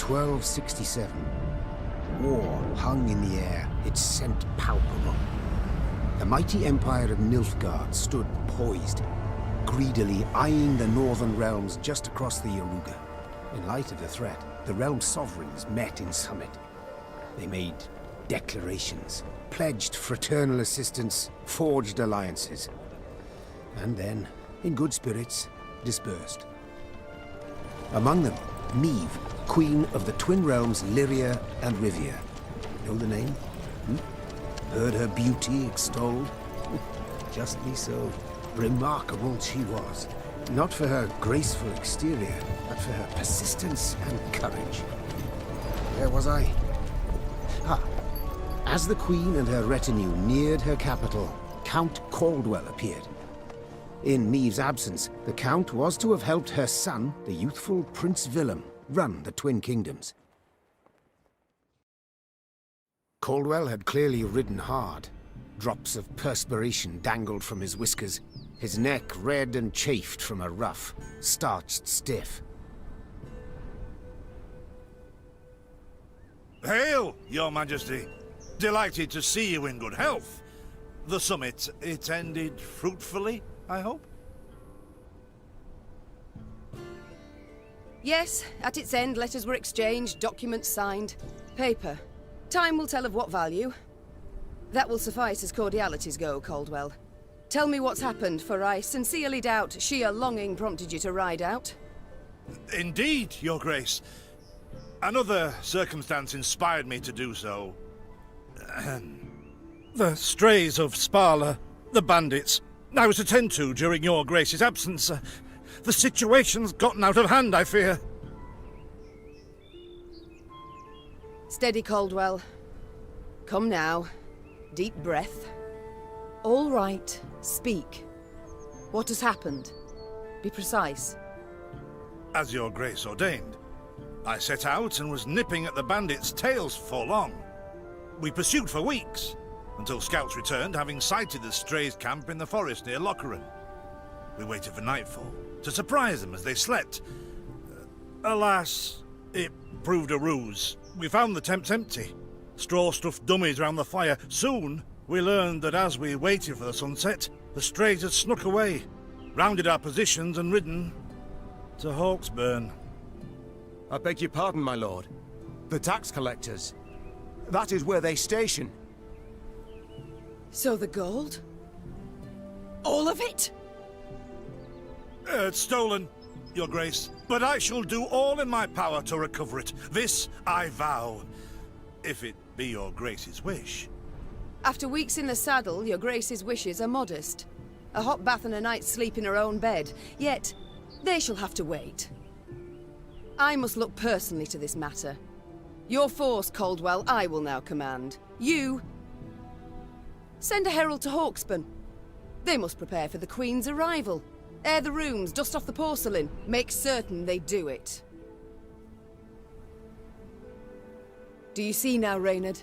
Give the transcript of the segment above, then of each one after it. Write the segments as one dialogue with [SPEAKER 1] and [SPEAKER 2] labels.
[SPEAKER 1] 1267. War hung in the air, its scent palpable. The mighty empire of Nilfgaard stood poised, greedily eyeing the northern realms just across the Yaruga. In light of the threat, the realm sovereigns met in summit. They made declarations, pledged fraternal assistance, forged alliances, and then, in good spirits, dispersed. Among them, Meve, Queen of the Twin Realms Lyria and Rivia. Know the name? Heard her beauty extolled? Justly so. Remarkable she was. Not for her graceful exterior, but for her persistence and courage. Where was I? As the Queen and her retinue neared her capital, Count Caldwell appeared. In Meve's absence, the Count was to have helped her son, the youthful Prince Willem, run the Twin Kingdoms. Caldwell had clearly ridden hard. Drops of perspiration dangled from his whiskers, his neck red and chafed from a ruff, starched stiff.
[SPEAKER 2] Hail, Your Majesty! Delighted to see you in good health. The summit, it ended fruitfully, I hope?
[SPEAKER 3] Yes, at its end, letters were exchanged, documents signed. Paper. Time will tell of what value. That will suffice as cordialities go, Caldwell. Tell me what's happened, for I sincerely doubt sheer longing prompted you to ride out.
[SPEAKER 2] Indeed, Your Grace. Another circumstance inspired me to do so. The strays of Sparla, the bandits, I was to tend to during Your Grace's absence. The situation's gotten out of hand, I fear.
[SPEAKER 3] Steady, Caldwell. Come now. Deep breath. All right, speak. What has happened? Be precise.
[SPEAKER 2] As Your Grace ordained, I set out and was nipping at the bandits' tails for long. We pursued for weeks, until scouts returned, having sighted the strays' camp in the forest near Locheren. We waited for nightfall to surprise them as they slept. Alas, it proved a ruse. We found the tents empty, straw-stuffed dummies round the fire. Soon, we learned that as we waited for the sunset, the strays had snuck away, rounded our positions and ridden to Hawksburn.
[SPEAKER 4] I beg your pardon, my lord. The tax collectors. That is where they station.
[SPEAKER 3] So the gold? All of it?
[SPEAKER 2] It's stolen, Your Grace, but I shall do all in my power to recover it. This I vow, if it be Your Grace's wish.
[SPEAKER 3] After weeks in the saddle, Your Grace's wishes are modest. A hot bath and a night's sleep in her own bed. Yet, they shall have to wait. I must look personally to this matter. Your force, Caldwell, I will now command. You... send a herald to Hawksburn. They must prepare for the Queen's arrival. Air the rooms, dust off the porcelain. Make certain they do it. Do you see now, Reynard?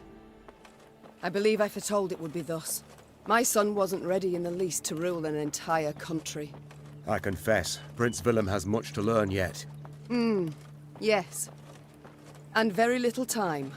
[SPEAKER 3] I believe I foretold it would be thus. My son wasn't ready in the least to rule an entire country.
[SPEAKER 4] I confess, Prince Willem has much to learn yet.
[SPEAKER 3] Yes. And very little time.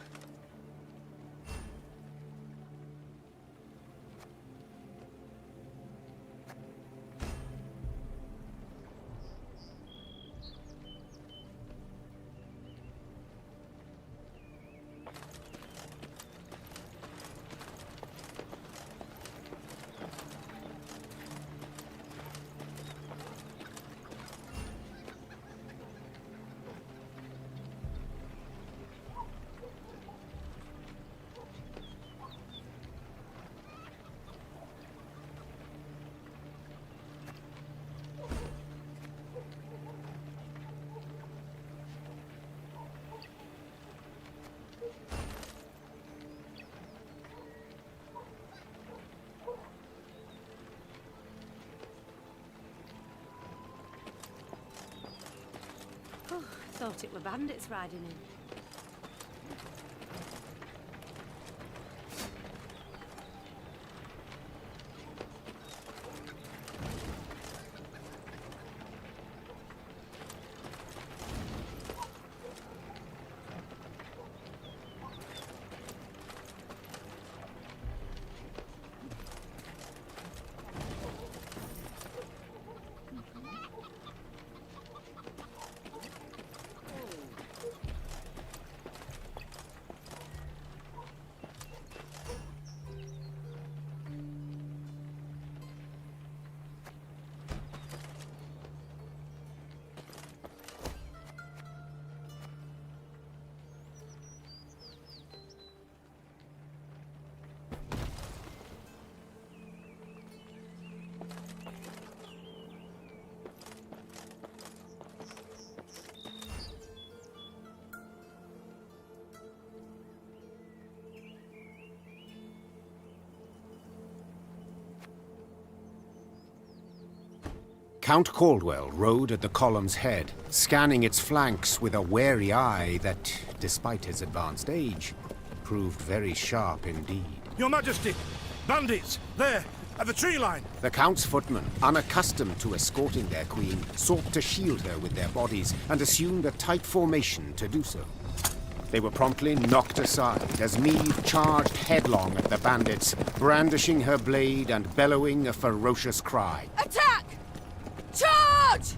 [SPEAKER 5] Thought it were bandits riding in.
[SPEAKER 1] Count Caldwell rode at the column's head, scanning its flanks with a wary eye that, despite his advanced age, proved very sharp indeed.
[SPEAKER 2] Your Majesty! Bandits! There! At the tree line!
[SPEAKER 1] The Count's footmen, unaccustomed to escorting their queen, sought to shield her with their bodies and assumed a tight formation to do so. They were promptly knocked aside as Meve charged headlong at the bandits, brandishing her blade and bellowing a ferocious cry.
[SPEAKER 3] Attack! Charge!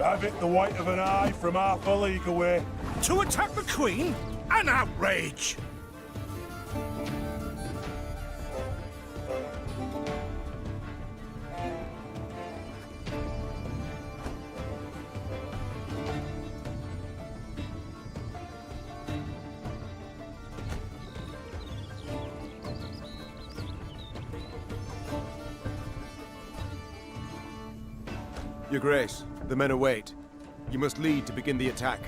[SPEAKER 6] Have it the white of an eye from half a league away.
[SPEAKER 2] To attack the Queen? An outrage!
[SPEAKER 4] Your Grace, the men await. You must lead to begin the attack.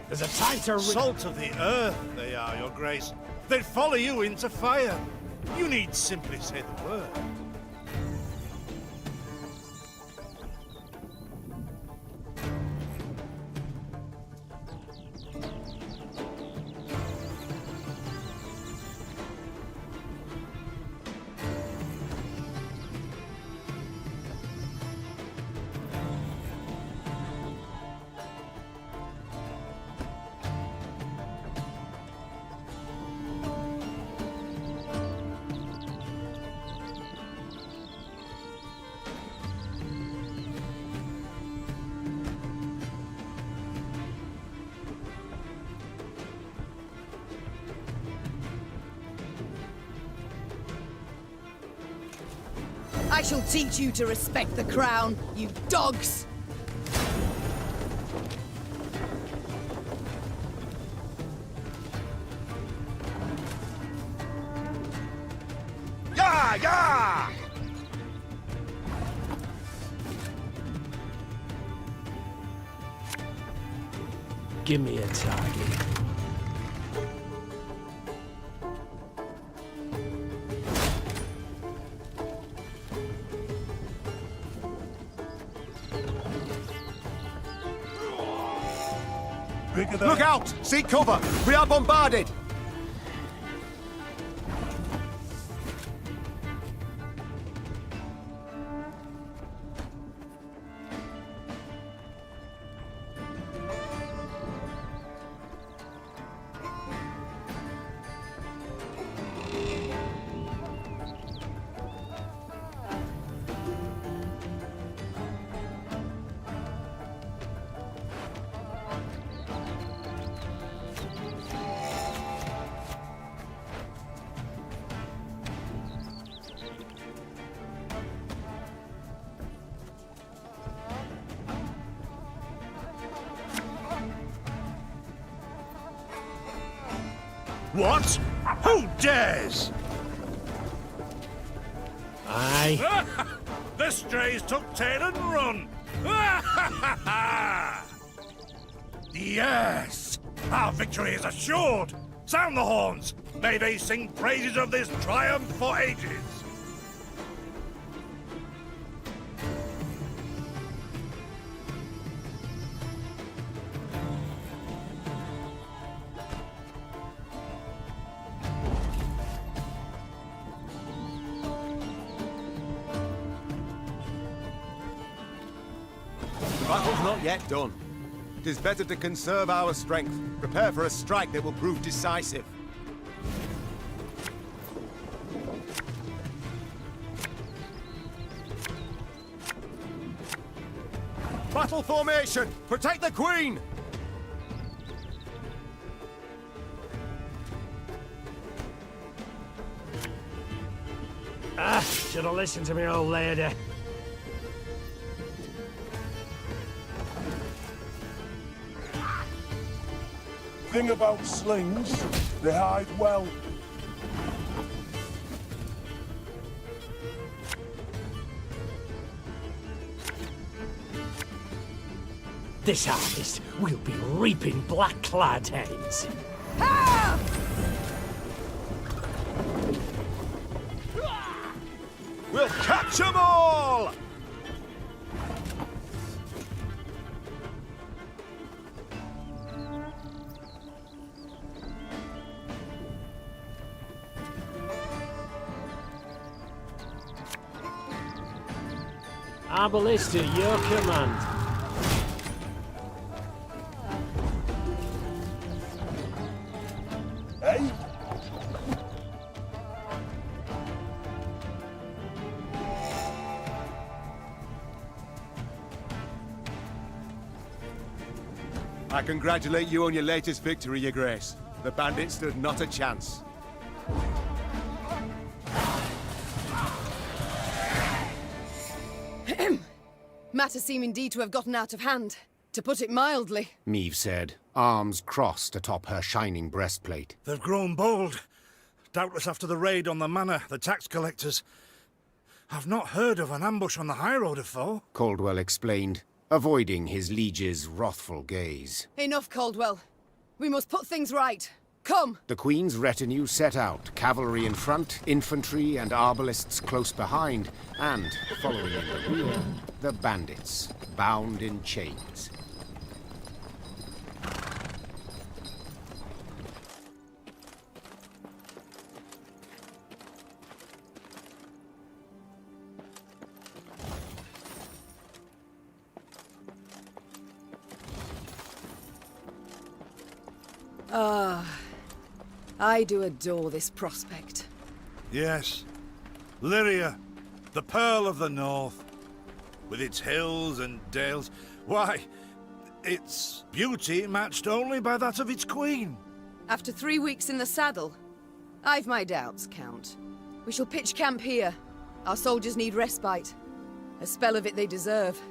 [SPEAKER 6] There's a tighter...
[SPEAKER 2] Salt of the earth they are, Your Grace. They'd follow you into fire. You need simply say the word.
[SPEAKER 3] I shall teach you to respect the crown, you dogs!
[SPEAKER 6] Yeah, yeah!
[SPEAKER 7] Give me a target.
[SPEAKER 4] Look out! Seek cover! We are bombarded!
[SPEAKER 2] What? Who dares?
[SPEAKER 7] Aye.
[SPEAKER 2] The strays took tail and run. Yes! Our victory is assured! Sound the horns! May they sing praises of this triumph for ages!
[SPEAKER 4] The battle's not yet done. It is better to conserve our strength, prepare for a strike that will prove decisive. Battle formation! Protect the Queen!
[SPEAKER 7] Should have listened to me old lady.
[SPEAKER 6] Thing about slings, they hide well.
[SPEAKER 7] This harvest, we'll be reaping black-clad heads.
[SPEAKER 4] We'll catch 'em all!
[SPEAKER 7] Arbalist at your command.
[SPEAKER 6] Hey?
[SPEAKER 4] I congratulate you on your latest victory, Your Grace. The bandits stood not a chance.
[SPEAKER 3] Matters seem indeed to have gotten out of hand, to put it mildly.
[SPEAKER 1] Meve said, arms crossed atop her shining breastplate.
[SPEAKER 2] They've grown bold. Doubtless after the raid on the manor, the tax collectors. I've not heard of an ambush on the high road afore.
[SPEAKER 1] Caldwell explained, avoiding his liege's wrathful gaze.
[SPEAKER 3] Enough, Caldwell. We must put things right. Come!
[SPEAKER 1] The Queen's retinue set out, cavalry in front, infantry and arbalists close behind, and, following in the rear, the bandits, bound in chains.
[SPEAKER 3] I do adore this prospect.
[SPEAKER 2] Yes. Lyria, the Pearl of the North. With its hills and dales. Why, its beauty matched only by that of its queen.
[SPEAKER 3] After 3 weeks in the saddle, I've my doubts, Count. We shall pitch camp here. Our soldiers need respite. A spell of it they deserve.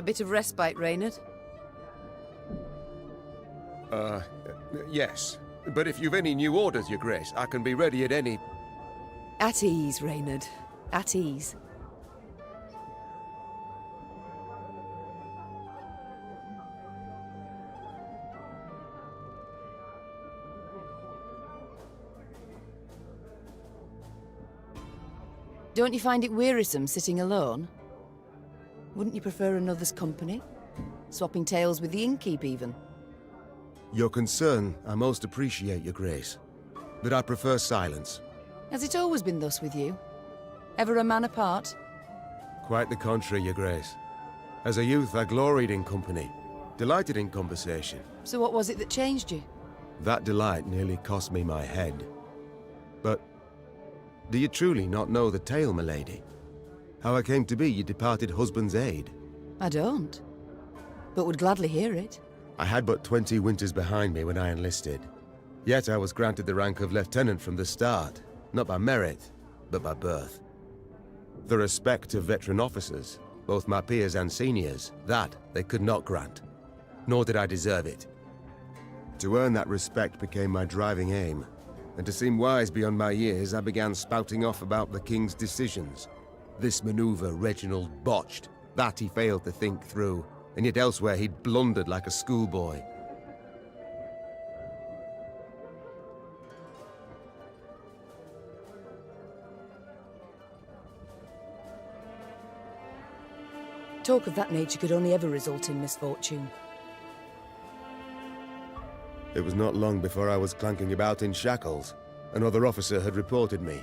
[SPEAKER 3] A bit of respite, Reynard.
[SPEAKER 4] Yes. But if you've any new orders, Your Grace, I can be ready at any...
[SPEAKER 3] At ease, Reynard. At ease. Don't you find it wearisome sitting alone? Wouldn't you prefer another's company? Swapping tales with the innkeep, even?
[SPEAKER 4] Your concern, I most appreciate, Your Grace. But I prefer silence.
[SPEAKER 3] Has it always been thus with you? Ever a man apart?
[SPEAKER 4] Quite the contrary, Your Grace. As a youth, I gloried in company, delighted in conversation.
[SPEAKER 3] So what was it that changed you?
[SPEAKER 4] That delight nearly cost me my head. But do you truly not know the tale, milady? How I came to be your departed husband's aide?
[SPEAKER 3] I don't, but would gladly hear it.
[SPEAKER 4] I had but 20 winters behind me when I enlisted. Yet I was granted the rank of lieutenant from the start, not by merit, but by birth. The respect of veteran officers, both my peers and seniors, that they could not grant, nor did I deserve it. To earn that respect became my driving aim, and to seem wise beyond my years, I began spouting off about the king's decisions. This maneuver Reginald botched, that he failed to think through, and yet elsewhere he'd blundered like a schoolboy.
[SPEAKER 3] Talk of that nature could only ever result in misfortune.
[SPEAKER 4] It was not long before I was clanking about in shackles. Another officer had reported me.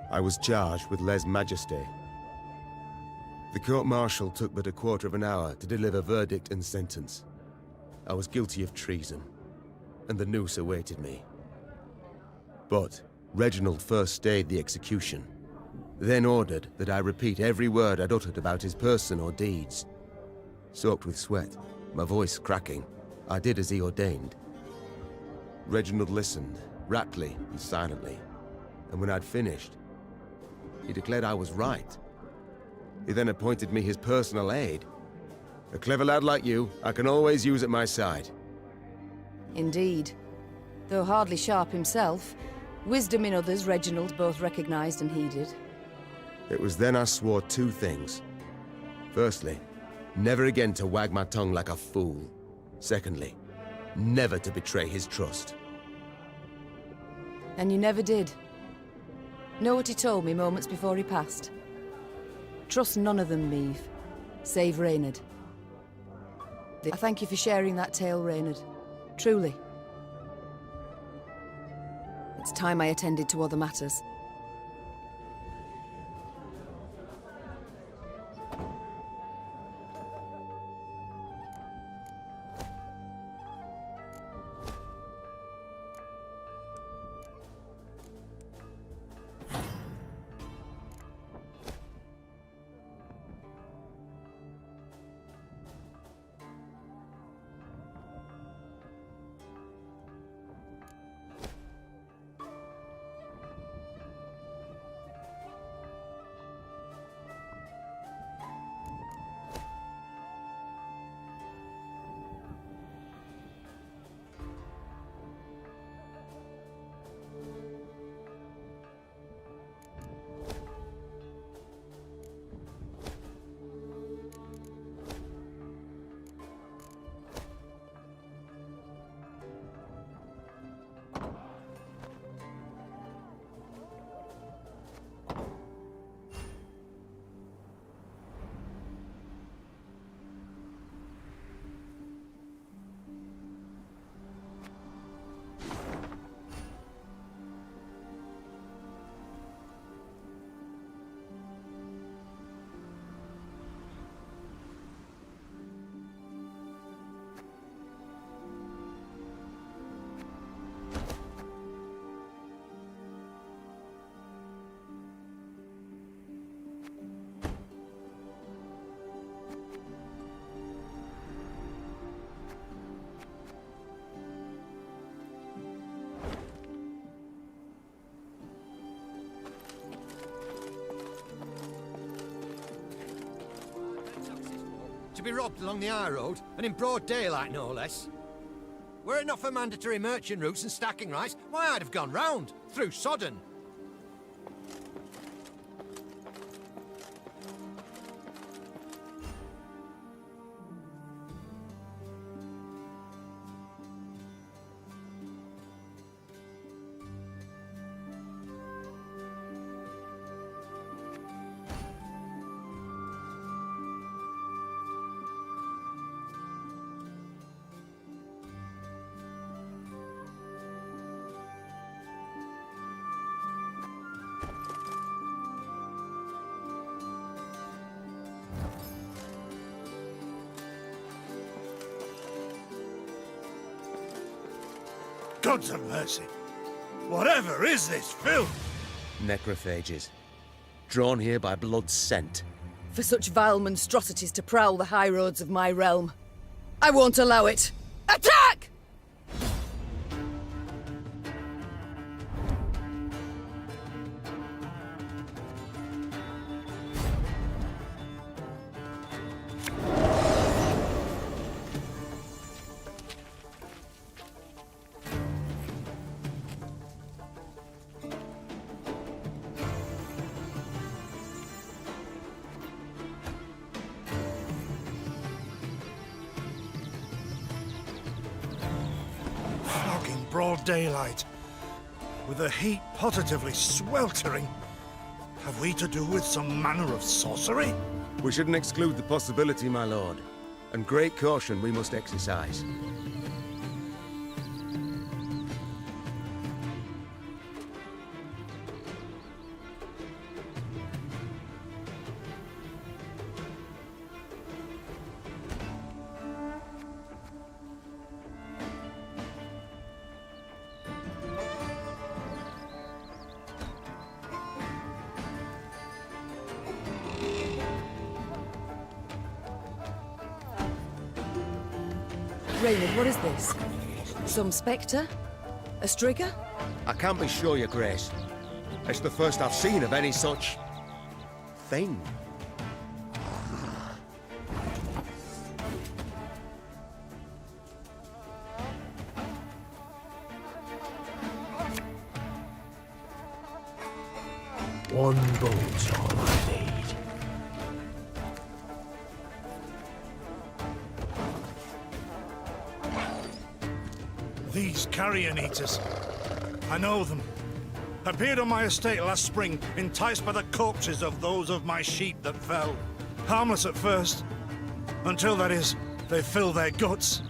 [SPEAKER 4] I was charged with lèse-majesté. The court-martial took but a quarter of an hour to deliver verdict and sentence. I was guilty of treason, and the noose awaited me. But Reginald first stayed the execution, then ordered that I repeat every word I'd uttered about his person or deeds. Soaked with sweat, my voice cracking, I did as he ordained. Reginald listened, raptly and silently, and when I'd finished, he declared I was right. He then appointed me his personal aide. A clever lad like you, I can always use at my side.
[SPEAKER 3] Indeed. Though hardly sharp himself, wisdom in others Reginald both recognized and heeded.
[SPEAKER 4] It was then I swore two things. Firstly, never again to wag my tongue like a fool. Secondly, never to betray his trust.
[SPEAKER 3] And you never did. Know what he told me moments before he passed? Trust none of them, Meve, save Reynard. I thank you for sharing that tale, Reynard. Truly. It's time I attended to other matters.
[SPEAKER 8] be robbed along the high road, and in broad daylight, no less. Were it not for mandatory merchant routes and stacking rights, why, I'd have gone round, through Sodden.
[SPEAKER 2] Gods of mercy. Whatever is this filth?
[SPEAKER 4] Necrophages. Drawn here by blood scent.
[SPEAKER 3] For such vile monstrosities to prowl the high roads of my realm. I won't allow it. Attack!
[SPEAKER 2] Flogging broad daylight, with the heat positively sweltering. Have we to do with some manner of sorcery?
[SPEAKER 4] We shouldn't exclude the possibility, my lord. And great caution we must exercise.
[SPEAKER 3] Raynard, what is this? Some spectre? A strigger?
[SPEAKER 4] I can't be sure, your grace. It's the first I've seen of any such... thing.
[SPEAKER 7] One bolt's all I need.
[SPEAKER 2] These carrion eaters. I know them. Appeared on my estate last spring, enticed by the corpses of those of my sheep that fell. Harmless at first. Until, that is, they fill their guts.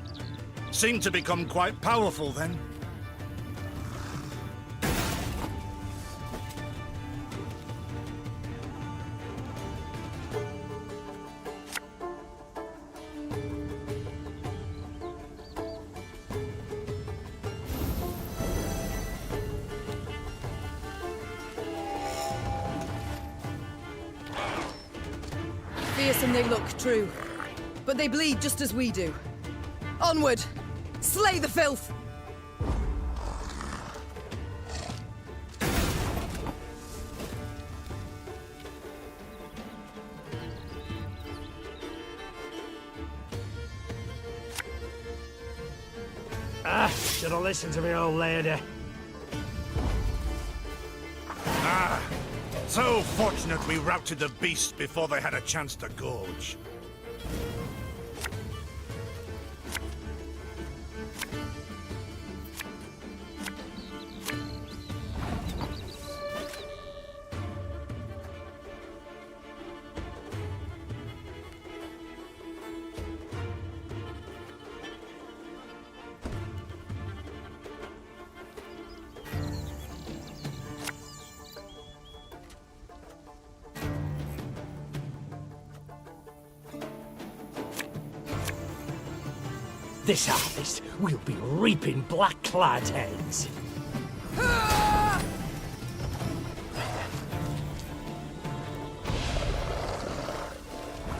[SPEAKER 2] Seemed to become quite powerful then.
[SPEAKER 3] Fearsome they look, true. But they bleed just as we do. Onward! Slay the filth!
[SPEAKER 7] Should have listened to me, old lady.
[SPEAKER 2] So fortunate we routed the beasts before they had a chance to gorge.
[SPEAKER 7] This harvest, we'll be reaping black-clad heads.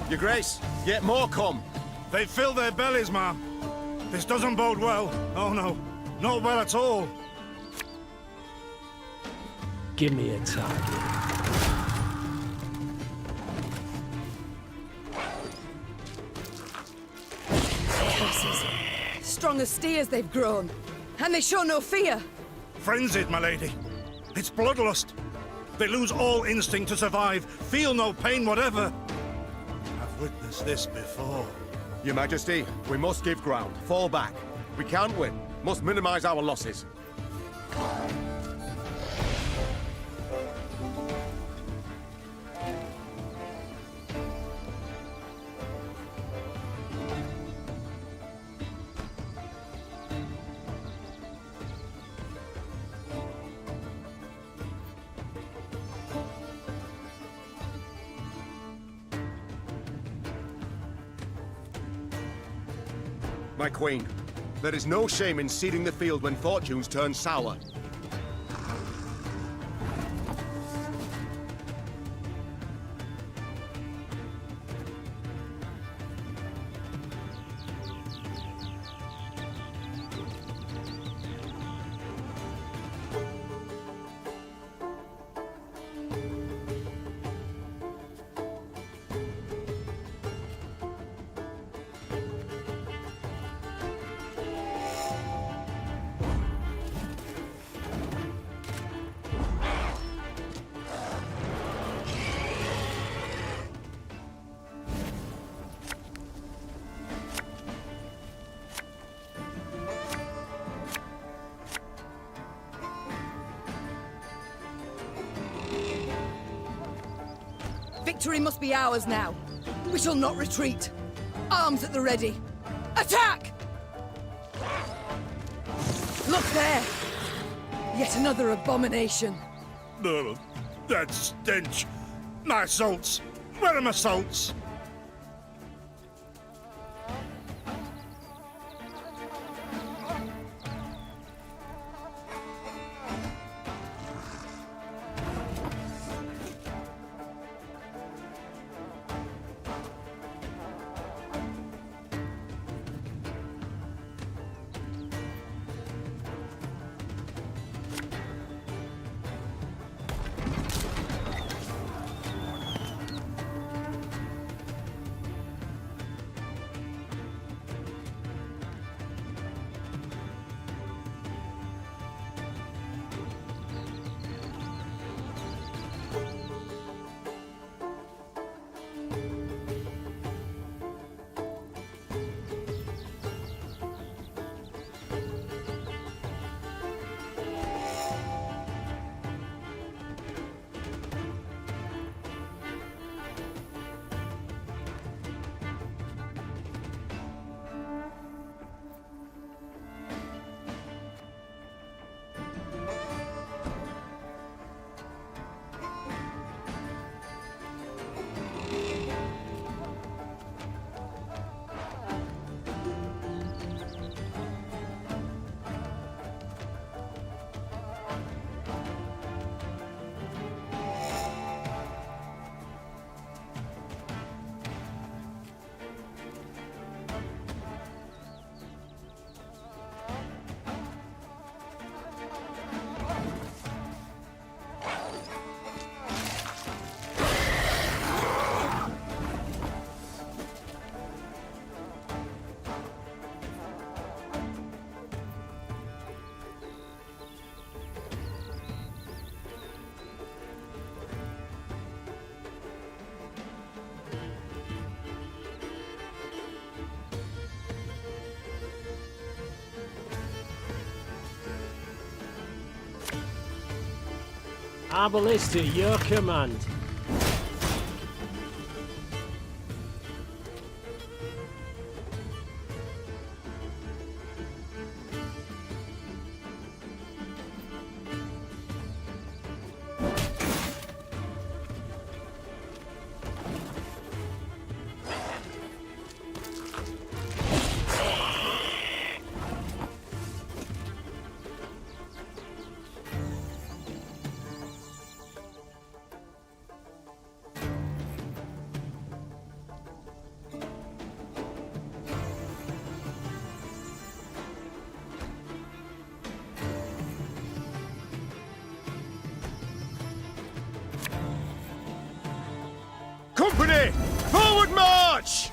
[SPEAKER 4] Your grace, yet more come.
[SPEAKER 2] They fill their bellies, ma'am. This doesn't bode well. Oh no, not well at all.
[SPEAKER 7] Give me a target.
[SPEAKER 3] horses. Strong as steers they've grown. And they show no fear.
[SPEAKER 2] Frenzied, my lady. It's bloodlust. They lose all instinct to survive, feel no pain whatever. I've witnessed this before.
[SPEAKER 4] Your Majesty, we must give ground. Fall back. We can't win. Must minimize our losses. My queen, there is no shame in ceding the field when fortunes turn sour.
[SPEAKER 3] Victory must be ours now. We shall not retreat. Arms at the ready. Attack! Look there! Yet another abomination.
[SPEAKER 2] No, that stench. My salts. Where are my salts?
[SPEAKER 7] Our ballista, your command.
[SPEAKER 4] Company! Forward march!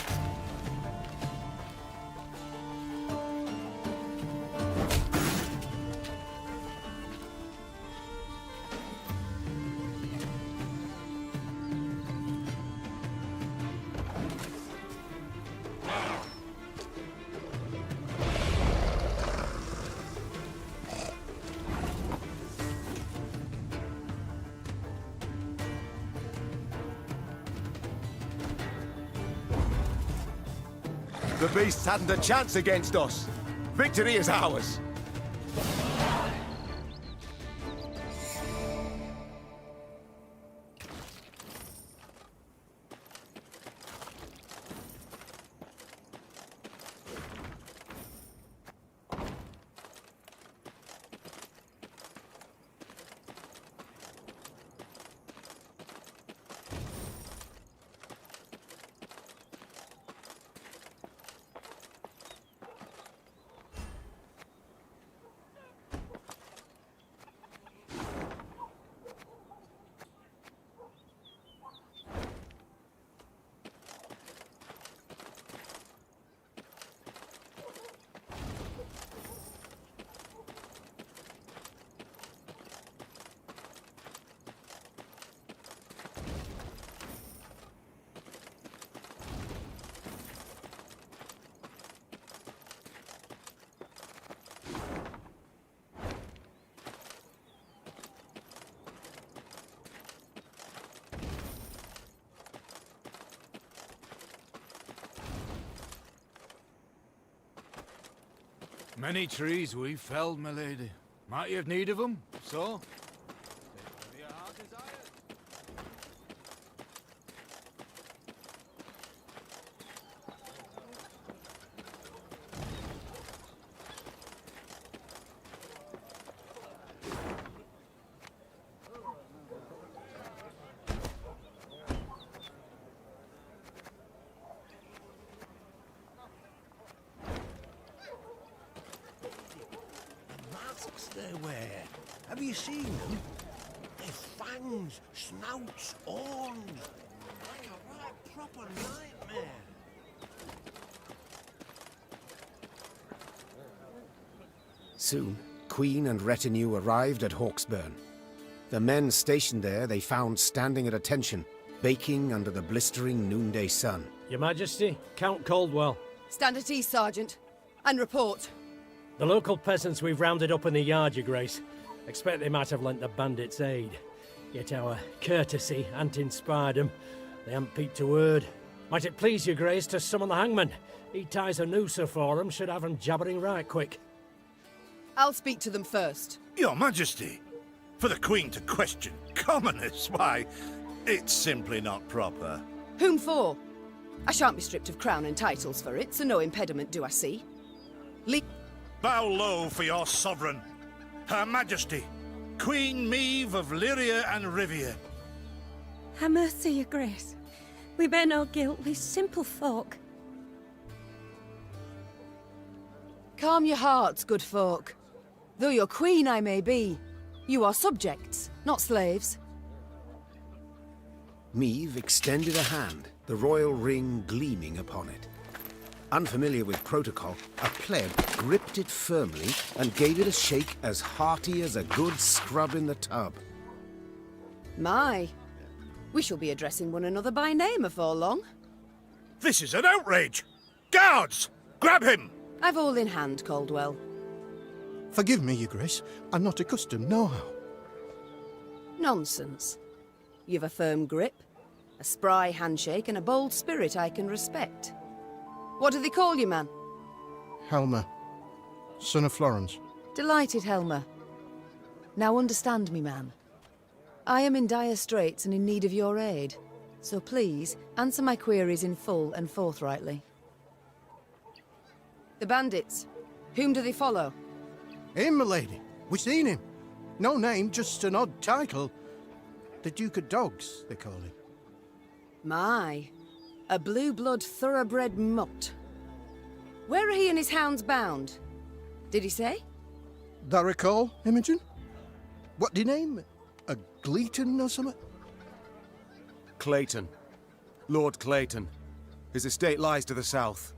[SPEAKER 4] The beasts hadn't a chance against us. Victory is ours.
[SPEAKER 9] Many trees we've felled, my lady. Might you have need of them, so?
[SPEAKER 10] Masks they wear. Have you seen them? Their fangs, snouts, horns. Like a right proper nightmare.
[SPEAKER 1] Soon, Queen and retinue arrived at Hawksburn. The men stationed there they found standing at attention, baking under the blistering noonday sun.
[SPEAKER 7] Your Majesty, Count Caldwell.
[SPEAKER 3] Stand at ease, Sergeant, and report.
[SPEAKER 7] The local peasants we've rounded up in the yard, Your Grace. Expect they might have lent the bandits aid. Yet our courtesy hadn't inspired them. They hadn't peeped a word. Might it please Your Grace to summon the hangman? He ties a noose for them, should have them jabbering right quick.
[SPEAKER 3] I'll speak to them first.
[SPEAKER 2] Your Majesty, for the Queen to question commoners, why, it's simply not proper.
[SPEAKER 3] Whom for? I shan't be stripped of crown and titles for it, so no impediment do I see.
[SPEAKER 2] Bow low for your sovereign, Her Majesty, Queen Meve of Lyria and Rivia.
[SPEAKER 5] Ha' mercy, Your Grace. We bear no guilt, we simple folk.
[SPEAKER 3] Calm your hearts, good folk. Though your queen I may be, you are subjects, not slaves.
[SPEAKER 1] Meve extended a hand, the royal ring gleaming upon it. Unfamiliar with protocol, a pleb gripped it firmly and gave it a shake as hearty as a good scrub in the tub.
[SPEAKER 3] My, we shall be addressing one another by name afore long.
[SPEAKER 2] This is an outrage! Guards! Grab him!
[SPEAKER 3] I've all in hand, Caldwell.
[SPEAKER 10] Forgive me, Your Grace. I'm not accustomed, nohow.
[SPEAKER 3] Nonsense. You've a firm grip, a spry handshake, and a bold spirit I can respect. What do they call you, man?
[SPEAKER 10] Helmer, son of Florence.
[SPEAKER 3] Delighted, Helmer. Now understand me, man. I am in dire straits and in need of your aid. So please, answer my queries in full and forthrightly. The bandits. Whom do they follow?
[SPEAKER 10] Him, my lady. We seen him. No name, just an odd title. The Duke of Dogs, they call him.
[SPEAKER 3] My, a blue-blood thoroughbred mutt. Where are he and his hounds bound? Did he say?
[SPEAKER 10] That recall, Imogen? What did he name? A Gleeton or something?
[SPEAKER 4] Clayton. Lord Clayton. His estate lies to the south.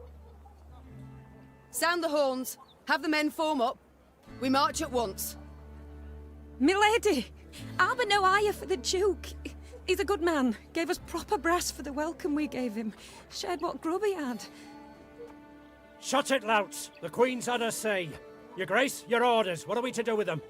[SPEAKER 3] Sound the horns. Have the men form up. We march at once.
[SPEAKER 5] Milady! I'll be no higher for the Duke. He's a good man. Gave us proper brass for the welcome we gave him. Shared what grub he had.
[SPEAKER 7] Shut it, louts. The Queen's had her say. Your Grace, your orders. What are we to do with them?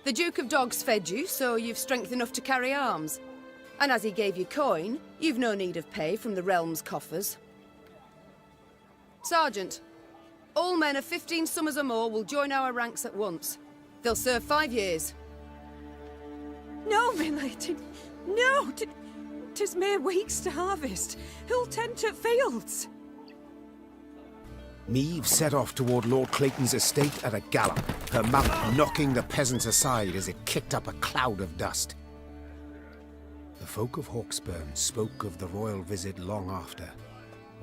[SPEAKER 3] The Duke of Dogs fed you, so you've strength enough to carry arms. And as he gave you coin, you've no need of pay from the realm's coffers. Sergeant, all men of 15 summers or more will join our ranks at once. They'll serve 5 years.
[SPEAKER 5] No, my lady. No! 'Tis mere weeks to harvest. Who'll tend to fields?
[SPEAKER 1] Meve set off toward Lord Clayton's estate at a gallop, her mount knocking the peasants aside as it kicked up a cloud of dust. The folk of Hawksburn spoke of the royal visit long after,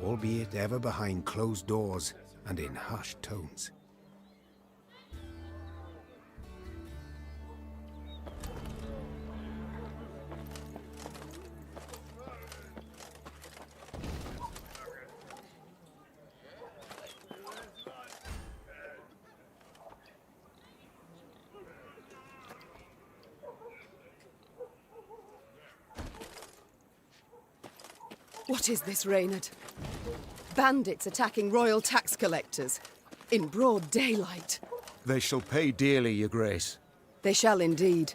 [SPEAKER 1] albeit ever behind closed doors and in hushed tones.
[SPEAKER 3] What is this, Reynard? Bandits attacking royal tax collectors. In broad daylight.
[SPEAKER 4] They shall pay dearly, your grace.
[SPEAKER 3] They shall indeed.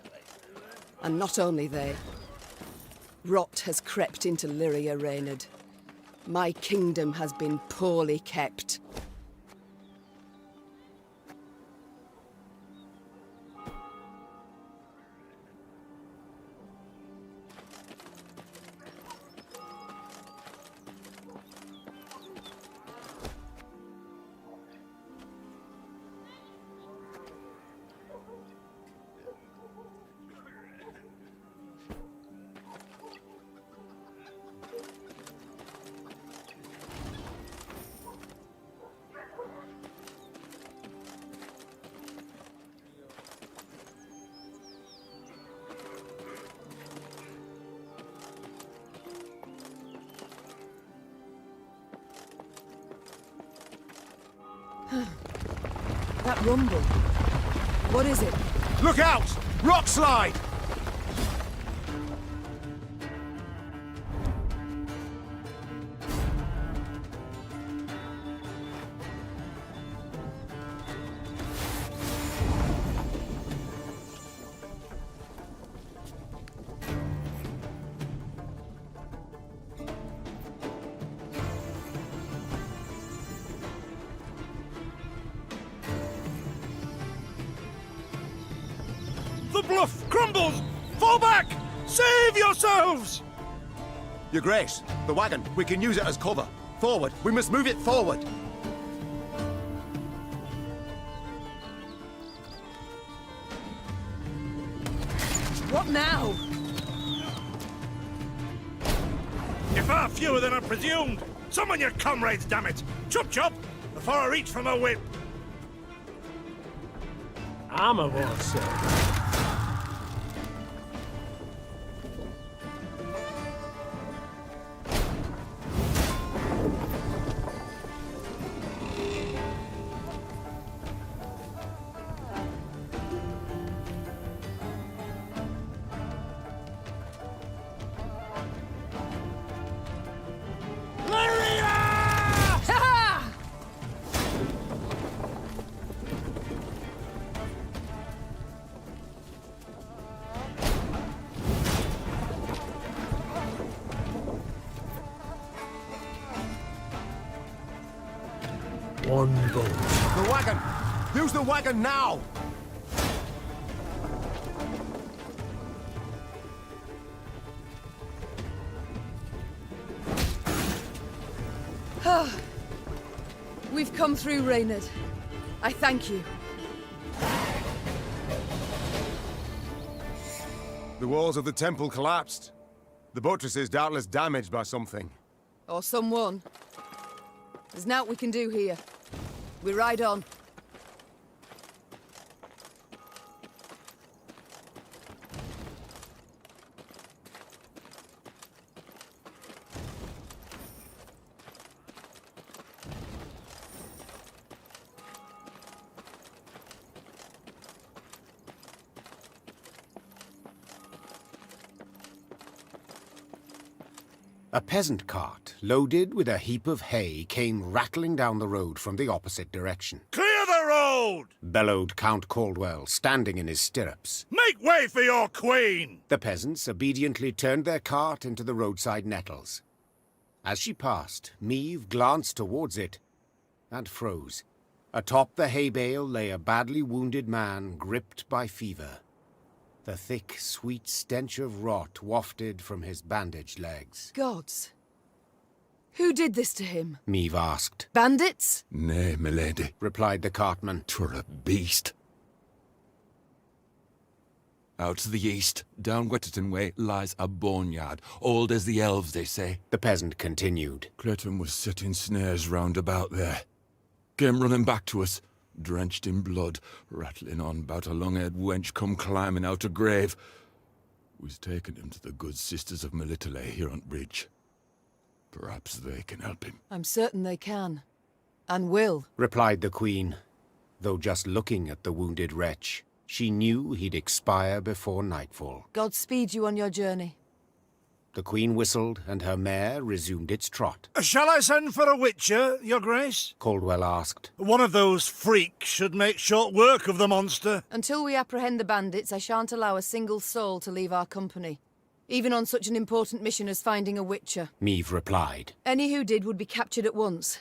[SPEAKER 3] And not only they. Rot has crept into Lyria, Reynard. My kingdom has been poorly kept. That rumble. What is it?
[SPEAKER 4] Look out! Rock slide!
[SPEAKER 2] The bluff crumbles! Fall back! Save yourselves!
[SPEAKER 4] Your grace, the wagon. We can use it as cover. Forward. We must move it forward.
[SPEAKER 3] What now?
[SPEAKER 2] You're far fewer than I presumed! Summon your comrades, damn it! Chop chop! Before I reach for my whip!
[SPEAKER 7] Armor won't sir. One bolt.
[SPEAKER 4] The wagon! Use the wagon now!
[SPEAKER 3] We've come through, Reynard. I thank you.
[SPEAKER 4] The walls of the temple collapsed. The buttresses doubtless damaged by something.
[SPEAKER 3] Or someone. There's naught we can do here. We ride on.
[SPEAKER 1] A peasant cart, loaded with a heap of hay, came rattling down the road from the opposite direction.
[SPEAKER 2] Clear the road!
[SPEAKER 1] bellowed Count Caldwell, standing in his stirrups.
[SPEAKER 2] Make way for your queen!
[SPEAKER 1] The peasants obediently turned their cart into the roadside nettles. As she passed, Meve glanced towards it and froze. Atop the hay bale lay a badly wounded man gripped by fever. The thick, sweet stench of rot wafted from his bandaged legs.
[SPEAKER 3] Gods. Who did this to him?
[SPEAKER 1] Meve asked.
[SPEAKER 3] Bandits?
[SPEAKER 11] Nay, milady,
[SPEAKER 1] Replied the cartman.
[SPEAKER 11] 'twere a beast. Out to the east, down Wetterton way, lies a boneyard, old as the elves, they say.
[SPEAKER 1] The peasant continued.
[SPEAKER 11] Clayton was setting snares round about there. Came running back to us, drenched in blood, rattling on about a long-haired wench come climbing out a grave. We's taken him to the good sisters of Melitele here on bridge. Perhaps they can help him.
[SPEAKER 3] I'm certain they can. And will.
[SPEAKER 1] Replied the queen, though just looking at the wounded wretch, she knew he'd expire before nightfall.
[SPEAKER 3] God speed you on your journey.
[SPEAKER 1] The queen whistled, and her mare resumed its trot.
[SPEAKER 2] Shall I send for a witcher, your grace?
[SPEAKER 1] Caldwell asked.
[SPEAKER 2] One of those freaks should make short work of the monster.
[SPEAKER 3] Until we apprehend the bandits, I shan't allow a single soul to leave our company. Even on such an important mission as finding a witcher.
[SPEAKER 1] Meve replied.
[SPEAKER 3] Any who did would be captured at once.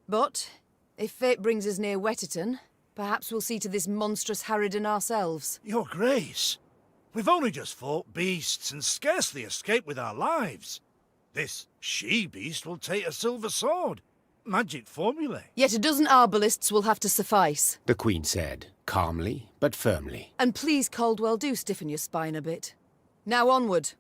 [SPEAKER 3] But, if fate brings us near Wetterton, perhaps we'll see to this monstrous harridan ourselves.
[SPEAKER 2] Your grace, we've only just fought beasts and scarcely escaped with our lives. This she-beast will take a silver sword. Magic formulae.
[SPEAKER 3] Yet a dozen arbalists will have to suffice.
[SPEAKER 1] The queen said, calmly but firmly.
[SPEAKER 3] And please, Caldwell, do stiffen your spine a bit. Now onward.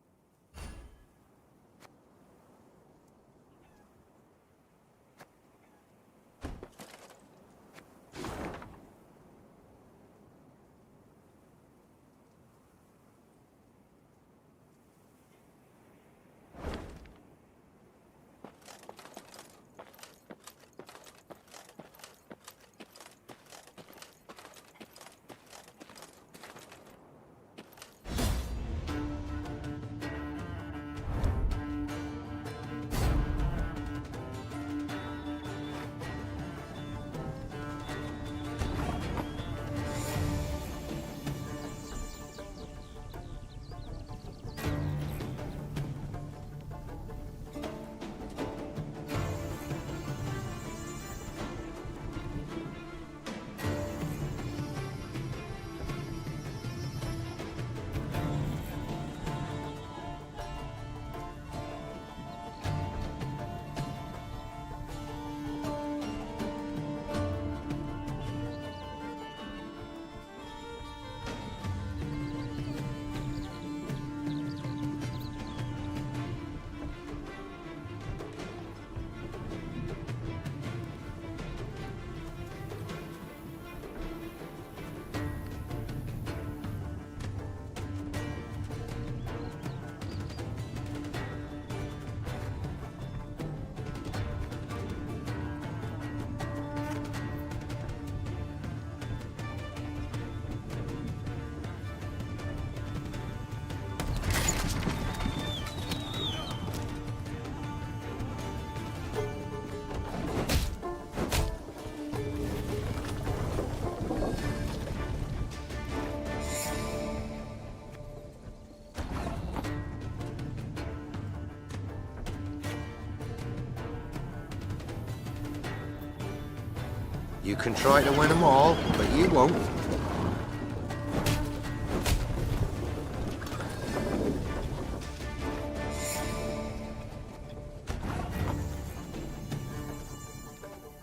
[SPEAKER 10] You can try to win them all, but you won't.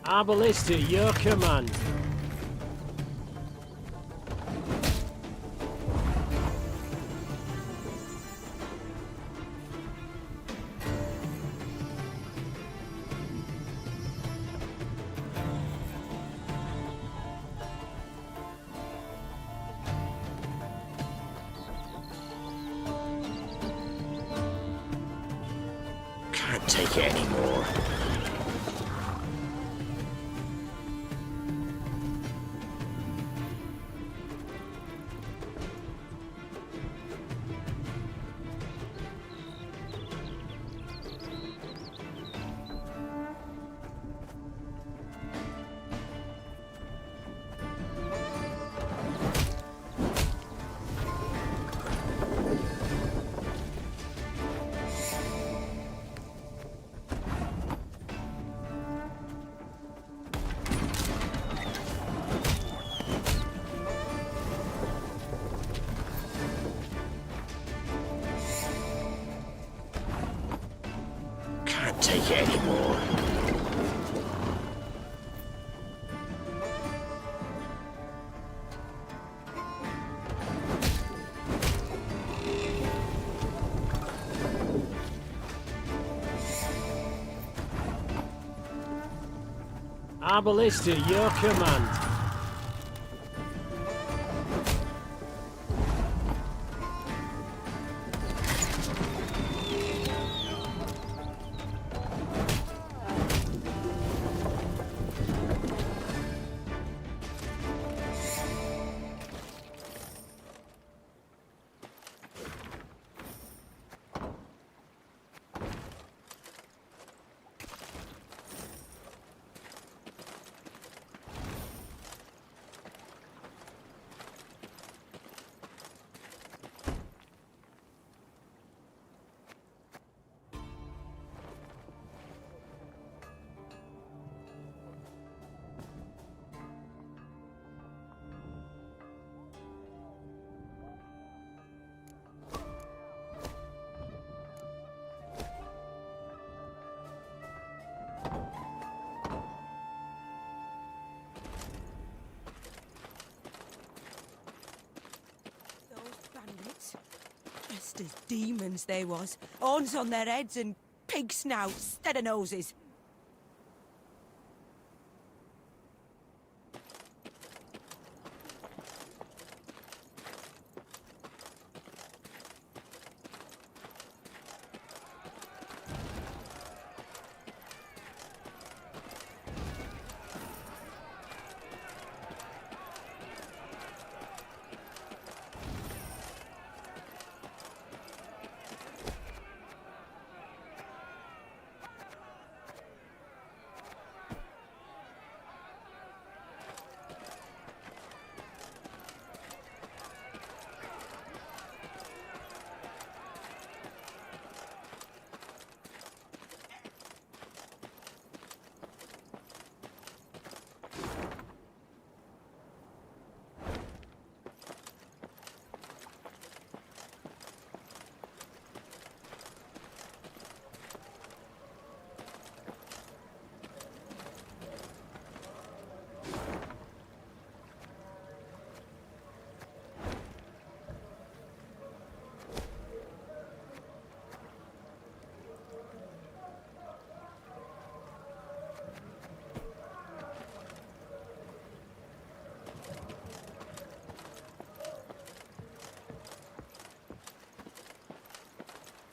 [SPEAKER 7] Arbalist at your command.
[SPEAKER 10] Can't take it anymore. can't take it anymore.
[SPEAKER 7] Our ballista, your command.
[SPEAKER 12] Just as demons they was. Horns on their heads and pig snouts instead of noses.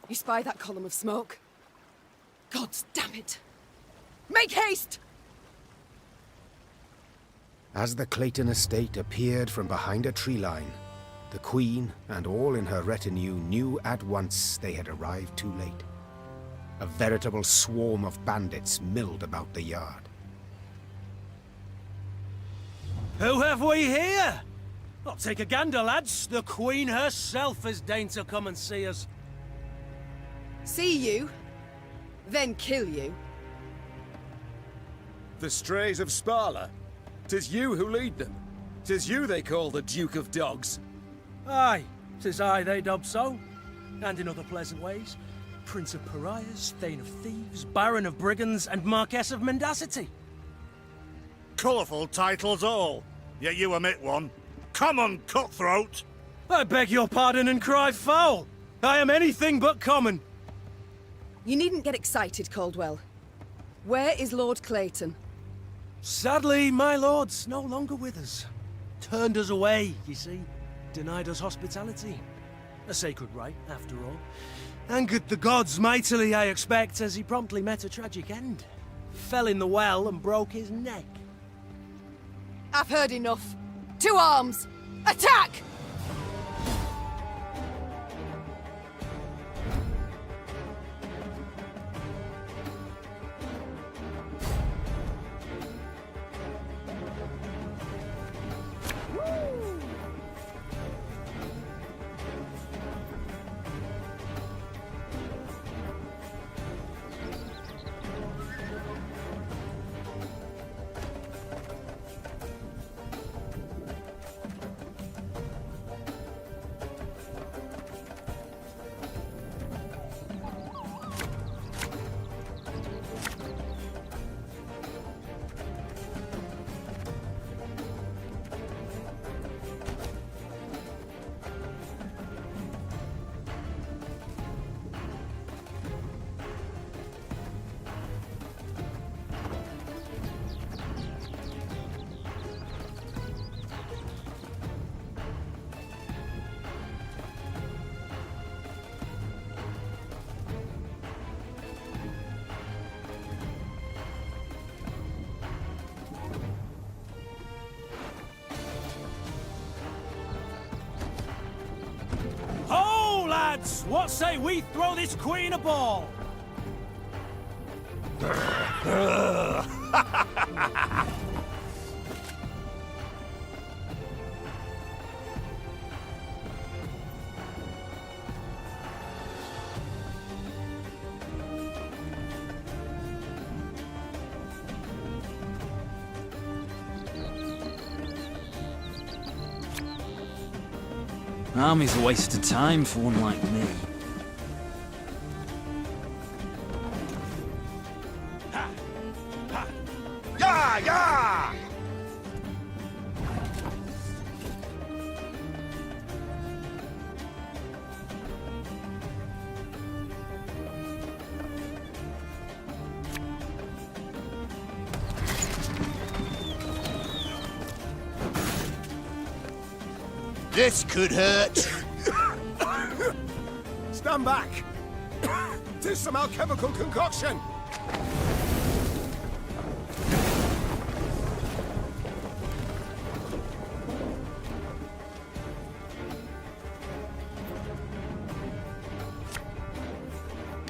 [SPEAKER 3] You spy that column of smoke? Gods damn it! Make haste!
[SPEAKER 1] As the Clayton estate appeared from behind a tree line, the Queen and all in her retinue knew at once they had arrived too late. A veritable swarm of bandits milled about the yard.
[SPEAKER 13] Who have we here? I'll take a gander, lads. The Queen herself has deigned to come and see us.
[SPEAKER 3] See you, then kill you.
[SPEAKER 4] The strays of Sparla? 'Tis you who lead them. 'Tis you they call the Duke of Dogs.
[SPEAKER 13] Aye, 'tis I they dub so. And in other pleasant ways. Prince of Pariahs, Thane of Thieves, Baron of Brigands, and Marquess of Mendacity.
[SPEAKER 2] Colourful titles all, yet you omit one. Common cutthroat!
[SPEAKER 13] I beg your pardon and cry foul. I am anything but common.
[SPEAKER 3] You needn't get excited, Caldwell. Where is Lord Clayton?
[SPEAKER 13] Sadly, my lord's no longer with us. Turned us away, you see. Denied us hospitality. A sacred right, after all. Angered the gods mightily, I expect, as he promptly met a tragic end. Fell in the well and broke his neck.
[SPEAKER 3] I've heard enough. To arms! Attack!
[SPEAKER 13] lads, what say we throw this queen a ball?
[SPEAKER 14] Army's a waste of time for one like me.
[SPEAKER 10] Yeah, yeah! This could hurt.
[SPEAKER 4] Stand back! 'Tis some alchemical concoction!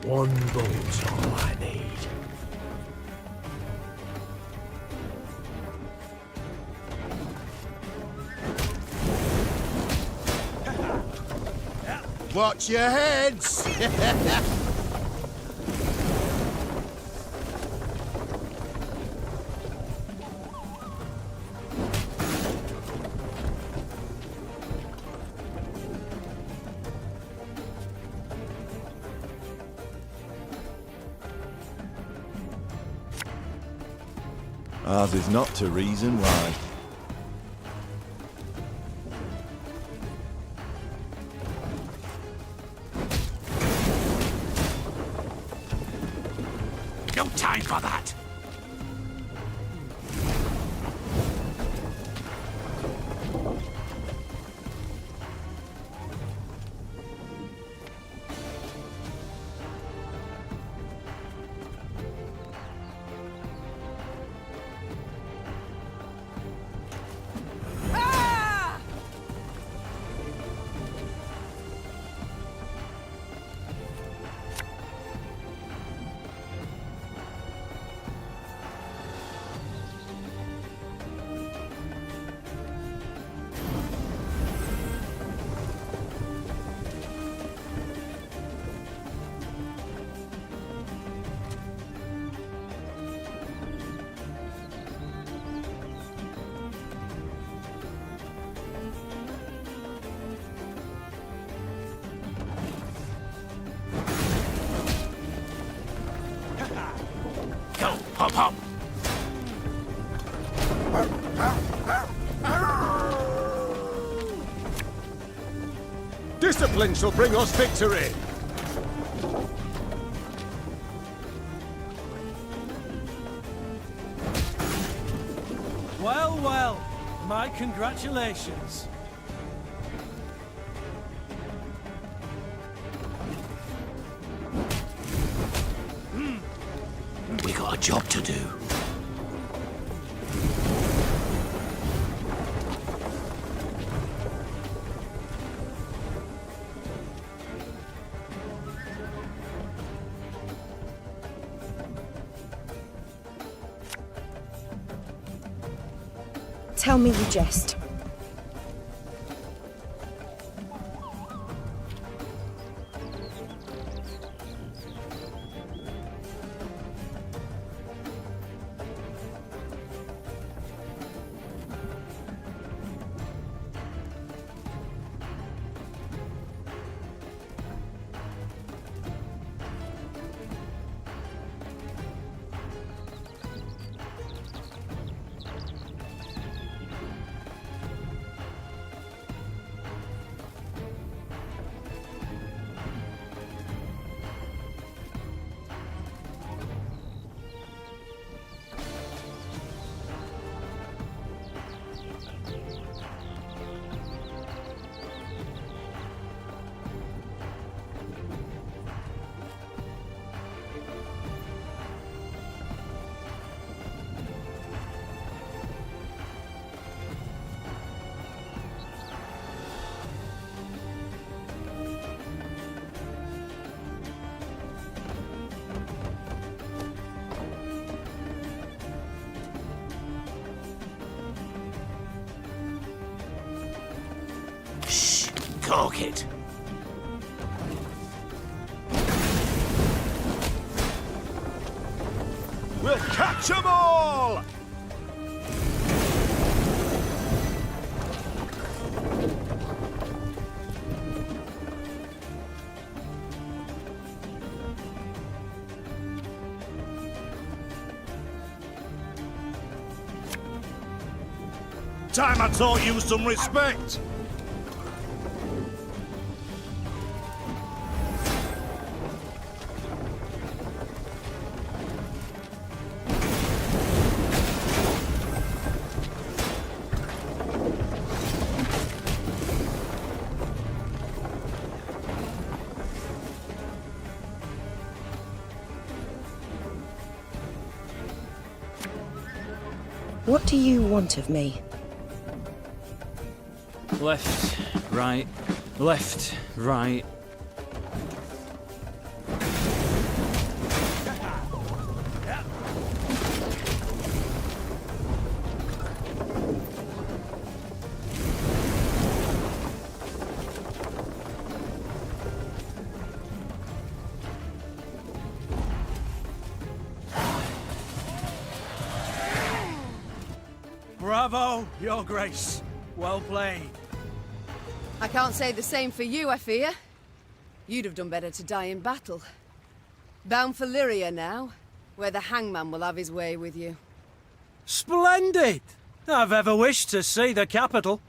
[SPEAKER 7] One bullet's all I need.
[SPEAKER 10] Watch your heads! Ours is not to reason why.
[SPEAKER 14] No time for that! Go, hop, hop!
[SPEAKER 4] Discipline shall bring us victory!
[SPEAKER 13] Well, well, my congratulations.
[SPEAKER 14] We got a job to do.
[SPEAKER 5] Tell me you jest.
[SPEAKER 13] it!
[SPEAKER 6] We'll catch 'em all!
[SPEAKER 2] Time I taught you some respect.
[SPEAKER 15] What do you want of me?
[SPEAKER 14] Left, right, left, right.
[SPEAKER 13] Bravo, Your Grace. Well played.
[SPEAKER 3] I can't say the same for you, I fear. You'd have done better to die in battle. Bound for Lyria now, where the hangman will have his way with you.
[SPEAKER 13] Splendid! I've ever wished to see the capital.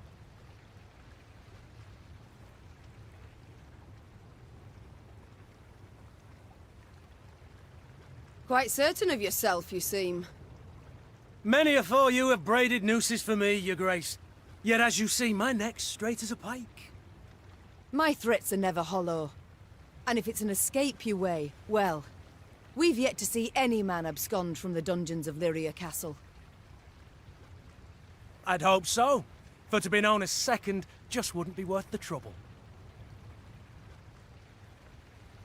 [SPEAKER 3] Quite certain of yourself, you seem.
[SPEAKER 13] Many afore you have braided nooses for me, Your Grace. Yet as you see, my neck's straight as a pike.
[SPEAKER 3] My threats are never hollow. And if it's an escape you weigh, well, we've yet to see any man abscond from the dungeons of Lyria Castle.
[SPEAKER 13] I'd hope so. For to be known as second just wouldn't be worth the trouble.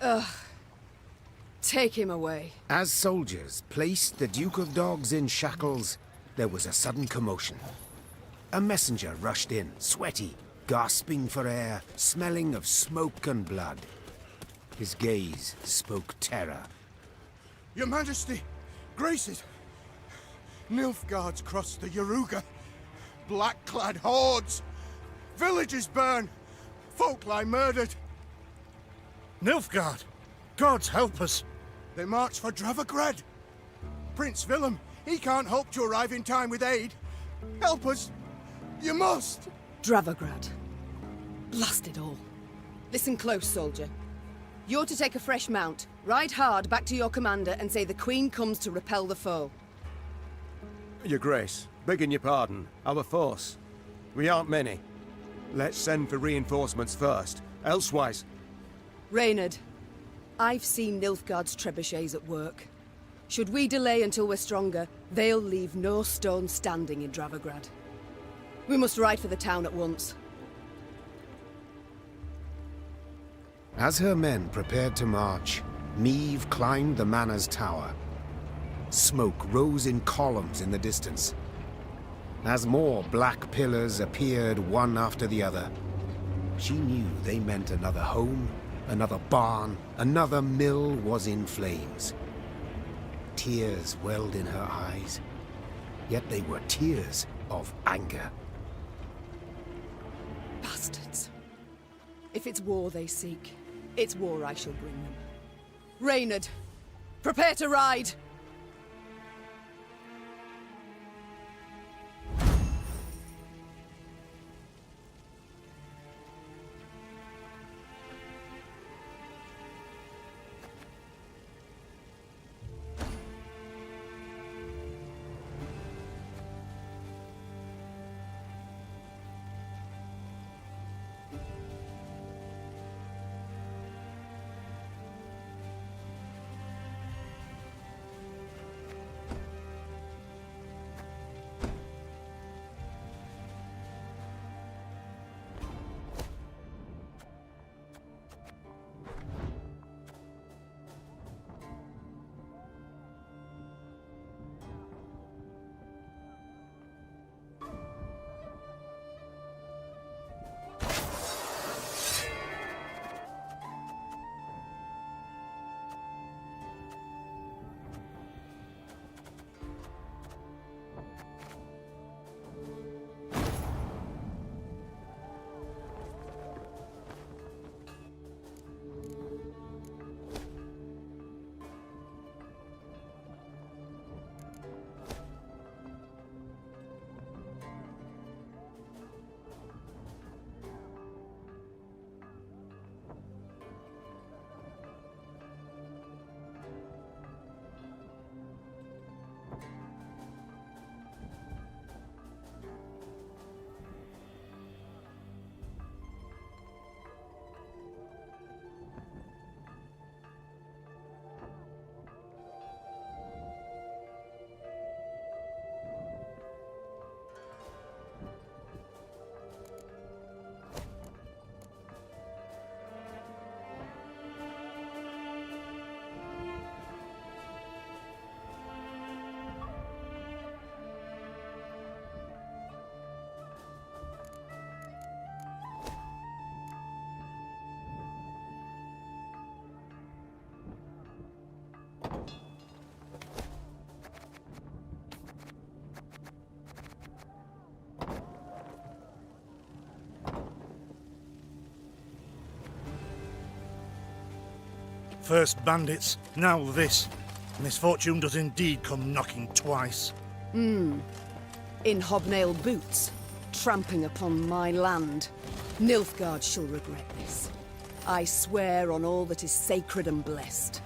[SPEAKER 3] Ugh. Take him away.
[SPEAKER 1] As soldiers placed the Duke of Dogs in shackles, there was a sudden commotion. A messenger rushed in, sweaty, gasping for air, smelling of smoke and blood. His gaze spoke terror.
[SPEAKER 6] Your Majesty, Graces, Nilfgaard's crossed the Yaruga. Black-clad hordes. Villages burn. Folk lie murdered.
[SPEAKER 2] Nilfgaard! Gods help us!
[SPEAKER 6] They march for Dravagrad. Prince Willem, he can't hope to arrive in time with aid. Help us! You must!
[SPEAKER 3] Dravagrad. Blast it all. Listen close, soldier. You're to take a fresh mount, ride hard back to your commander and say the Queen comes to repel the foe.
[SPEAKER 4] Your Grace, begging your pardon, our force. We aren't many. Let's send for reinforcements first, elsewise...
[SPEAKER 3] Reynard, I've seen Nilfgaard's trebuchets at work. Should we delay until we're stronger, they'll leave no stone standing in Dravagrad. We must ride for the town at once.
[SPEAKER 1] As her men prepared to march, Meve climbed the manor's tower. Smoke rose in columns in the distance. As more black pillars appeared one after the other, she knew they meant another home, another barn, another mill was in flames. Tears welled in her eyes, yet they were tears of anger.
[SPEAKER 3] Bastards. If it's war they seek, it's war I shall bring them. Reynard, prepare to ride!
[SPEAKER 2] First bandits, now this. Misfortune does indeed come knocking twice.
[SPEAKER 3] In hobnail boots, tramping upon my land. Nilfgaard shall regret this. I swear on all that is sacred and blessed.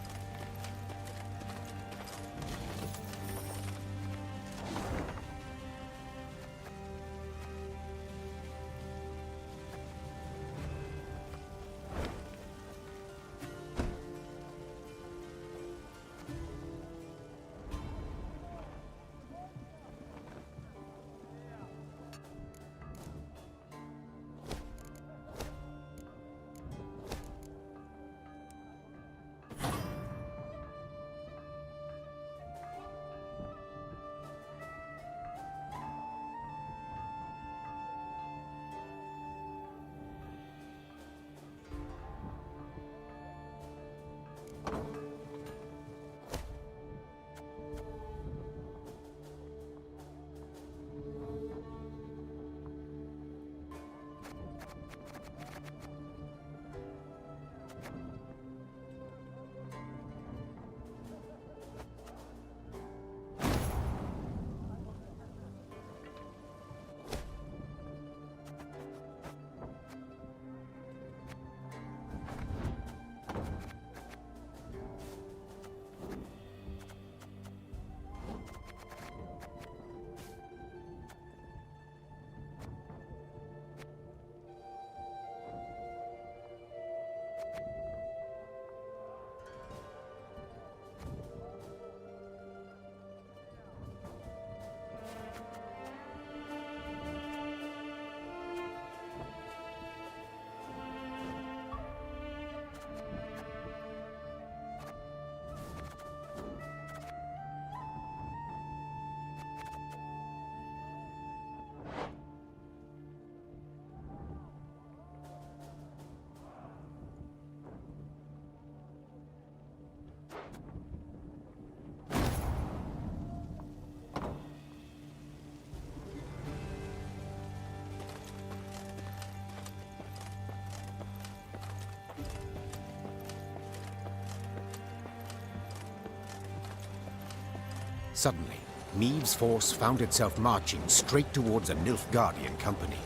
[SPEAKER 1] Suddenly, Meave's force found itself marching straight towards a Nilfgaardian company.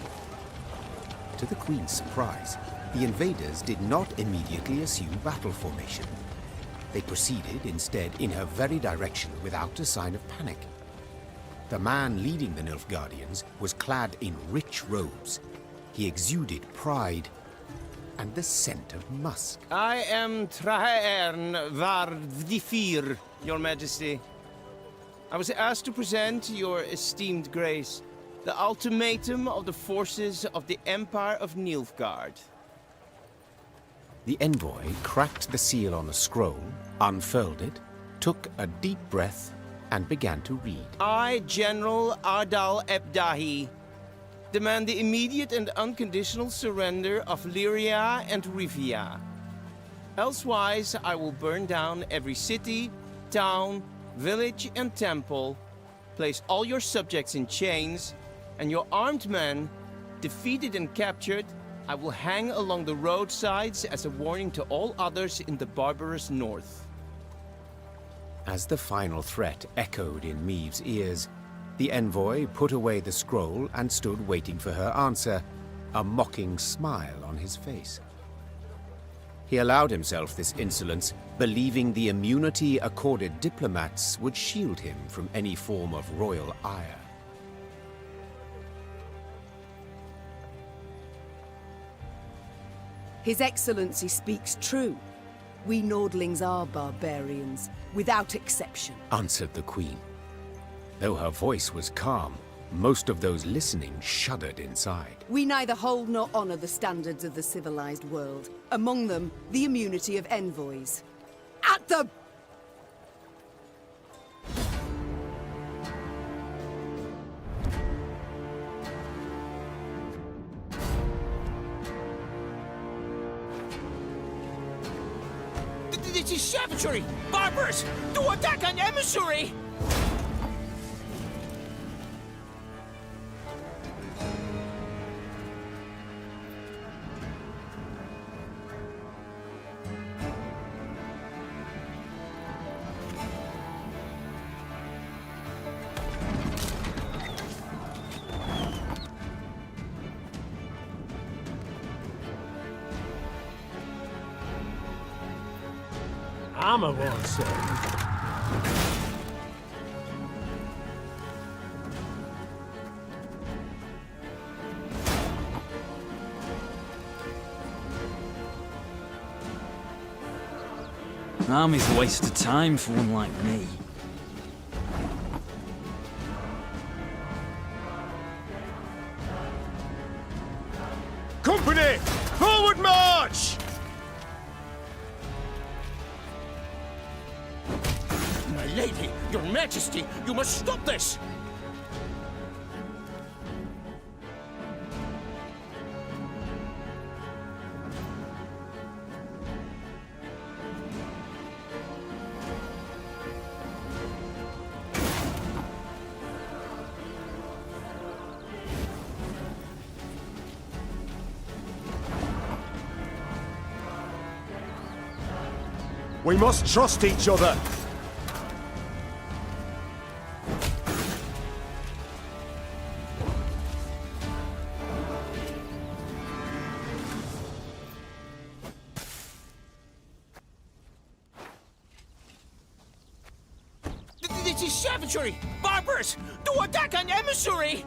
[SPEAKER 1] To the Queen's surprise, the invaders did not immediately assume battle formation. They proceeded instead in her very direction without a sign of panic. The man leading the Nilfgaardians was clad in rich robes. He exuded pride and the scent of musk.
[SPEAKER 16] I am Trahaern Vardifir, Your Majesty. I was asked to present your esteemed grace the ultimatum of the forces of the Empire of Nilfgaard.
[SPEAKER 1] The envoy cracked the seal on a scroll, unfurled it, took a deep breath, and began to read.
[SPEAKER 16] I, General Ardal Ebdahi, demand the immediate and unconditional surrender of Lyria and Rivia. Elsewise, I will burn down every city, town, village, and temple, place all your subjects in chains, and your armed men, defeated and captured, I will hang along the roadsides as a warning to all others in the barbarous north.
[SPEAKER 1] As the final threat echoed in Meave's ears, the envoy put away the scroll and stood waiting for her answer, a mocking smile on his face. He allowed himself this insolence, believing the immunity accorded diplomats would shield him from any form of royal ire.
[SPEAKER 3] His Excellency speaks true. We Nordlings are barbarians, without exception,
[SPEAKER 1] answered the Queen. Though her voice was calm, most of those listening shuddered inside.
[SPEAKER 3] We neither hold nor honor the standards of the civilized world. Among them, the immunity of envoys. At the...
[SPEAKER 16] This is savagery! Barbers! Do attack an emissary!
[SPEAKER 7] armor won't save.
[SPEAKER 14] Army's a waste of time for one like me.
[SPEAKER 4] Company! Forward march!
[SPEAKER 10] My lady, your majesty, you must stop this!
[SPEAKER 4] We must trust each other.
[SPEAKER 10] This is savagery! Barbarous! To attack an emissary!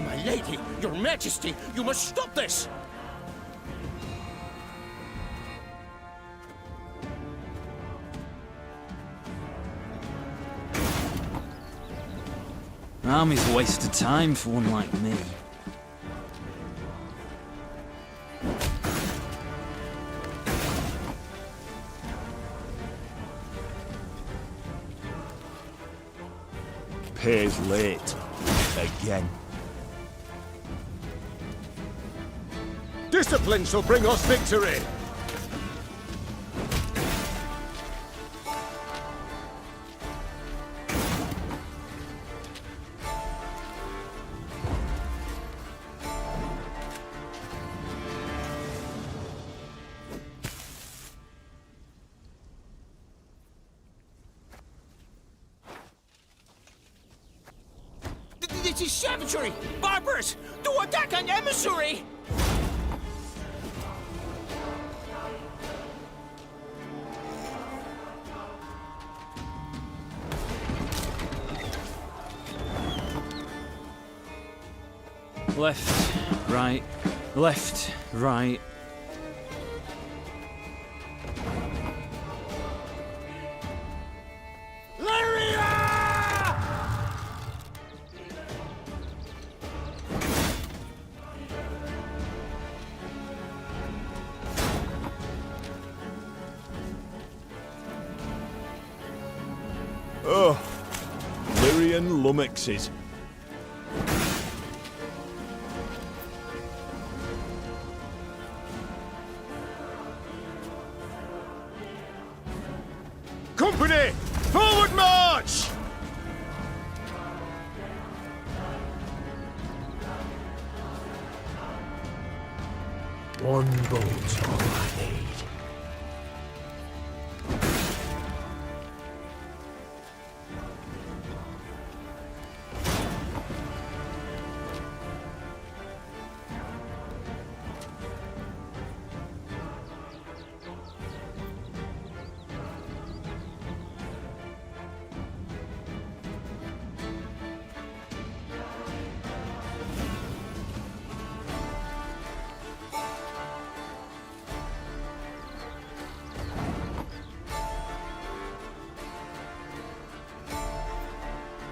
[SPEAKER 10] My lady, your majesty, you must stop this!
[SPEAKER 14] Army's a waste of time for one like me.
[SPEAKER 4] Pays late. Again. Discipline shall bring us victory!
[SPEAKER 10] This is savagery! Barbarous! To attack an emissary!
[SPEAKER 14] Left, right, left, right.
[SPEAKER 4] Oh, Lyrian lummoxes. Company, forward march!
[SPEAKER 7] One bolt's all I need.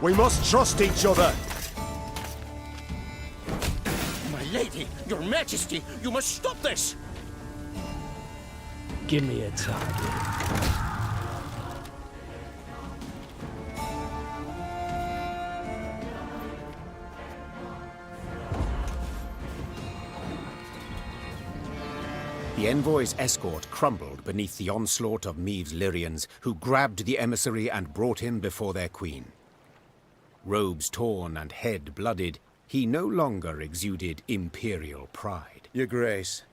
[SPEAKER 4] We must trust each other.
[SPEAKER 10] My lady, your majesty, you must stop this!
[SPEAKER 7] Give me a target.
[SPEAKER 1] The envoy's escort crumbled beneath the onslaught of Meave's Lyrians, who grabbed the emissary and brought him before their queen. Robes torn and head blooded, he no longer exuded imperial pride.
[SPEAKER 4] Your Grace,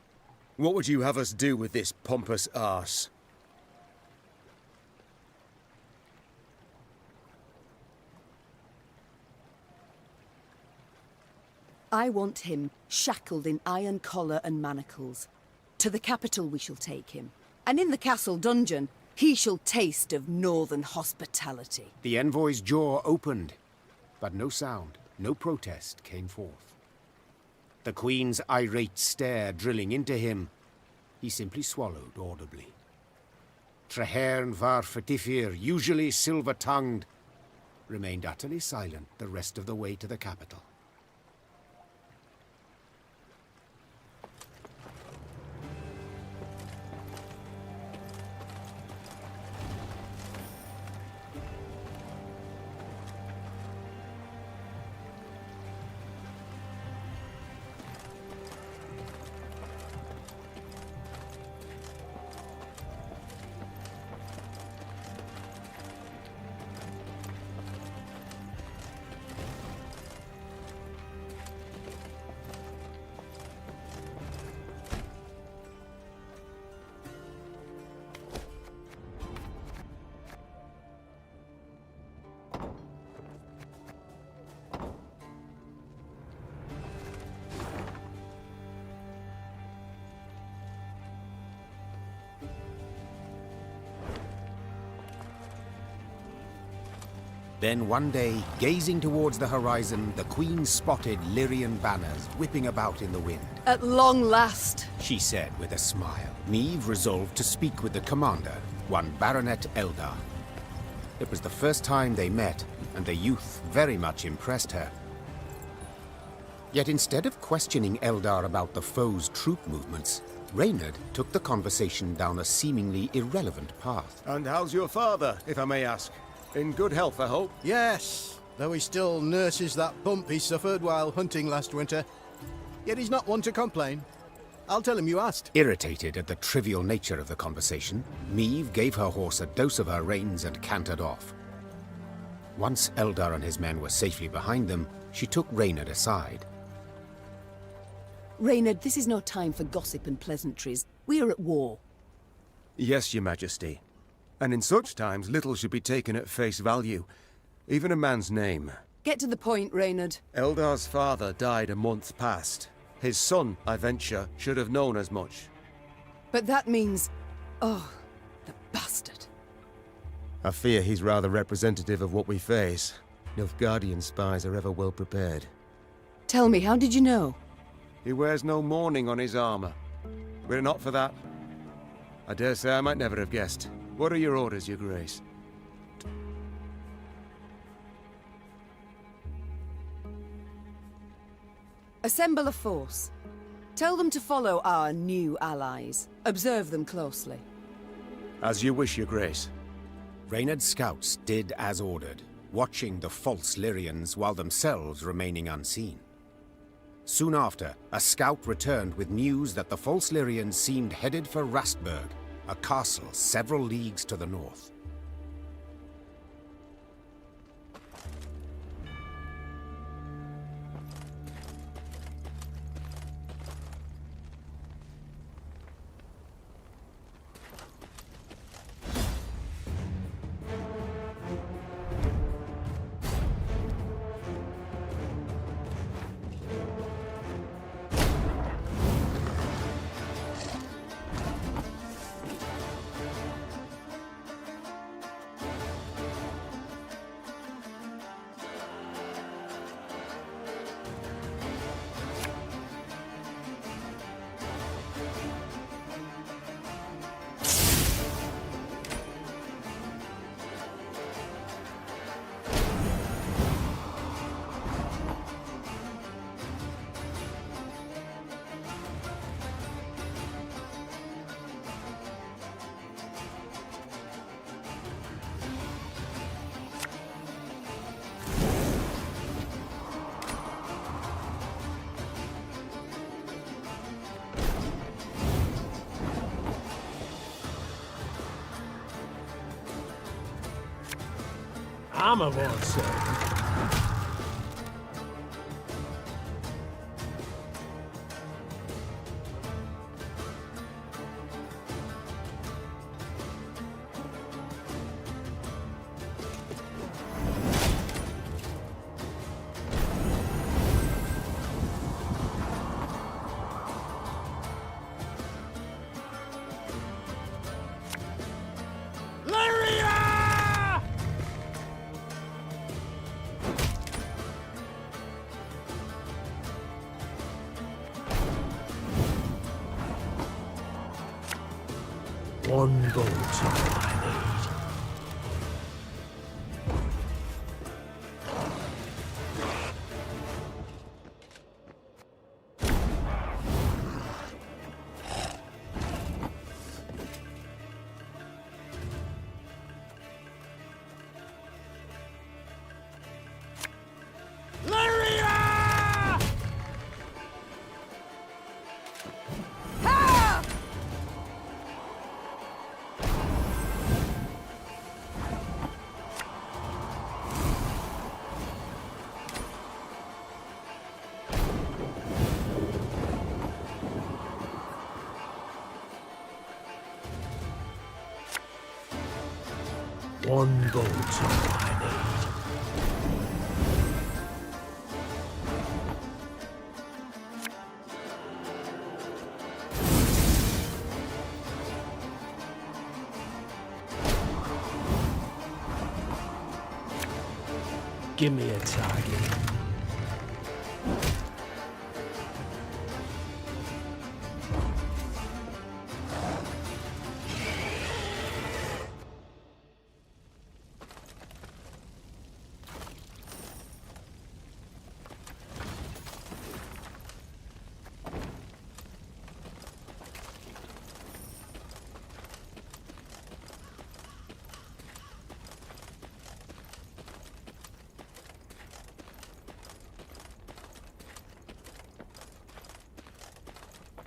[SPEAKER 4] what would you have us do with this pompous arse?
[SPEAKER 3] I want him shackled in iron collar and manacles. To the capital we shall take him, and in the castle dungeon he shall taste of northern hospitality.
[SPEAKER 1] The envoy's jaw opened, but no sound, no protest came forth. The Queen's irate stare drilling into him, he simply swallowed audibly. Treherne var Fetifir, usually silver-tongued, remained utterly silent the rest of the way to the capital. Then one day, gazing towards the horizon, the Queen spotted Lyrian banners whipping about in the wind.
[SPEAKER 3] At long last,
[SPEAKER 1] She said with a smile. Niamh resolved to speak with the commander, one Baronet Eldar. It was the first time they met, and the youth very much impressed her. Yet instead of questioning Eldar about the foe's troop movements, Reynard took the conversation down a seemingly irrelevant path.
[SPEAKER 4] And how's your father, if I may ask? In good health, I hope?
[SPEAKER 6] Yes, though he still nurses that bump he suffered while hunting last winter. Yet he's not one to complain. I'll tell him you asked.
[SPEAKER 1] Irritated at the trivial nature of the conversation, Niamh gave her horse a dose of her reins and cantered off. Once Eldar and his men were safely behind them, she took Reynard aside.
[SPEAKER 3] Reynard, this is no time for gossip and pleasantries. We are at war.
[SPEAKER 4] Yes, Your Majesty. And in such times, little should be taken at face value. Even a man's name.
[SPEAKER 3] Get to the point, Reynard.
[SPEAKER 4] Eldar's father died a month past. His son, I venture, should have known as much.
[SPEAKER 3] But that means... Oh, the bastard.
[SPEAKER 4] I fear he's rather representative of what we face. Nilfgaardian spies are ever well prepared.
[SPEAKER 3] Tell me, how did you know?
[SPEAKER 4] He wears no mourning on his armor. Were it not for that, I dare say I might never have guessed. What are your orders, Your Grace?
[SPEAKER 3] Assemble a force. Tell them to follow our new allies. Observe them closely.
[SPEAKER 4] As you wish, Your Grace.
[SPEAKER 1] Reynard's scouts did as ordered, watching the false Lyrians while themselves remaining unseen. Soon after, a scout returned with news that the false Lyrians seemed headed for Rastburg, a castle several leagues to the north.
[SPEAKER 7] Armor won't serve.
[SPEAKER 13] One bolt all I need. One bolt all I need. Give me a target.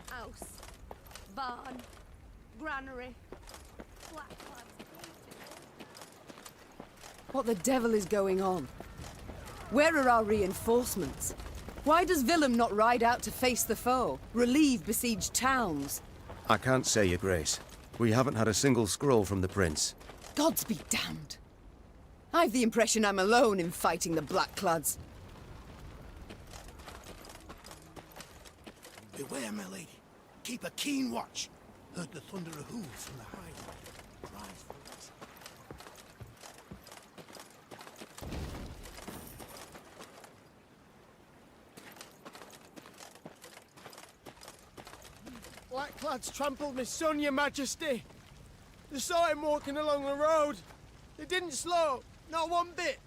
[SPEAKER 3] House, barn, granary, black lads. What the devil is going on? Where are our reinforcements? Why does Willem not ride out to face the foe, relieve besieged towns?
[SPEAKER 4] I can't say, Your Grace. We haven't had a single scroll from the Prince.
[SPEAKER 3] Gods be damned. I've the impression I'm alone in fighting the Blackclads.
[SPEAKER 6] Beware, my lady. Keep a keen watch. Heard the thunder of hooves from the highway. Rise for it.
[SPEAKER 16] Blackclads trampled my son, Your Majesty. They saw him walking along the road. They didn't slow, not one bit.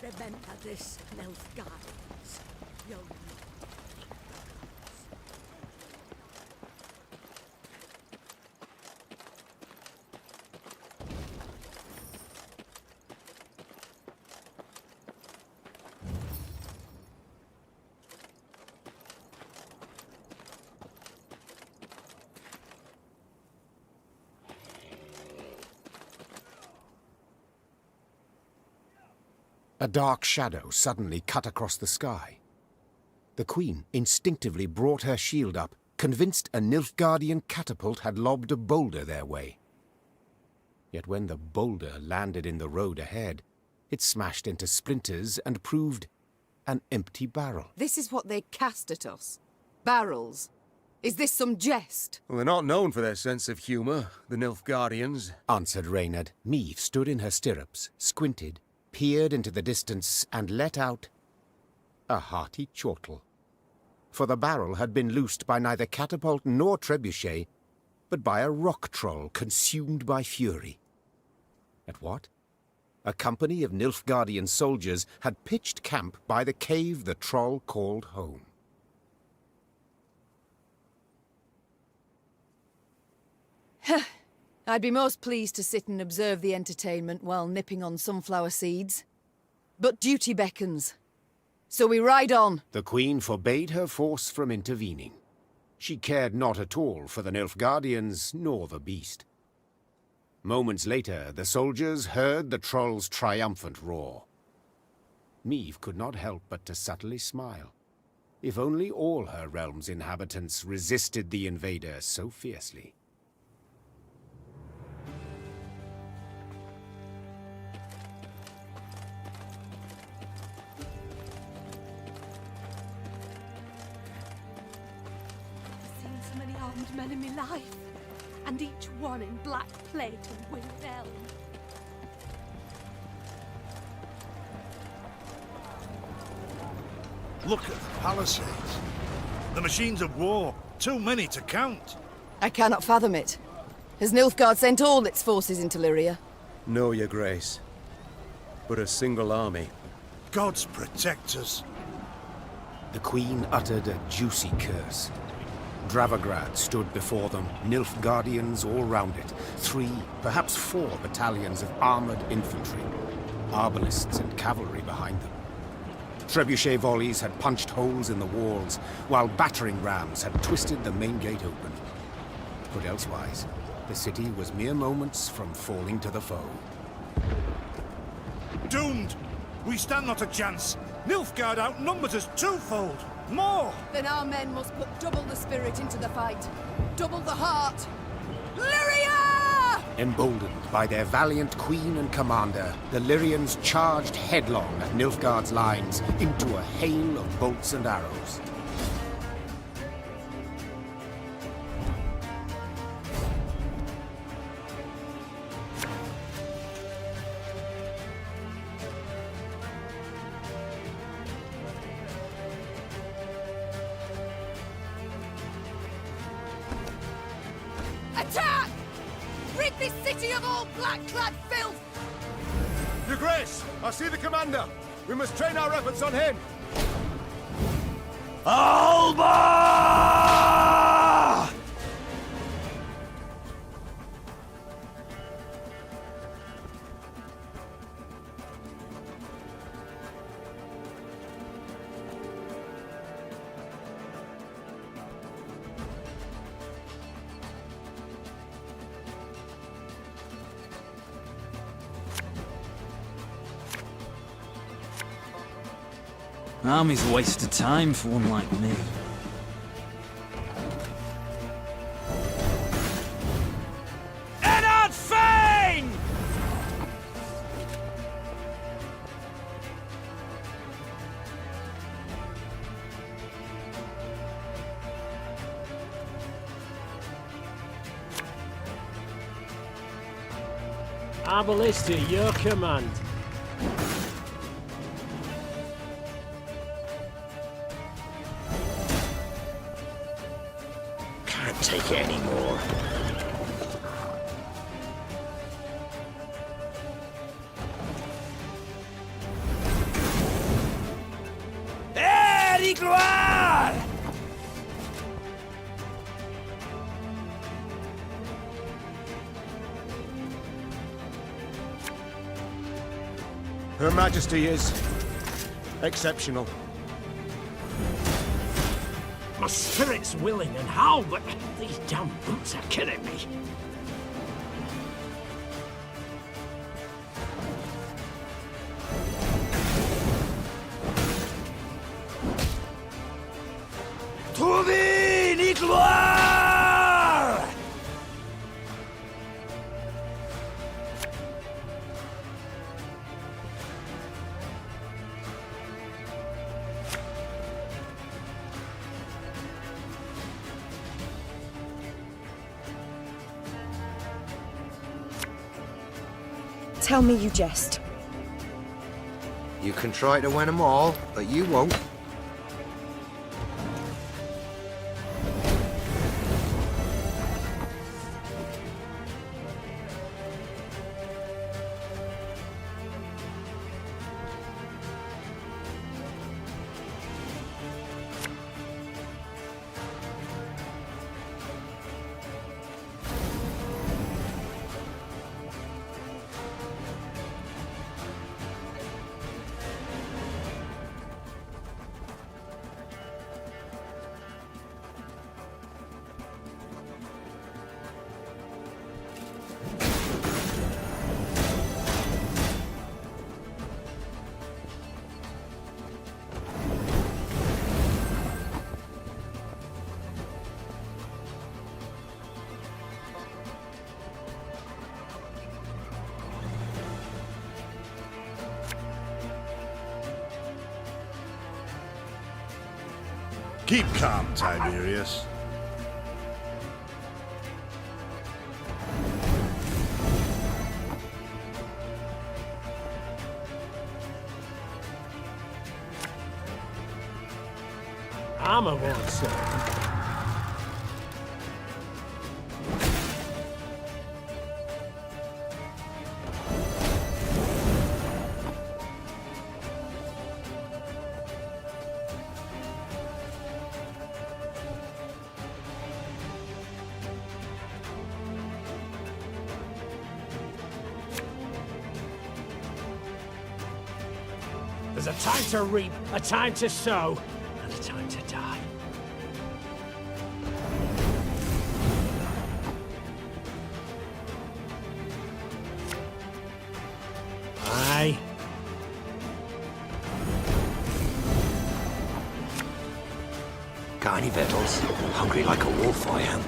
[SPEAKER 12] Remember this, Nilfgaardians. You'll
[SPEAKER 1] A dark shadow suddenly cut across the sky. The Queen instinctively brought her shield up, convinced a Nilfgaardian catapult had lobbed a boulder their way. Yet when the boulder landed in the road ahead, it smashed into splinters and proved an empty barrel.
[SPEAKER 3] This is what they cast at us. Barrels. Is this some jest?
[SPEAKER 4] Well, they're not known for their sense of humour, the Nilfgaardians,
[SPEAKER 1] answered Reynard. Meve stood in her stirrups, squinted, peered into the distance, and let out a hearty chortle. For the barrel had been loosed by neither catapult nor trebuchet, but by a rock troll consumed by fury. At what? A company of Nilfgaardian soldiers had pitched camp by the cave the troll called home.
[SPEAKER 3] I'd be most pleased to sit and observe the entertainment while nipping on sunflower seeds. But duty beckons. So we ride on.
[SPEAKER 1] The Queen forbade her force from intervening. She cared not at all for the Nilfgaardians nor the beast. Moments later, the soldiers heard the troll's triumphant roar. Meve could not help but to subtly smile. If only all her realm's inhabitants resisted the invader so fiercely.
[SPEAKER 17] I've seen so many armed men in my life, and each one in black plate and winged helm.
[SPEAKER 2] Look at the palisades. The machines of war. Too many to count.
[SPEAKER 3] I cannot fathom it. Has Nilfgaard sent all its forces into Lyria?
[SPEAKER 4] No, Your Grace. But a single army.
[SPEAKER 2] Gods protect us.
[SPEAKER 1] The Queen uttered a juicy curse. Dravagrad stood before them, Nilfgaardians all round it. 3, perhaps 4 battalions of armored infantry. Arbalists and cavalry behind them. Trebuchet volleys had punched holes in the walls, while battering rams had twisted the main gate open. But elsewise, the city was mere moments from falling to the foe.
[SPEAKER 2] Doomed! We stand not a chance. Nilfgaard outnumbers us twofold. More!
[SPEAKER 3] Then our men must put double the spirit into the fight. Double the heart. Lyria!
[SPEAKER 1] Emboldened by their valiant queen and commander, the Lyrians charged headlong at Nilfgaard's lines into a hail of bolts and arrows.
[SPEAKER 3] Attack! Rid this city of all black-clad filth!
[SPEAKER 4] Your Grace, I see the commander. We must train our efforts on him.
[SPEAKER 10] Alba!
[SPEAKER 14] Army's a waste of time for one like me.
[SPEAKER 10] Ennard Fane!
[SPEAKER 7] Arbalisti, your command.
[SPEAKER 10] Can't take it anymore. Hey, gloire!
[SPEAKER 4] Her Majesty is exceptional.
[SPEAKER 10] My spirit's willing and how, but these damn boots are killing me. To thee, gloire!
[SPEAKER 15] Tell me you jest.
[SPEAKER 8] You can try to win them all, but you won't.
[SPEAKER 2] Keep calm, Tiberius.
[SPEAKER 7] Armor won't serve. There's a time to reap, a time to sow, and a time to die. Aye.
[SPEAKER 10] Got any victuals? Hungry like a wolf, I am.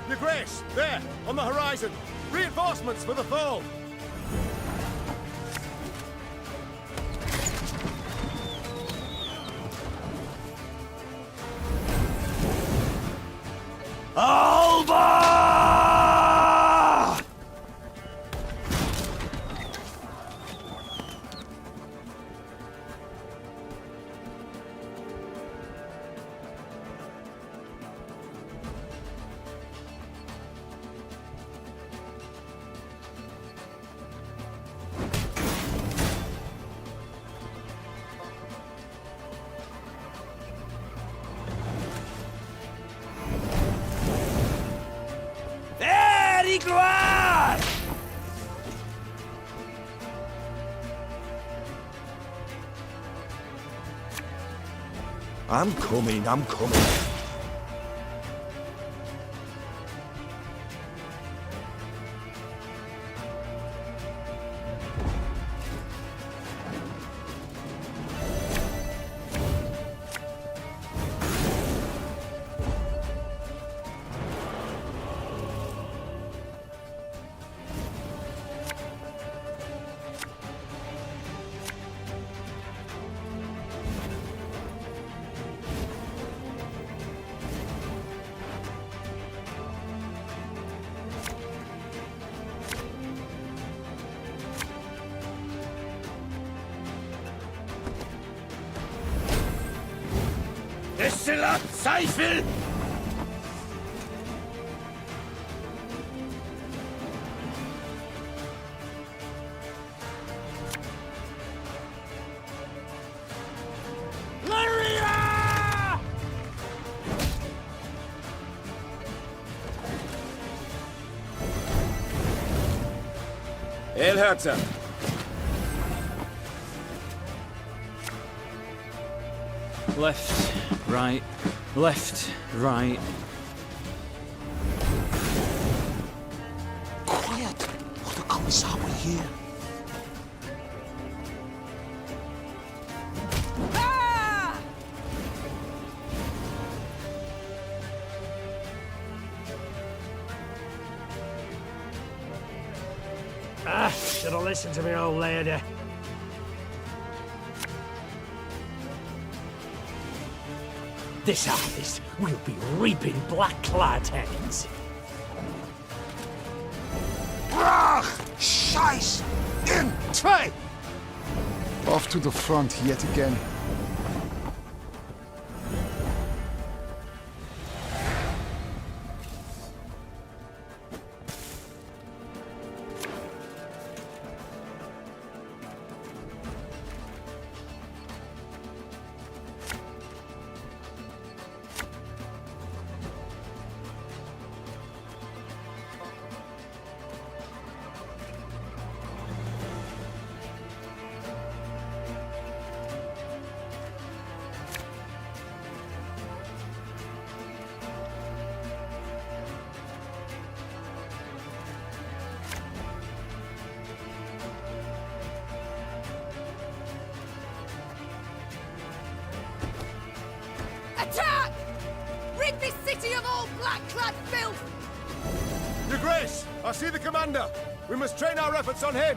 [SPEAKER 6] Your Grace, there, on the horizon. Reinforcements for the foe.
[SPEAKER 10] Alba! Very glad! I'm coming, I'm coming. Destillat Zweifel! Lyria!
[SPEAKER 18] El Herzer.
[SPEAKER 14] Left, right, left, right.
[SPEAKER 10] Quiet! What the Commissar will hear.
[SPEAKER 7] Should have listened to me, old lady. This harvest will be reaping black-clad heads.
[SPEAKER 6] Brach! Scheiß! In! Zwei!
[SPEAKER 19] Off to the front yet again.
[SPEAKER 3] This city of all black-clad filth!
[SPEAKER 4] Your Grace, I see the commander. We must train our efforts on him.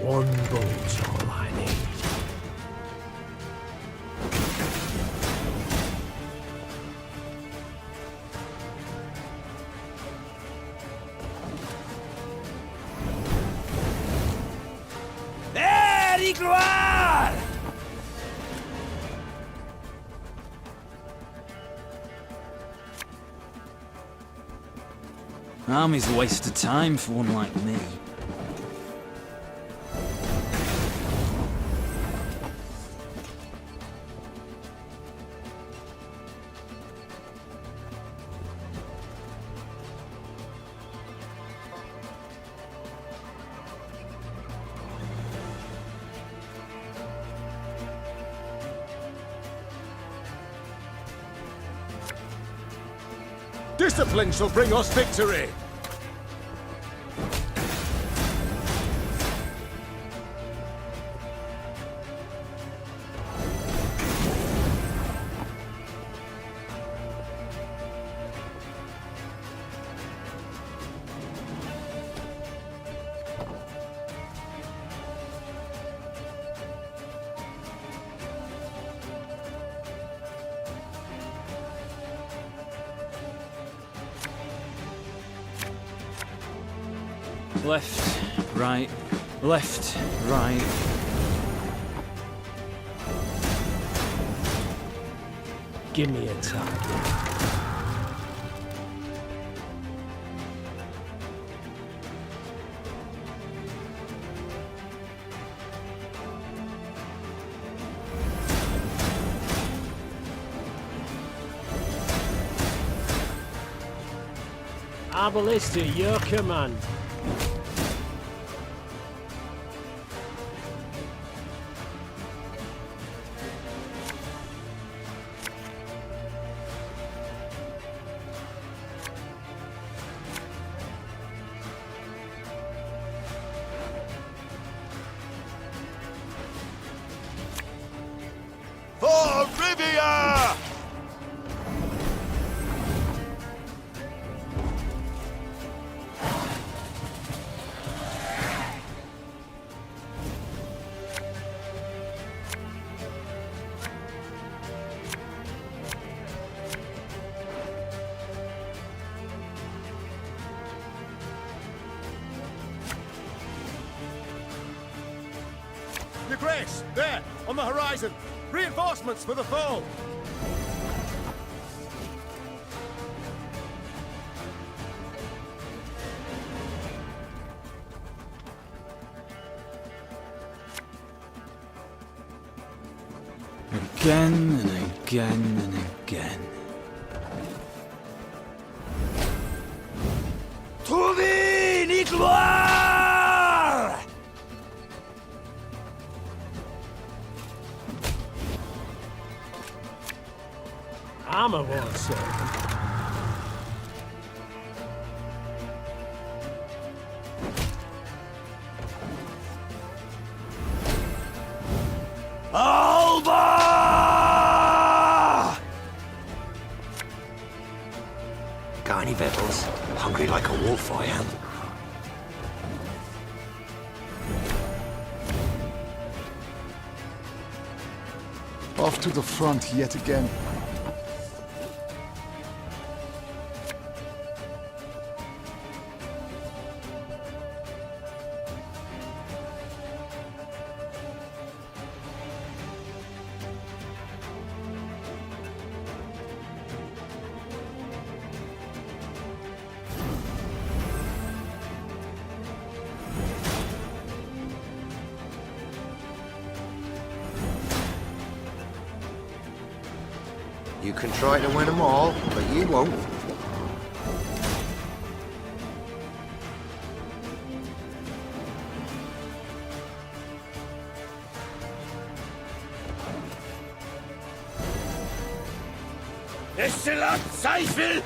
[SPEAKER 7] One bolt's all I need.
[SPEAKER 14] There, gloire! Army's a waste of time for one like me.
[SPEAKER 4] Discipline shall bring us victory!
[SPEAKER 14] Left, right, left, right.
[SPEAKER 7] Give me a target. Arbalist at your command.
[SPEAKER 4] For Rivia! Your Grace, there, on the horizon. Reinforcements for the foe!
[SPEAKER 14] Again and again and again.
[SPEAKER 10] Trouvé, Nicolas!
[SPEAKER 7] Armor won't serve.
[SPEAKER 10] Got any victuals? Hungry like a wolf, I am.
[SPEAKER 19] Off to the front yet again.
[SPEAKER 10] You can try to win them all, but you won't.
[SPEAKER 18] Exzellent Zweifel!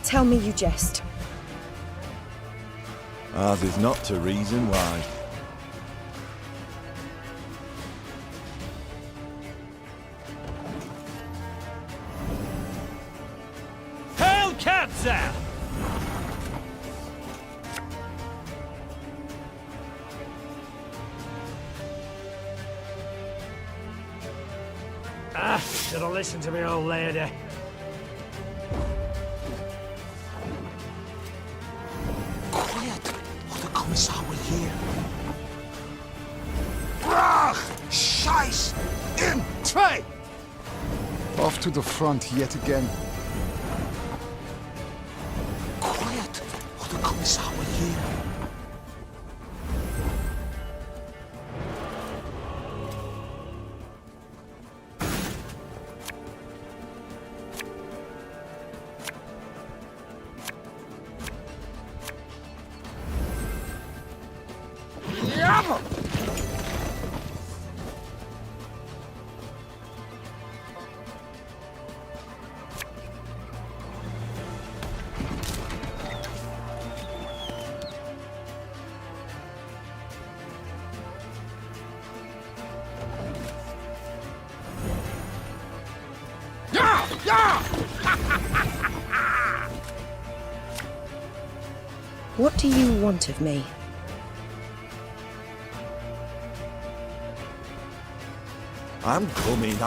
[SPEAKER 15] Tell me you jest.
[SPEAKER 20] Ours is not to reason why.
[SPEAKER 18] Hail Katza!
[SPEAKER 7] Should have listened to me old lady.
[SPEAKER 10] Quiet, or the Commissar will hear. Brach! Scheiß! In! Tray!
[SPEAKER 19] Off to the front yet again.
[SPEAKER 10] Quiet, or the Commissar will hear.
[SPEAKER 15] What do you want of me?
[SPEAKER 20] I'm coming.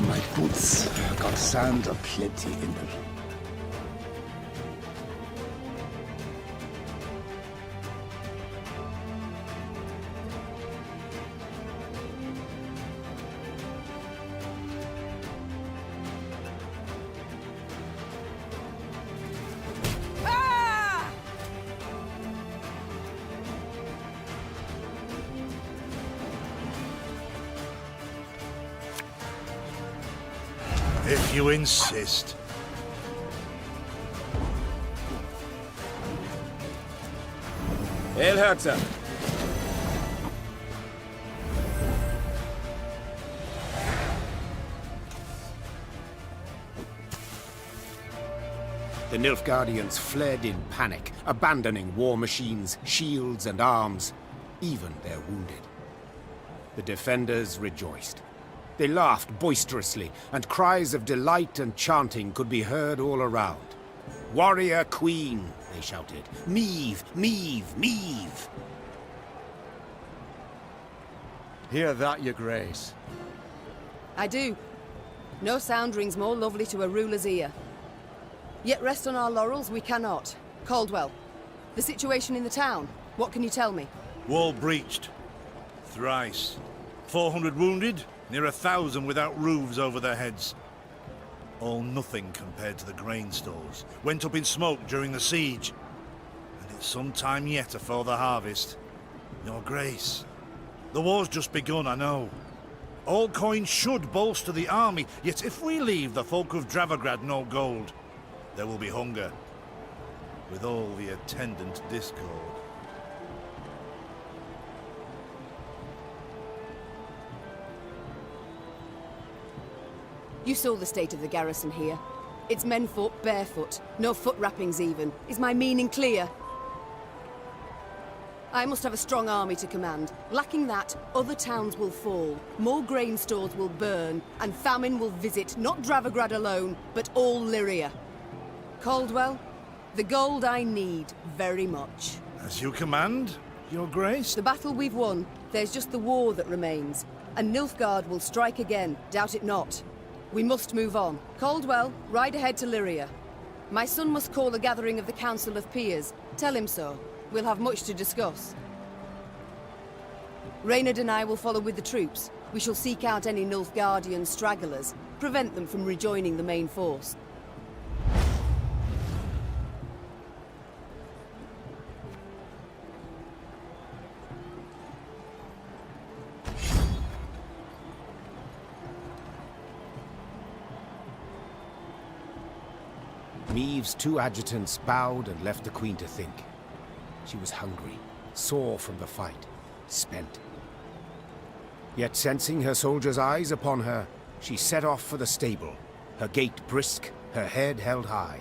[SPEAKER 1] My boots got sand aplenty in them.
[SPEAKER 2] If you insist.
[SPEAKER 18] Hail Herzer!
[SPEAKER 1] The Nilfgaardians fled in panic, abandoning war machines, shields and arms, even their wounded. The defenders rejoiced. They laughed boisterously, and cries of delight and chanting could be heard all around. "Warrior Queen," they shouted. "Meve, Meve, Meve!"
[SPEAKER 13] Hear that, your grace.
[SPEAKER 3] I do. No sound rings more lovely to a ruler's ear. Yet rest on our laurels we cannot. Caldwell, the situation in the town, what can you tell me?
[SPEAKER 2] Wall breached. Thrice. 400 wounded, near 1,000 without roofs over their heads. All nothing compared to the grain stores. Went up in smoke during the siege. And it's some time yet afore the harvest. Your Grace, the war's just begun, I know. All coin should bolster the army, yet if we leave the folk of Dravograd no gold, there will be hunger, with all the attendant discord.
[SPEAKER 3] You saw the state of the garrison here. Its men fought barefoot, no foot wrappings even. Is my meaning clear? I must have a strong army to command. Lacking that, other towns will fall, more grain stores will burn, and famine will visit not Dravograd alone, but all Lyria. Caldwell, the gold I need very much.
[SPEAKER 2] As you command, Your Grace?
[SPEAKER 3] The battle we've won, there's just the war that remains. And Nilfgaard will strike again, doubt it not. We must move on. Caldwell, ride ahead to Lyria. My son must call a gathering of the Council of Peers. Tell him so. We'll have much to discuss. Reynard and I will follow with the troops. We shall seek out any Nilfgaardian stragglers, prevent them from rejoining the main force.
[SPEAKER 1] Maeve's two adjutants bowed and left the Queen to think. She was hungry, sore from the fight, spent. Yet sensing her soldiers' eyes upon her, she set off for the stable, her gait brisk, her head held high.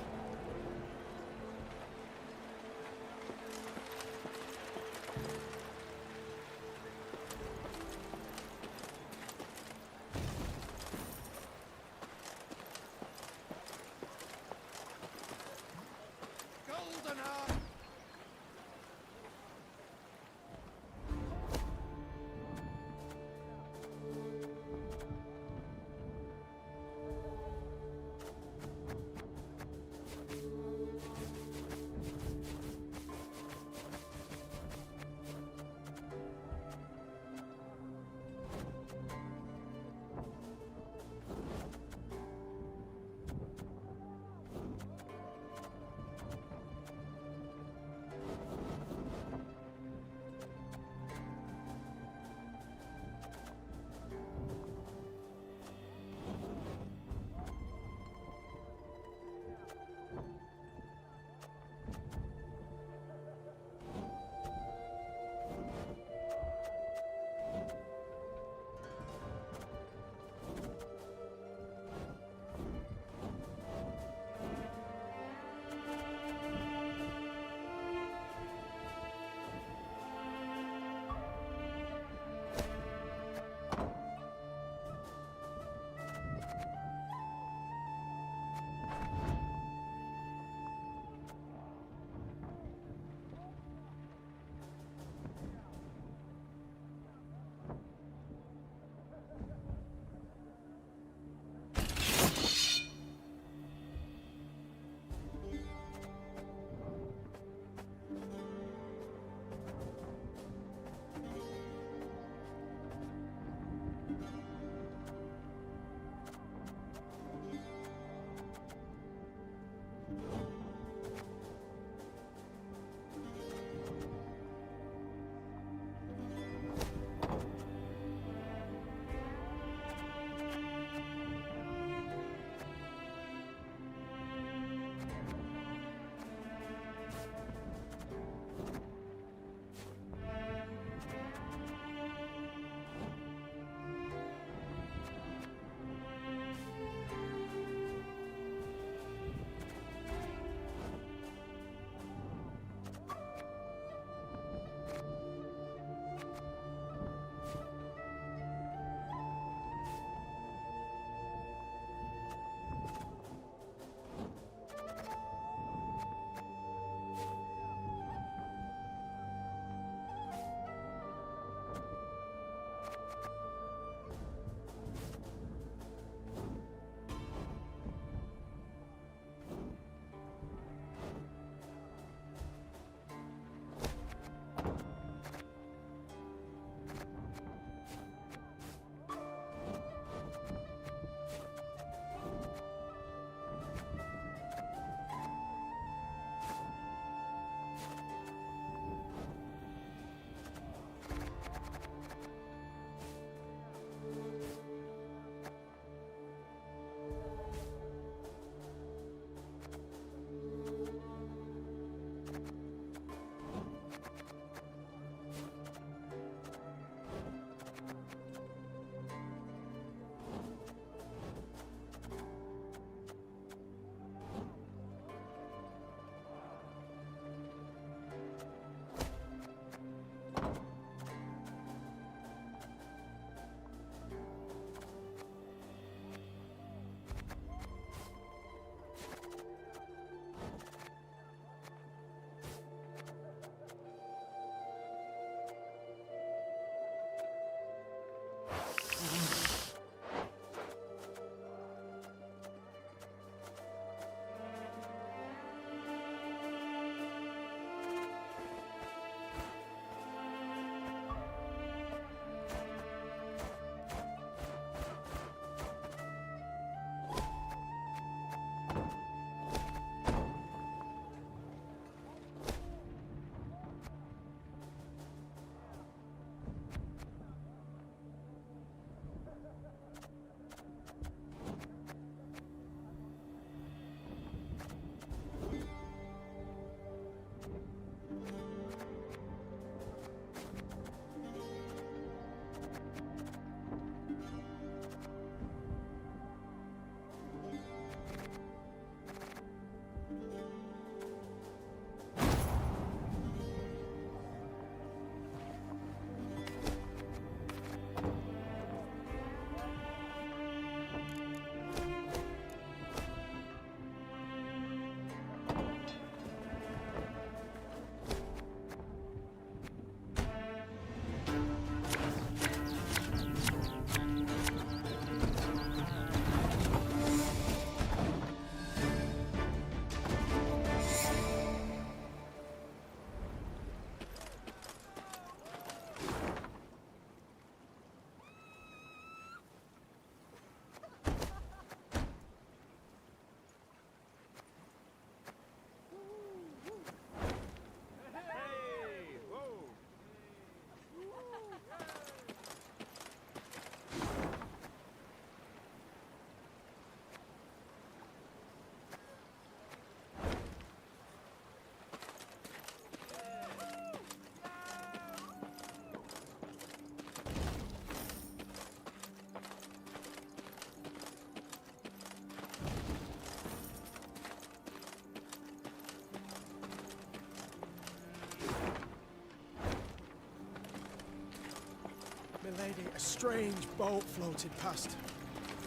[SPEAKER 6] a strange boat floated past.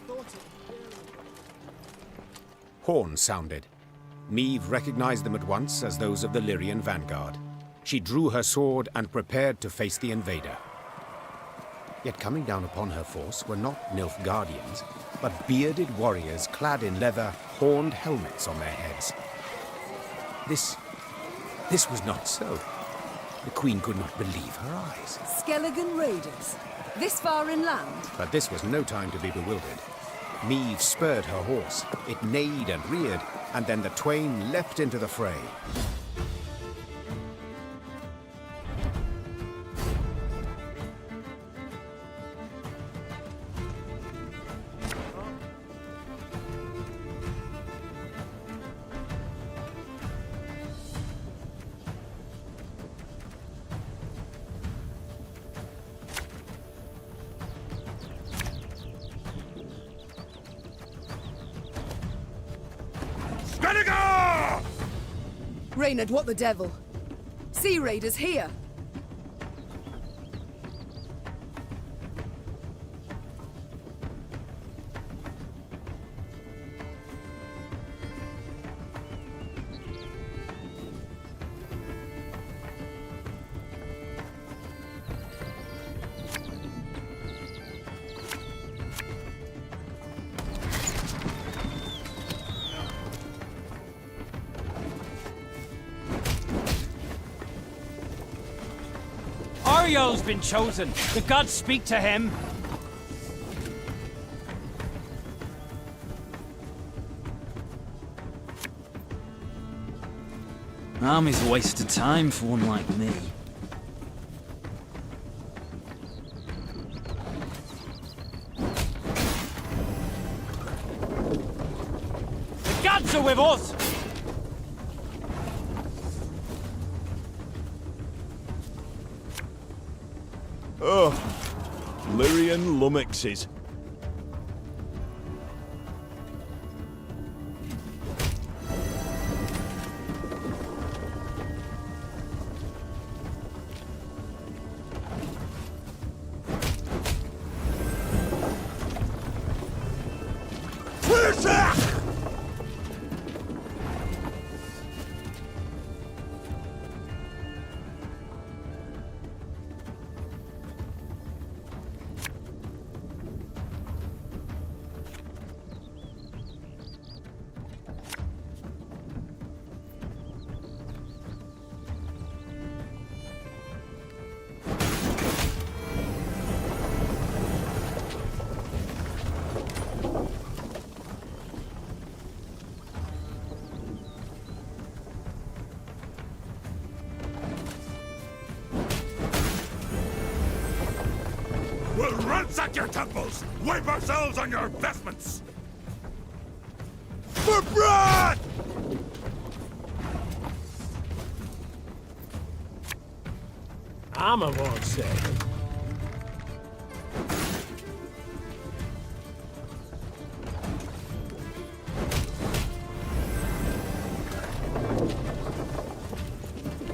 [SPEAKER 6] Thought it...
[SPEAKER 1] Horns sounded. Meve recognized them at once as those of the Lyrian vanguard. She drew her sword and prepared to face the invader. Yet coming down upon her force were not Nilfgaardians, but bearded warriors clad in leather, horned helmets on their heads. This was not so. The Queen could not believe her eyes.
[SPEAKER 3] Skelligan raiders, this far inland.
[SPEAKER 1] But this was no time to be bewildered. Meve spurred her horse. It neighed and reared, and then the twain leapt into the fray.
[SPEAKER 3] Reynard, what the devil? Sea raiders here!
[SPEAKER 14] Ario's been chosen. The gods speak to him. Army's a waste of time for one like me. The gods are with us!
[SPEAKER 20] Oh, Lyrian lummoxes.
[SPEAKER 18] We'll ransack your temples! Wipe ourselves on your vestments! For blood!
[SPEAKER 7] Armor won't say.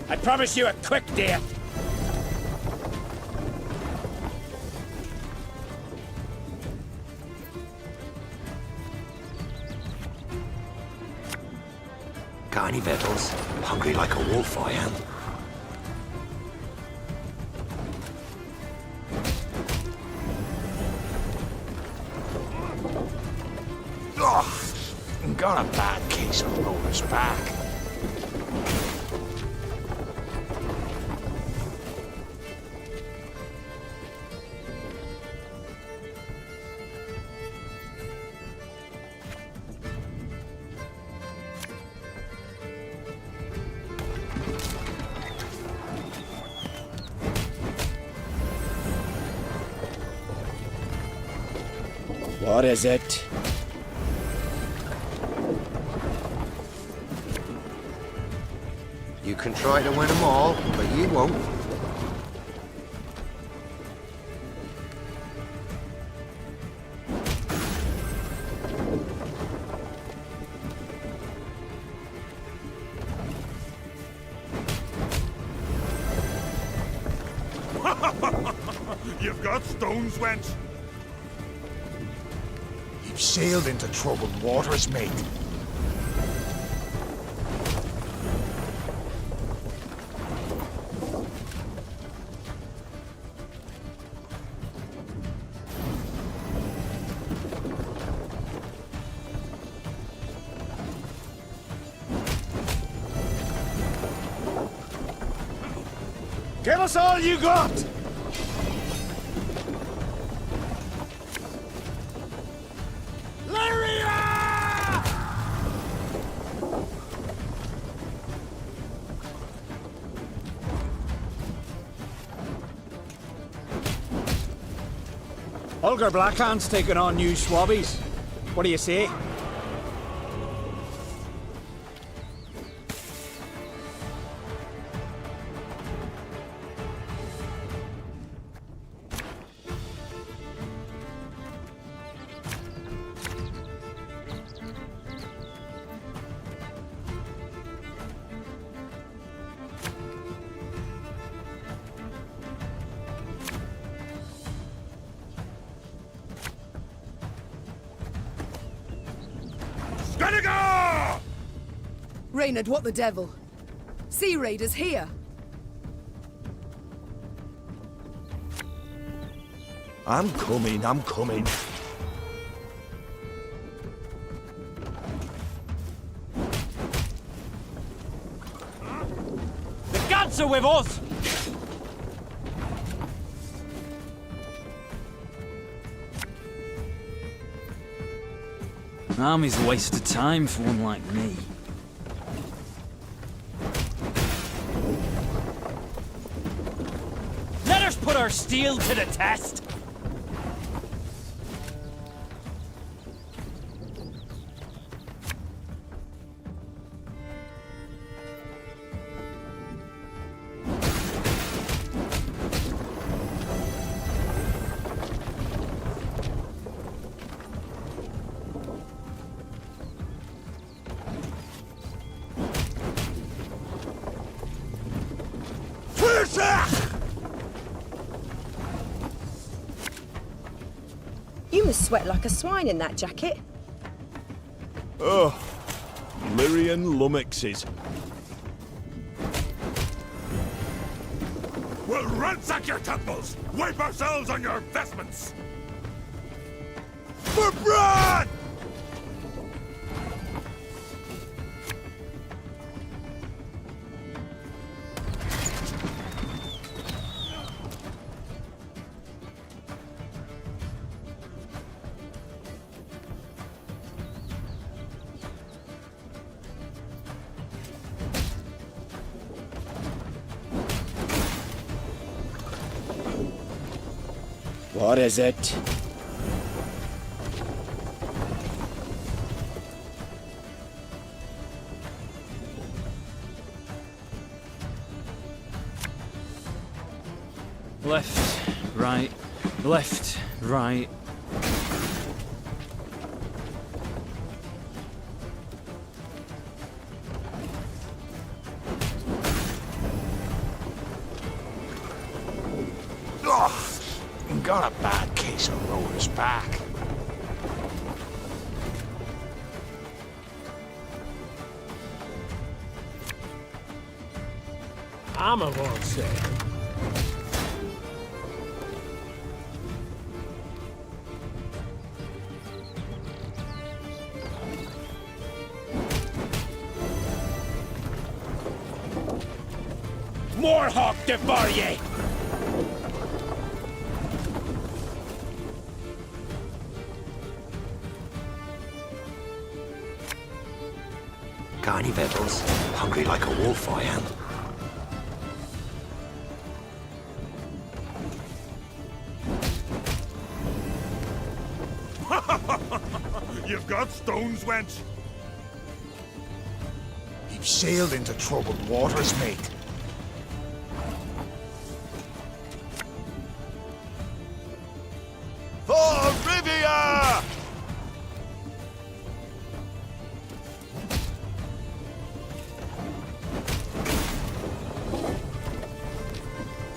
[SPEAKER 18] I promise you a quick death!
[SPEAKER 10] Got any victuals? Hungry like a wolf, I am. Ugh! Got a bad case of rollers back.
[SPEAKER 20] What is it?
[SPEAKER 10] You can try to win them all, but you won't.
[SPEAKER 18] You've got stones, wench?
[SPEAKER 10] You've sailed into troubled waters, mate.
[SPEAKER 20] Give us all you got!
[SPEAKER 21] Holger Blackhand's taking on new swabbies. What do you say?
[SPEAKER 3] Reynard, what the devil? Sea raiders here!
[SPEAKER 10] I'm coming.
[SPEAKER 14] The gods are with us! Army's a waste of time for one like me. Let us put our steel to the test!
[SPEAKER 15] You must sweat like a swine in that jacket.
[SPEAKER 20] Oh, Lyrian lummoxes.
[SPEAKER 18] We'll ransack your temples! Wipe ourselves on your vestments!
[SPEAKER 10] For blood!
[SPEAKER 20] What is it?
[SPEAKER 14] Left, right, left, right.
[SPEAKER 10] Got a bad case of rower's back.
[SPEAKER 7] Armor won't say.
[SPEAKER 20] More hawk devour ye!
[SPEAKER 10] Carny Vettles, hungry like a wolf I am.
[SPEAKER 18] You've got stones, wench.
[SPEAKER 10] You've sailed into troubled waters, mate.
[SPEAKER 20] For Rivia!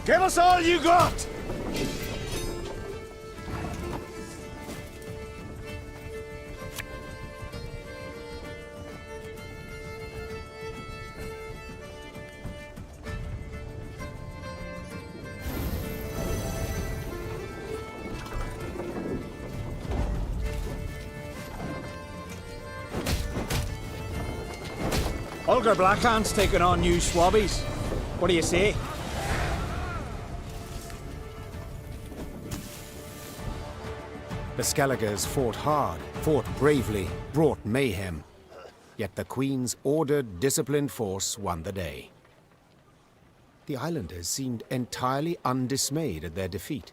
[SPEAKER 20] Give us all you got!
[SPEAKER 21] Olger Blackhand's taking on new swabbies. What do you say?
[SPEAKER 1] The Skelligers fought hard, fought bravely, brought mayhem. Yet the Queen's ordered, disciplined force won the day. The islanders seemed entirely undismayed at their defeat.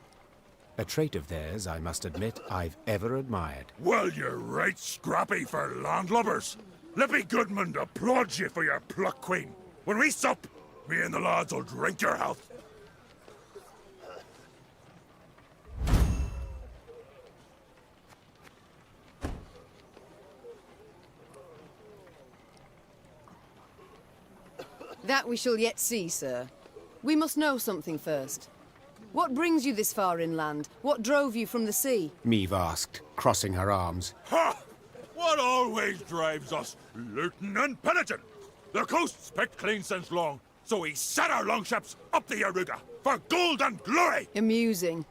[SPEAKER 1] A trait of theirs, I must admit, I've ever admired.
[SPEAKER 18] Well, you're right scrappy for landlubbers. Lippy Goodman applauds you for your pluck, Queen. When we sup, me and the lads will drink your health.
[SPEAKER 3] That we shall yet see, sir. We must know something first. What brings you this far inland? What drove you from the sea?
[SPEAKER 1] Meve asked, crossing her arms.
[SPEAKER 18] Ha! What always drives us? Looting and pillaging. The coast's picked clean since long, so we set our longships up the Yaruga for gold and glory!
[SPEAKER 3] Amusing.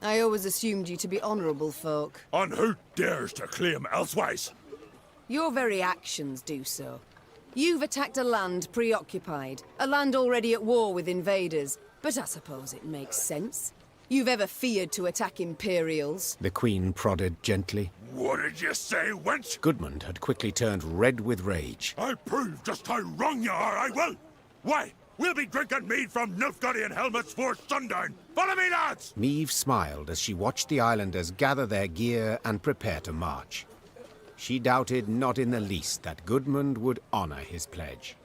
[SPEAKER 3] I always assumed you to be honourable folk.
[SPEAKER 18] And who dares to claim elsewise?
[SPEAKER 3] Your very actions do so. You've attacked a land preoccupied, a land already at war with invaders, but I suppose it makes sense. You've ever feared to attack Imperials?
[SPEAKER 1] The Queen prodded gently.
[SPEAKER 18] What did you say, wench?
[SPEAKER 1] Gudmund had quickly turned red with rage.
[SPEAKER 18] I'll prove just how wrong you are, I will! Why, we'll be drinking mead from Nilfgaardian helmets for sundown! Follow me, lads!
[SPEAKER 1] Meve smiled as she watched the islanders gather their gear and prepare to march. She doubted not in the least that Gudmund would honor his pledge.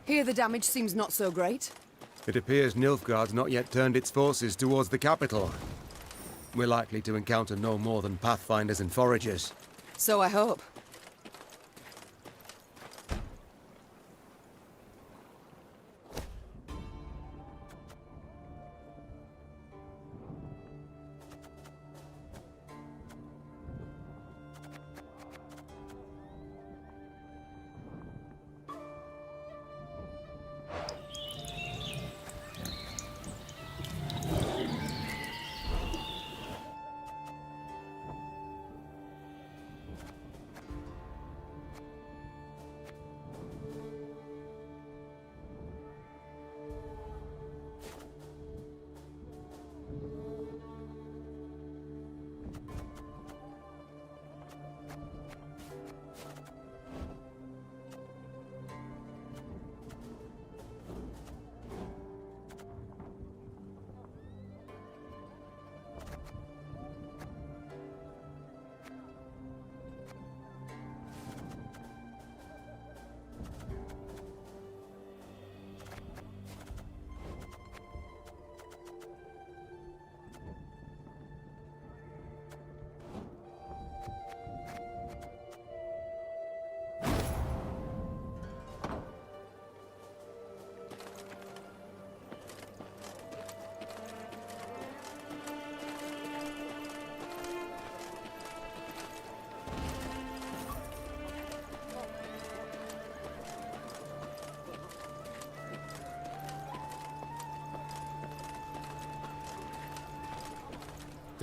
[SPEAKER 3] Here the damage seems not so great.
[SPEAKER 4] It appears Nilfgaard's not yet turned its forces towards the capital. We're likely to encounter no more than pathfinders and foragers.
[SPEAKER 3] So I hope.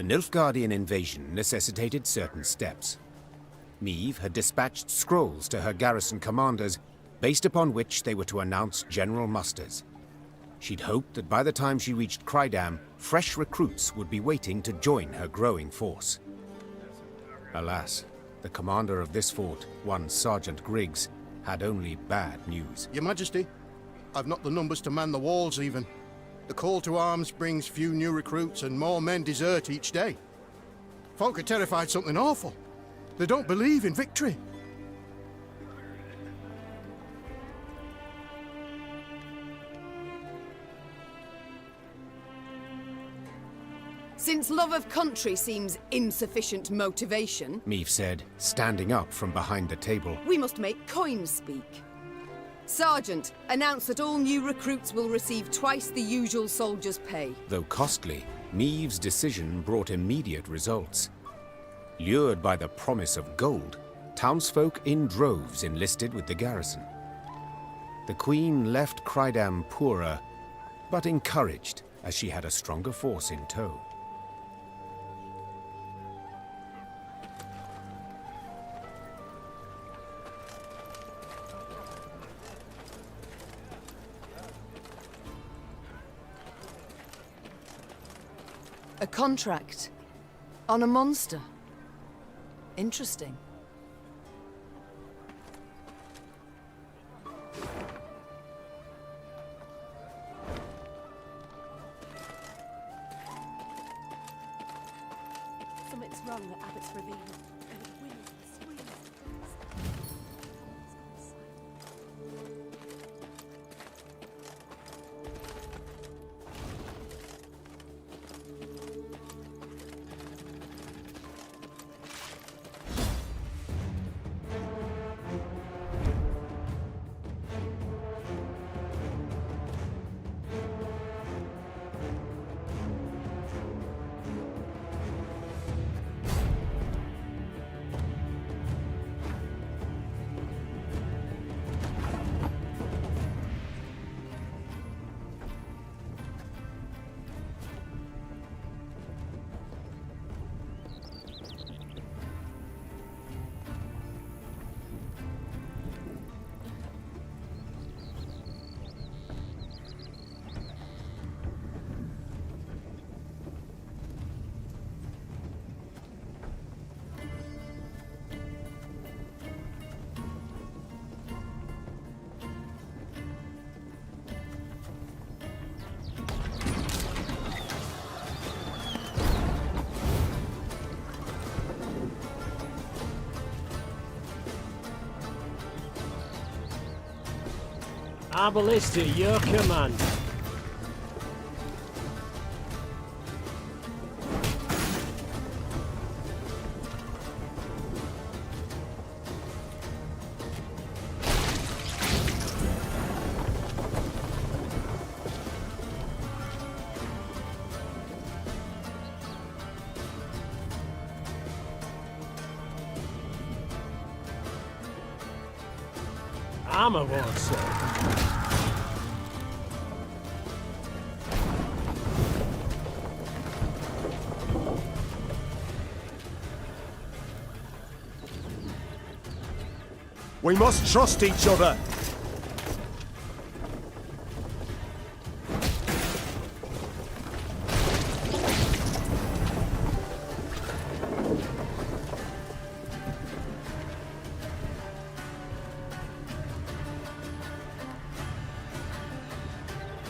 [SPEAKER 1] The Nilfgaardian invasion necessitated certain steps. Meve had dispatched scrolls to her garrison commanders, based upon which they were to announce general musters. She'd hoped that by the time she reached Krydam, fresh recruits would be waiting to join her growing force. Alas, the commander of this fort, one Sergeant Griggs, had only bad news.
[SPEAKER 6] Your Majesty, I've not the numbers to man the walls even. The call to arms brings few new recruits and more men desert each day. Folk are terrified something awful. They don't believe in victory.
[SPEAKER 3] Since love of country seems insufficient motivation,
[SPEAKER 1] Meve said, standing up from behind the table.
[SPEAKER 3] we must make coin speak. Sergeant, announce that all new recruits will receive twice the usual soldier's pay.
[SPEAKER 1] Though costly, Neve's decision brought immediate results. Lured by the promise of gold, townsfolk in droves enlisted with the garrison. The Queen left Crydam poorer, but encouraged, as she had a stronger force in tow.
[SPEAKER 3] A contract on a monster. Interesting.
[SPEAKER 17] Something's wrong at Abbott's Ravine. And it will scream.
[SPEAKER 7] Our ballista, your command. Armor won't serve.
[SPEAKER 20] We must trust each other.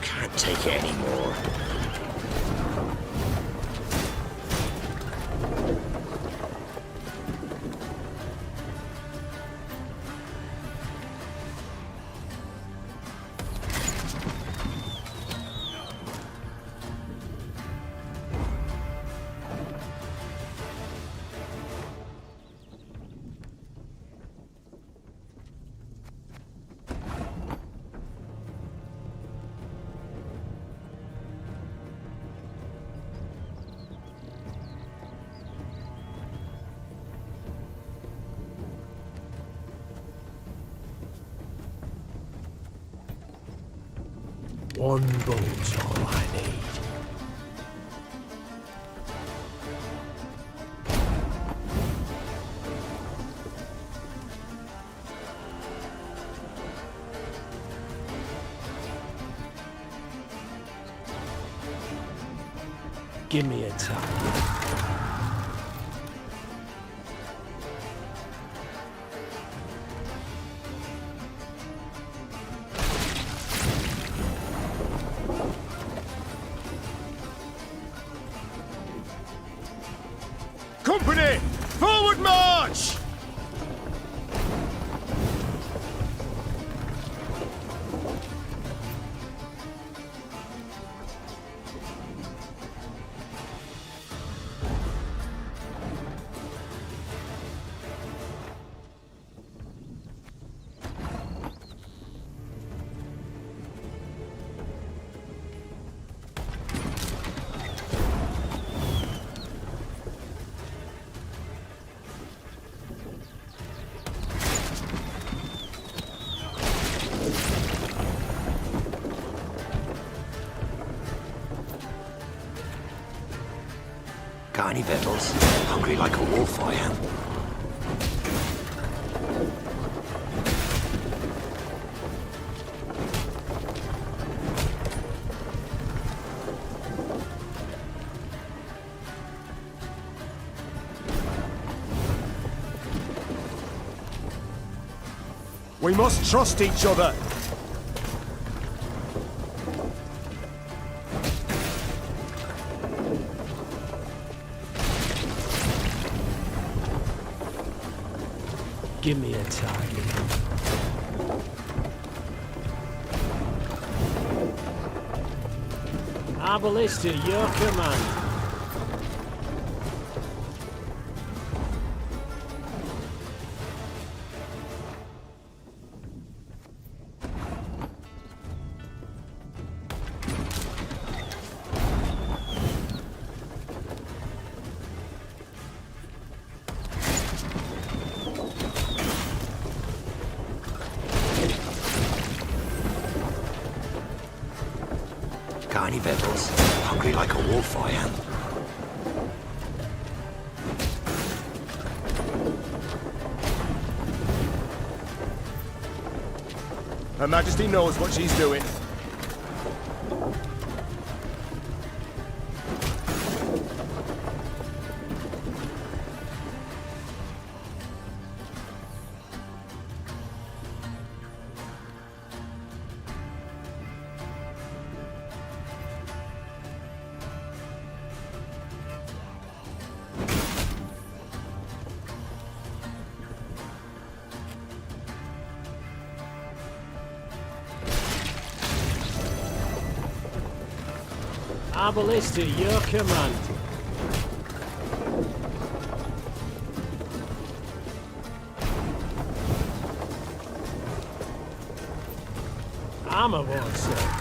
[SPEAKER 10] Can't take it anymore.
[SPEAKER 7] One bolt's all I need. Give me a time.
[SPEAKER 20] Company, forward march!
[SPEAKER 10] Got any victuals? Hungry like a wolf, I am.
[SPEAKER 20] We must trust each other.
[SPEAKER 7] Give me a target. Our ballista, your command.
[SPEAKER 10] Got any victuals? Hungry like a wolf, I am.
[SPEAKER 20] Her Majesty knows what she's doing.
[SPEAKER 7] Our ballista, your command. I'm aboard, sir.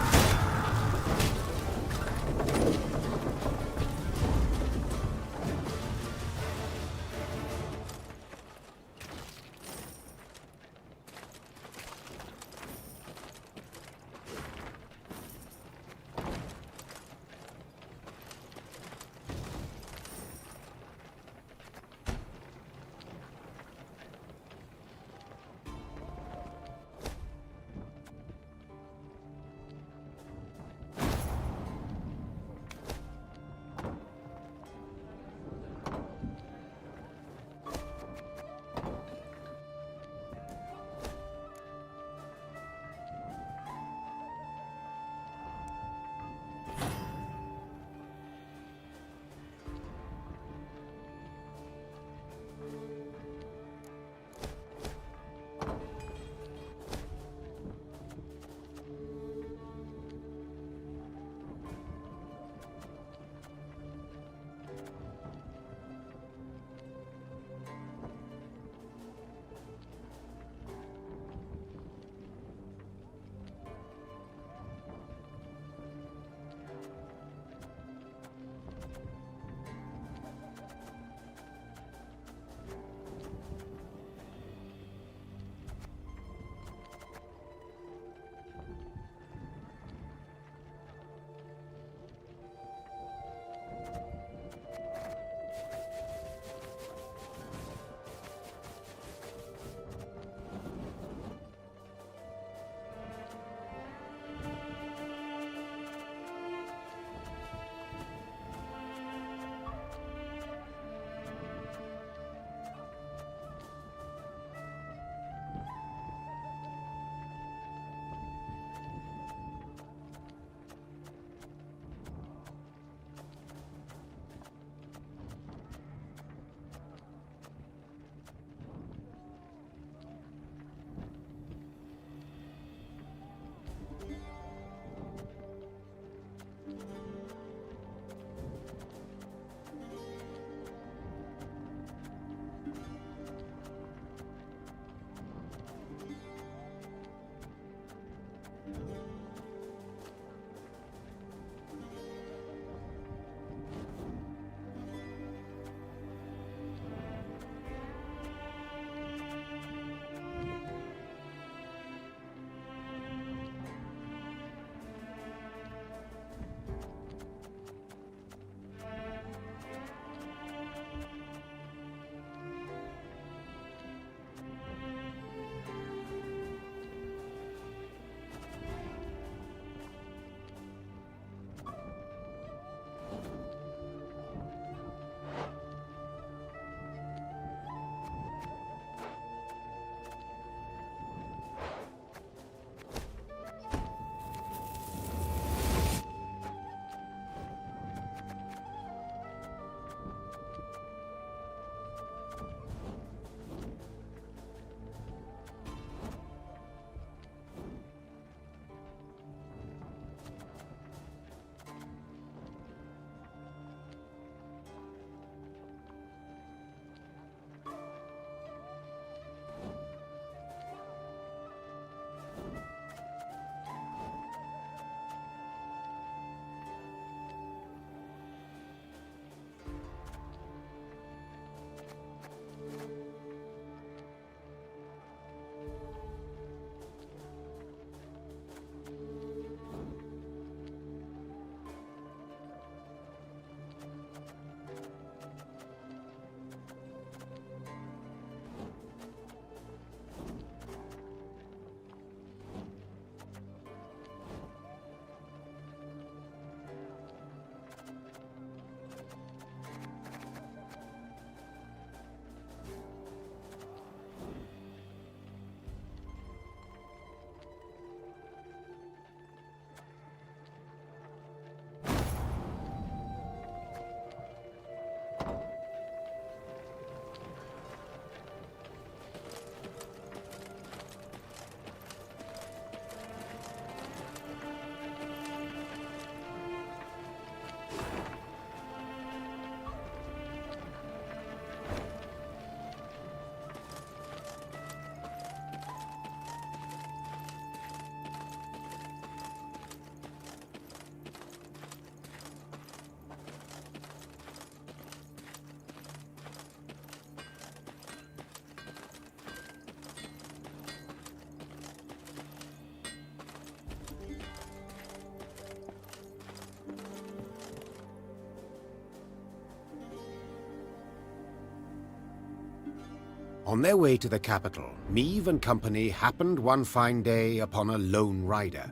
[SPEAKER 1] On their way to the capital, Meave and company happened one fine day upon a lone rider.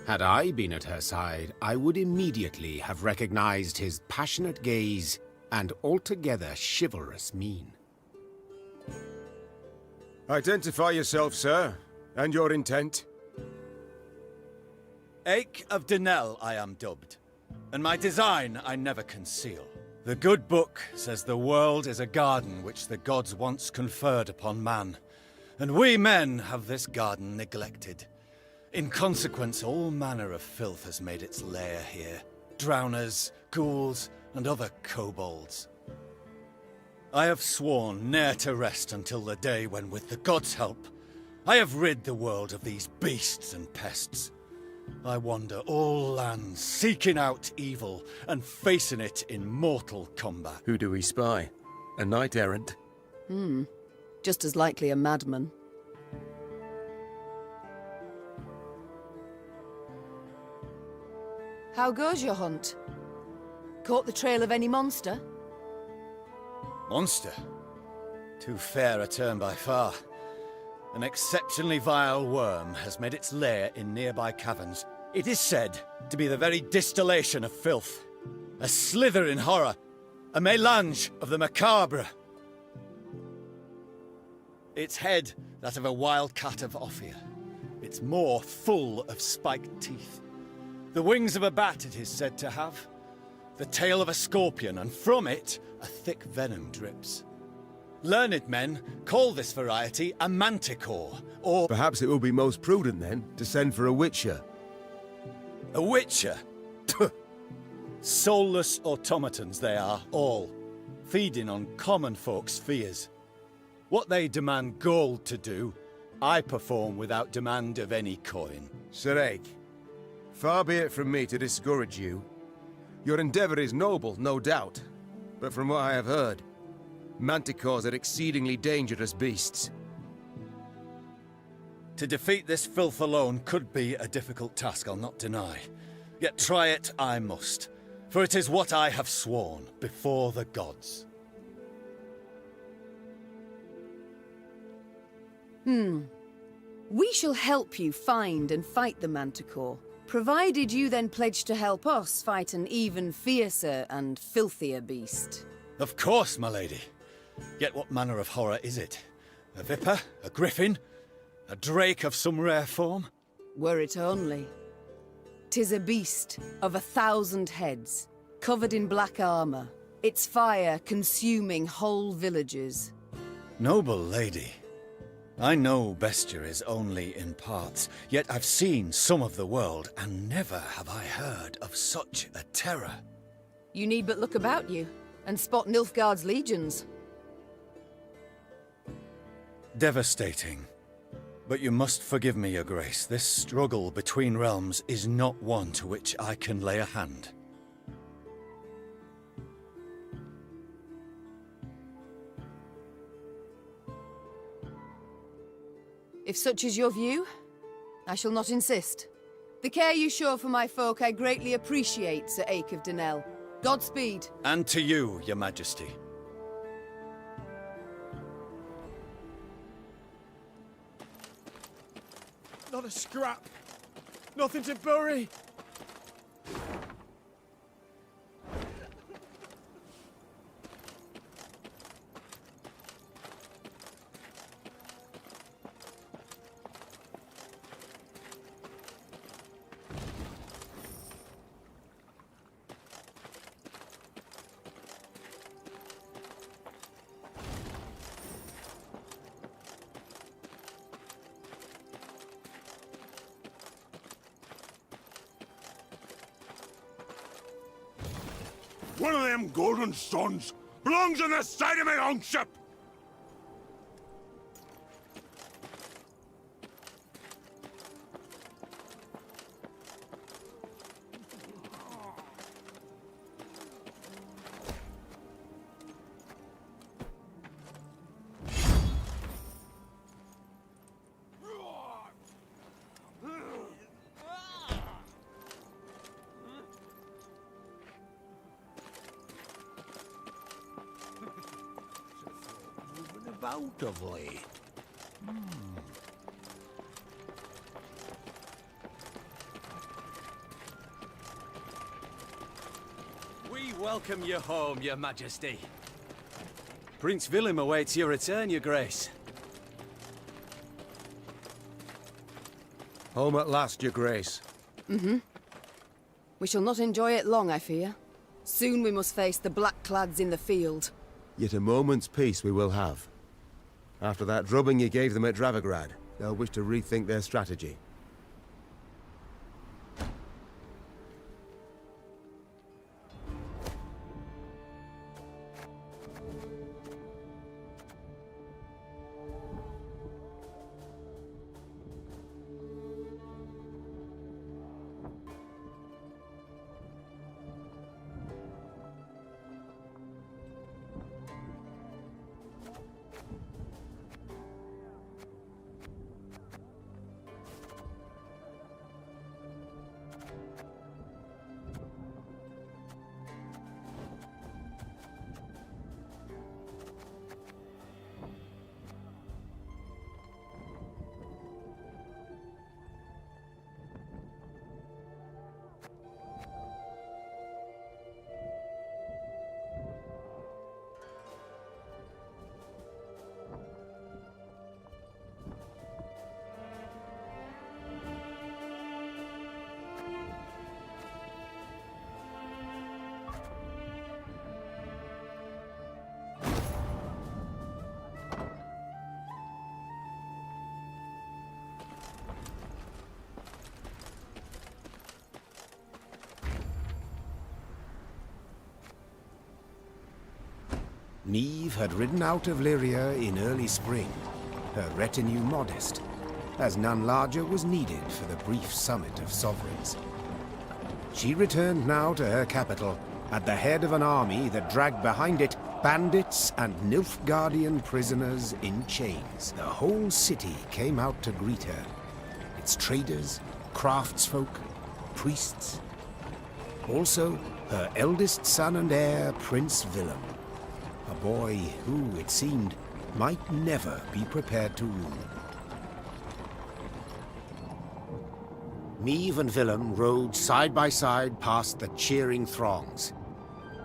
[SPEAKER 1] Had I been at her side, I would immediately have recognized his passionate gaze and altogether chivalrous mien.
[SPEAKER 20] Identify yourself, sir, and your intent.
[SPEAKER 9] Ache of Denel I am dubbed, and my design I never conceal. The good book says the world is a garden which the gods once conferred upon man, and we men have this garden neglected. In consequence, all manner of filth has made its lair here. Drowners, ghouls, and other kobolds. I have sworn ne'er to rest until the day when, with the gods' help, I have rid the world of these beasts and pests. I wander all lands, seeking out evil and facing it in mortal combat.
[SPEAKER 4] Who do we spy? A knight-errant?
[SPEAKER 3] Just as likely a madman. How goes your hunt? Caught the trail of any monster?
[SPEAKER 9] Monster? Too fair a term by far. An exceptionally vile worm has made its lair in nearby caverns. It is said to be the very distillation of filth. A slither in horror. A mélange of the macabre. Its head, that of a wild cat of Ophir. Its maw full of spiked teeth. The wings of a bat it is said to have. The tail of a scorpion, and from it a thick venom drips. Learned men call this variety a manticore, or...
[SPEAKER 4] Perhaps it will be most prudent, then, to send for a witcher.
[SPEAKER 9] A witcher? Soulless automatons they are, all, feeding on common folks' fears. What they demand gold to do, I perform without demand of any coin.
[SPEAKER 4] Sir Egg, far be it from me to discourage you. Your endeavor is noble, no doubt, but from what I have heard, manticores are exceedingly dangerous beasts.
[SPEAKER 9] To defeat this filth alone could be a difficult task, I'll not deny. Yet try it I must, for it is what I have sworn before the gods.
[SPEAKER 3] We shall help you find and fight the manticore, provided you then pledge to help us fight an even fiercer and filthier beast.
[SPEAKER 9] Of course, my lady. Yet what manner of horror is it? A viper? A griffin? A drake of some rare form?
[SPEAKER 3] Were it only. 'Tis a beast of 1,000 heads, covered in black armor, its fire consuming whole villages.
[SPEAKER 9] Noble lady. I know bestiar is only in parts, yet I've seen some of the world, and never have I heard of such a terror.
[SPEAKER 3] You need but look about you, and spot Nilfgaard's legions.
[SPEAKER 9] Devastating. But you must forgive me, your grace. This struggle between realms is not one to which I can lay a hand.
[SPEAKER 3] If such is your view, I shall not insist. The care you show for my folk I greatly appreciate, Sir Ache of Denel. Godspeed.
[SPEAKER 9] And to you, your majesty.
[SPEAKER 13] Not a scrap. Nothing to bury.
[SPEAKER 18] One of them golden suns belongs on the side of my own ship!
[SPEAKER 10] out of late.
[SPEAKER 9] We welcome you home, Your Majesty. Prince Willem awaits your return, Your Grace.
[SPEAKER 4] Home at last, Your Grace.
[SPEAKER 3] Mm-hmm. We shall not enjoy it long, I fear. Soon we must face the black-clads in the field.
[SPEAKER 4] Yet a moment's peace we will have. After that drubbing you gave them at Dravigrad, they'll wish to rethink their strategy.
[SPEAKER 1] Niamh had ridden out of Lyria in early spring, her retinue modest, as none larger was needed for the brief summit of sovereigns. She returned now to her capital, at the head of an army that dragged behind it bandits and Nilfgaardian prisoners in chains. The whole city came out to greet her. Its traders, craftsfolk, priests. Also, her eldest son and heir, Prince Willem. A boy who, it seemed, might never be prepared to rule. Niamh and Willem rode side by side past the cheering throngs,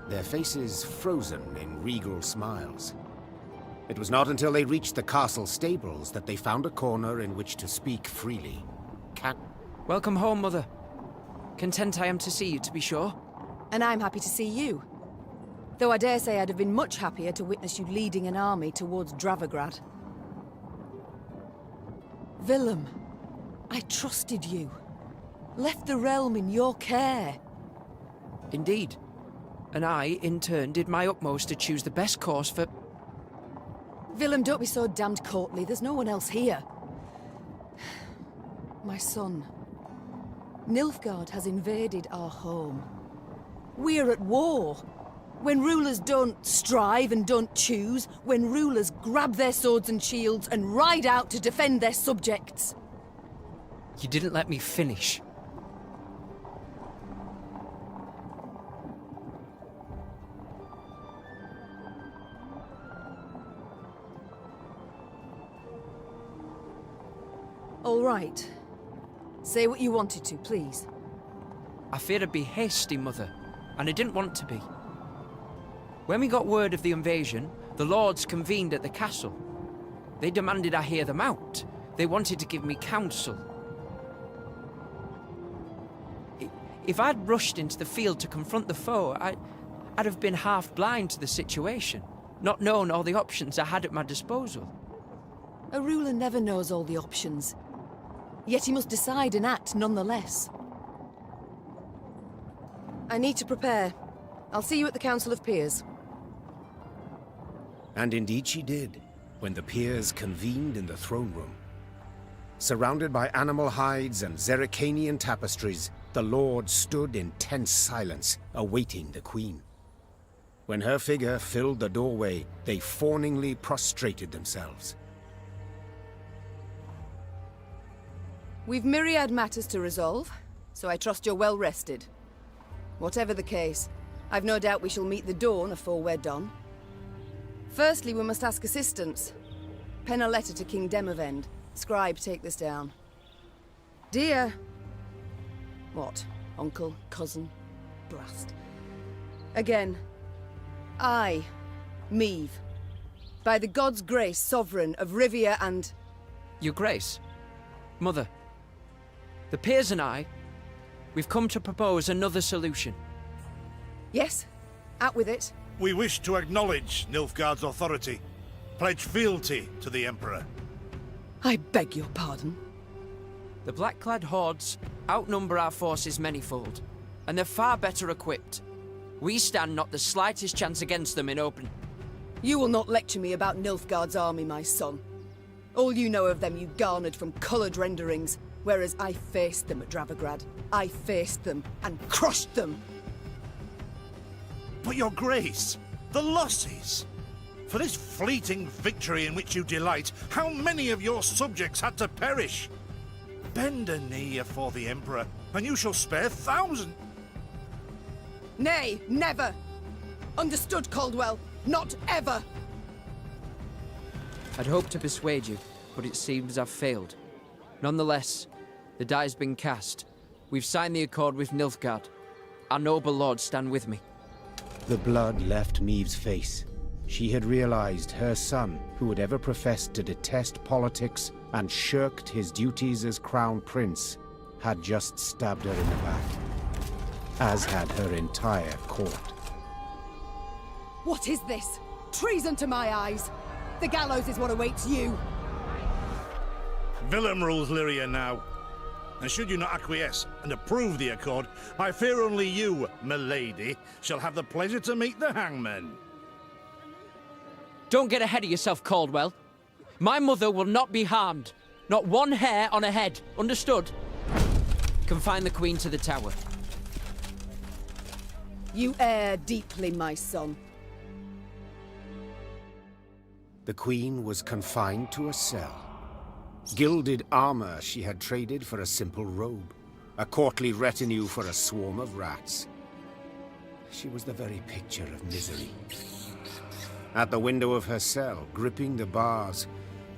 [SPEAKER 1] their faces frozen in regal smiles. It was not until they reached the castle stables that they found a corner in which to speak freely.
[SPEAKER 11] Welcome home, Mother. Content I am to see you, to be sure.
[SPEAKER 3] And I'm happy to see you. Though I dare say I'd have been much happier to witness you leading an army towards Dravigrad. Willem, I trusted you. Left the realm in your care.
[SPEAKER 11] Indeed. And I, in turn, did my utmost to choose the best course for...
[SPEAKER 3] Willem, don't be so damned courtly. There's no one else here. My son. Nilfgaard has invaded our home. We're at war. When rulers don't strive and don't choose, when rulers grab their swords and shields and ride out to defend their subjects.
[SPEAKER 11] You didn't let me finish.
[SPEAKER 3] All right. Say what you wanted to, please.
[SPEAKER 11] I feared I'd be hasty, Mother, and I didn't want to be. When we got word of the invasion, the lords convened at the castle. They demanded I hear them out. They wanted to give me counsel. If I'd rushed into the field to confront the foe, I'd have been half blind to the situation, not known all the options I had at my disposal.
[SPEAKER 3] A ruler never knows all the options. Yet he must decide and act nonetheless. I need to prepare. I'll see you at the Council of Peers.
[SPEAKER 1] And indeed she did, when the peers convened in the throne room. Surrounded by animal hides and Zerrikanian tapestries, the lords stood in tense silence, awaiting the queen. When her figure filled the doorway, they fawningly prostrated themselves.
[SPEAKER 3] We've myriad matters to resolve, so I trust you're well rested. Whatever the case, I've no doubt we shall meet the dawn afore we're done. Firstly, we must ask assistance. Pen a letter to King Demavend. Scribe, take this down. Dear... What? Uncle? Cousin? Blast. Again. I, Meve, by the god's grace, sovereign of Rivia and...
[SPEAKER 11] Your Grace. Mother. The peers and I, we've come to propose another solution.
[SPEAKER 3] Yes, out with it.
[SPEAKER 2] We wish to acknowledge Nilfgaard's authority, pledge fealty to the Emperor.
[SPEAKER 3] I beg your pardon.
[SPEAKER 11] The black-clad hordes outnumber our forces manyfold, and they're far better equipped. We stand not the slightest chance against them in open.
[SPEAKER 3] You will not lecture me about Nilfgaard's army, my son. All you know of them you garnered from coloured renderings, whereas I faced them at Dravograd. I faced them and crushed them.
[SPEAKER 2] But your grace, the losses! For this fleeting victory in which you delight, how many of your subjects had to perish? Bend a knee afore the Emperor, and you shall spare thousands.
[SPEAKER 3] Nay, never! Understood, Caldwell? Not ever!
[SPEAKER 11] I'd hoped to persuade you, but it seems I've failed. Nonetheless, the die's been cast. We've signed the accord with Nilfgaard. Our noble lords stand with me.
[SPEAKER 1] The blood left Meve's face. She had realized her son, who had ever professed to detest politics and shirked his duties as crown prince, had just stabbed her in the back, as had her entire court.
[SPEAKER 3] What is this? Treason to my eyes! The gallows is what awaits you!
[SPEAKER 2] Willem rules Lyria now. And should you not acquiesce and approve the accord, I fear only you, milady, shall have the pleasure to meet the hangman.
[SPEAKER 11] Don't get ahead of yourself, Caldwell. My mother will not be harmed. Not one hair on her head. Understood? Confine the Queen to the tower.
[SPEAKER 3] You err deeply, my son.
[SPEAKER 1] The Queen was confined to a cell. Gilded armor she had traded for a simple robe. A courtly retinue for a swarm of rats. She was the very picture of misery. At the window of her cell, gripping the bars,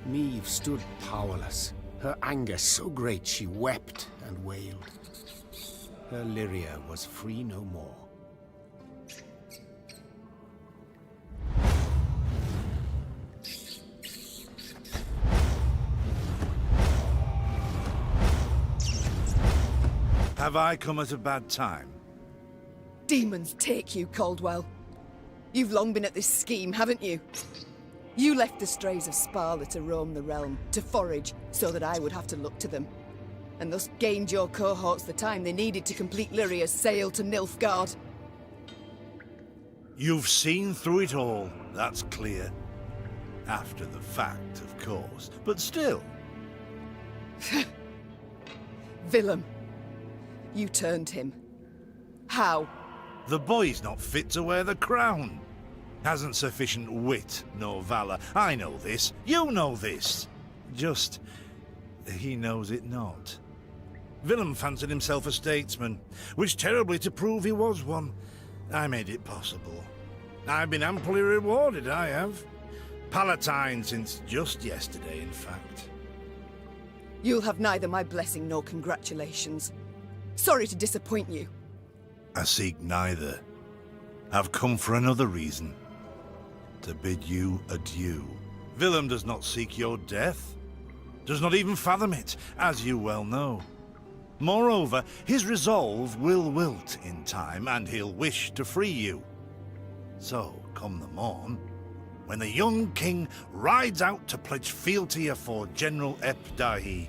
[SPEAKER 1] Meve stood powerless. Her anger so great she wept and wailed. Her Lyria was free no more.
[SPEAKER 2] Have I come at a bad time?
[SPEAKER 3] Demons take you, Caldwell. You've long been at this scheme, haven't you? You left the strays of Sparla to roam the realm, to forage, so that I would have to look to them. And thus gained your cohorts the time they needed to complete Lyria's sail to Nilfgaard.
[SPEAKER 2] You've seen through it all, that's clear. After the fact, of course, but still.
[SPEAKER 3] Willem. You turned him. How?
[SPEAKER 2] The boy's not fit to wear the crown. Hasn't sufficient wit nor valor. I know this. You know this. Just, he knows it not. Willem fancied himself a statesman. Wished terribly to prove he was one. I made it possible. I've been amply rewarded, I have. Palatine since just yesterday, in fact.
[SPEAKER 3] You'll have neither my blessing nor congratulations. Sorry to disappoint you.
[SPEAKER 2] I seek neither. I've come for another reason. To bid you adieu. Willem does not seek your death. Does not even fathom it, as you well know. Moreover, his resolve will wilt in time, and he'll wish to free you. So, come the morn, when the young king rides out to pledge fealty afore General Epdahi,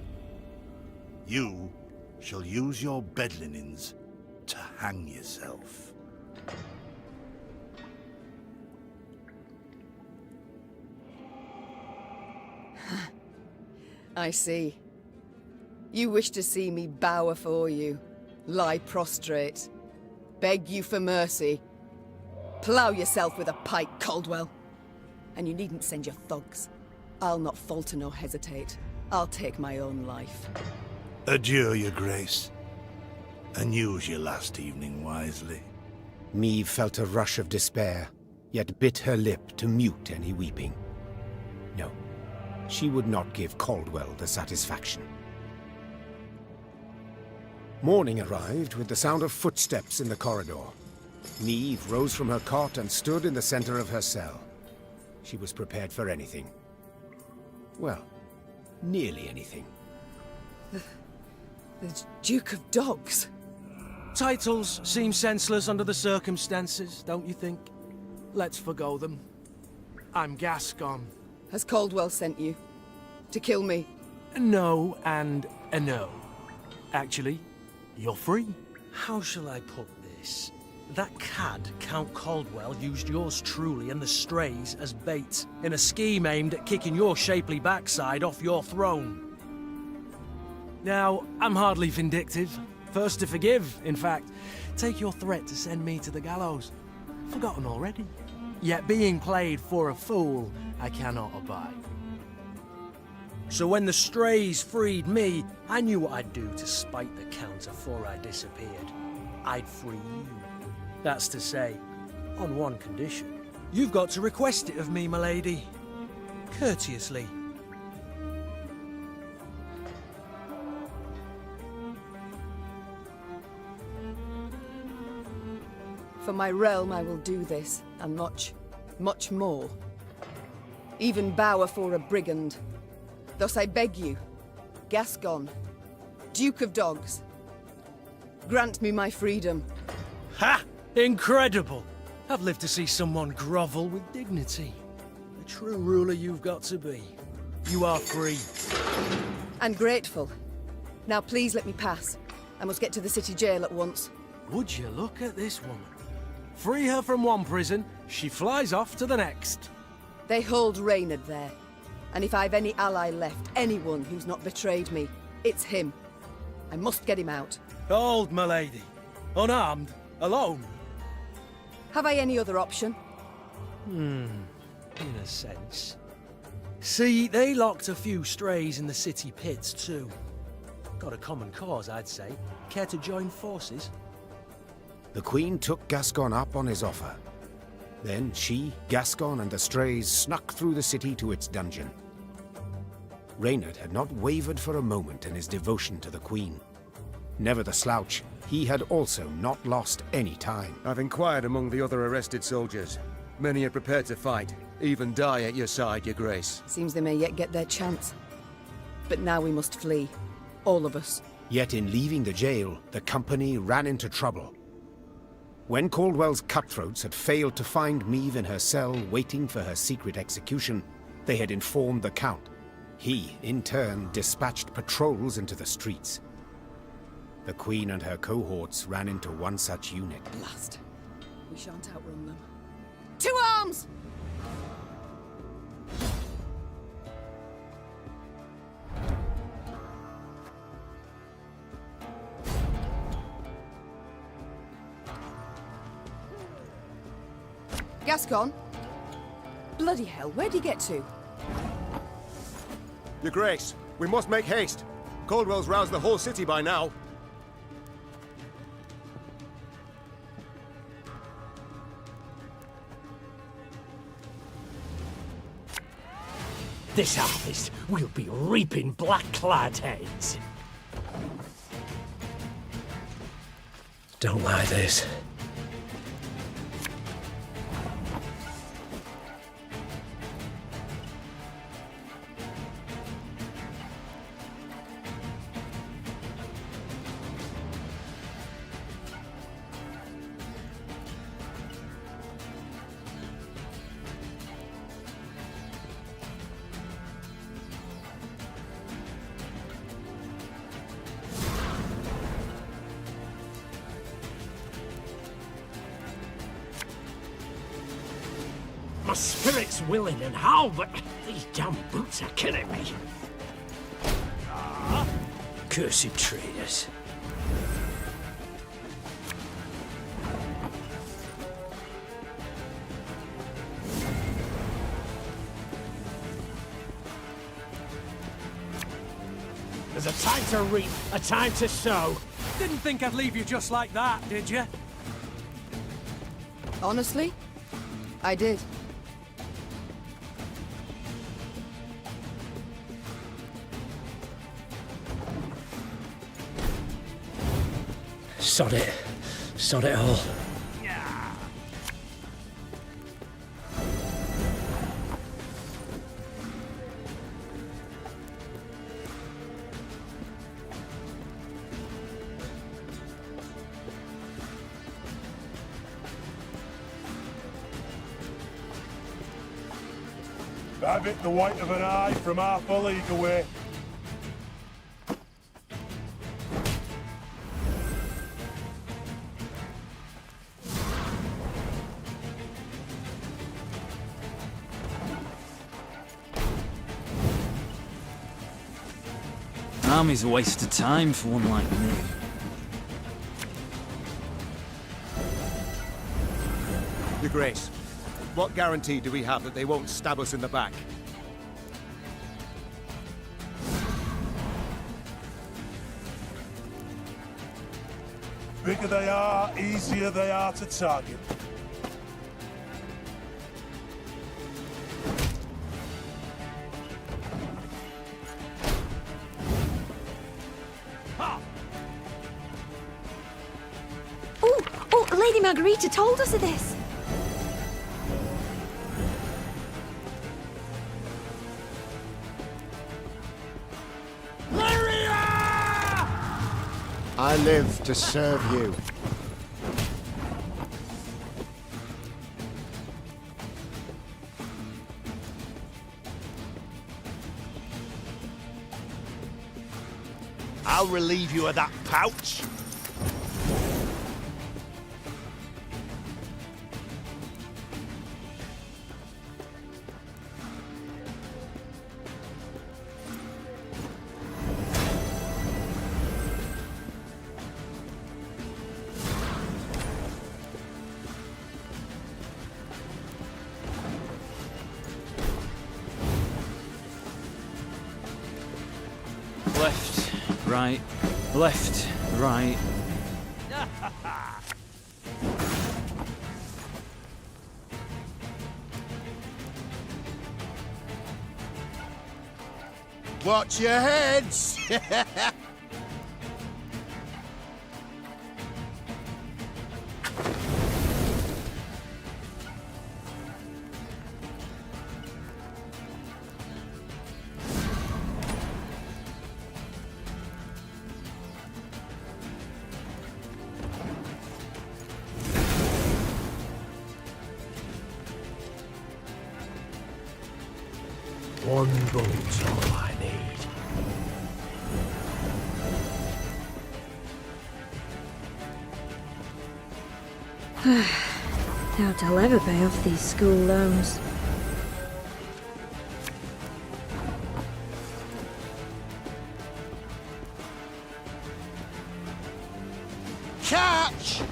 [SPEAKER 2] you shall use your bed linens to hang yourself.
[SPEAKER 3] I see. You wish to see me bow afore you, lie prostrate, beg you for mercy. Plough yourself with a pike, Caldwell. And you needn't send your thugs. I'll not falter nor hesitate. I'll take my own life.
[SPEAKER 2] Adieu, your grace, and use your last evening wisely.
[SPEAKER 1] Meve felt a rush of despair, yet bit her lip to mute any weeping. No, she would not give Caldwell the satisfaction. Morning arrived with the sound of footsteps in the corridor. Niamh rose from her cot and stood in the center of her cell. She was prepared for anything. Well, nearly anything.
[SPEAKER 3] The Duke of Dogs.
[SPEAKER 13] Titles seem senseless under the circumstances, don't you think? Let's forgo them. I'm Gascon.
[SPEAKER 3] Has Caldwell sent you? To kill me?
[SPEAKER 13] No and a no. Actually, you're free. How shall I put this? That cad, Count Caldwell, used yours truly and the strays as bait in a scheme aimed at kicking your shapely backside off your throne. Now, I'm hardly vindictive. First to forgive, in fact. Take your threat to send me to the gallows. Forgotten already. Yet being played for a fool, I cannot abide. So when the strays freed me, I knew what I'd do to spite the Count afore I disappeared. I'd free you. That's to say, on one condition. You've got to request it of me, my lady. Courteously.
[SPEAKER 3] For my realm I will do this, and much, much more. Even bow afore a brigand. Thus I beg you, Gascon, Duke of Dogs, grant me my freedom.
[SPEAKER 13] Ha! Incredible! I've lived to see someone grovel with dignity. The true ruler you've got to be. You are free.
[SPEAKER 3] And grateful. Now please let me pass. I must get to the city jail at once.
[SPEAKER 13] Would you look at this woman? Free her from one prison, she flies off to the next.
[SPEAKER 3] They hold Reynard there. And if I've any ally left, anyone who's not betrayed me, it's him. I must get him out.
[SPEAKER 13] Hold, my lady. Unarmed, alone.
[SPEAKER 3] Have I any other option?
[SPEAKER 13] In a sense. See, they locked a few strays in the city pits, too. Got a common cause, I'd say. Care to join forces?
[SPEAKER 1] The Queen took Gascon up on his offer. Then she, Gascon, and the strays snuck through the city to its dungeon. Reynard had not wavered for a moment in his devotion to the Queen. Never the slouch, he had also not lost any time.
[SPEAKER 4] I've inquired among the other arrested soldiers. Many are prepared to fight, even die at your side, Your Grace.
[SPEAKER 3] Seems they may yet get their chance. But now we must flee. All of us.
[SPEAKER 1] Yet in leaving the jail, the company ran into trouble. When Caldwell's cutthroats had failed to find Niamh in her cell waiting for her secret execution, they had informed the Count. He, in turn, dispatched patrols into the streets. The Queen and her cohorts ran into one such unit.
[SPEAKER 3] Blast. We shan't outrun them. To arms! Gascon? Bloody hell, where'd he get to?
[SPEAKER 4] Your Grace, we must make haste. Caldwell's roused the whole city by now.
[SPEAKER 7] This harvest, we'll be reaping black-clad heads.
[SPEAKER 13] Don't like this.
[SPEAKER 7] My spirit's willing and how, but these damn boots are killing me. Cursed traitors. There's a time to reap, a time to sow.
[SPEAKER 13] Didn't think I'd leave you just like that, did you?
[SPEAKER 3] Honestly, I did.
[SPEAKER 7] Sod it. Sod it all.
[SPEAKER 18] Have it the white of an eye from half a league away.
[SPEAKER 14] Army's a waste of time for one like me.
[SPEAKER 20] Your Grace, what guarantee do we have that they won't stab us in the back?
[SPEAKER 18] Bigger they are, easier they are to target.
[SPEAKER 17] Oh, Lady Margarita told us of this.
[SPEAKER 19] I live to serve you.
[SPEAKER 10] I'll relieve you of that pouch.
[SPEAKER 14] Left, right, left, right.
[SPEAKER 6] Watch your heads!
[SPEAKER 13] One bolt's all I need.
[SPEAKER 5] Doubt I'll ever pay off these school loans.
[SPEAKER 6] Catch!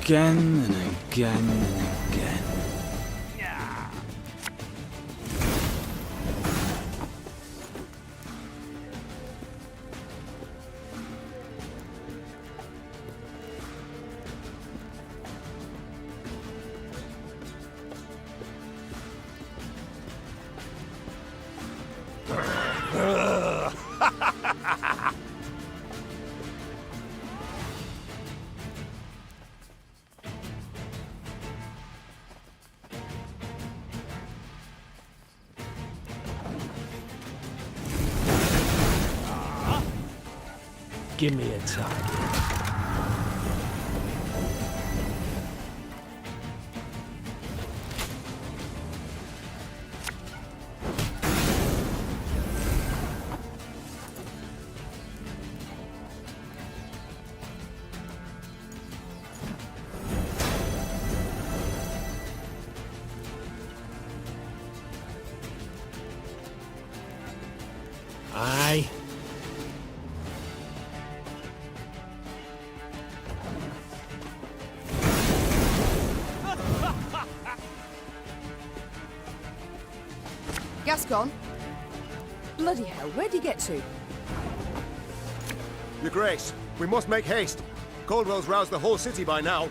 [SPEAKER 14] Again and again and again.
[SPEAKER 7] Give me a target. Aye.
[SPEAKER 3] Gascon? Bloody hell, where'd he get to?
[SPEAKER 20] Your Grace, we must make haste.
[SPEAKER 4] Caldwell's roused the whole city by now.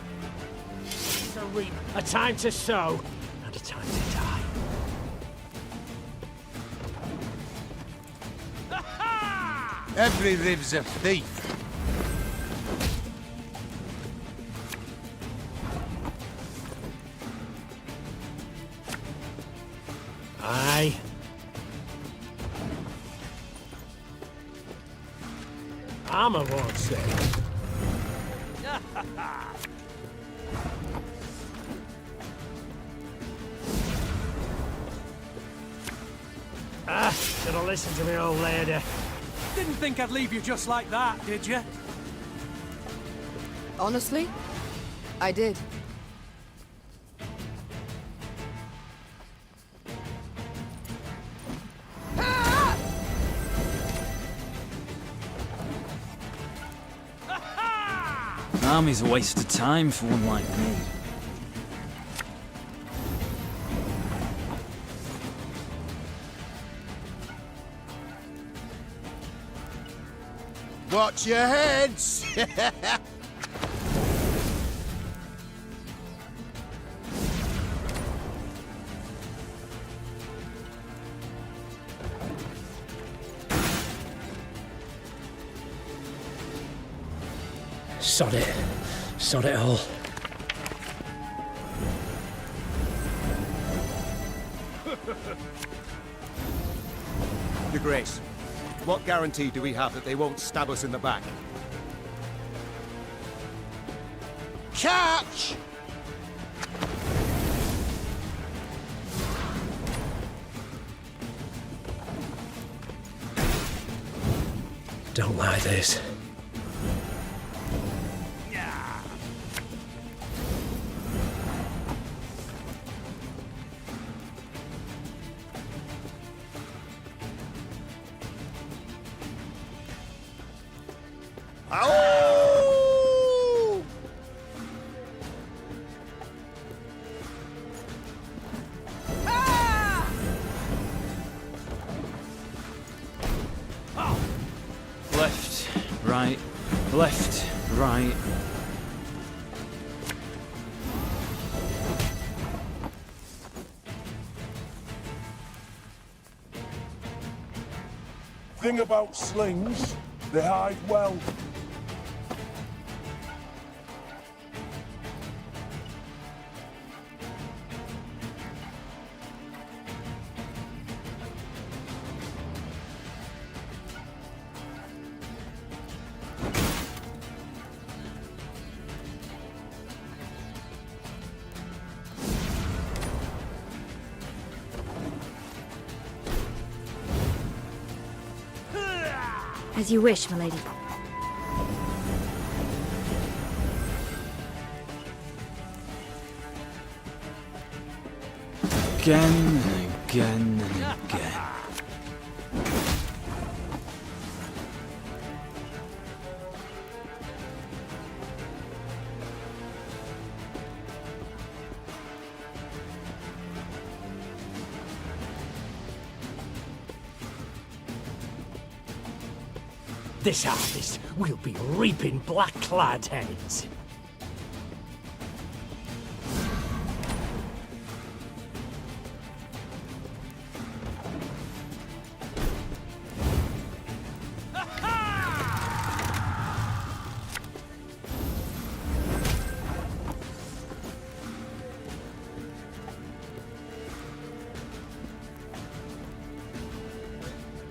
[SPEAKER 7] To reap, a time to sow, and a time to die.
[SPEAKER 10] Every rib's a thief.
[SPEAKER 7] Aye. Armor won't say. Should have listened to me old lady.
[SPEAKER 13] Didn't think I'd leave you just like that, did you?
[SPEAKER 3] Honestly, I did.
[SPEAKER 14] Army's a waste of time for one like me.
[SPEAKER 6] Watch your heads!
[SPEAKER 7] Sod it. Sod it all.
[SPEAKER 20] Your Grace, what guarantee do we have that they won't stab us in the back?
[SPEAKER 6] Catch!
[SPEAKER 7] Don't like this.
[SPEAKER 14] Left, right, left, right.
[SPEAKER 18] Thing about slings, they hide well.
[SPEAKER 5] As you wish, my lady.
[SPEAKER 14] Again and again and again.
[SPEAKER 7] This harvest will be reaping black-clad heads.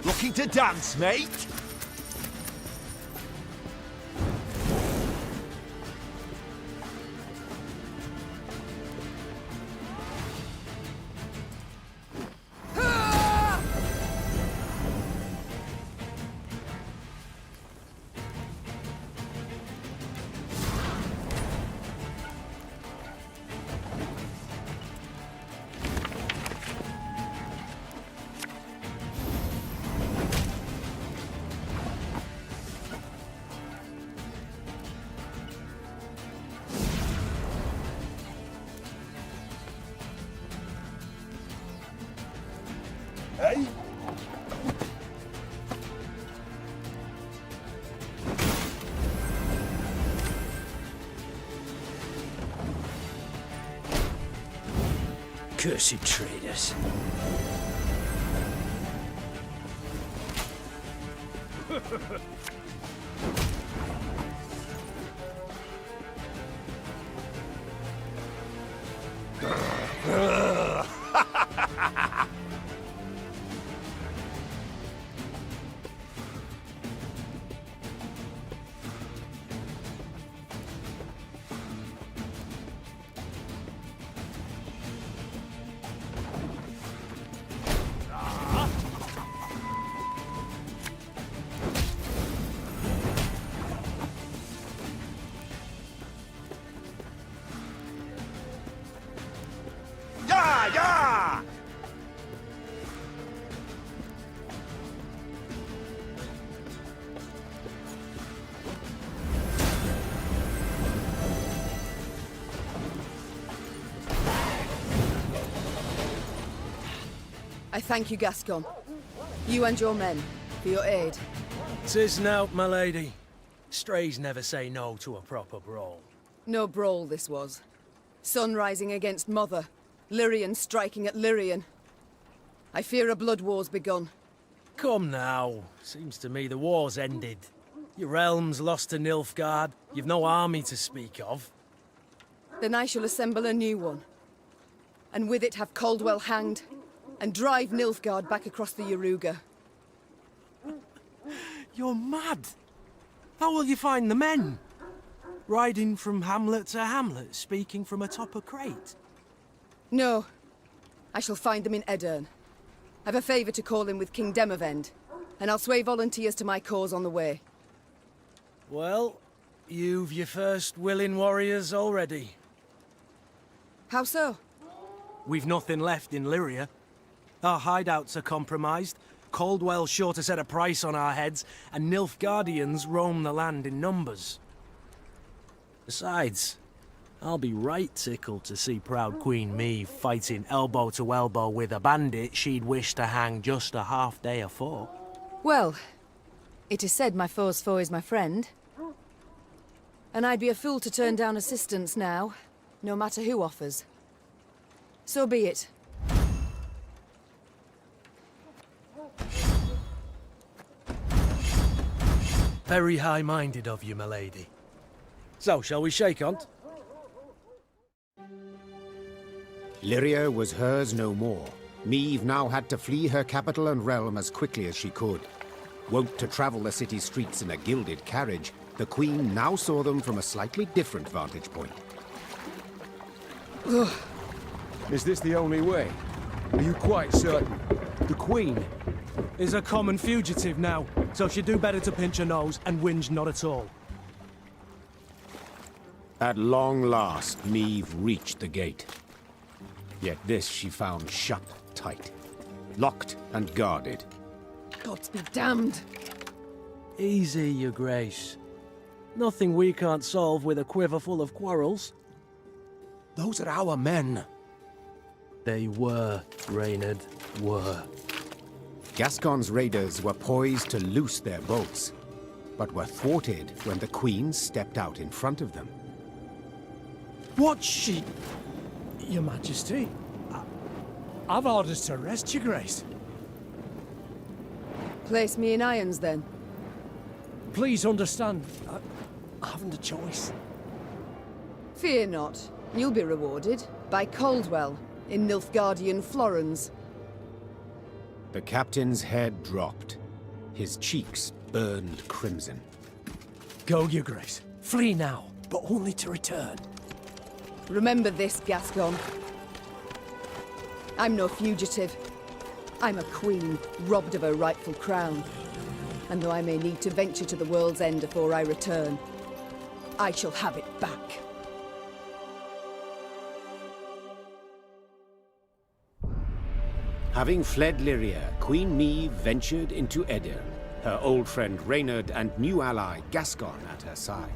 [SPEAKER 10] Looking to dance, mate?
[SPEAKER 7] Cursed traitors.
[SPEAKER 10] Yeah!
[SPEAKER 3] I thank you, Gascon. You and your men, for your aid.
[SPEAKER 13] 'Tis nought, my lady. Strays never say no to a proper brawl.
[SPEAKER 3] No brawl this was. Sun rising against Mother. Lyrian striking at Lyrian. I fear a blood war's begun.
[SPEAKER 13] Come now. Seems to me the war's ended. Your realm's lost to Nilfgaard. You've no army to speak of.
[SPEAKER 3] Then I shall assemble a new one. And with it have Caldwell hanged, and drive Nilfgaard back across the Yaruga.
[SPEAKER 13] You're mad. How will you find the men? Riding from hamlet to hamlet, speaking from atop a crate?
[SPEAKER 3] No. I shall find them in Edirn. I've a favour to call in with King Demavend, and I'll sway volunteers to my cause on the way.
[SPEAKER 13] Well, you've your first willing warriors already.
[SPEAKER 3] How so?
[SPEAKER 13] We've nothing left in Lyria. Our hideouts are compromised, Caldwell's sure to set a price on our heads, and Nilfgaardians roam the land in numbers. Besides, I'll be right tickled to see proud Queen Meve fighting elbow to elbow with a bandit she'd wish to hang just a half day afore.
[SPEAKER 3] Well, it is said my foe's foe is my friend. And I'd be a fool to turn down assistance now, no matter who offers. So be it.
[SPEAKER 13] Very high-minded of you, my lady. So, shall we shake on't?
[SPEAKER 1] Lyria was hers no more. Meve now had to flee her capital and realm as quickly as she could. Wont to travel the city streets in a gilded carriage, the Queen now saw them from a slightly different vantage point.
[SPEAKER 20] Is this the only way? Are you quite certain? The Queen
[SPEAKER 13] is a common fugitive now, so she'd do better to pinch her nose and whinge not at all.
[SPEAKER 1] At long last, Meve reached the gate. Yet this she found shut tight, locked and guarded.
[SPEAKER 3] Gods be damned!
[SPEAKER 13] Easy, your grace. Nothing we can't solve with a quiver full of quarrels.
[SPEAKER 20] Those are our men.
[SPEAKER 13] They were, Reynard, were.
[SPEAKER 1] Gascon's raiders were poised to loose their bolts, but were thwarted when the Queen stepped out in front of them.
[SPEAKER 16] What's she... Your Majesty? I've orders to arrest your grace.
[SPEAKER 3] Place me in irons, then.
[SPEAKER 16] Please understand, I haven't a choice.
[SPEAKER 3] Fear not. You'll be rewarded by Caldwell in Nilfgaardian Florens.
[SPEAKER 1] The captain's head dropped. His cheeks burned crimson.
[SPEAKER 16] Go, your grace. Flee now, but only to return.
[SPEAKER 3] Remember this, Gascon. I'm no fugitive. I'm a queen, robbed of her rightful crown. And though I may need to venture to the world's end before I return, I shall have it back.
[SPEAKER 1] Having fled Lyria, Queen Meve ventured into Edirn, her old friend Reynard and new ally Gascon at her side.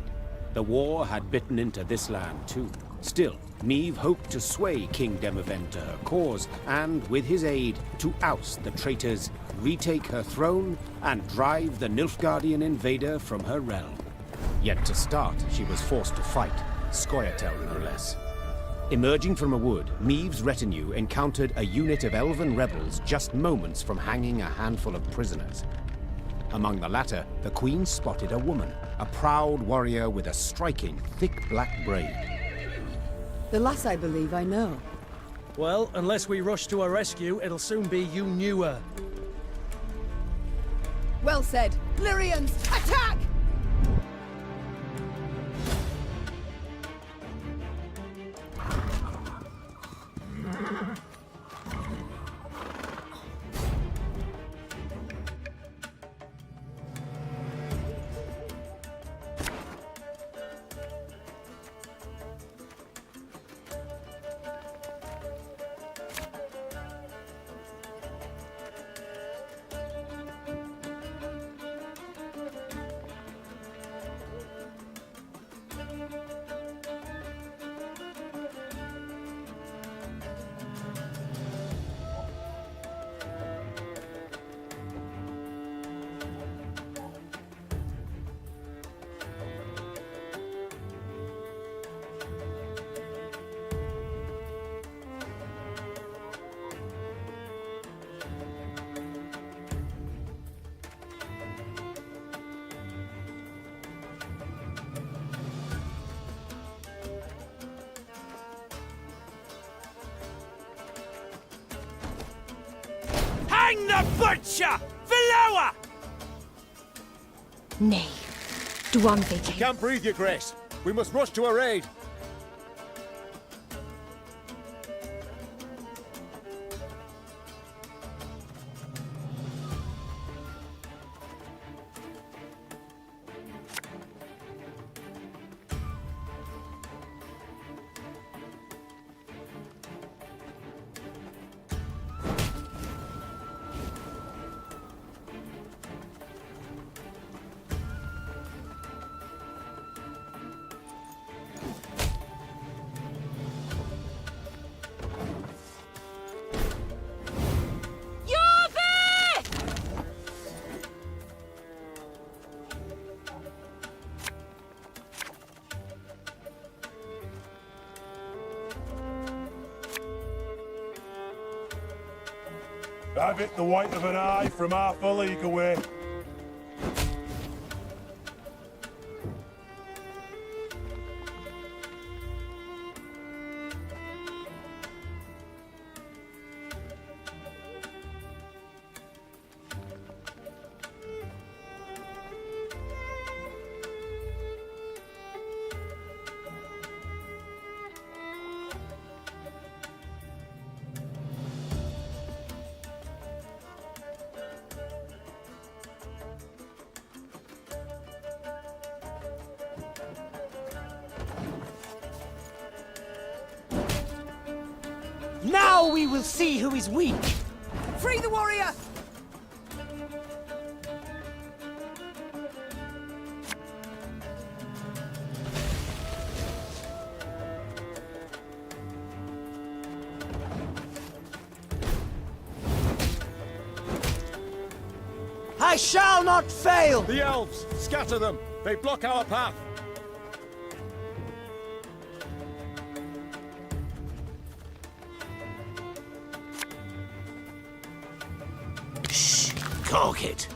[SPEAKER 1] The war had bitten into this land too. Still, Meve hoped to sway King Demavend to her cause, and with his aid, to oust the traitors, retake her throne, and drive the Nilfgaardian invader from her realm. Yet to start, she was forced to fight, Scoia'tael no less. Emerging from a wood, Meave's retinue encountered a unit of elven rebels just moments from hanging a handful of prisoners. Among the latter, the Queen spotted a woman, a proud warrior with a striking, thick black braid.
[SPEAKER 3] The lass I believe I know.
[SPEAKER 13] Well, unless we rush to her rescue, it'll soon be you knew her.
[SPEAKER 3] Well said. Lyrians, attack!
[SPEAKER 21] Hang the butcher! Below her!
[SPEAKER 5] Nay. Dwan
[SPEAKER 20] We can't breathe, Your Grace. We must rush to her aid.
[SPEAKER 18] Have it the white of an eye from half a league away.
[SPEAKER 21] Now we will see who is weak!
[SPEAKER 3] Free the warrior!
[SPEAKER 21] I shall not fail!
[SPEAKER 20] The elves! Scatter them! They block our path!
[SPEAKER 21] Shh! Cork it!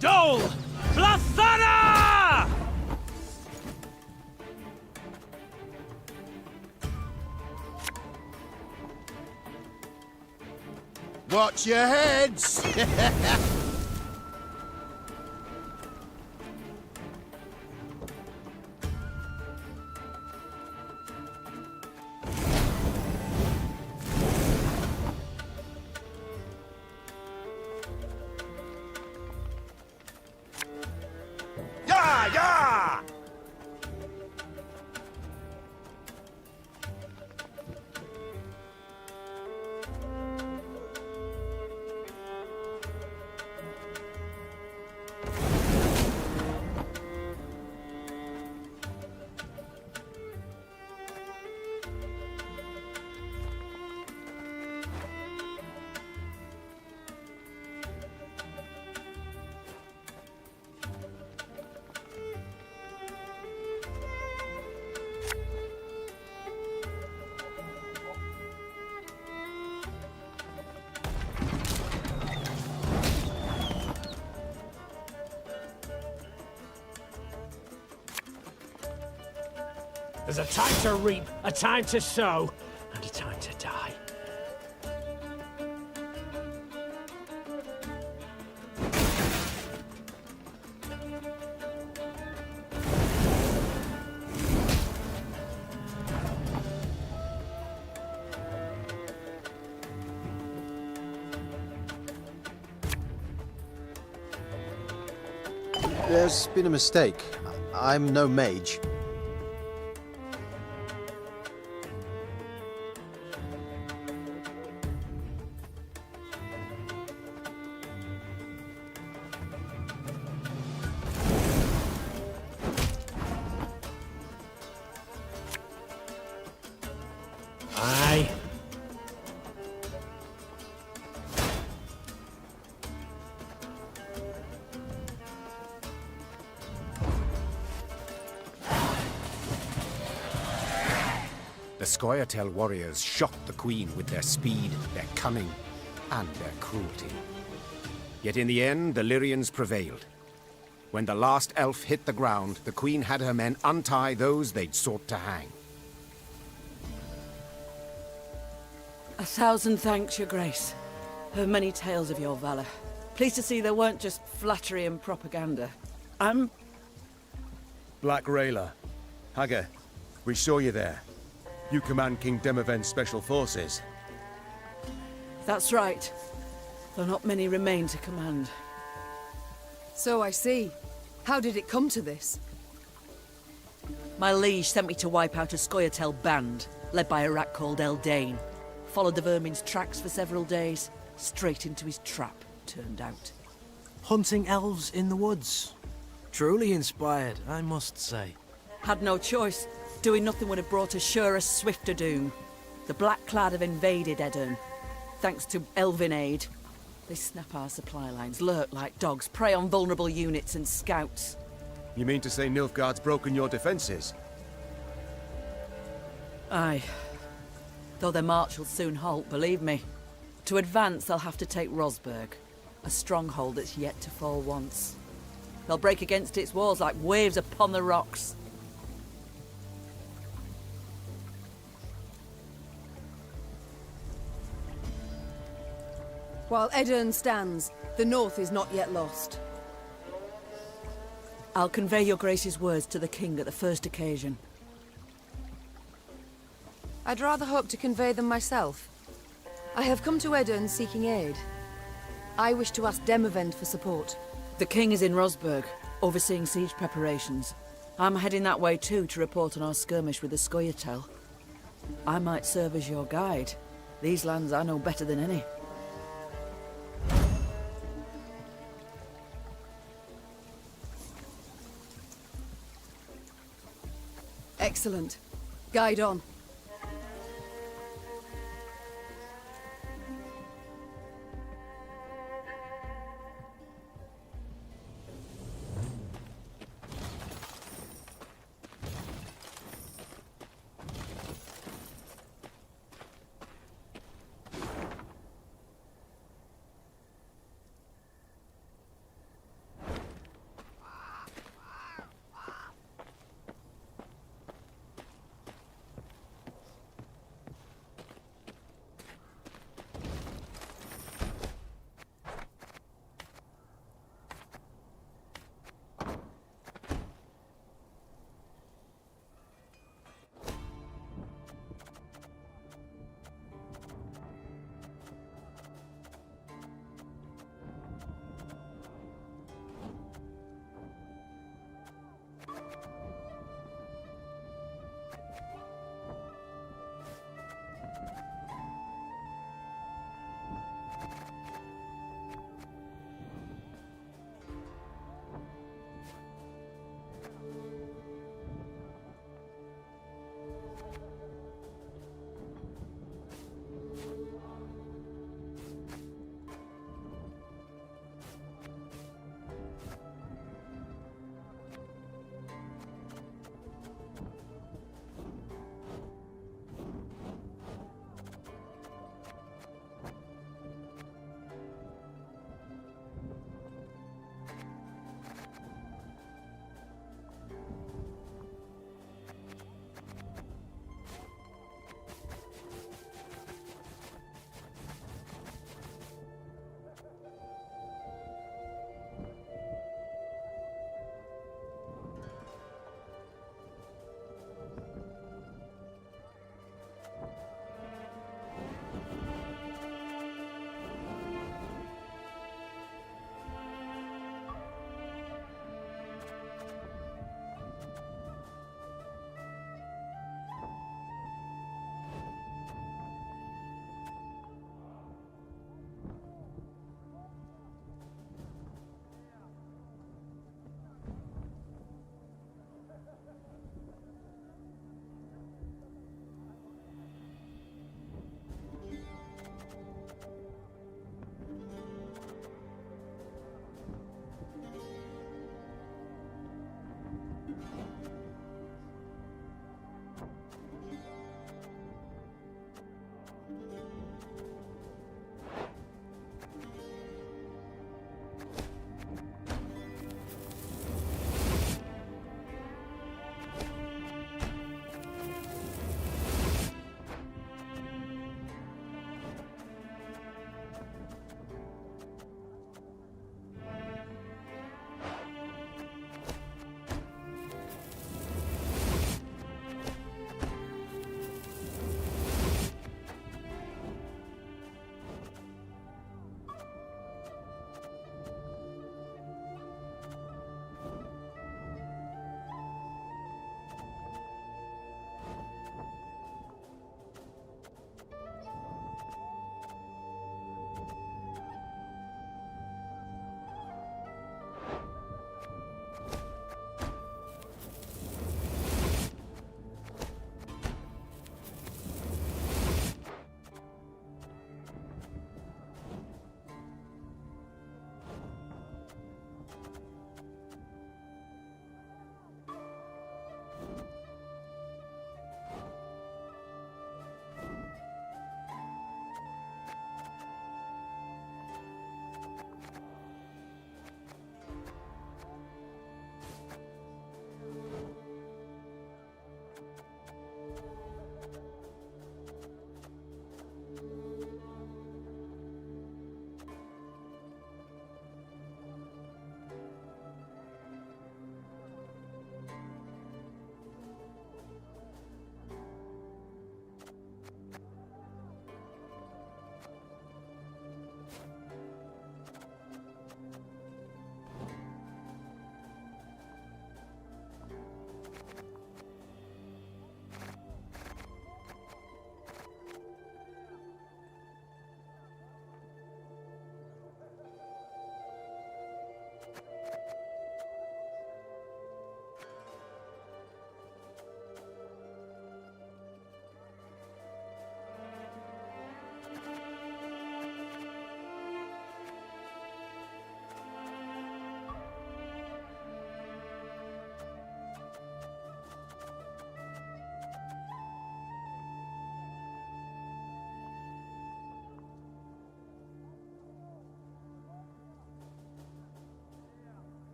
[SPEAKER 21] Dole! Plathana!
[SPEAKER 6] Watch your heads!
[SPEAKER 21] Yeah, yeah!
[SPEAKER 7] There's a time to reap, a time to sow, and a time to die.
[SPEAKER 12] There's been a mistake. I'm no mage.
[SPEAKER 7] Aye.
[SPEAKER 1] The Scoia'tael warriors shocked the Queen with their speed, their cunning, and their cruelty. Yet in the end, the Lyrians prevailed. When the last elf hit the ground, the Queen had her men untie those they'd sought to hang.
[SPEAKER 22] 1,000 thanks, Your Grace. Heard many tales of your valor. Pleased to see they weren't just flattery and propaganda.
[SPEAKER 4] Black Rayla. Hagar, we saw you there. You command King Demoven's special forces.
[SPEAKER 22] That's right. Though not many remain to command.
[SPEAKER 3] So I see. How did it come to this?
[SPEAKER 22] My liege sent me to wipe out a Scoia'tael band, led by a rat called Eldane. Followed the vermin's tracks for several days. Straight into his trap, turned out.
[SPEAKER 13] Hunting elves in the woods. Truly inspired, I must say.
[SPEAKER 22] Had no choice. Doing nothing would have brought us surer, swifter doom. The Black Clad have invaded Edirn. Thanks to elven aid. They snap our supply lines, lurk like dogs, prey on vulnerable units and scouts.
[SPEAKER 4] You mean to say Nilfgaard's broken your defenses?
[SPEAKER 22] Aye. Though their march will soon halt, believe me. To advance, they'll have to take Rosberg, a stronghold that's yet to fall once. They'll break against its walls like waves upon the rocks.
[SPEAKER 3] While Edirn stands, the North is not yet lost.
[SPEAKER 22] I'll convey your Grace's words to the King at the first occasion.
[SPEAKER 3] I'd rather hope to convey them myself. I have come to Edirn seeking aid. I wish to ask Demoven for support.
[SPEAKER 22] The King is in Rosberg, overseeing siege preparations. I'm heading that way too to report on our skirmish with the Scoia'tael. I might serve as your guide. These lands I know better than any.
[SPEAKER 3] Excellent. Guide on.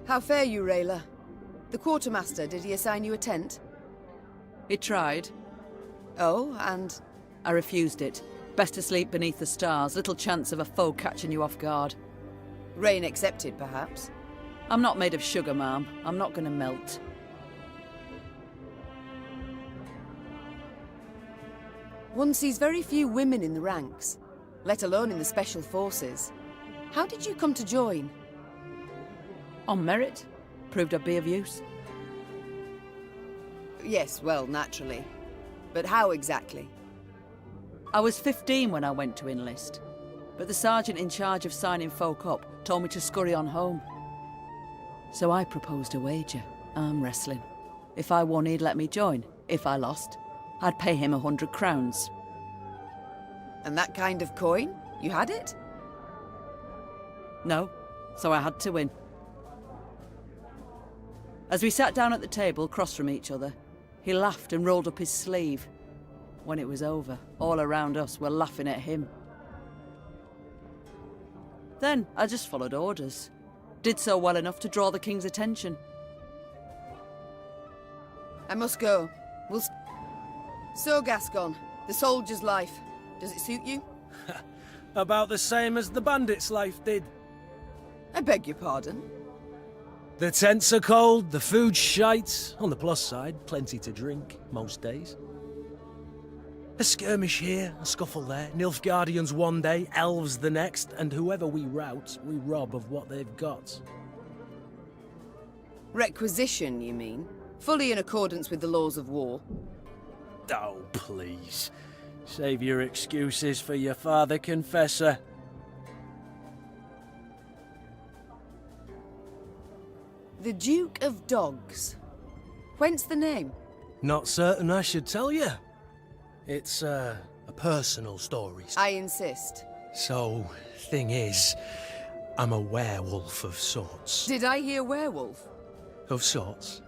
[SPEAKER 3] How fare you, Rayla? The quartermaster, did he assign you a tent?
[SPEAKER 22] He tried.
[SPEAKER 3] Oh, and?
[SPEAKER 22] I refused it. Best to sleep beneath the stars, little chance of a foe catching you off guard.
[SPEAKER 3] Rain accepted, perhaps?
[SPEAKER 22] I'm not made of sugar, ma'am. I'm not gonna melt.
[SPEAKER 3] One sees very few women in the ranks, let alone in the special forces. How did you come to join?
[SPEAKER 22] On merit. Proved I'd be of use.
[SPEAKER 3] Yes, well, naturally. But how exactly?
[SPEAKER 22] I was 15 when I went to enlist, but the sergeant in charge of signing folk up told me to scurry on home. So I proposed a wager, arm wrestling. If I won, he'd let me join. If I lost, I'd pay him 100 crowns.
[SPEAKER 3] And that kind of coin? You had it?
[SPEAKER 22] No, so I had to win. As we sat down at the table, across from each other, he laughed and rolled up his sleeve. When it was over, all around us were laughing at him. Then I just followed orders. Did so well enough to draw the king's attention.
[SPEAKER 3] I must go. So, Gascon, the soldier's life, does it suit you?
[SPEAKER 13] About the same as the bandit's life did.
[SPEAKER 3] I beg your pardon?
[SPEAKER 13] The tents are cold, the food's shite. On the plus side, plenty to drink, most days. A skirmish here, a scuffle there, Nilfgaardians one day, elves the next, and whoever we rout, we rob of what they've got.
[SPEAKER 3] Requisition, you mean? Fully in accordance with the laws of war.
[SPEAKER 13] Oh, please. Save your excuses for your father confessor.
[SPEAKER 3] The Duke of Dogs. Whence the name?
[SPEAKER 13] Not certain I should tell you. It's a personal story.
[SPEAKER 3] I insist.
[SPEAKER 13] So, thing is, I'm a werewolf of sorts.
[SPEAKER 3] Did I hear werewolf?
[SPEAKER 13] Of sorts.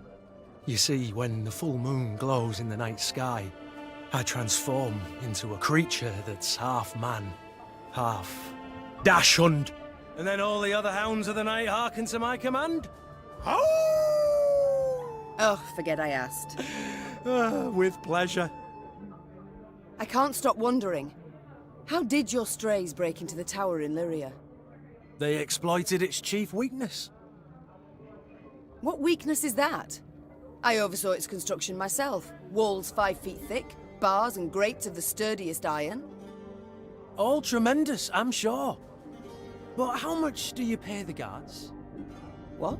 [SPEAKER 13] You see, when the full moon glows in the night sky, I transform into a creature that's half man, half dachshund. And then all the other hounds of the night hearken to my command.
[SPEAKER 3] Oh, forget I asked.
[SPEAKER 13] With pleasure.
[SPEAKER 3] I can't stop wondering. How did your strays break into the tower in Lyria?
[SPEAKER 13] They exploited its chief weakness.
[SPEAKER 3] What weakness is that? I oversaw its construction myself. Walls 5 feet thick, bars and grates of the sturdiest iron.
[SPEAKER 13] All tremendous, I'm sure. But how much do you pay the guards?
[SPEAKER 3] What?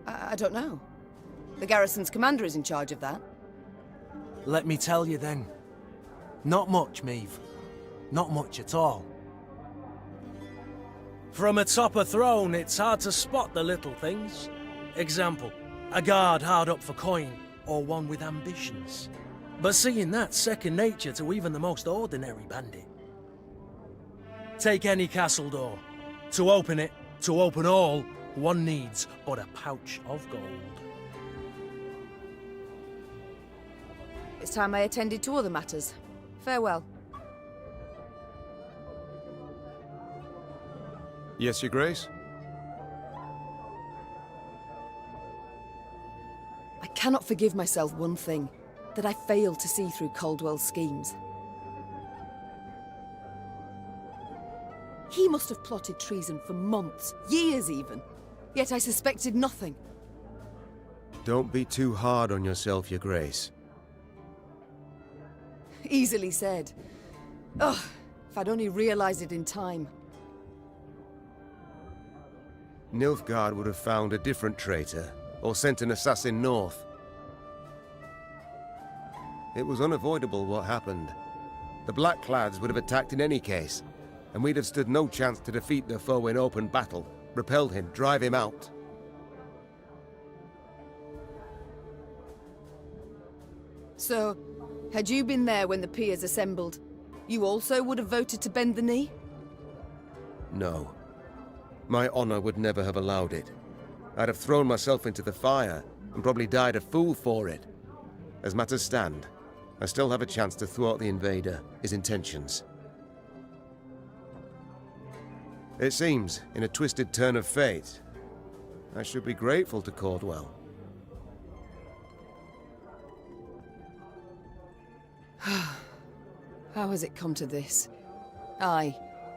[SPEAKER 3] I don't know. The garrison's commander is in charge of that.
[SPEAKER 13] Let me tell you then. Not much, Maeve. Not much at all. From atop a throne, it's hard to spot the little things. Example, a guard hard up for coin, or one with ambitions. But seeing that's second nature to even the most ordinary bandit. Take any castle door. To open it, to open all, one needs but a pouch of gold.
[SPEAKER 3] It's time I attended to other matters. Farewell.
[SPEAKER 4] Yes, Your Grace?
[SPEAKER 3] I cannot forgive myself one thing, that I failed to see through Caldwell's schemes. He must have plotted treason for months, years even, yet I suspected nothing.
[SPEAKER 4] Don't be too hard on yourself, Your Grace.
[SPEAKER 3] Easily said. Ugh, if I'd only realized it in time.
[SPEAKER 4] Nilfgaard would have found a different traitor, or sent an assassin north. It was unavoidable what happened. The Blackclads would have attacked in any case, and we'd have stood no chance to defeat the foe in open battle, repel him, drive him out.
[SPEAKER 3] So, had you been there when the peers assembled, you also would have voted to bend the knee?
[SPEAKER 4] No. My honor would never have allowed it. I'd have thrown myself into the fire, and probably died a fool for it. As matters stand, I still have a chance to thwart the invader, his intentions. It seems, in a twisted turn of fate, I should be grateful to Caldwell.
[SPEAKER 3] How has it come to this? I,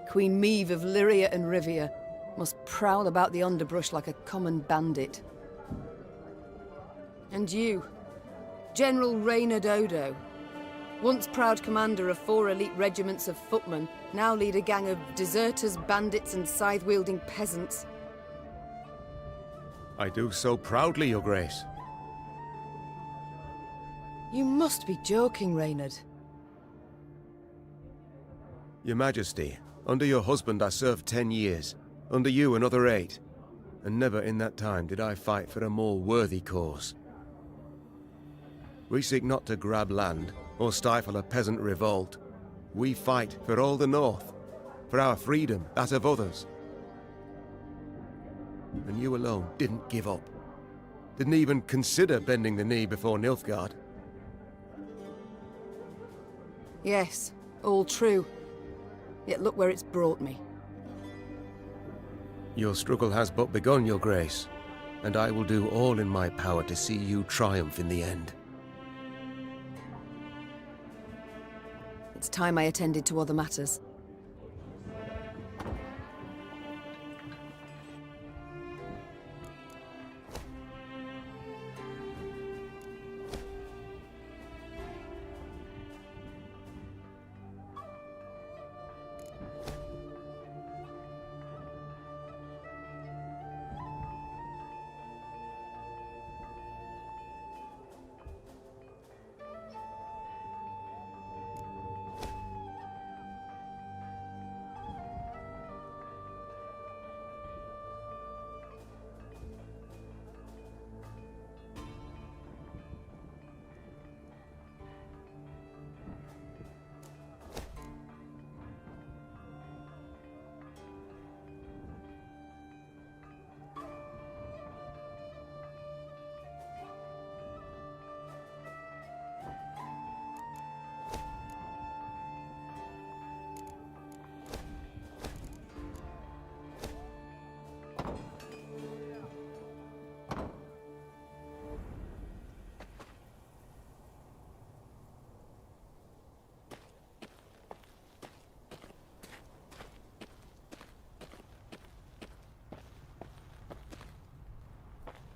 [SPEAKER 3] Queen Meve of Lyria and Rivia, must prowl about the underbrush like a common bandit. And you, General Raynard Odo, once proud commander of 4 elite regiments of footmen, now lead a gang of deserters, bandits, and scythe-wielding peasants.
[SPEAKER 4] I do so proudly, Your Grace.
[SPEAKER 3] You must be joking, Raynard.
[SPEAKER 4] Your Majesty, under your husband I served 10 years, under you another 8, and never in that time did I fight for a more worthy cause. We seek not to grab land or stifle a peasant revolt. We fight for all the North, for our freedom, that of others. And you alone didn't give up. Didn't even consider bending the knee before Nilfgaard.
[SPEAKER 3] Yes, all true. Yet look where it's brought me.
[SPEAKER 4] Your struggle has but begun, Your Grace, and I will do all in my power to see you triumph in the end.
[SPEAKER 3] It's time I attended to other matters.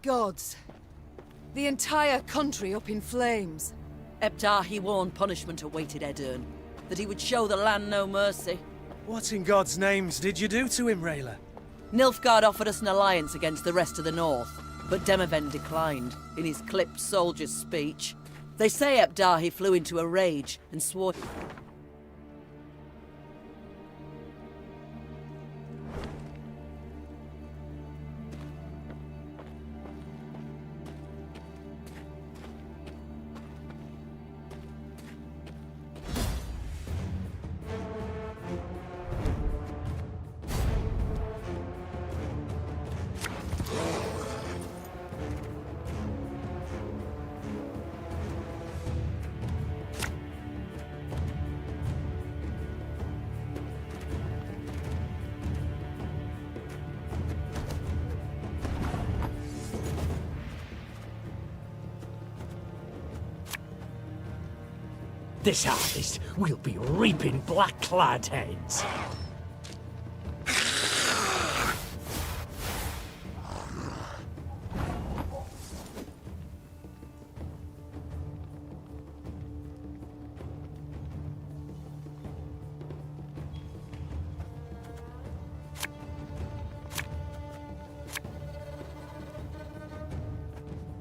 [SPEAKER 3] Gods. The entire country up in flames.
[SPEAKER 22] Ebdahi warned punishment awaited Edern, that he would show the land no mercy.
[SPEAKER 13] What in God's names did you do to him, Rayla?
[SPEAKER 22] Nilfgaard offered us an alliance against the rest of the North, but Demoven declined, in his clipped soldier's speech. They say Ebdahi flew into a rage and swore...
[SPEAKER 16] This harvest, we'll be reaping black-clad heads.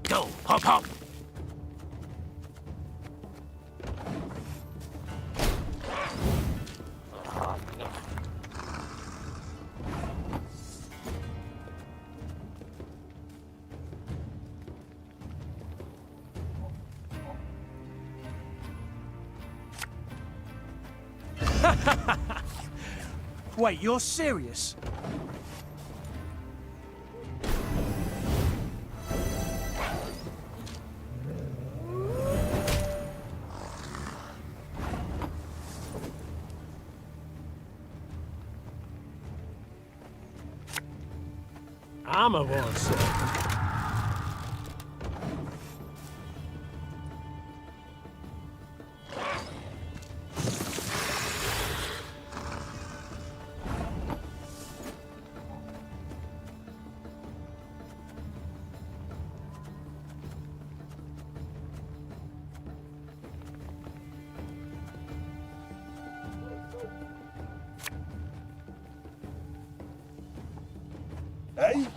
[SPEAKER 16] Go, hop, hop!
[SPEAKER 13] Wait, you're serious?
[SPEAKER 7] Armor won't serve.
[SPEAKER 18] Hey?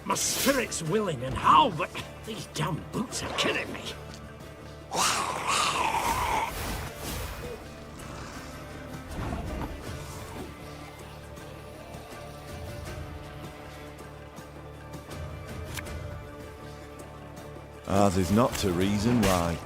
[SPEAKER 7] My spirit's willing and how, but these damn boots are killing me.
[SPEAKER 8] Ours is not to reason why.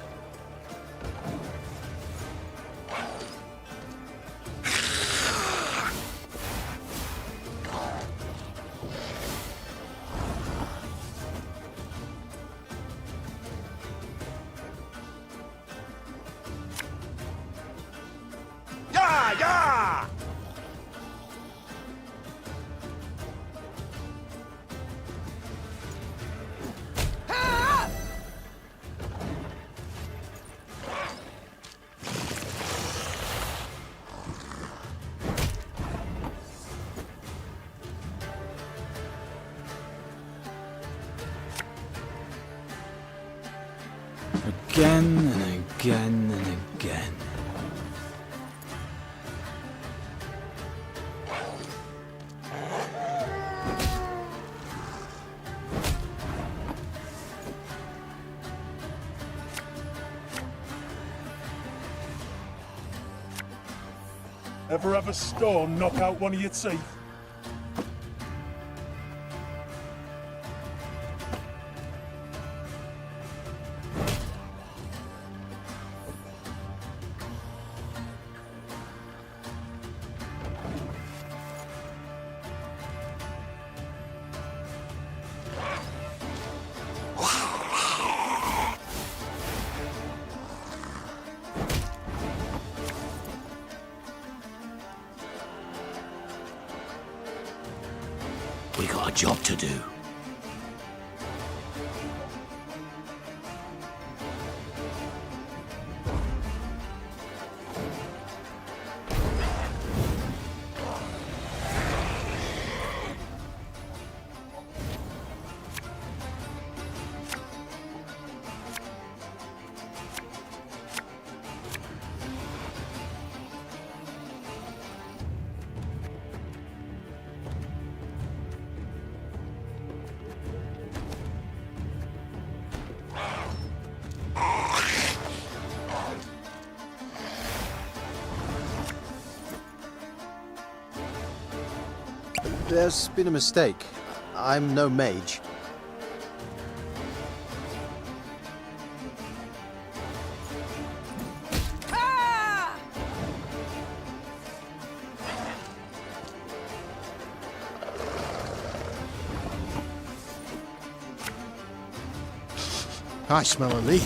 [SPEAKER 18] Yeah, yeah!
[SPEAKER 14] Again and again and again.
[SPEAKER 18] Ever have a stone knock out one of your teeth?
[SPEAKER 16] We got a job to do.
[SPEAKER 12] There's been a mistake. I'm no mage.
[SPEAKER 6] I smell a leak.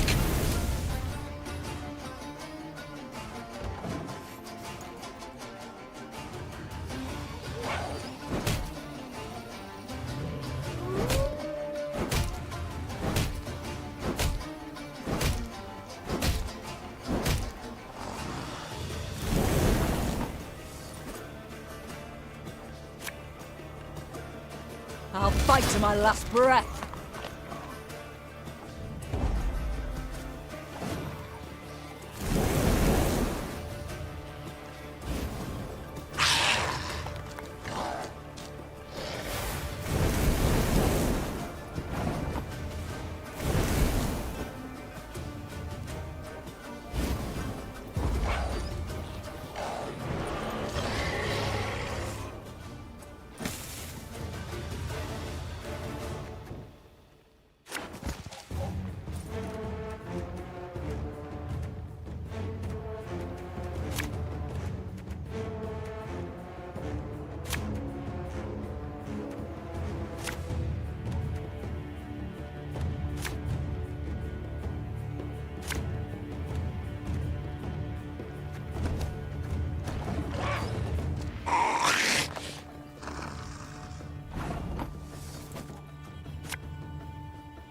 [SPEAKER 22] I'll fight to my last breath.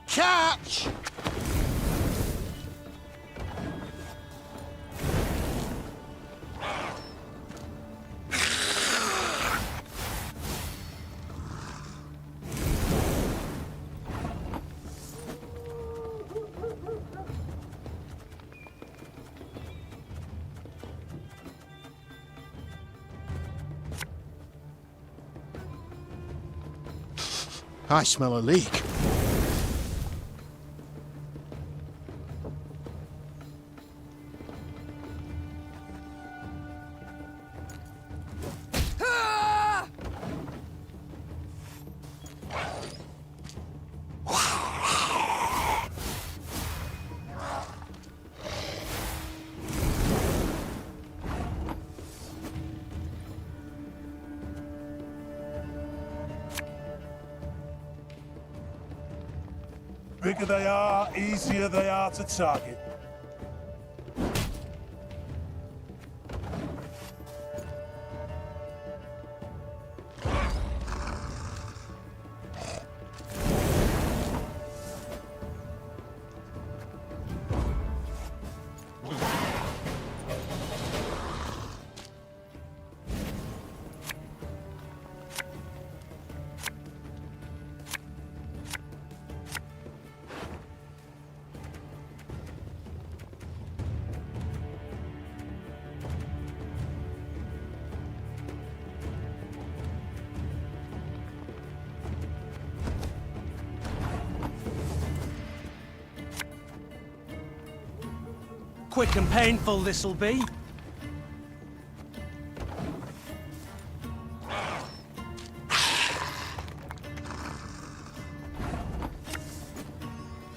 [SPEAKER 6] Catch! I smell a leak.
[SPEAKER 18] Bigger they are, easier they are to target.
[SPEAKER 13] Quick and painful this'll be.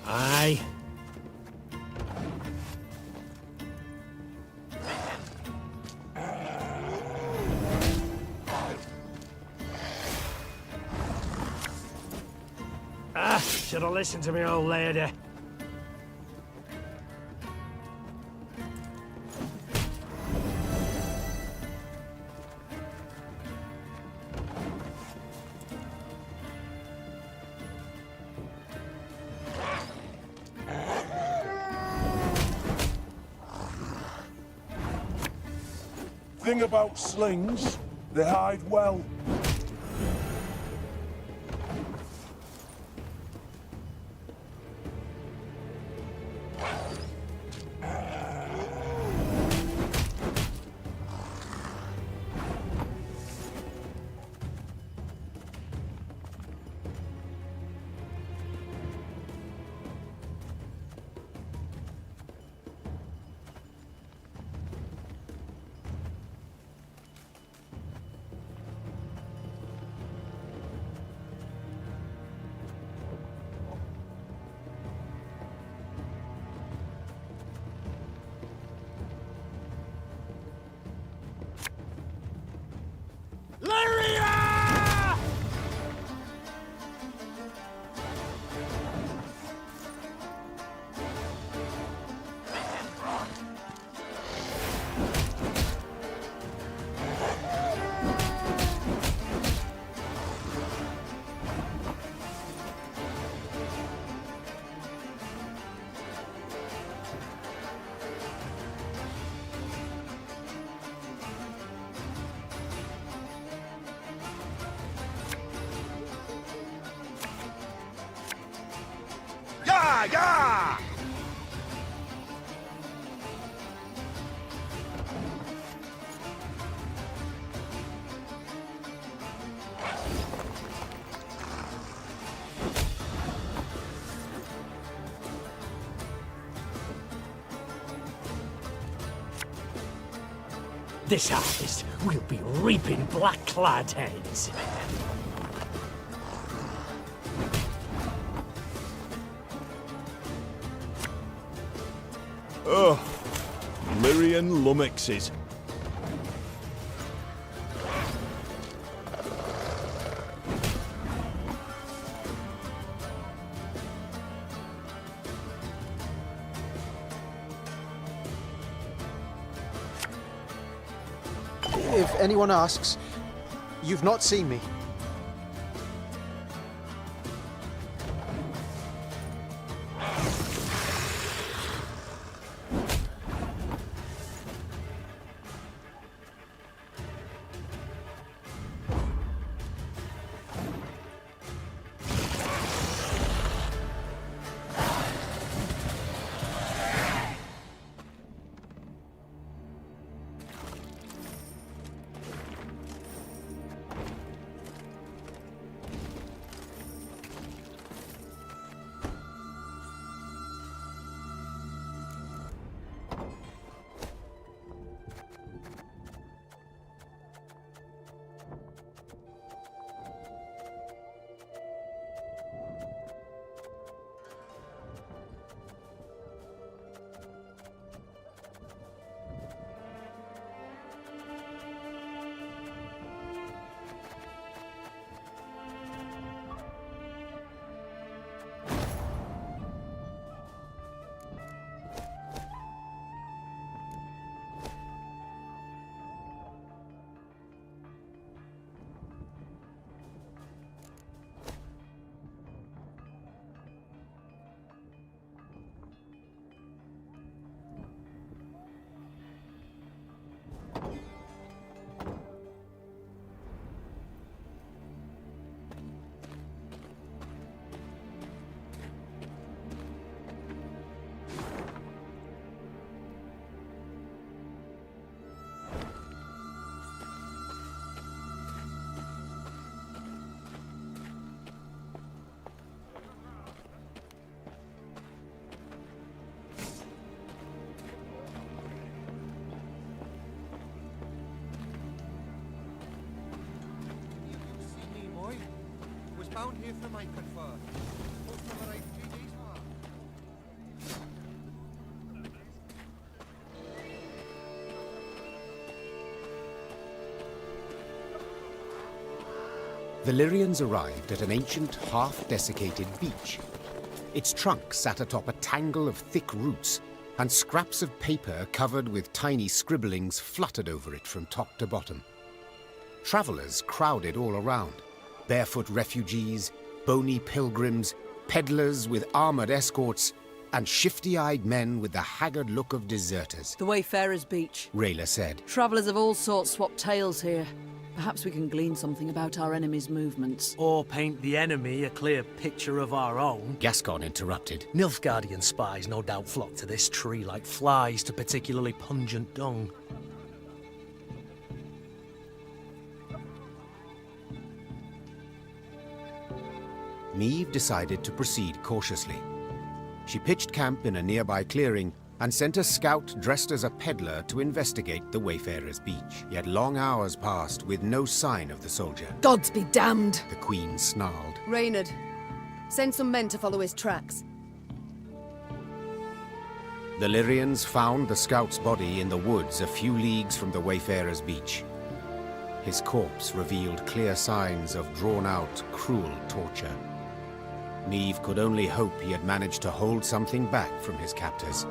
[SPEAKER 7] Aye. Should have listened to me old lady.
[SPEAKER 18] Thing about slings, they hide well.
[SPEAKER 20] Yeah!
[SPEAKER 16] This harvest, we'll be reaping black-clad heads.
[SPEAKER 8] Ugh. Lyrian lummoxes.
[SPEAKER 12] If anyone asks, you've not seen me.
[SPEAKER 10] Bound here for my confer. Most of arrived 3 days
[SPEAKER 1] The Lyrians arrived at an ancient, half-desiccated beach. Its trunk sat atop a tangle of thick roots, and scraps of paper covered with tiny scribblings fluttered over it from top to bottom. Travelers crowded all around. Barefoot refugees, bony pilgrims, peddlers with armored escorts, and shifty-eyed men with the haggard look of deserters.
[SPEAKER 22] The Wayfarer's Beach.
[SPEAKER 1] Rayla said.
[SPEAKER 22] Travellers of all sorts swap tales here. Perhaps we can glean something about our enemy's movements.
[SPEAKER 13] Or paint the enemy a clear picture of our own.
[SPEAKER 1] Gascon interrupted.
[SPEAKER 13] Nilfgaardian spies no doubt flock to this tree like flies to particularly pungent dung.
[SPEAKER 1] Niamh decided to proceed cautiously. She pitched camp in a nearby clearing and sent a scout dressed as a peddler to investigate the Wayfarer's Beach. Yet long hours passed with no sign of the soldier.
[SPEAKER 3] Gods be damned!
[SPEAKER 1] The Queen snarled.
[SPEAKER 3] Reynard, send some men to follow his tracks.
[SPEAKER 1] The Lyrians found the scout's body in the woods a few leagues from the Wayfarer's Beach. His corpse revealed clear signs of drawn-out, cruel torture. Niamh could only hope he had managed to hold something back from his captors.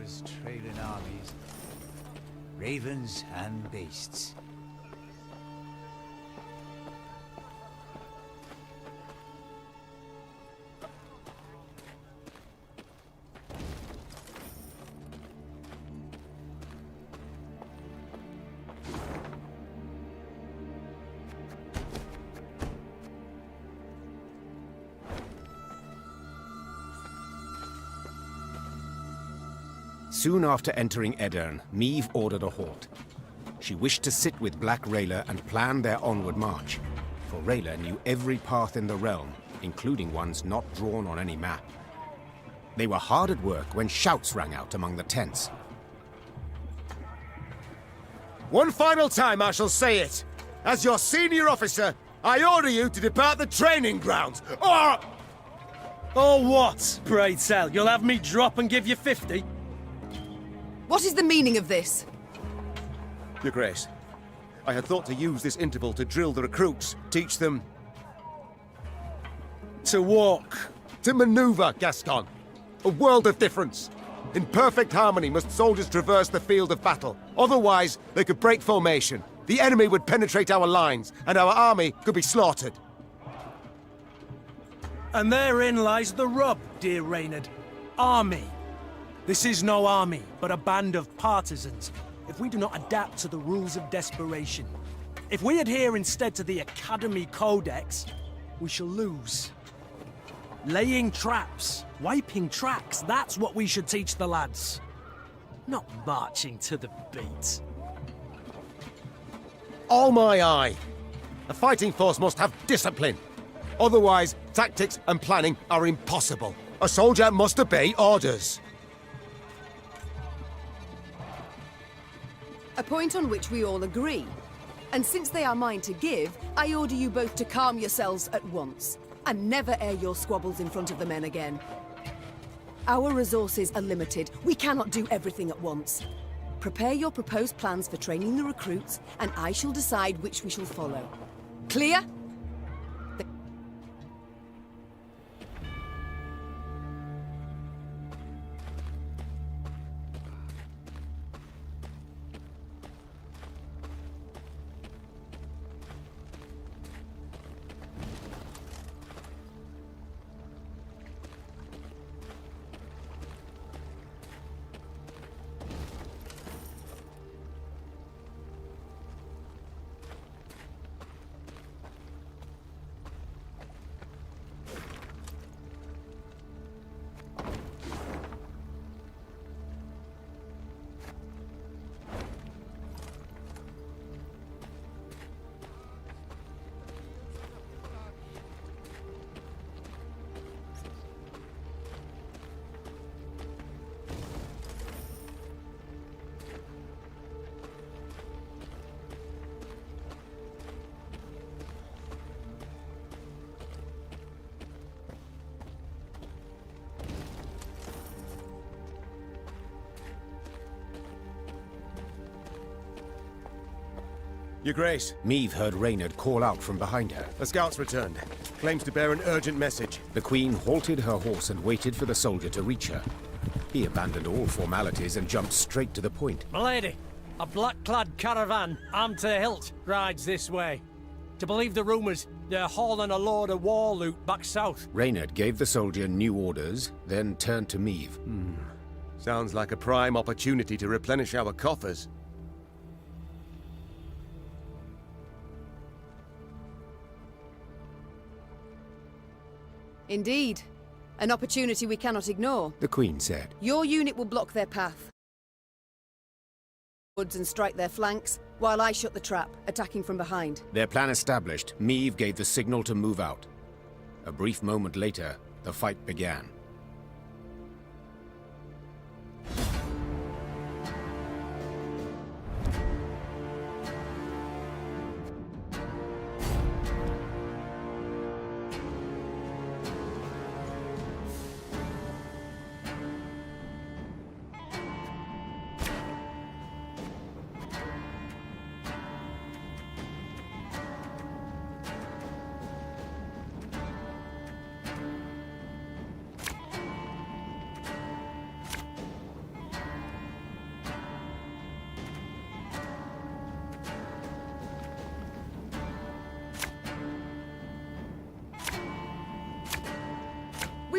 [SPEAKER 9] Wars, trading armies, ravens and beasts.
[SPEAKER 1] Soon after entering Edirn, Meve ordered a halt. She wished to sit with Black Rayla and plan their onward march, for Rayla knew every path in the realm, including ones not drawn on any map. They were hard at work when shouts rang out among the tents.
[SPEAKER 4] One final time I shall say it. As your senior officer, I order you to depart the training grounds, or...
[SPEAKER 13] Or what, pray tell? You'll have me drop and give you 50?
[SPEAKER 3] What is the meaning of this?
[SPEAKER 4] Your Grace, I had thought to use this interval to drill the recruits, teach them...
[SPEAKER 13] To walk.
[SPEAKER 4] To maneuver, Gascon. A world of difference. In perfect harmony must soldiers traverse the field of battle. Otherwise, they could break formation. The enemy would penetrate our lines, and our army could be slaughtered.
[SPEAKER 13] And therein lies the rub, dear Reynard. Army. This is no army, but a band of partisans. If we do not adapt to the rules of desperation, if we adhere instead to the Academy Codex, we shall lose. Laying traps, wiping tracks, that's what we should teach the lads. Not marching to the beat.
[SPEAKER 4] All my eye. A fighting force must have discipline. Otherwise, tactics and planning are impossible. A soldier must obey orders.
[SPEAKER 3] A point on which we all agree. And since they are mine to give, I order you both to calm yourselves at once, and never air your squabbles in front of the men again. Our resources are limited. We cannot do everything at once. Prepare your proposed plans for training the recruits, and I shall decide which we shall follow. Clear?
[SPEAKER 4] Your Grace.
[SPEAKER 1] Meve heard Reynard call out from behind her.
[SPEAKER 4] A scout's returned. Claims to bear an urgent message.
[SPEAKER 1] The Queen halted her horse and waited for the soldier to reach her. He abandoned all formalities and jumped straight to the point.
[SPEAKER 7] Milady, a black-clad caravan, armed to the hilt, rides this way. To believe the rumours, they're hauling a load of war loot back south.
[SPEAKER 1] Reynard gave the soldier new orders, then turned to Meve.
[SPEAKER 4] Sounds like a prime opportunity to replenish our coffers.
[SPEAKER 3] Indeed. An opportunity we cannot ignore.
[SPEAKER 1] The Queen said.
[SPEAKER 3] Your unit will block their path and strike their flanks, while I shut the trap, attacking from behind.
[SPEAKER 1] Their plan established, Meve gave the signal to move out. A brief moment later, the fight began.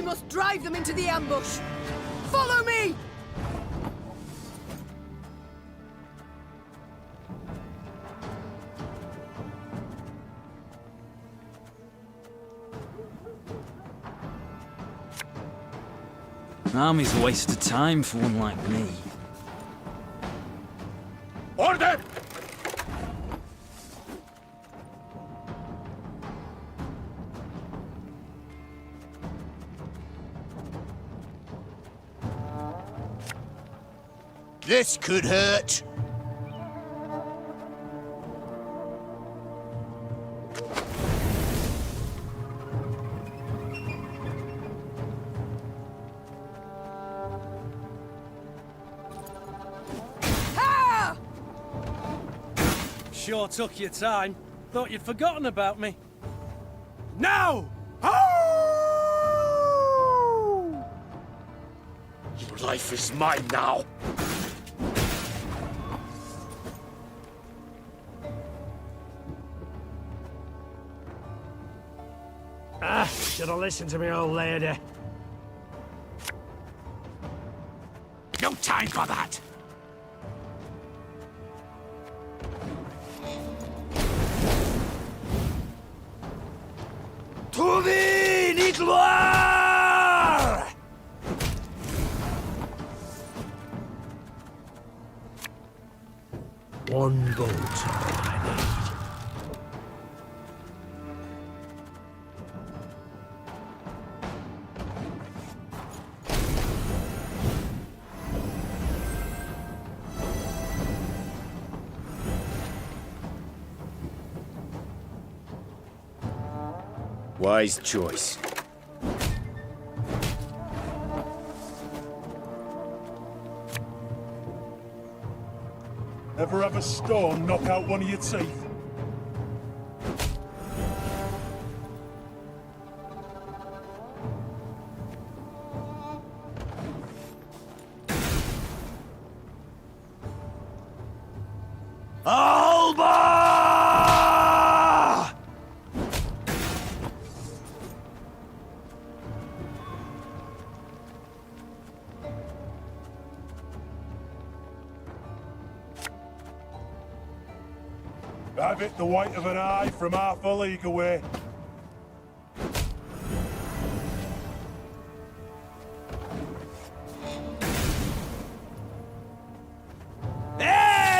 [SPEAKER 3] must drive them into the ambush. Follow me!
[SPEAKER 14] Army's a waste of time for one like me.
[SPEAKER 18] Order!
[SPEAKER 10] This could hurt.
[SPEAKER 13] Sure took your time. Thought you'd forgotten about me. Now!
[SPEAKER 10] Your life is mine now.
[SPEAKER 7] Should have listened to me, old lady.
[SPEAKER 10] No time for that.
[SPEAKER 21] Trouvé, ni gloire!
[SPEAKER 7] One bolt I need.
[SPEAKER 20] Wise choice.
[SPEAKER 18] Ever have a storm knock out one of your teeth?
[SPEAKER 21] Alba!
[SPEAKER 18] Have it the white of an eye from half a league away.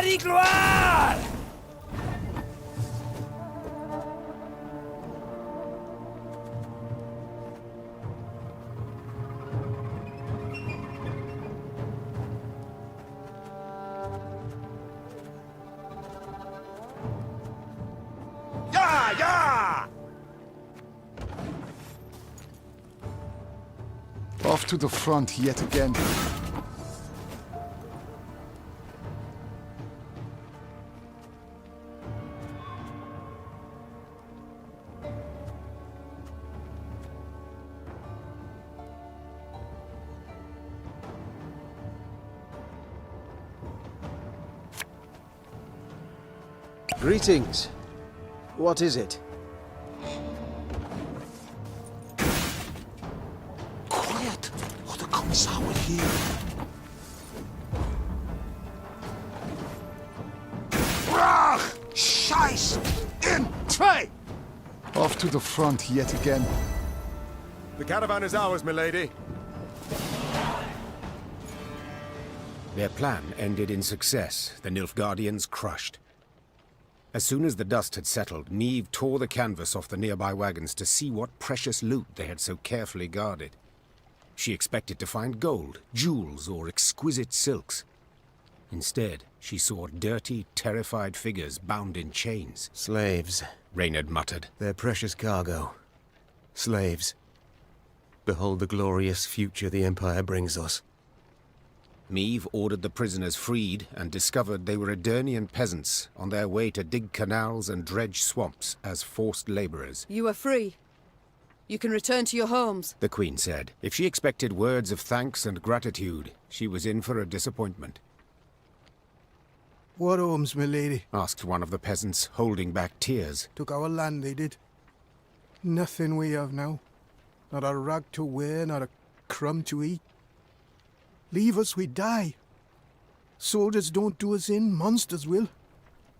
[SPEAKER 21] Ni gloire!
[SPEAKER 10] Yeah!
[SPEAKER 19] Off to the front yet again.
[SPEAKER 12] Greetings. What is it?
[SPEAKER 10] Quiet, or the Commissar will hear. Brach! Scheiß! In! Tray!
[SPEAKER 19] Off to the front yet again.
[SPEAKER 4] The caravan is ours, milady.
[SPEAKER 1] Their plan ended in success, the Nilfgaardians crushed. As soon as the dust had settled, Niamh tore the canvas off the nearby wagons to see what precious loot they had so carefully guarded. She expected to find gold, jewels, or exquisite silks. Instead, she saw dirty, terrified figures bound in chains.
[SPEAKER 4] Slaves,
[SPEAKER 1] Reynard muttered.
[SPEAKER 4] their precious cargo. Slaves. Behold the glorious future the Empire brings us.
[SPEAKER 1] Niamh ordered the prisoners freed and discovered they were Edirnian peasants on their way to dig canals and dredge swamps as forced laborers.
[SPEAKER 3] You are free. You can return to your homes.
[SPEAKER 1] The Queen said. If she expected words of thanks and gratitude, she was in for a disappointment.
[SPEAKER 6] What homes, my lady?
[SPEAKER 1] Asked one of the peasants, holding back tears.
[SPEAKER 6] Took our land, they did. Nothing we have now. Not a rag to wear, not a crumb to eat. Leave us, we die. Soldiers don't do us in, monsters will.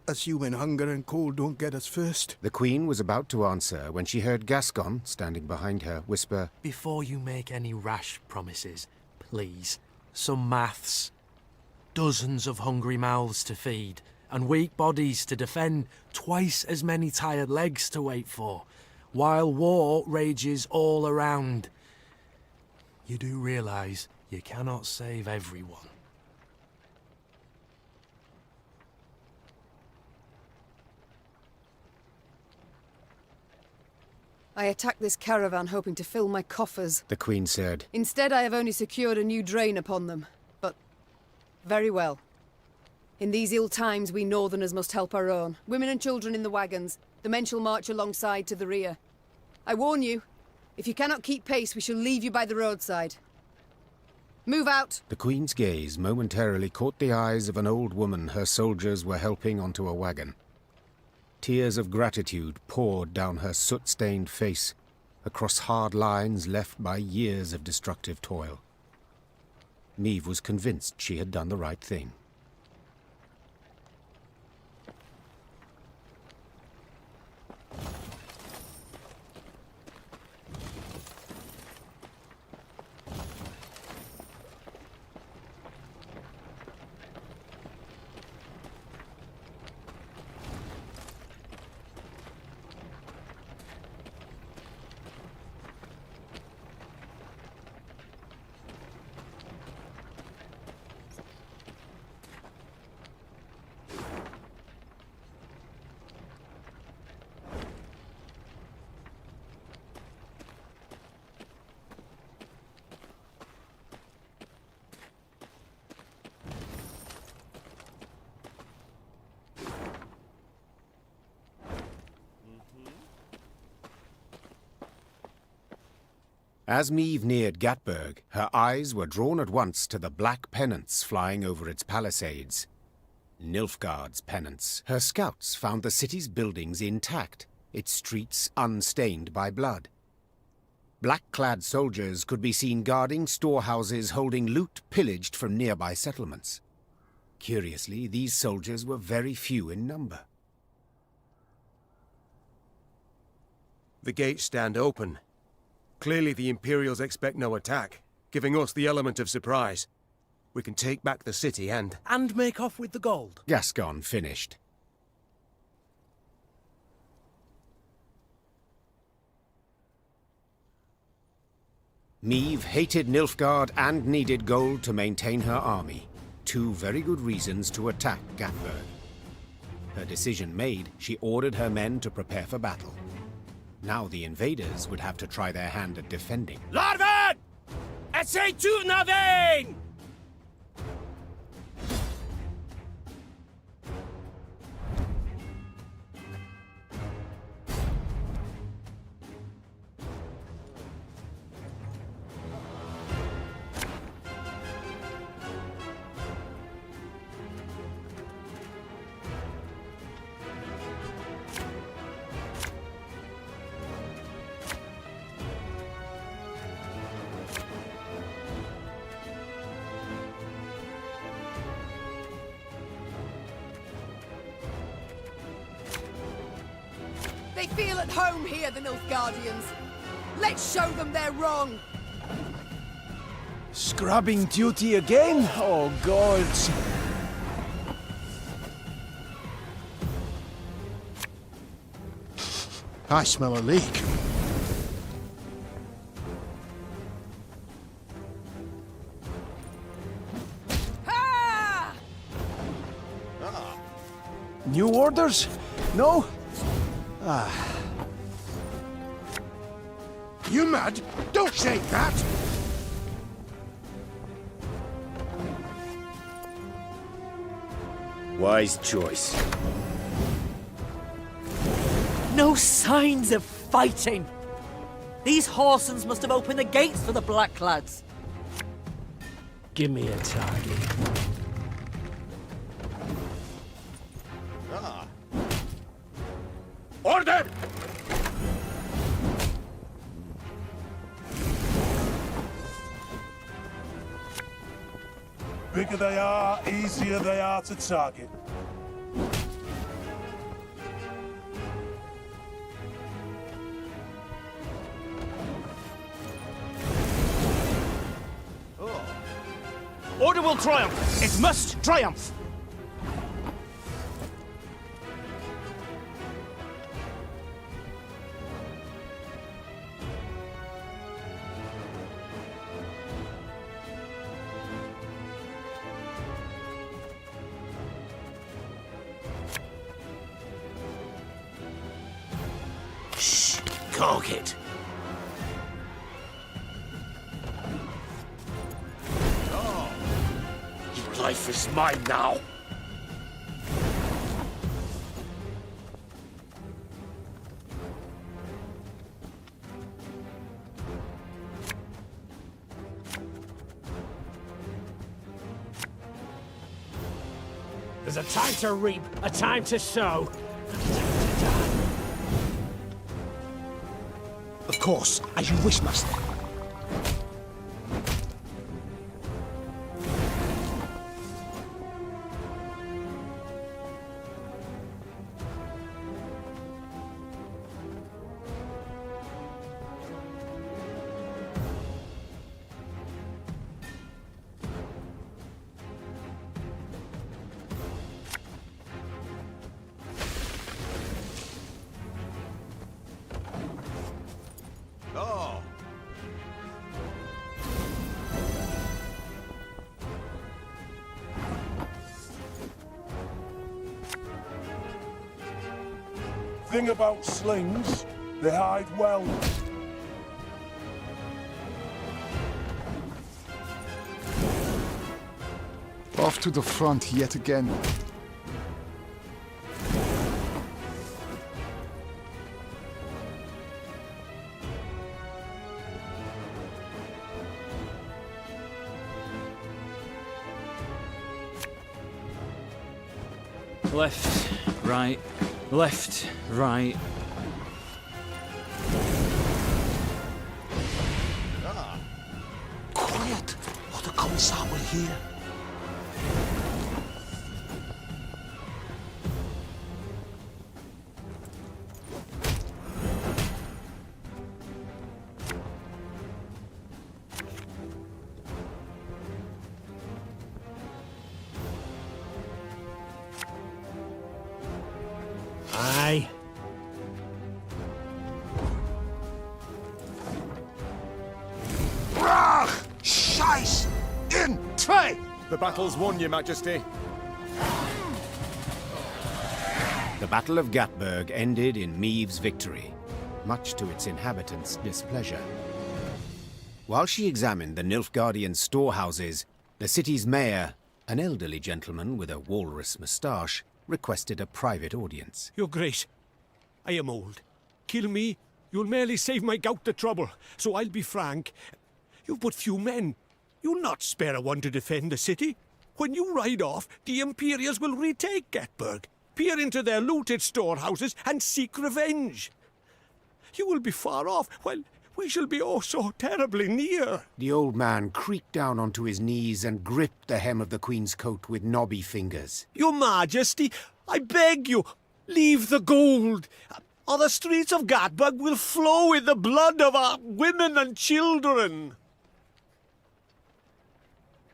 [SPEAKER 6] Assuming hunger and cold don't get us first.
[SPEAKER 1] The Queen was about to answer when she heard Gascon, standing behind her, whisper,
[SPEAKER 13] Before you make any rash promises, please, some maths. Dozens of hungry mouths to feed, and weak bodies to defend, twice as many tired legs to wait for, while war rages all around. You do realise you cannot save everyone.
[SPEAKER 3] I attacked this caravan hoping to fill my coffers.
[SPEAKER 1] the Queen said.
[SPEAKER 3] Instead, I have only secured a new drain upon them. But very well. In these ill times, we Northerners must help our own. Women and children in the wagons. The men shall march alongside to the rear. I warn you, if you cannot keep pace, we shall leave you by the roadside. Move out!
[SPEAKER 1] The Queen's gaze momentarily caught the eyes of an old woman her soldiers were helping onto a wagon. Tears of gratitude poured down her soot-stained face, across hard lines left by years of destructive toil. Niamh was convinced she had done the right thing. As Niamh neared Gatburg, her eyes were drawn at once to the black pennants flying over its palisades. Nilfgaard's pennants. Her scouts found the city's buildings intact, its streets unstained by blood. Black-clad soldiers could be seen guarding storehouses holding loot pillaged from nearby settlements. Curiously, these soldiers were very few in number.
[SPEAKER 4] The gates stand open. Clearly the Imperials expect no attack, giving us the element of surprise. We can take back the city and
[SPEAKER 13] make off with the gold.
[SPEAKER 1] Gascon finished. Niamh hated Nilfgaard and needed gold to maintain her army. Two very good reasons to attack Gatburg. Her decision made, she ordered her men to prepare for battle. Now the invaders would have to try their hand at defending.
[SPEAKER 21] Larven! Essay to Navain!
[SPEAKER 3] They feel at home here, the Nilfgaardians. Let's show them they're wrong.
[SPEAKER 21] Scrubbing duty again? Oh, gods.
[SPEAKER 6] I smell a leak.
[SPEAKER 21] New orders? No? Ah.
[SPEAKER 6] You mad? Don't say that!
[SPEAKER 4] Wise choice.
[SPEAKER 22] No signs of fighting. These Horsens must have opened the gates for the black lads.
[SPEAKER 7] Give me a target.
[SPEAKER 18] Order! bigger they are, easier they are to target.
[SPEAKER 21] Order will triumph. It must triumph.
[SPEAKER 10] Shh! Target! Your life is mine now!
[SPEAKER 7] There's a time to reap, a time to sow, and a time to die.
[SPEAKER 16] Of course, as you wish, master.
[SPEAKER 10] Oh!
[SPEAKER 18] Thing about slings, they hide well.
[SPEAKER 19] Off to the front yet again.
[SPEAKER 14] Left, right, left, right.
[SPEAKER 10] Quiet, or the Commissar will hear.
[SPEAKER 7] Aye.
[SPEAKER 10] Brach! Scheiß! In! Zwei!
[SPEAKER 4] The battle's won, Your Majesty.
[SPEAKER 1] The Battle of Gatburg ended in Maeve's victory, much to its inhabitants' displeasure. While she examined the Nilfgaardian storehouses, the city's mayor, an elderly gentleman with a walrus moustache, requested a private audience.
[SPEAKER 16] Your Grace, I am old. Kill me, you'll merely save my gout the trouble. So I'll be frank. You've but few men. You'll not spare a one to defend the city. When you ride off, the Imperials will retake Gatburg, peer into their looted storehouses, and seek revenge. You will be far off, while we shall be oh so terribly near.
[SPEAKER 1] The old man creaked down onto his knees and gripped the hem of the Queen's coat with knobby fingers.
[SPEAKER 16] Your Majesty, I beg you, leave the gold, or the streets of Gatburg will flow with the blood of our women and children.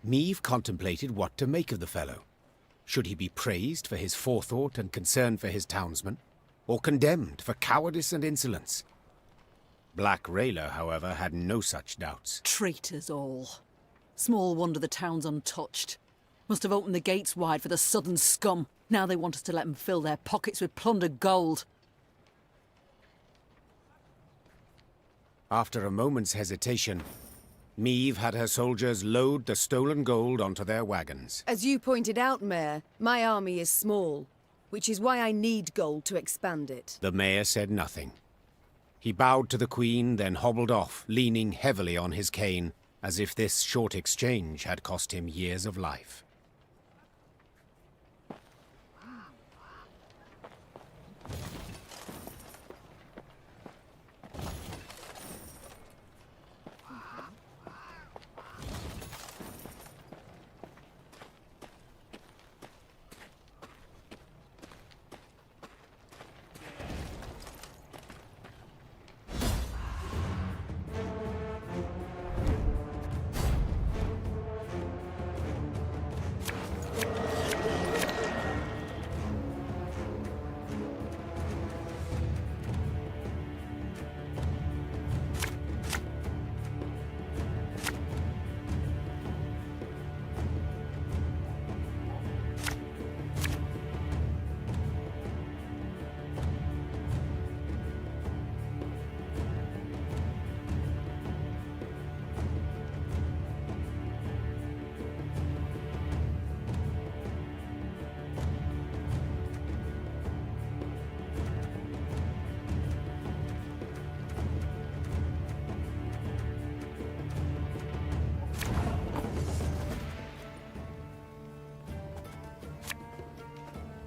[SPEAKER 1] Maeve contemplated what to make of the fellow. Should he be praised for his forethought and concern for his townsmen, or condemned for cowardice and insolence? Black Rayla, however, had no such doubts.
[SPEAKER 22] Traitors all. Small wonder the town's untouched. Must have opened the gates wide for the southern scum. Now they want us to let them fill their pockets with plundered gold.
[SPEAKER 1] After a moment's hesitation, Maeve had her soldiers load the stolen gold onto their wagons.
[SPEAKER 3] As you pointed out, Mayor, my army is small, which is why I need gold to expand it.
[SPEAKER 1] The mayor said nothing. He bowed to the Queen, then hobbled off, leaning heavily on his cane, as if this short exchange had cost him years of life.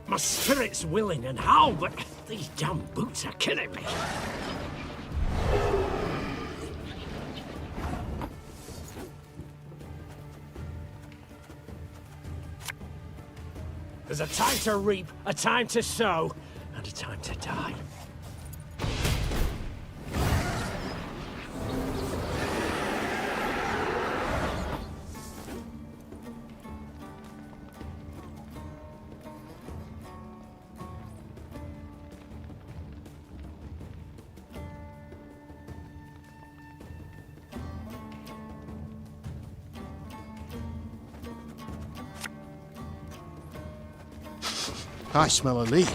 [SPEAKER 7] My spirit's willing and how, but these damn boots are killing me. There's a time to reap, a time to sow, and a time to die.
[SPEAKER 6] I smell a leak.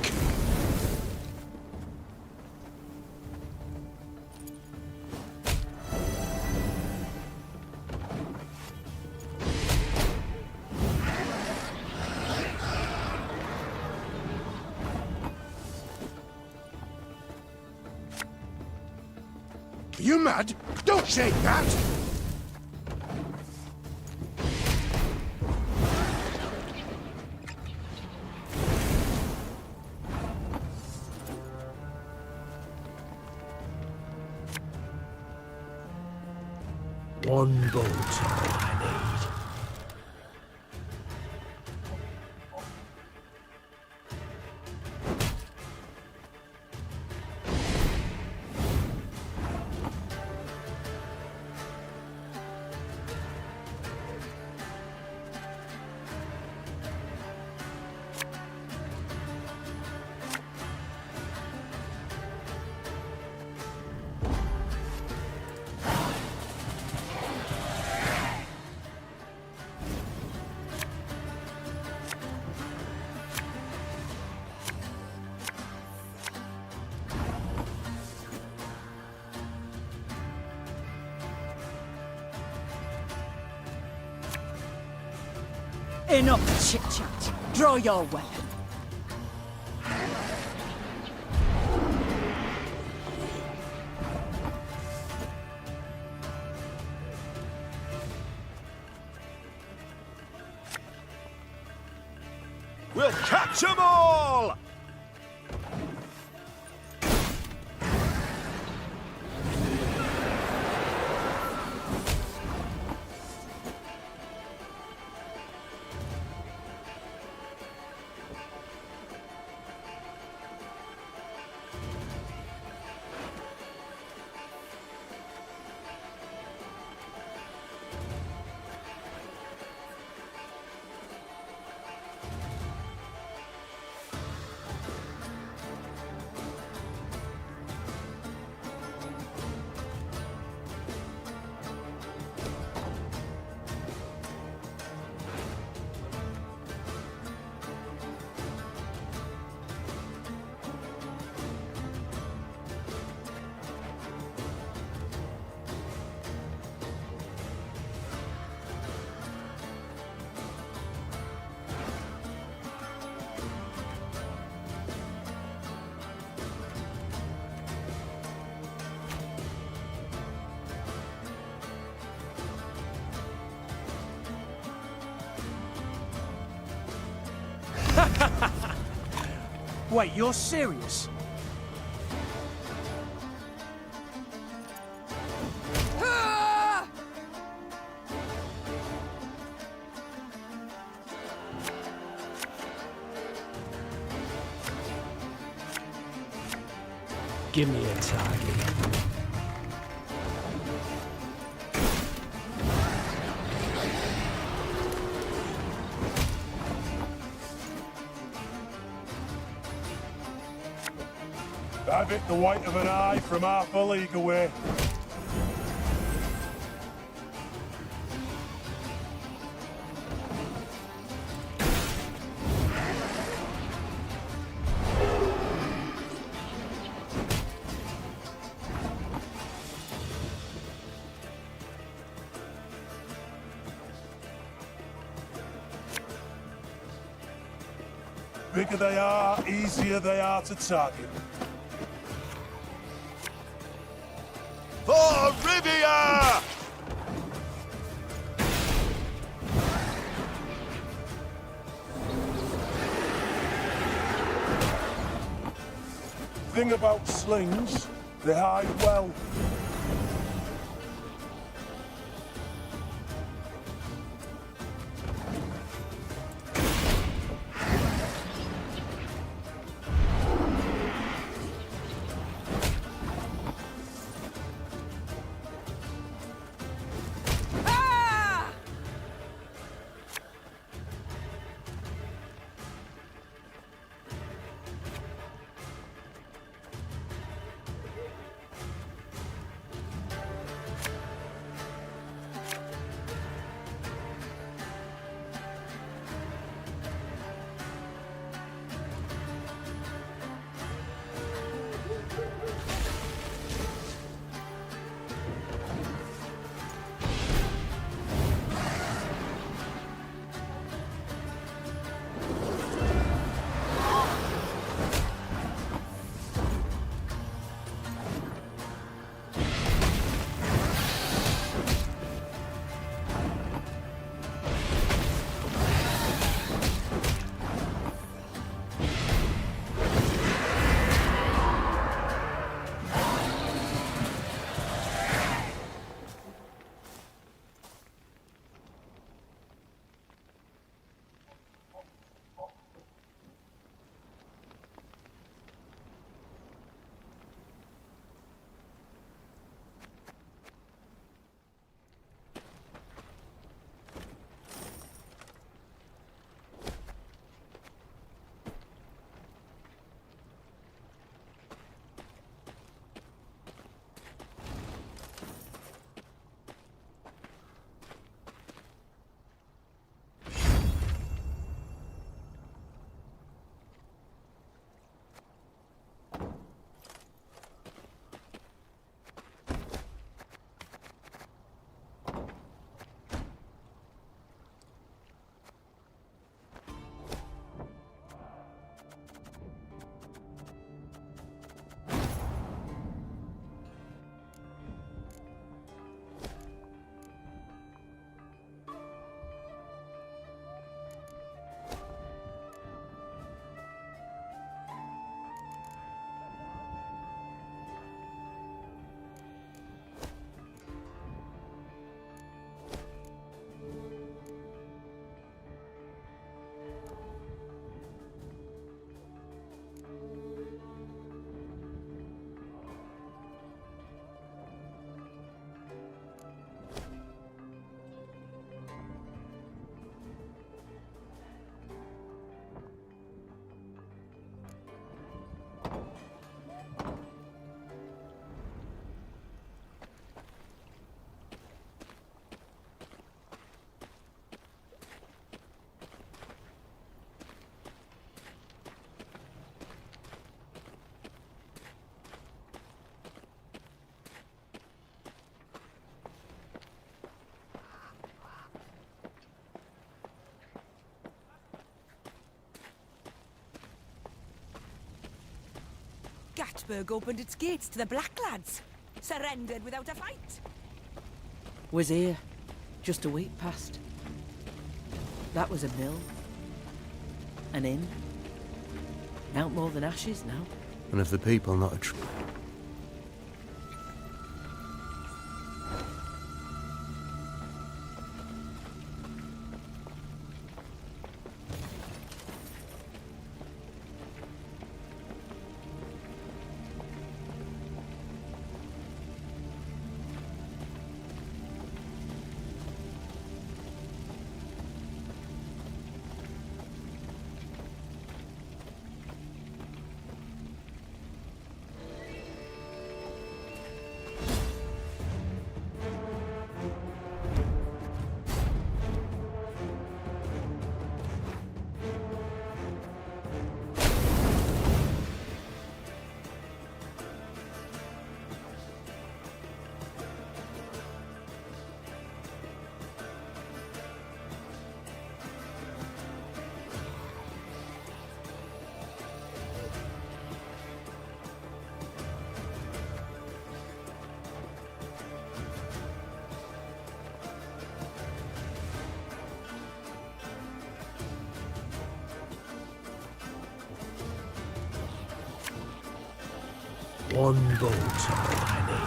[SPEAKER 6] Are you mad? Don't shake that!
[SPEAKER 7] One bolt is all I need.
[SPEAKER 22] Enough chit-chat. Draw your weapon.
[SPEAKER 8] We'll catch them all!
[SPEAKER 13] Wait, you're serious?
[SPEAKER 7] Give me a target.
[SPEAKER 18] Have it the white of an eye from half a league away. Bigger they are, easier they are to target.
[SPEAKER 8] For Rivia! Thing about slings, they hide well.
[SPEAKER 11] Gatburg opened its gates to the Black Lads. Surrendered without a fight.
[SPEAKER 22] Was here, just a week past. That was a mill. An inn. Out more than ashes now.
[SPEAKER 4] And of the people, not a true.
[SPEAKER 7] One bolt's all I need.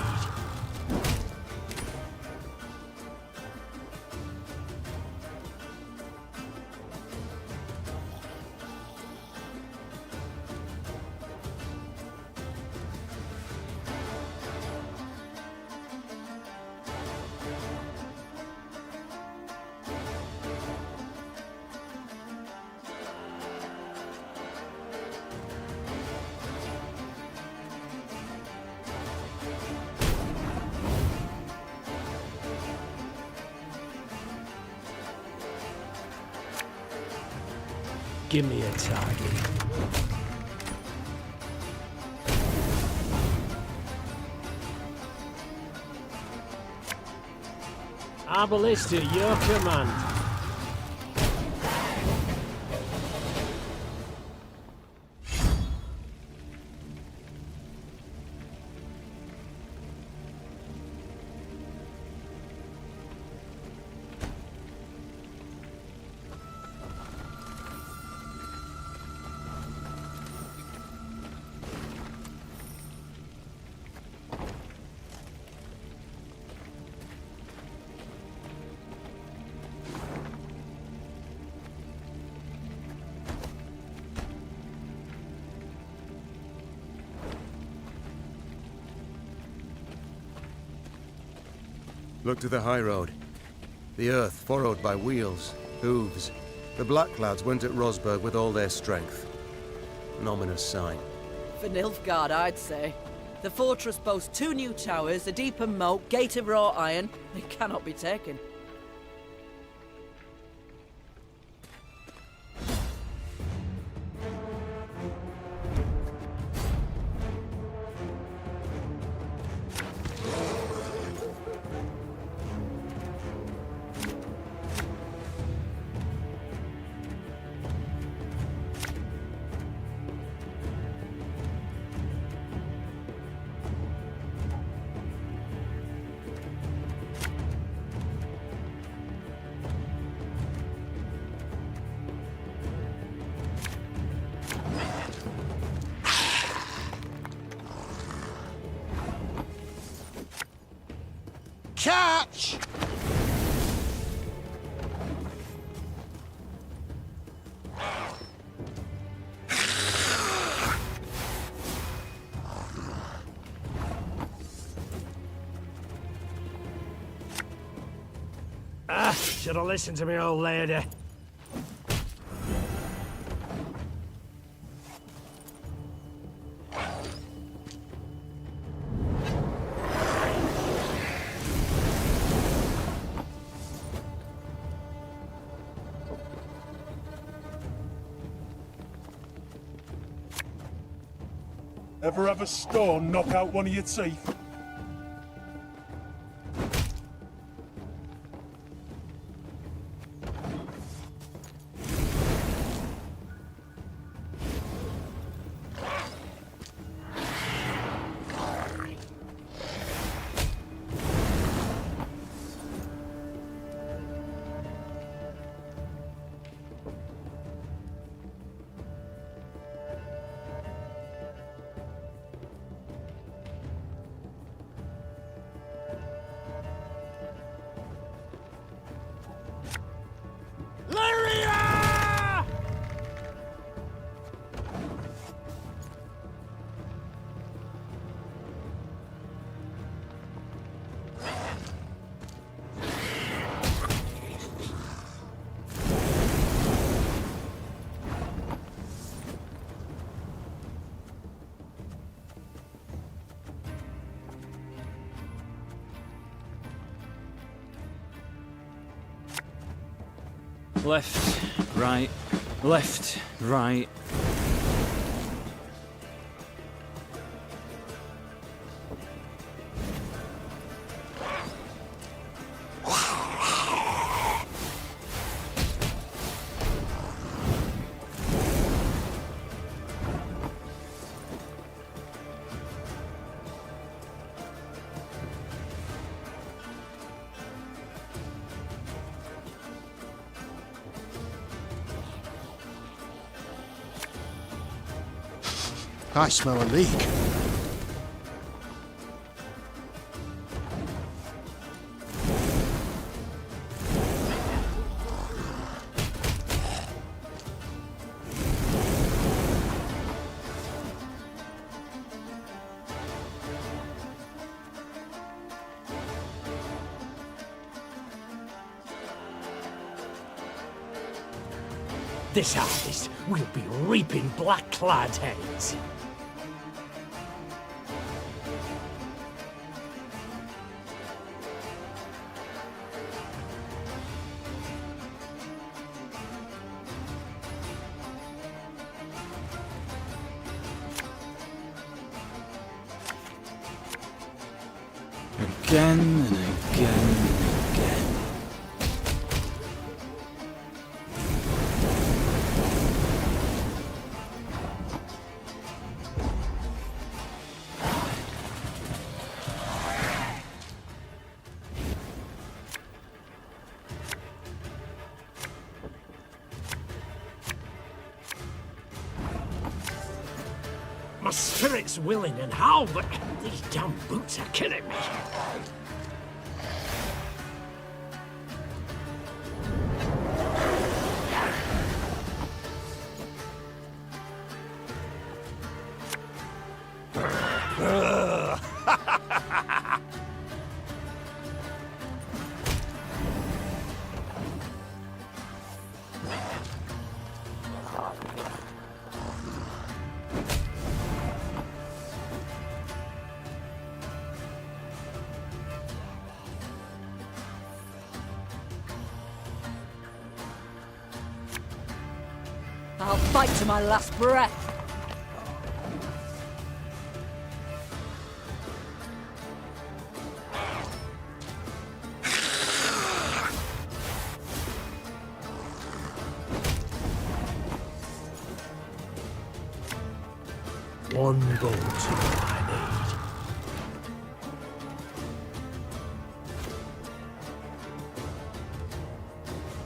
[SPEAKER 7] Give me a target. Our ballista, your command.
[SPEAKER 4] Look to the high road. The earth furrowed by wheels, hooves. The Blackclads went at Rosberg with all their strength. An ominous sign.
[SPEAKER 22] For Nilfgaard, I'd say. The fortress boasts 2 new towers, a deeper moat, gate of wrought iron. It cannot be taken.
[SPEAKER 10] Catch!
[SPEAKER 7] Should have listened to me, old lady.
[SPEAKER 8] Ever have a stone knock out one of your teeth?
[SPEAKER 14] Left, right, left, right.
[SPEAKER 6] I smell a leak.
[SPEAKER 7] This harvest, we'll be reaping black-clad heads.
[SPEAKER 14] Again and again and again.
[SPEAKER 7] My spirit's willing and how, but these damn boots are killing me.
[SPEAKER 22] I'll fight to my last breath.
[SPEAKER 7] One bolt I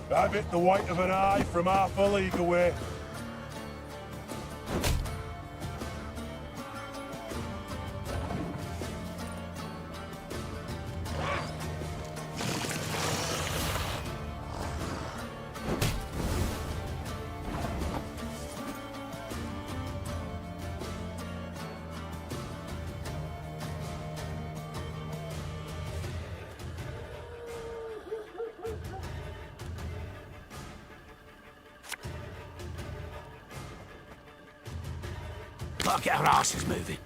[SPEAKER 7] need.
[SPEAKER 8] I bit the white of an eye from half a league away.
[SPEAKER 7] Gotta get our asses moving.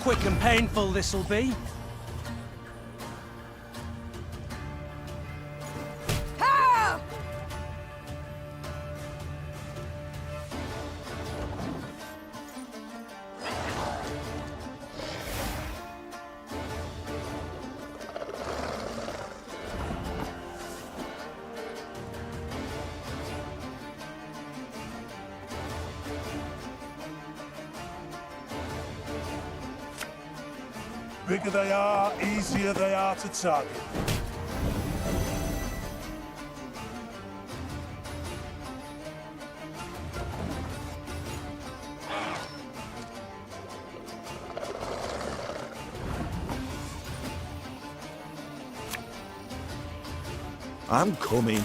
[SPEAKER 13] Quick and painful this'll be.
[SPEAKER 8] Bigger they are, easier they are to target.
[SPEAKER 18] I'm coming.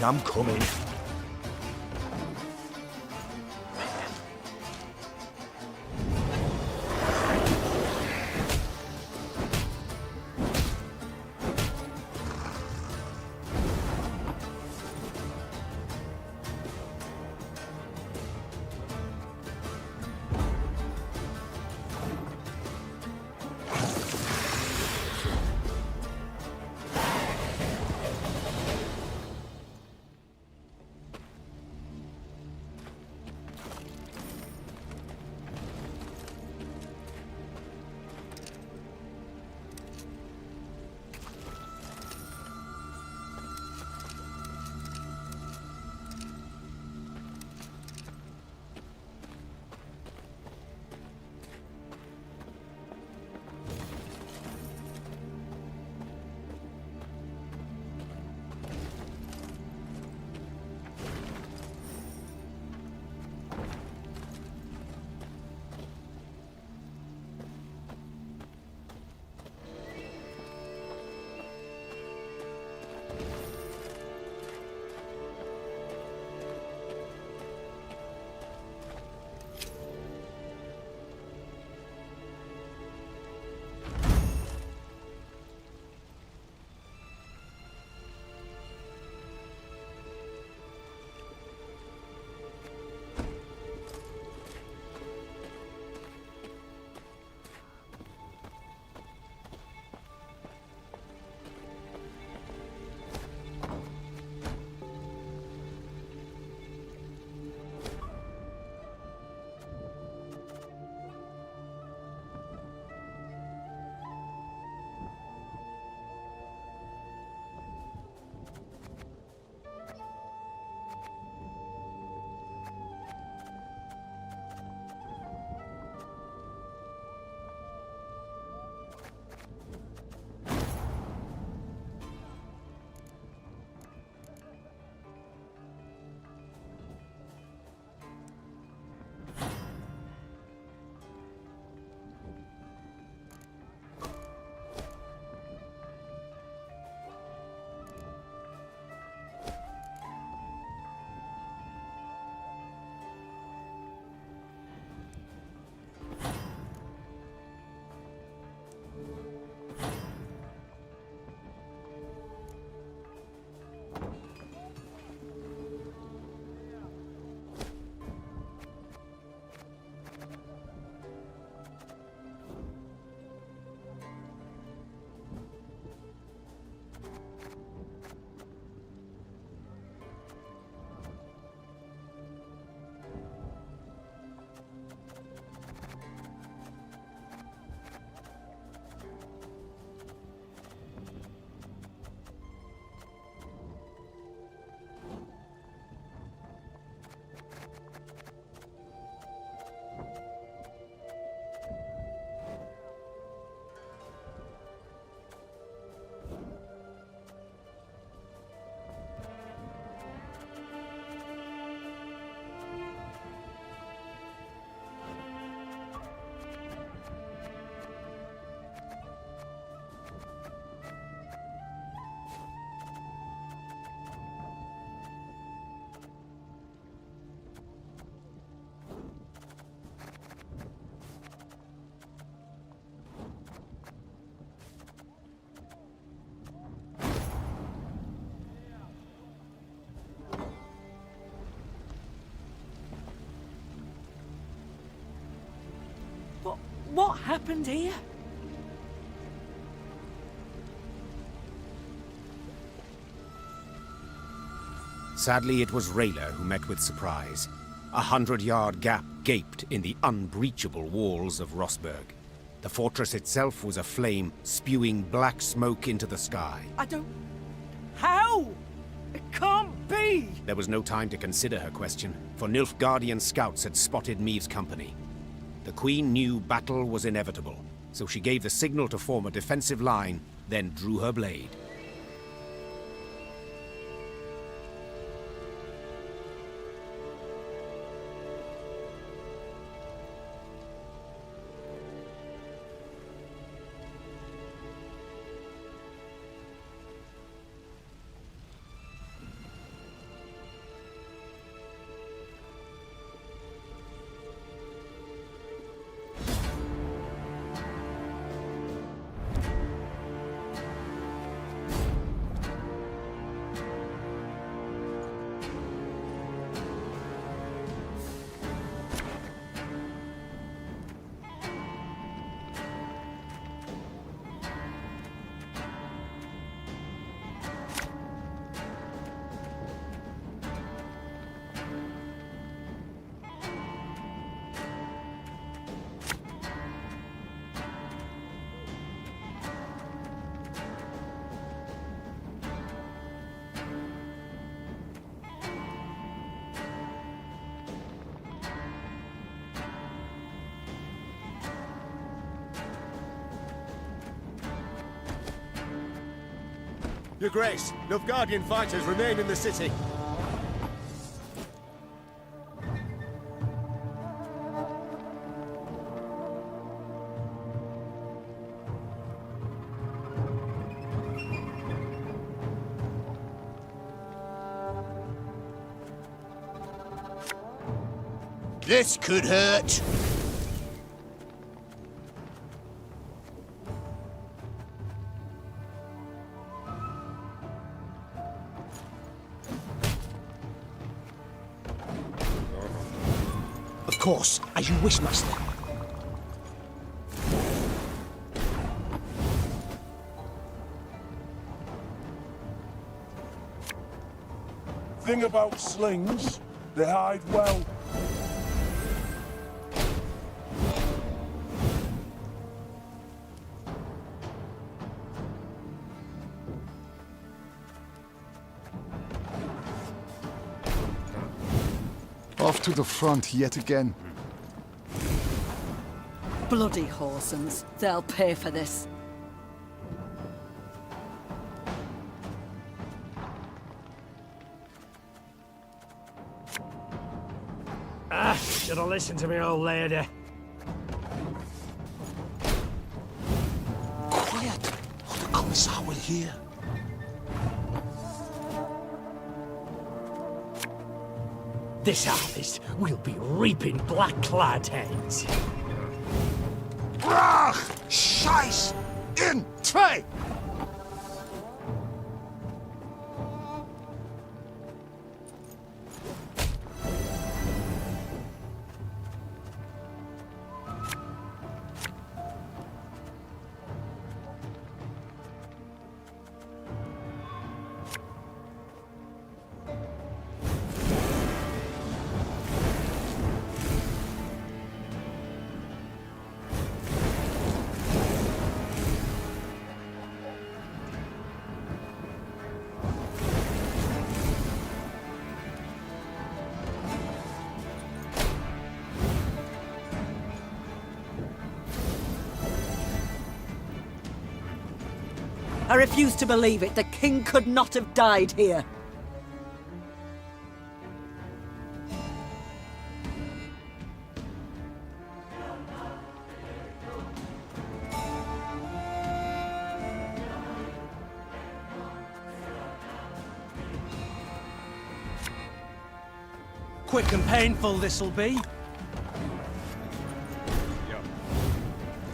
[SPEAKER 22] What happened here?
[SPEAKER 1] Sadly, it was Rayla who met with surprise. 100-yard gap gaped in the unbreachable walls of Rosberg. The fortress itself was aflame, spewing black smoke into the sky.
[SPEAKER 22] I don't... How? It can't be!
[SPEAKER 1] There was no time to consider her question, for Nilfgaardian scouts had spotted Meave's company. The Queen knew battle was inevitable, so she gave the signal to form a defensive line, then drew her blade.
[SPEAKER 4] Your Grace, Nilfgaardian fighters remain in the city.
[SPEAKER 10] This could hurt.
[SPEAKER 1] Of course, as you wish, Master.
[SPEAKER 8] Thing about slings, they hide well.
[SPEAKER 19] Off to the front yet again.
[SPEAKER 22] Bloody Horsens. They'll pay for this.
[SPEAKER 7] Should have listened to me, old lady.
[SPEAKER 10] Quiet, or the Commissar will hear.
[SPEAKER 7] This harvest, we'll be reaping black-clad heads.
[SPEAKER 10] Brach! Scheiß! In! Zwei!
[SPEAKER 22] I refuse to believe it. The king could not have died here.
[SPEAKER 13] Quick and painful this'll be.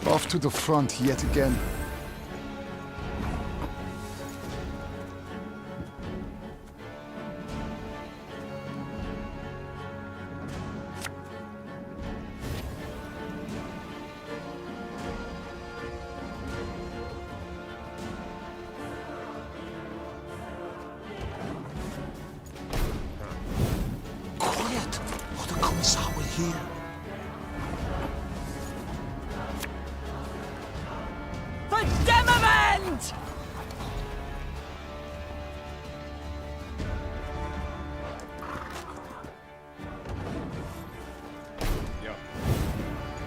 [SPEAKER 19] Off to the front yet again.
[SPEAKER 13] here.
[SPEAKER 22] For Demavend!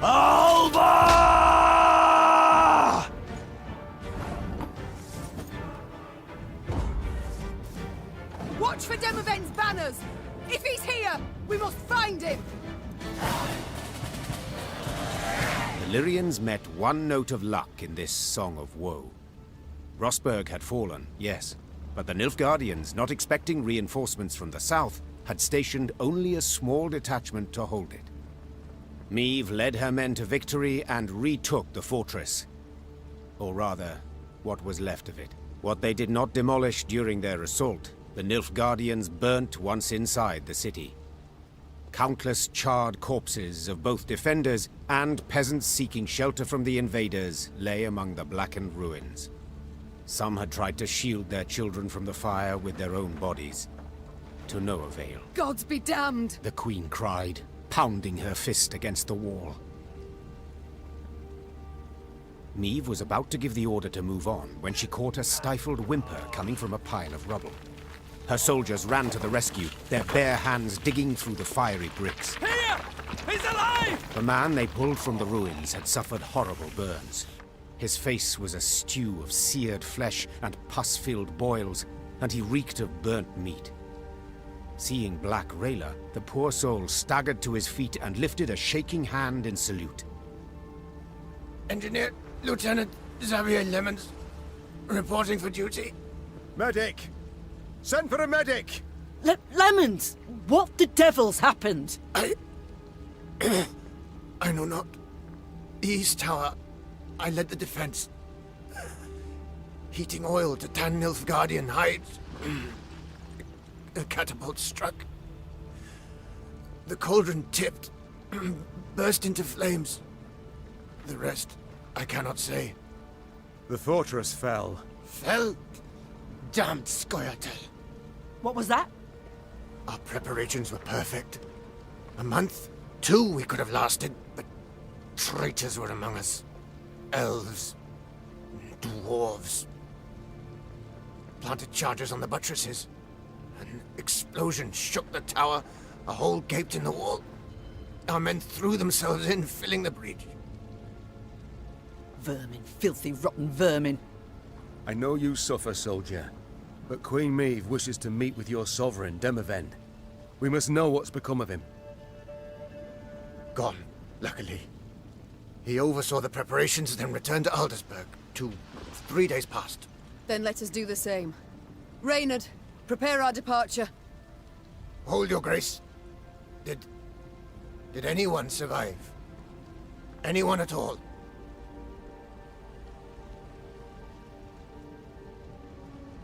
[SPEAKER 13] Alva!
[SPEAKER 3] Watch for Demavend's banners! If he's here, we must find him!
[SPEAKER 1] The Lyrians met one note of luck in this song of woe. Rosberg had fallen, yes, but the Nilfgaardians, not expecting reinforcements from the south, had stationed only a small detachment to hold it. Meve led her men to victory and retook the fortress. Or rather, what was left of it. What they did not demolish during their assault, the Nilfgaardians burnt once inside the city. Countless charred corpses of both defenders and peasants seeking shelter from the invaders lay among the blackened ruins. Some had tried to shield their children from the fire with their own bodies. To no avail.
[SPEAKER 3] Gods be damned!
[SPEAKER 1] The Queen cried, pounding her fist against the wall. Meve was about to give the order to move on when she caught a stifled whimper coming from a pile of rubble. Her soldiers ran to the rescue, their bare hands digging through the fiery bricks.
[SPEAKER 21] Here! He's alive!
[SPEAKER 1] The man they pulled from the ruins had suffered horrible burns. His face was a stew of seared flesh and pus-filled boils, and he reeked of burnt meat. Seeing Black Rayla, the poor soul staggered to his feet and lifted a shaking hand in salute.
[SPEAKER 10] Engineer Lieutenant Xavier Lemons, reporting for duty.
[SPEAKER 4] Medic! Send for a medic!
[SPEAKER 22] Lemons! What the devil's happened?
[SPEAKER 10] I know not. The East Tower, I led the defense. Heating oil to tan Nilfgaardian hides. A catapult struck. The cauldron tipped, burst into flames. The rest, I cannot say.
[SPEAKER 4] The fortress fell.
[SPEAKER 10] Fell? Damned Scoia'tael.
[SPEAKER 22] What was that?
[SPEAKER 10] Our preparations were perfect. A month, 2 we could have lasted, but traitors were among us. Elves, dwarves. Planted charges on the buttresses. An explosion shook the tower, a hole gaped in the wall. Our men threw themselves in, filling the breach.
[SPEAKER 22] Vermin, filthy, rotten vermin.
[SPEAKER 4] I know you suffer, soldier, but Queen Meve wishes to meet with your sovereign, Demavend. We must know what's become of him.
[SPEAKER 10] Gone, luckily. He oversaw the preparations, then returned to Aldersburg. 3 days past.
[SPEAKER 3] Then let us do the same. Reynard, prepare our departure.
[SPEAKER 10] Hold your grace. Did anyone survive? Anyone at all?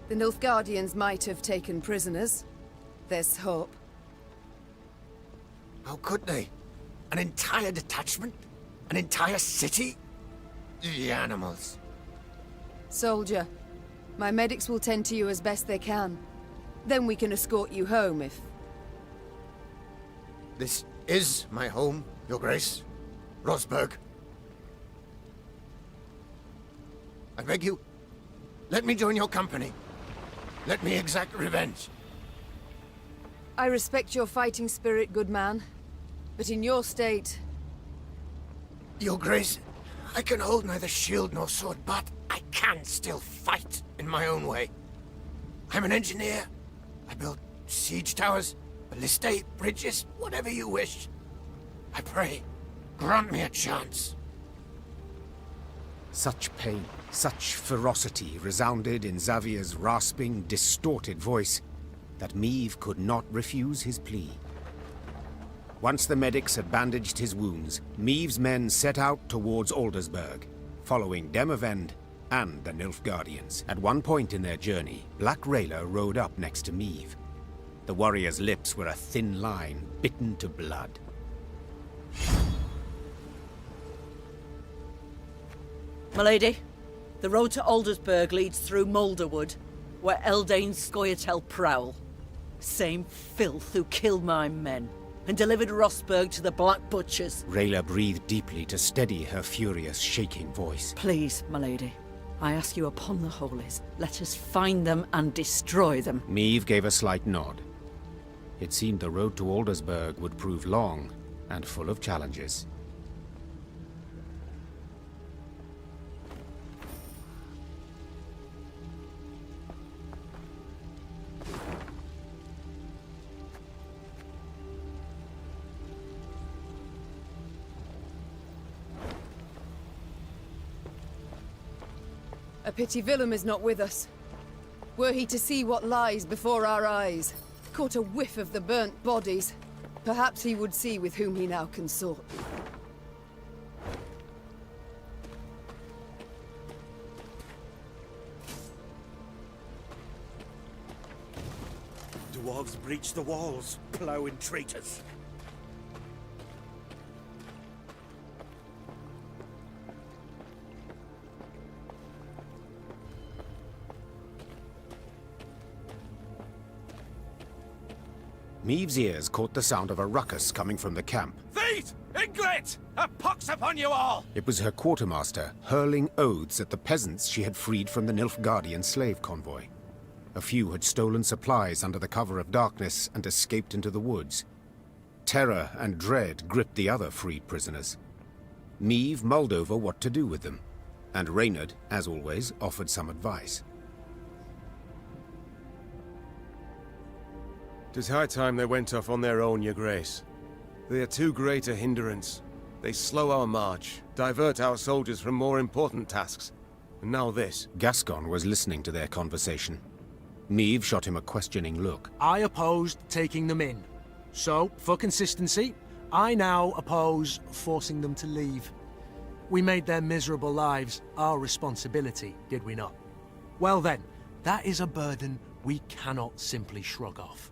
[SPEAKER 3] The Nilfgaardians might have taken prisoners. There's hope.
[SPEAKER 10] How could they? An entire detachment? An entire city? The animals.
[SPEAKER 3] Soldier, my medics will tend to you as best they can. Then we can escort you home if...
[SPEAKER 10] This is my home, your grace. Rosberg. I beg you, let me join your company. Let me exact revenge.
[SPEAKER 3] I respect your fighting spirit, good man. But in your state...
[SPEAKER 10] Your grace, I can hold neither shield nor sword, but I can still fight in my own way. I'm an engineer. I build siege towers, ballistae, bridges, whatever you wish. I pray, grant me a chance.
[SPEAKER 1] Such pain, such ferocity resounded in Xavier's rasping, distorted voice that Meve could not refuse his plea. Once the medics had bandaged his wounds, Meve's men set out towards Aldersburg, following Demavend and the Nilfgaardians. At one point in their journey, Black Rayla rode up next to Meve. The warrior's lips were a thin line, bitten to blood.
[SPEAKER 22] Milady, the road to Aldersburg leads through Moulderwood, where Eldane's Scoia'tael prowl. Same filth who killed my men, and delivered Rossburg to the Black Butchers.
[SPEAKER 1] Rayla breathed deeply to steady her furious, shaking voice.
[SPEAKER 22] Please, my lady, I ask you upon the holies, let us find them and destroy them.
[SPEAKER 1] Meve gave a slight nod. It seemed the road to Aldersburg would prove long and full of challenges.
[SPEAKER 3] A pity Willem is not with us. Were he to see what lies before our eyes, caught a whiff of the burnt bodies, perhaps he would see with whom he now consort.
[SPEAKER 2] Dwarves breach the walls, ploughing traitors.
[SPEAKER 1] Meve's ears caught the sound of a ruckus coming from the camp.
[SPEAKER 18] Thieves! Ingrate! A pox upon you all!
[SPEAKER 1] It was her quartermaster, hurling oaths at the peasants she had freed from the Nilfgaardian slave convoy. A few had stolen supplies under the cover of darkness and escaped into the woods. Terror and dread gripped the other freed prisoners. Meve mulled over what to do with them, and Reynard, as always, offered some advice.
[SPEAKER 4] 'Tis high time they went off on their own, your grace. They are too great a hindrance. They slow our march, divert our soldiers from more important tasks. And now this.
[SPEAKER 1] Gascon was listening to their conversation. Meve shot him a questioning look.
[SPEAKER 13] I opposed taking them in. So, for consistency, I now oppose forcing them to leave. We made their miserable lives our responsibility, did we not? Well then, that is a burden we cannot simply shrug off.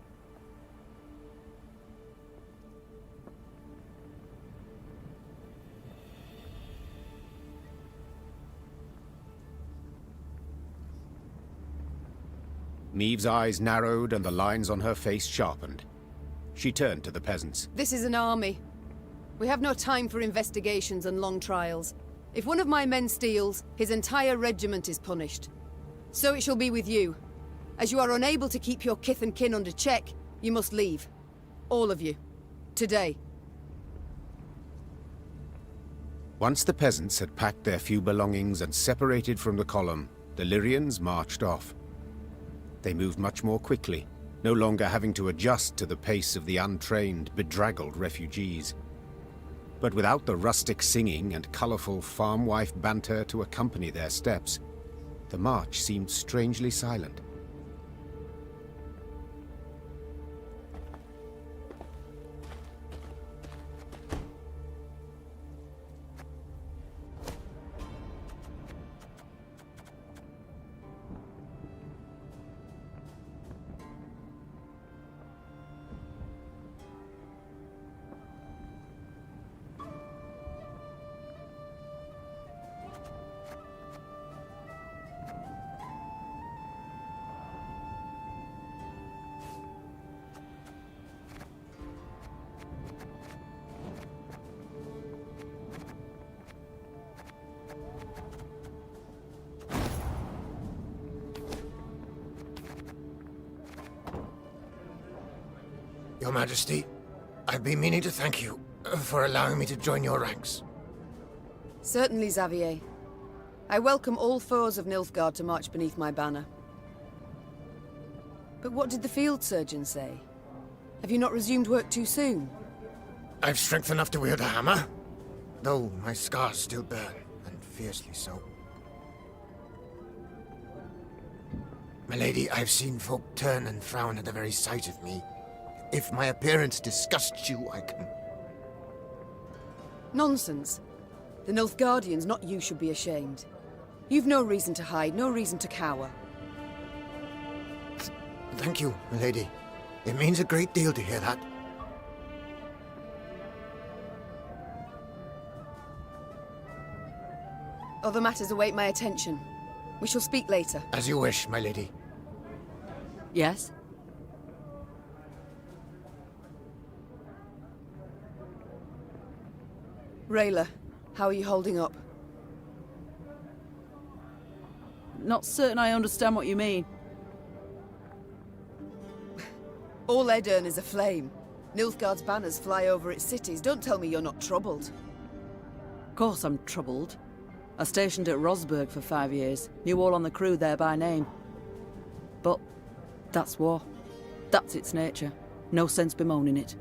[SPEAKER 1] Meve's eyes narrowed and the lines on her face sharpened. She turned to the peasants.
[SPEAKER 3] This is an army. We have no time for investigations and long trials. If one of my men steals, his entire regiment is punished. So it shall be with you. As you are unable to keep your kith and kin under check, you must leave. All of you. Today.
[SPEAKER 1] Once the peasants had packed their few belongings and separated from the column, the Lyrians marched off. They moved much more quickly, no longer having to adjust to the pace of the untrained, bedraggled refugees. But without the rustic singing and colourful farm wife banter to accompany their steps, the march seemed strangely silent.
[SPEAKER 10] Your Majesty, I've been meaning to thank you for allowing me to join your ranks.
[SPEAKER 3] Certainly, Xavier. I welcome all foes of Nilfgaard to march beneath my banner. But what did the field surgeon say? Have you not resumed work too soon?
[SPEAKER 10] I've strength enough to wield a hammer, though my scars still burn, and fiercely so. My lady, I've seen folk turn and frown at the very sight of me. If my appearance disgusts you, I can...
[SPEAKER 3] Nonsense. The Nilfgaardians, not you, should be ashamed. You've no reason to hide, no reason to cower.
[SPEAKER 10] Thank you, my lady. It means a great deal to hear that.
[SPEAKER 3] Other matters await my attention. We shall speak later.
[SPEAKER 10] As you wish, my lady.
[SPEAKER 22] Yes?
[SPEAKER 3] Rayla, how are you holding up?
[SPEAKER 22] Not certain I understand what you mean.
[SPEAKER 3] All Edern is aflame. Nilfgaard's banners fly over its cities. Don't tell me you're not troubled.
[SPEAKER 22] Of course I'm troubled. I stationed at Rosberg for 5 years. Knew all on the crew there by name. But that's war. That's its nature. No sense bemoaning it.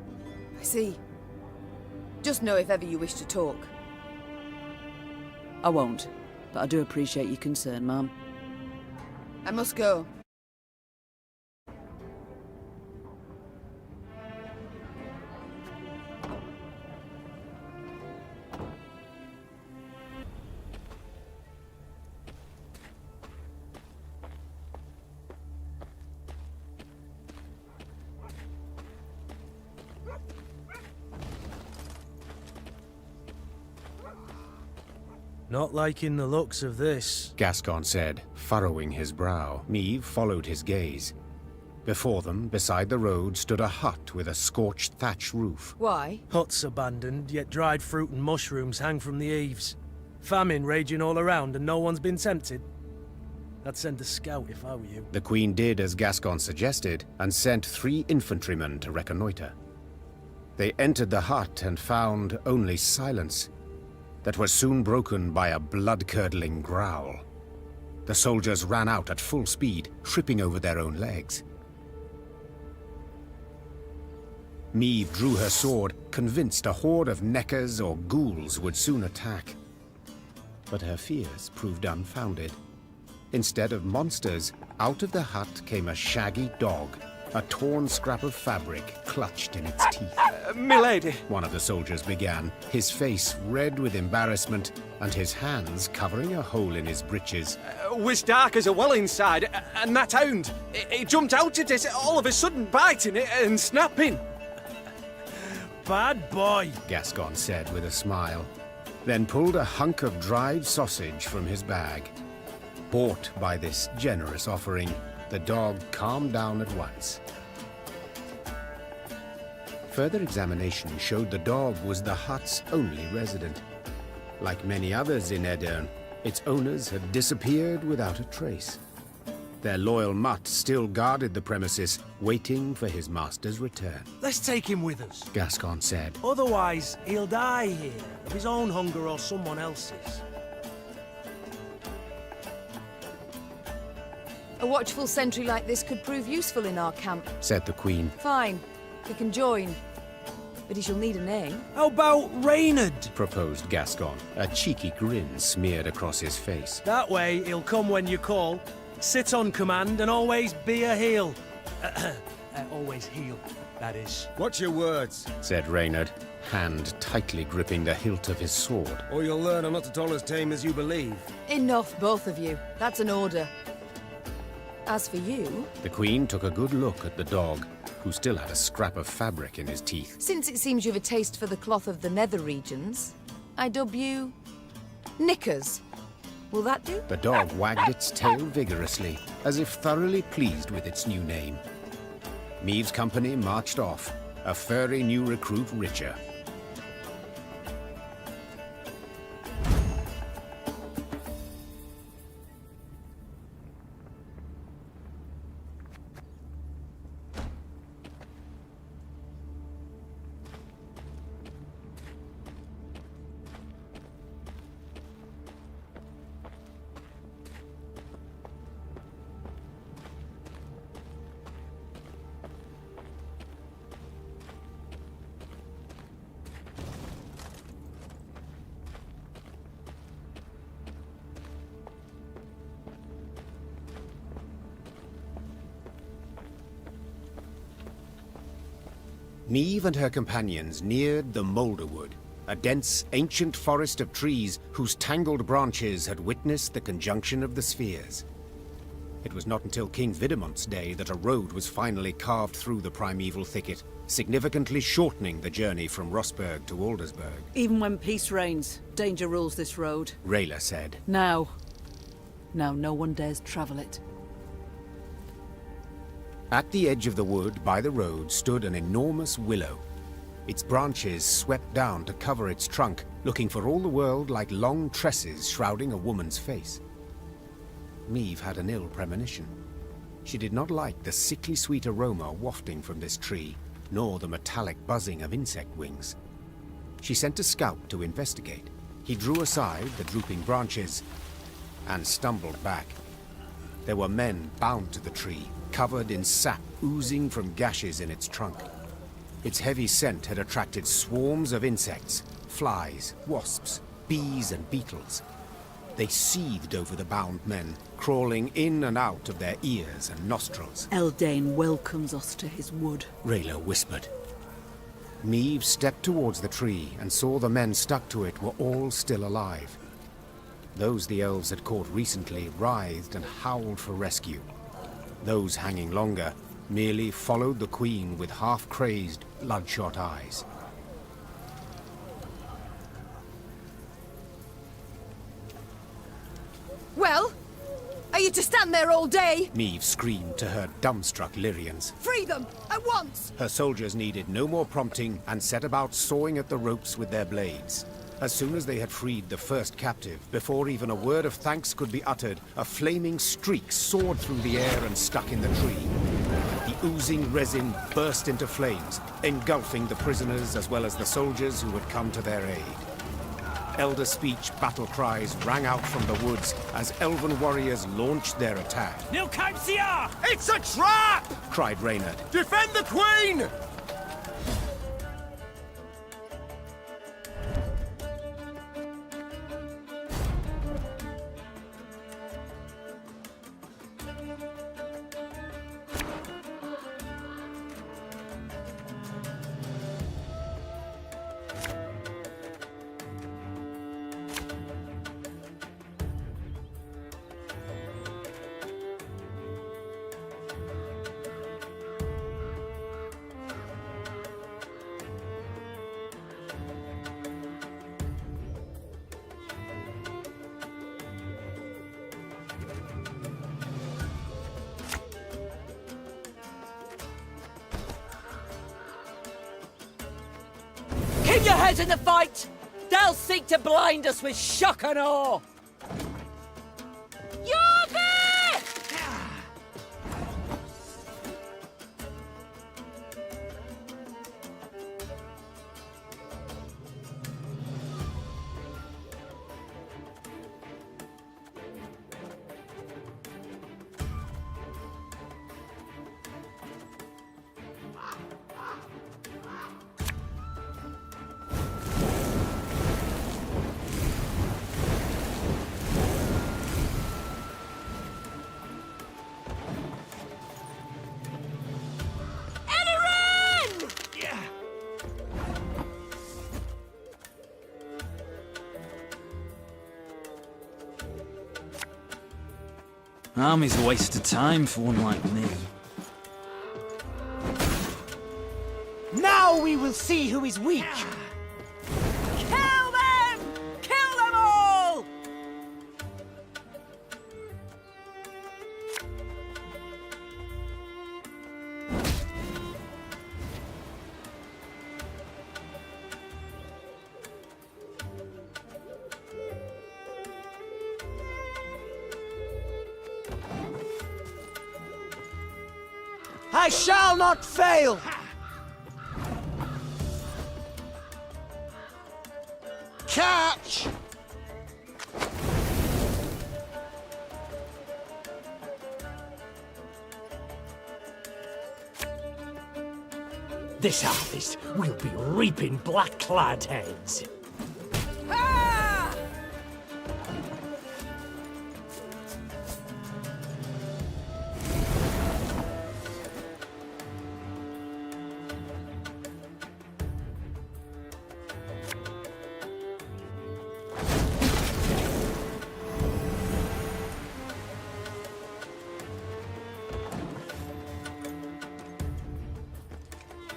[SPEAKER 3] I see. Just know if ever you wish to talk.
[SPEAKER 22] I won't, but I do appreciate your concern, ma'am.
[SPEAKER 3] I must go.
[SPEAKER 13] Not liking the looks of this.
[SPEAKER 1] Gascon said, furrowing his brow. Meve followed his gaze. Before them, beside the road, stood a hut with a scorched thatch roof.
[SPEAKER 3] Why?
[SPEAKER 13] Huts abandoned, yet dried fruit and mushrooms hang from the eaves. Famine raging all around and no one's been tempted. I'd send a scout if I were you.
[SPEAKER 1] The Queen did as Gascon suggested, and sent 3 infantrymen to reconnoiter. They entered the hut and found only silence, that was soon broken by a blood-curdling growl. The soldiers ran out at full speed, tripping over their own legs. Meve drew her sword, convinced a horde of neckers or ghouls would soon attack. But her fears proved unfounded. Instead of monsters, out of the hut came a shaggy dog, a torn scrap of fabric clutched in its teeth.
[SPEAKER 13] Milady!
[SPEAKER 1] One of the soldiers began, his face red with embarrassment and his hands covering a hole in his breeches.
[SPEAKER 13] Was dark as a well inside, and that hound, it jumped out at us all of a sudden, biting it and snapping. Bad boy,
[SPEAKER 1] Gascon said with a smile, then pulled a hunk of dried sausage from his bag. Bought by this generous offering, the dog calmed down at once. Further examination showed the dog was the hut's only resident. Like many others in Edern, its owners had disappeared without a trace. Their loyal mutt still guarded the premises, waiting for his master's return.
[SPEAKER 13] Let's take him with us,
[SPEAKER 1] Gascon said.
[SPEAKER 13] Otherwise, he'll die here, of his own hunger or someone else's.
[SPEAKER 3] A watchful sentry like this could prove useful in our camp,
[SPEAKER 1] said the Queen.
[SPEAKER 3] Fine, he can join. But he shall need a name.
[SPEAKER 13] How about Reynard?
[SPEAKER 1] Proposed Gascon, a cheeky grin smeared across his face.
[SPEAKER 13] That way, he'll come when you call, sit on command, and always be a heel. Always heel, that is.
[SPEAKER 4] Watch your words,
[SPEAKER 1] said Reynard, hand tightly gripping the hilt of his sword.
[SPEAKER 4] Or you'll learn I'm not at all as tame as you believe.
[SPEAKER 3] Enough, both of you. That's an order. As for you...
[SPEAKER 1] The Queen took a good look at the dog, who still had a scrap of fabric in his teeth.
[SPEAKER 3] Since it seems you've a taste for the cloth of the nether regions, I dub you... Knickers. Will that do?
[SPEAKER 1] The dog wagged its tail vigorously, as if thoroughly pleased with its new name. Meve's company marched off, a furry new recruit richer. Meve and her companions neared the Moulderwood, a dense, ancient forest of trees whose tangled branches had witnessed the conjunction of the spheres. It was not until King Vidamont's day that a road was finally carved through the primeval thicket, significantly shortening the journey from Rosberg to Aldersburg.
[SPEAKER 22] Even when peace reigns, danger rules this road.
[SPEAKER 1] Rayla said.
[SPEAKER 22] Now no one dares travel it.
[SPEAKER 1] At the edge of the wood, by the road, stood an enormous willow. its branches swept down to cover its trunk, looking for all the world like long tresses shrouding a woman's face. Meve had an ill premonition. She did not like the sickly sweet aroma wafting from this tree, nor the metallic buzzing of insect wings. She sent a scout to investigate. He drew aside the drooping branches and stumbled back. There were men bound to the tree, covered in sap oozing from gashes in its trunk. Its heavy scent had attracted swarms of insects, flies, wasps, bees and beetles. They seethed over the bound men, crawling in and out of their ears and nostrils.
[SPEAKER 22] Eldane welcomes us to his wood,
[SPEAKER 1] Rayla whispered. Meve stepped towards the tree and saw the men stuck to it were all still alive. Those the elves had caught recently writhed and howled for rescue. Those hanging longer merely followed the queen with half-crazed, bloodshot eyes.
[SPEAKER 3] Well, are you to stand there all day?
[SPEAKER 1] Meve screamed to her dumbstruck Lyrians.
[SPEAKER 3] Free them, at once!
[SPEAKER 1] Her soldiers needed no more prompting and set about sawing at the ropes with their blades. As soon as they had freed the first captive, before even a word of thanks could be uttered, a flaming streak soared through the air and stuck in the tree. The oozing resin burst into flames, engulfing the prisoners as well as the soldiers who had come to their aid. Elder speech battle cries rang out from the woods as elven warriors launched their attack.
[SPEAKER 7] Nilkampsia!
[SPEAKER 20] It's a trap!
[SPEAKER 1] Cried Reynard.
[SPEAKER 20] Defend the queen!
[SPEAKER 22] Keep your heads in the fight! They'll seek to blind us with shock and awe!
[SPEAKER 14] Army's a waste of time for one like me.
[SPEAKER 15] Now we will see who is weak!
[SPEAKER 22] Kill them! Kill them all!
[SPEAKER 15] I shall not fail! Catch!
[SPEAKER 7] This harvest will be reaping black-clad heads.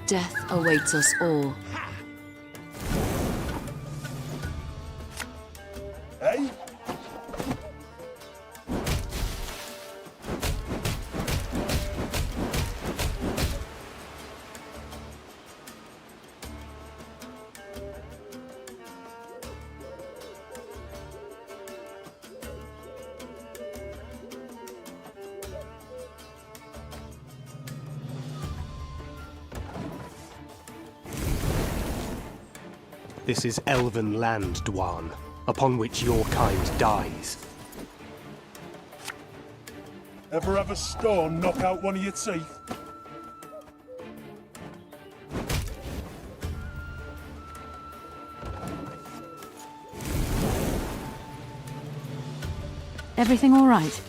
[SPEAKER 5] Death awaits us all.
[SPEAKER 8] Hey?
[SPEAKER 12] This is elven land, Dwan, upon which your kind dies.
[SPEAKER 8] Ever have a stone knock out one of your teeth?
[SPEAKER 5] Everything all right?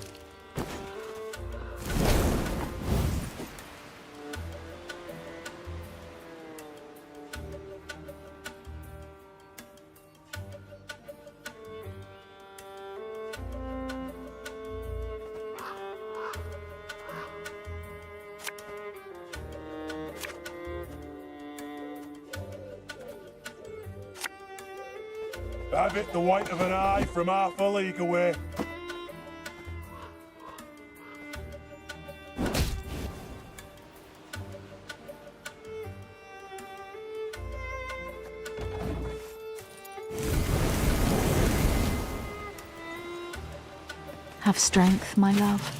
[SPEAKER 8] Have it the white of an eye from half a league away.
[SPEAKER 5] Have strength, my love.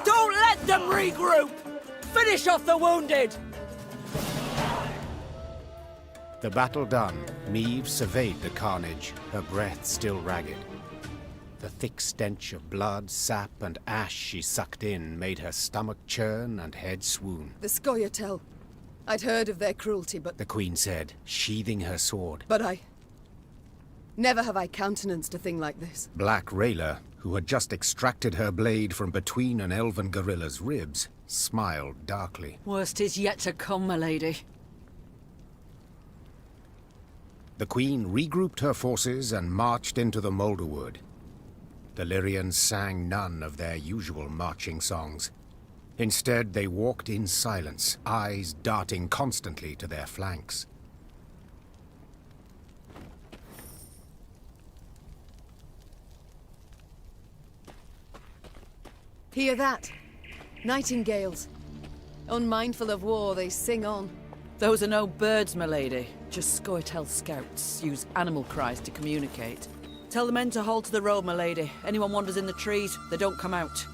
[SPEAKER 15] Don't let them regroup! Finish off the wounded!
[SPEAKER 1] The battle done, Meve surveyed the carnage, her breath still ragged. The thick stench of blood, sap, and ash she sucked in made her stomach churn and head swoon.
[SPEAKER 3] The Scoia'tael. I'd heard of their cruelty, but...
[SPEAKER 1] The Queen said, sheathing her sword.
[SPEAKER 3] But never have I countenanced a thing like this.
[SPEAKER 1] Black Rayla, who had just extracted her blade from between an elven gorilla's ribs, smiled darkly.
[SPEAKER 22] Worst is yet to come, my lady.
[SPEAKER 1] The Queen regrouped her forces and marched into the Moulderwood. The Lyrians sang none of their usual marching songs. Instead, they walked in silence, eyes darting constantly to their flanks.
[SPEAKER 3] Hear that? Nightingales. Unmindful of war, they sing on.
[SPEAKER 22] Those are no birds, my lady. Just Scoia'tael scouts use animal cries to communicate. Tell the men to hold to the road, my lady. Anyone wanders in the trees, they don't come out.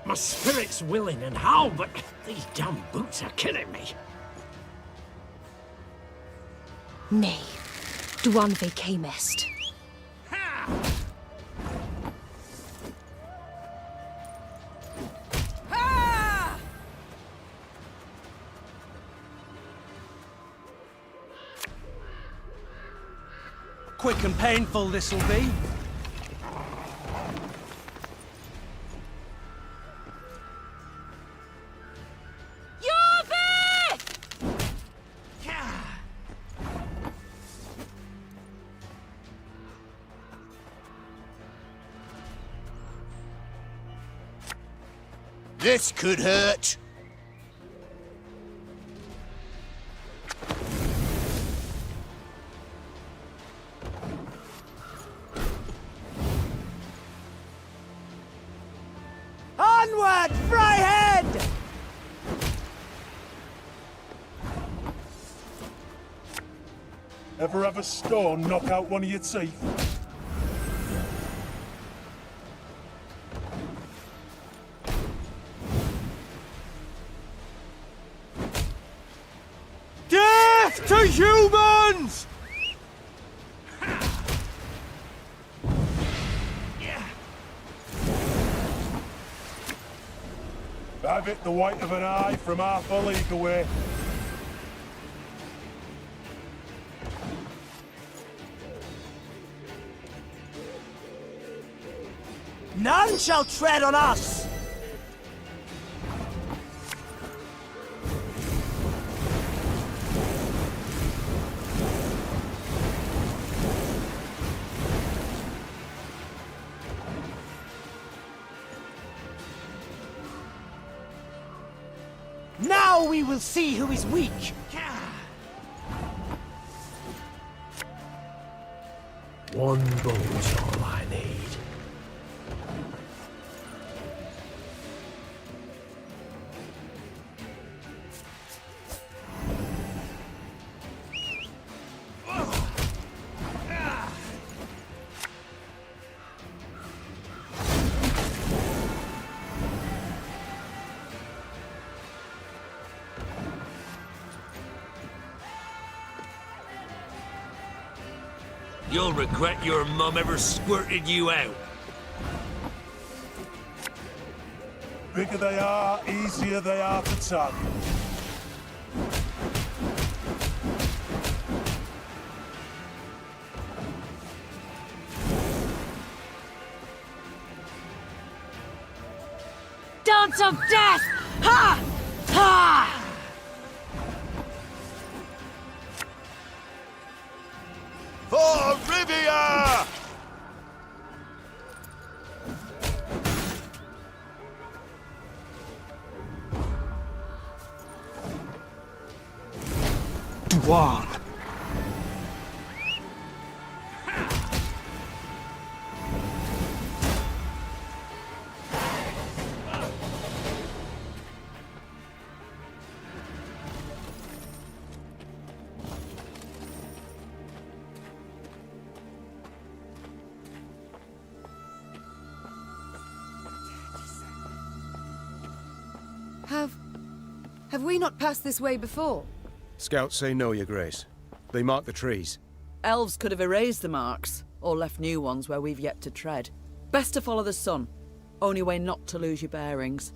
[SPEAKER 7] My spirit's willing and how, but these damn boots are killing me.
[SPEAKER 5] Nay,
[SPEAKER 9] Dwan ve camest.
[SPEAKER 13] Quick and painful this'll be.
[SPEAKER 10] This could hurt.
[SPEAKER 15] Onward, Fryhead!
[SPEAKER 8] Ever have a stone knock out one of your teeth?
[SPEAKER 13] Death to humans!
[SPEAKER 8] I've hit the white of an eye from half a league away.
[SPEAKER 15] None shall tread on us! Now we will see who is weak!
[SPEAKER 7] One boat's all I need.
[SPEAKER 17] You'll regret your mum ever squirted you out.
[SPEAKER 8] Bigger they are, easier they are to tug.
[SPEAKER 9] Dance of death! Ha! Ha!
[SPEAKER 10] For Rivia!
[SPEAKER 13] Dwan.
[SPEAKER 3] Have we not passed this way before?
[SPEAKER 4] Scouts say no, Your Grace. They mark the trees.
[SPEAKER 22] Elves could have erased the marks, or left new ones where we've yet to tread. Best to follow the sun. Only way not to lose your bearings.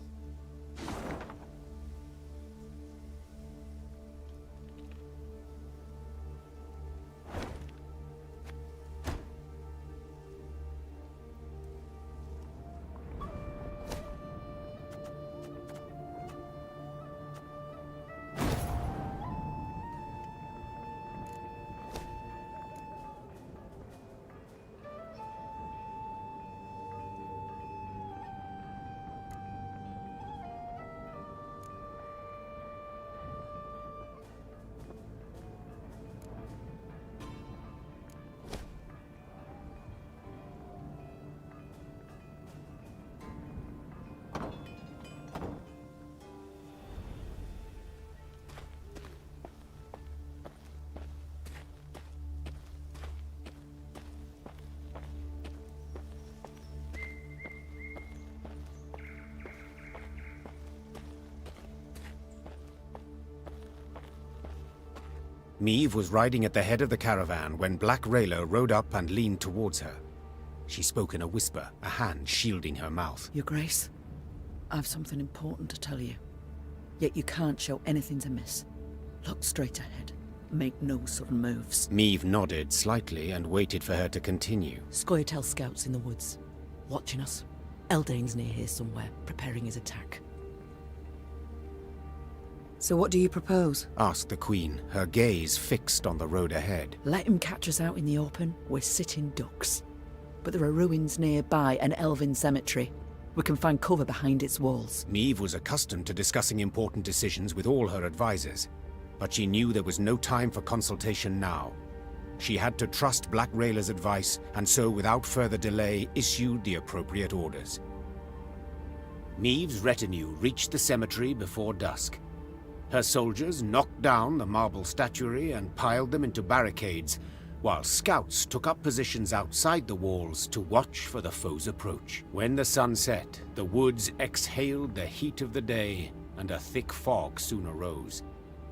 [SPEAKER 1] Meve was riding at the head of the caravan when Black Rayla rode up and leaned towards her. She spoke in a whisper, a hand shielding her mouth.
[SPEAKER 22] Your Grace, I've something important to tell you. Yet you can't show anything's amiss. Look straight ahead. Make no sudden moves.
[SPEAKER 1] Meve nodded slightly and waited for her to continue.
[SPEAKER 22] Scoia'tael scouts in the woods, watching us. Eldain's near here somewhere, preparing his attack.
[SPEAKER 3] So what do you propose?
[SPEAKER 1] Asked the Queen, her gaze fixed on the road ahead.
[SPEAKER 22] Let him catch us out in the open. We're sitting ducks. But there are ruins nearby, an elven cemetery. We can find cover behind its walls.
[SPEAKER 1] Meve was accustomed to discussing important decisions with all her advisors, but she knew there was no time for consultation now. She had to trust Black Rayla's advice, and so without further delay issued the appropriate orders. Meve's retinue reached the cemetery before dusk. Her soldiers knocked down the marble statuary and piled them into barricades, while scouts took up positions outside the walls to watch for the foe's approach. When the sun set, the woods exhaled the heat of the day, and a thick fog soon arose.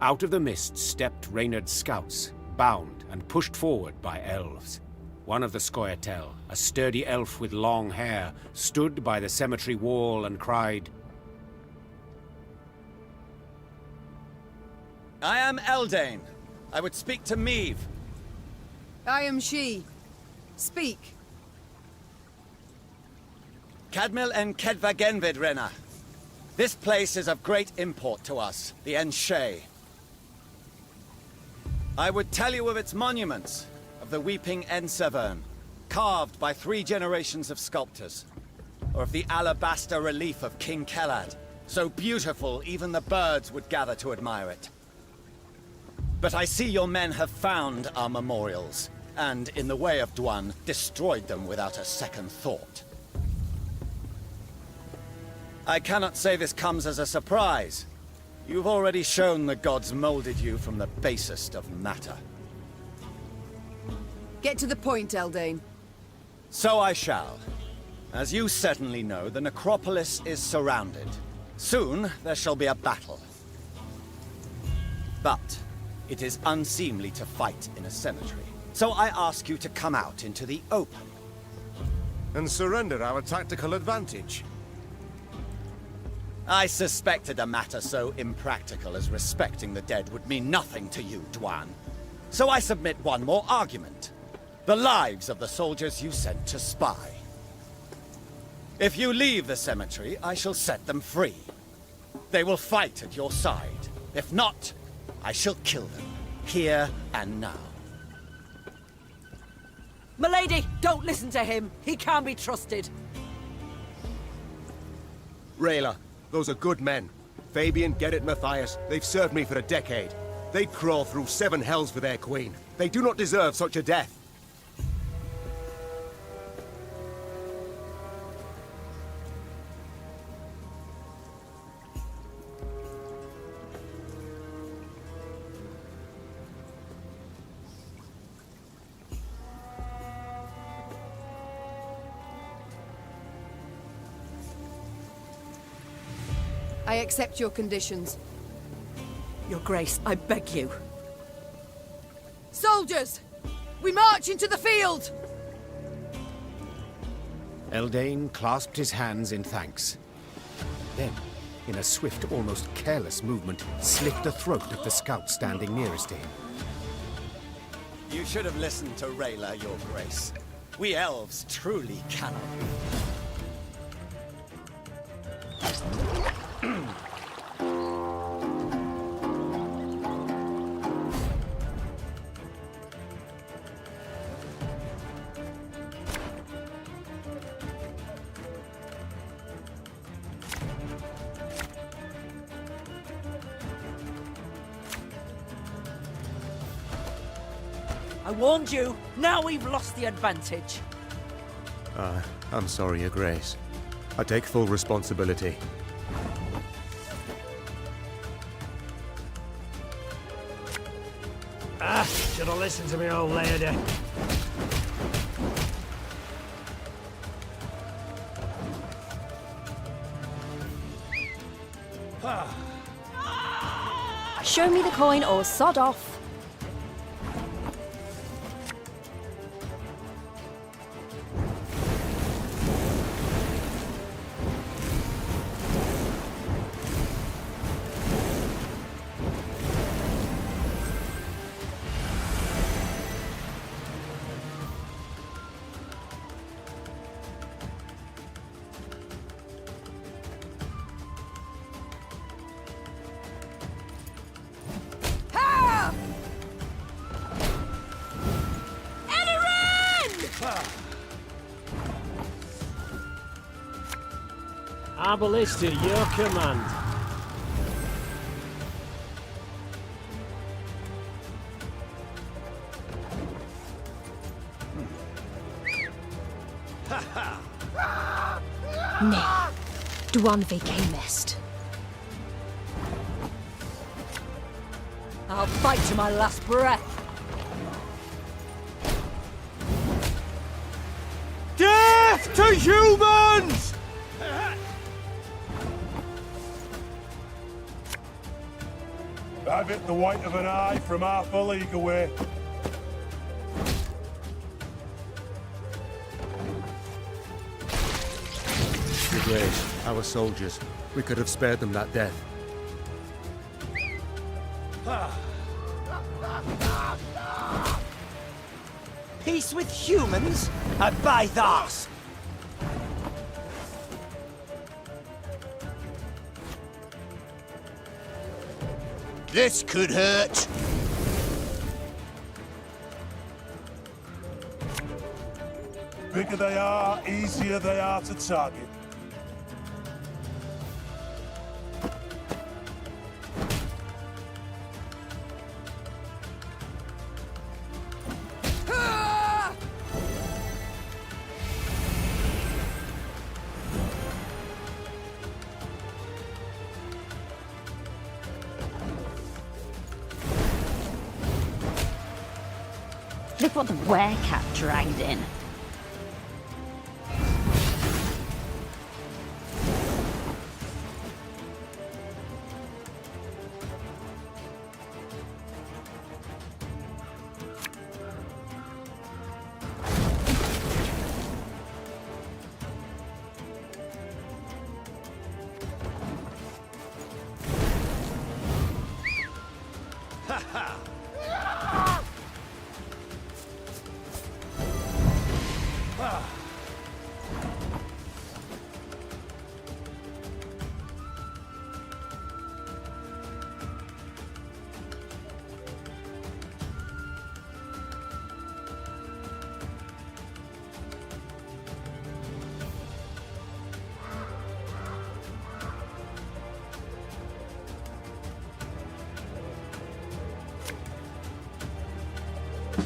[SPEAKER 1] Out of the mist stepped Reynard's scouts, bound and pushed forward by elves. One of the Scoia'tael, a sturdy elf with long hair, stood by the cemetery wall and cried,
[SPEAKER 11] I am Eldain. I would speak to Meve.
[SPEAKER 3] I am she. Speak.
[SPEAKER 11] Cadmil and Kedva Genvid, Renna. This place is of great import to us, the Enshe. I would tell you of its monuments, of the weeping Ensevern, carved by 3 generations of sculptors, or of the alabaster relief of King Kellad, so beautiful even the birds would gather to admire it. But I see your men have found our memorials, and in the way of Dwan, destroyed them without a second thought. I cannot say this comes as a surprise. You've already shown the gods molded you from the basest of matter.
[SPEAKER 3] Get to the point, Eldain.
[SPEAKER 11] So I shall. As you certainly know, the necropolis is surrounded. Soon, there shall be a battle. But it is unseemly to fight in a cemetery. So I ask you to come out into the open.
[SPEAKER 4] And surrender our tactical advantage.
[SPEAKER 11] I suspected a matter so impractical as respecting the dead would mean nothing to you, Dwan. So I submit one more argument. The lives of the soldiers you sent to spy. If you leave the cemetery, I shall set them free. They will fight at your side. If not, I shall kill them, here and now.
[SPEAKER 15] Milady, don't listen to him. He can't be trusted.
[SPEAKER 4] Rayla, those are good men. Fabian, Gerrit, Matthias, they've served me for a decade. They'd crawl through 7 hells for their queen. They do not deserve such a death.
[SPEAKER 3] I accept your conditions.
[SPEAKER 22] Your Grace, I beg you.
[SPEAKER 3] Soldiers! We march into the field!
[SPEAKER 1] Eldain clasped his hands in thanks. Then, in a swift, almost careless movement, slit the throat of the scout standing nearest to him.
[SPEAKER 11] You should have listened to Rayla, Your Grace. We elves truly cannot.
[SPEAKER 15] I warned you. Now we've lost the advantage.
[SPEAKER 4] I'm sorry, Your Grace. I take full responsibility.
[SPEAKER 7] Should have listened to me, old lady.
[SPEAKER 9] Show me the coin or sod off.
[SPEAKER 7] Marble is to your command.
[SPEAKER 9] Ne. Dwan ve camest.
[SPEAKER 22] I'll fight to my last breath.
[SPEAKER 13] Death to humans!
[SPEAKER 8] Have it the white of an eye from half a league away.
[SPEAKER 4] Your Grace, our soldiers. We could have spared them that death.
[SPEAKER 15] Peace with humans? By thus!
[SPEAKER 10] This could hurt.
[SPEAKER 8] Bigger they are, easier they are to target.
[SPEAKER 5] Look what the werecat dragged in.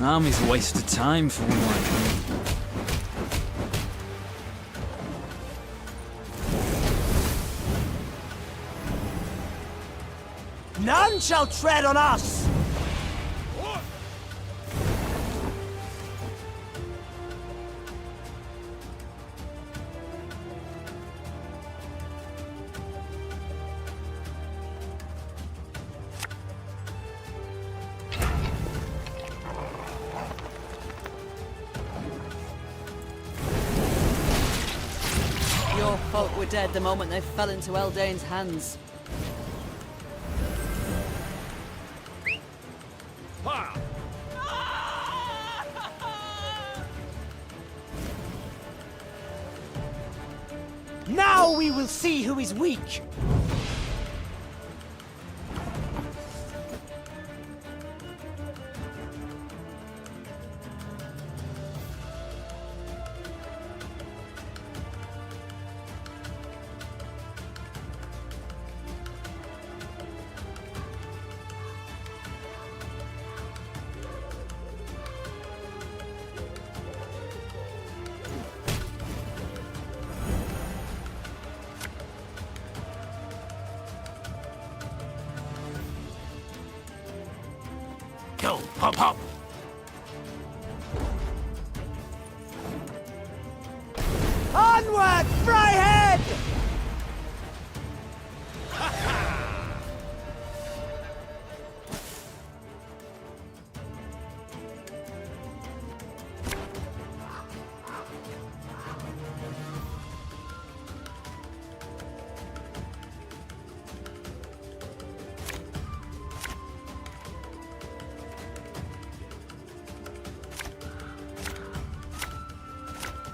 [SPEAKER 14] Army's a waste of time for one like me.
[SPEAKER 15] None shall tread on us!
[SPEAKER 22] Your folk were dead the moment they fell into Eldane's hands.
[SPEAKER 15] Now we will see who is weak!
[SPEAKER 17] Go, hop, hop.
[SPEAKER 15] Onward, Fryhead!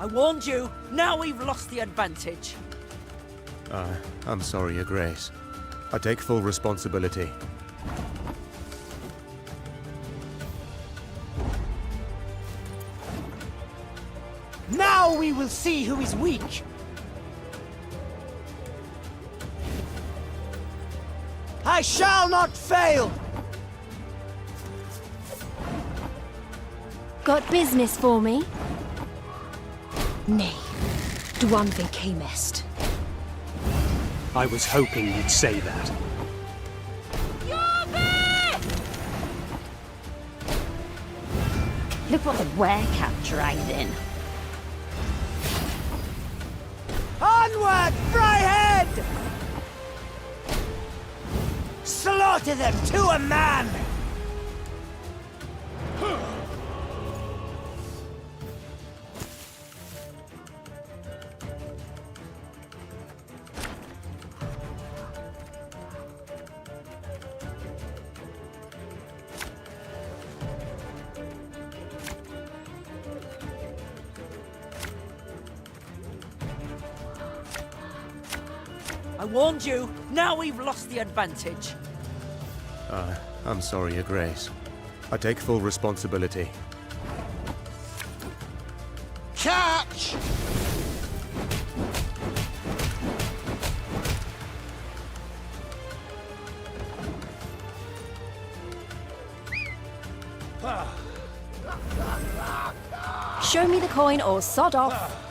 [SPEAKER 15] I warned you. Now we've lost the advantage.
[SPEAKER 4] I'm sorry, Your Grace. I take full responsibility.
[SPEAKER 15] Now we will see who is weak. I shall not fail!
[SPEAKER 9] Got business for me? Nay, Dwan camest.
[SPEAKER 12] I was hoping you'd say that.
[SPEAKER 5] Look what the werecat dragged in.
[SPEAKER 15] Onward, Fryhead! Slaughter them to a man! I warned you. Now we've lost the advantage.
[SPEAKER 4] I'm sorry, Your Grace. I take full responsibility.
[SPEAKER 15] Catch!
[SPEAKER 9] Show me the coin or sod off.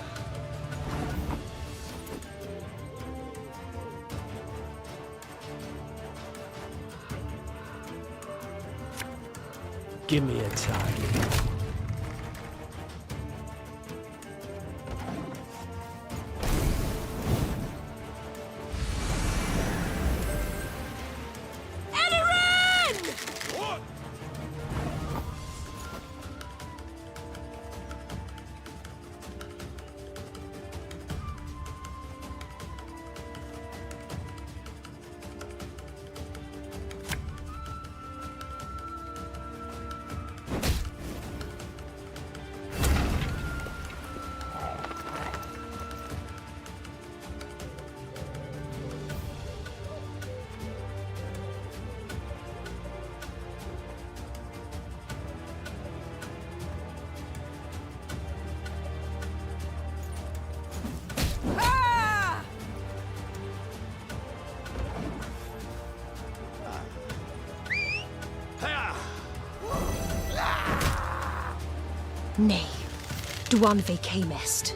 [SPEAKER 13] Give me a target.
[SPEAKER 9] Nay, Dwan camest.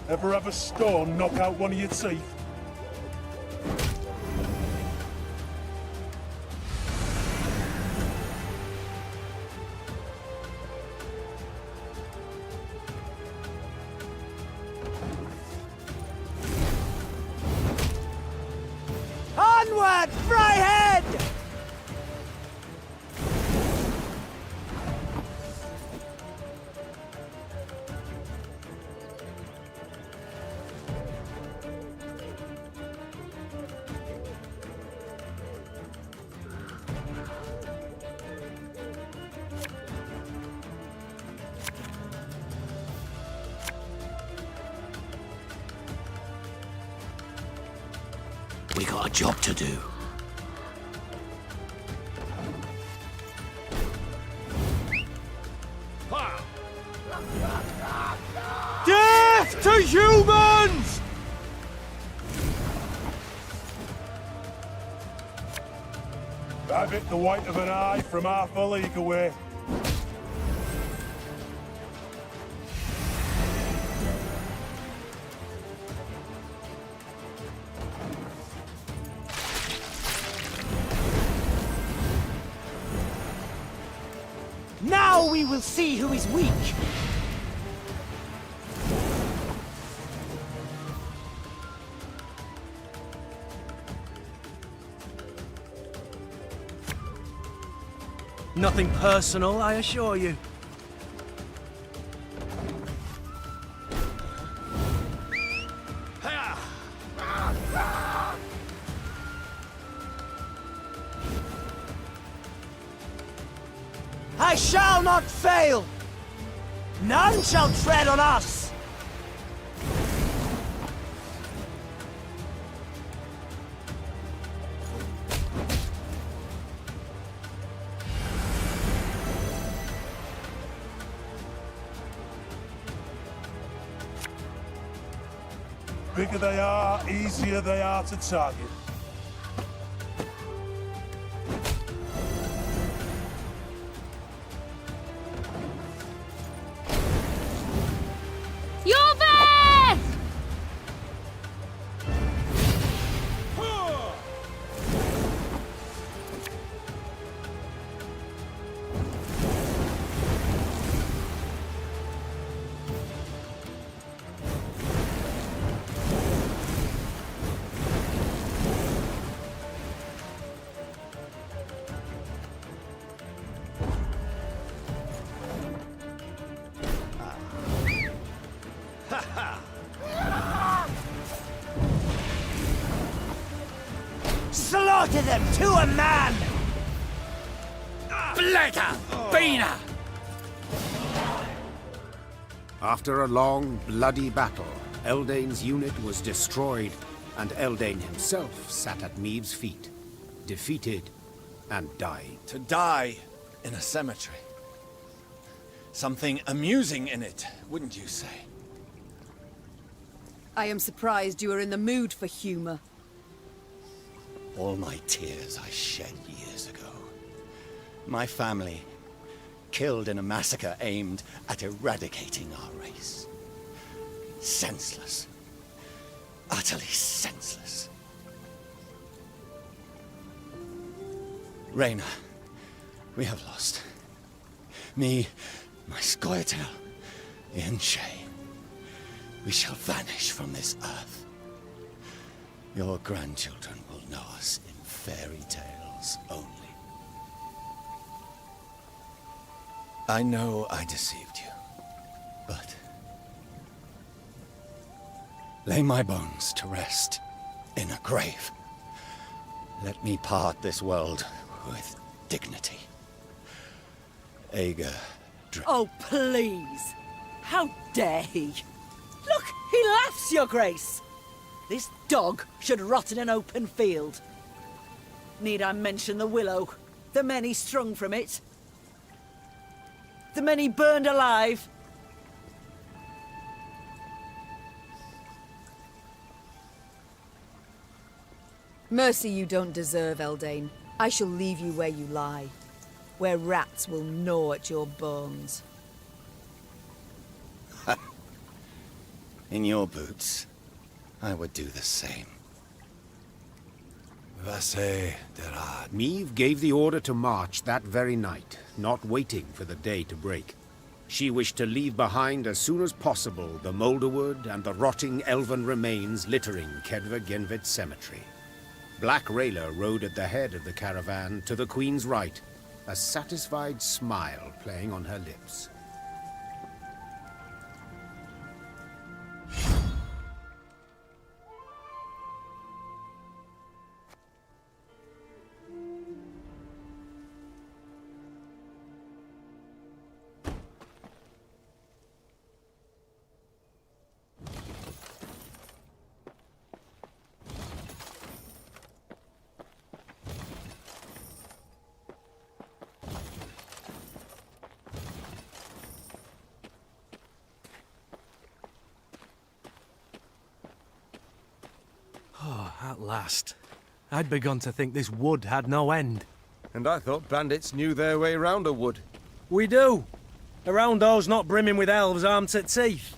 [SPEAKER 8] Ever have a stone knock out one of your teeth?
[SPEAKER 15] Onward, Fryhead!
[SPEAKER 17] We got a job to do.
[SPEAKER 15] Death to humans!
[SPEAKER 8] Have it the white of an eye from half a league away.
[SPEAKER 15] Now we will see who is weak.
[SPEAKER 13] Nothing personal, I assure you.
[SPEAKER 15] I shall not fail! None shall tread on us!
[SPEAKER 8] Bigger they are, easier they are to target.
[SPEAKER 5] You're there!
[SPEAKER 2] Slaughter them to a man!
[SPEAKER 17] Blacker! Beaner!
[SPEAKER 1] After a long, bloody battle, Eldane's unit was destroyed, and Eldane himself sat at Meave's feet, defeated and dying.
[SPEAKER 11] To die in a cemetery. Something amusing in it, wouldn't you say?
[SPEAKER 3] I am surprised you are in the mood for humor.
[SPEAKER 11] All my tears I shed years ago. My family, killed in a massacre aimed at eradicating our race. Senseless. Utterly senseless. Reyna, we have lost. Me, my Scoia'tael, Ian Shay. We shall vanish from this earth. Your grandchildren will know us in fairy tales only. I know I deceived you, but lay my bones to rest in a grave. Let me part this world with dignity. Ager.
[SPEAKER 22] Oh, please! How dare he? Look, he laughs, Your Grace! This dog should rot in an open field. Need I mention the willow? The many strung from it? The many burned alive?
[SPEAKER 3] Mercy you don't deserve, Eldane. I shall leave you where you lie, where rats will gnaw at your bones.
[SPEAKER 11] In your boots, I would do the same.
[SPEAKER 1] Vasse Derad. Meave gave the order to march that very night, not waiting for the day to break. She wished to leave behind as soon as possible the moulderwood and the rotting elven remains littering Kedva Genvit Cemetery. Black Rayla rode at the head of the caravan to the Queen's right, a satisfied smile playing on her lips.
[SPEAKER 13] At last. I'd begun to think this wood had no end.
[SPEAKER 4] And I thought bandits knew their way round a wood.
[SPEAKER 13] We do. Around those not brimming with elves armed to teeth.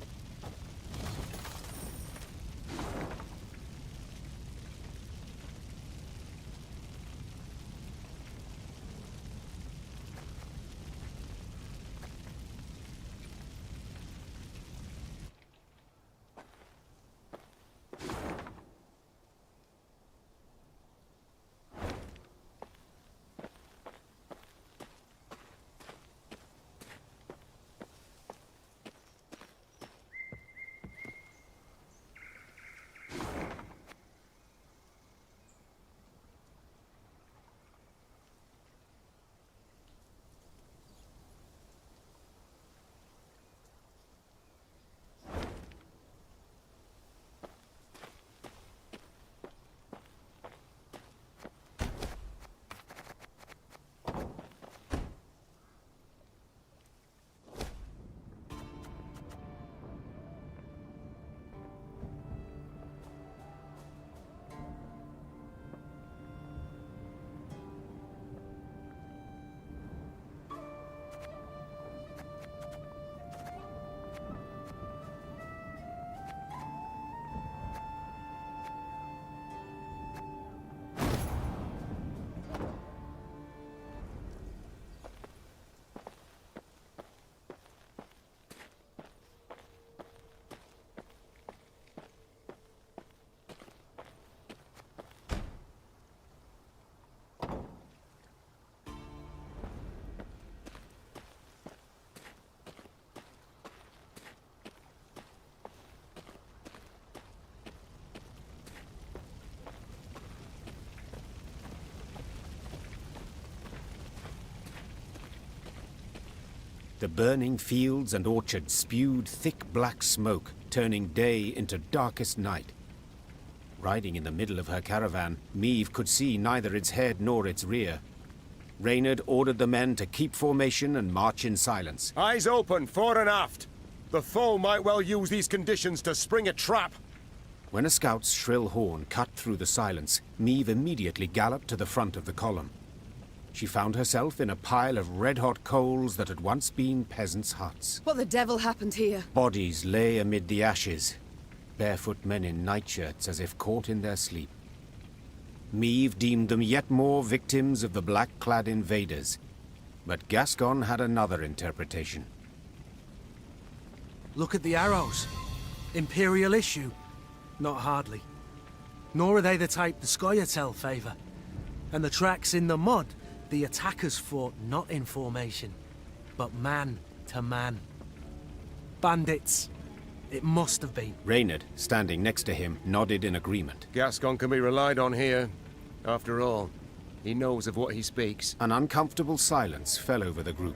[SPEAKER 1] The burning fields and orchards spewed thick black smoke, turning day into darkest night. Riding in the middle of her caravan, Meve could see neither its head nor its rear. Reynard ordered the men to keep formation and march in silence.
[SPEAKER 4] Eyes open, fore and aft. The foe might well use these conditions to spring a trap.
[SPEAKER 1] When a scout's shrill horn cut through the silence, Meve immediately galloped to the front of the column. She found herself in a pile of red-hot coals that had once been peasants' huts.
[SPEAKER 3] What the devil happened here?
[SPEAKER 1] Bodies lay amid the ashes, barefoot men in nightshirts as if caught in their sleep. Meve deemed them yet more victims of the black-clad invaders, but Gascon had another interpretation.
[SPEAKER 13] Look at the arrows. Imperial issue. Not hardly. Nor are they the type the Scoia'tael favour. And the tracks in the mud, the attackers fought not in formation, but man to man. Bandits. It must have been.
[SPEAKER 1] Reynard, standing next to him, nodded in agreement.
[SPEAKER 4] Gascon can be relied on here. After all, he knows of what he speaks.
[SPEAKER 1] An uncomfortable silence fell over the group,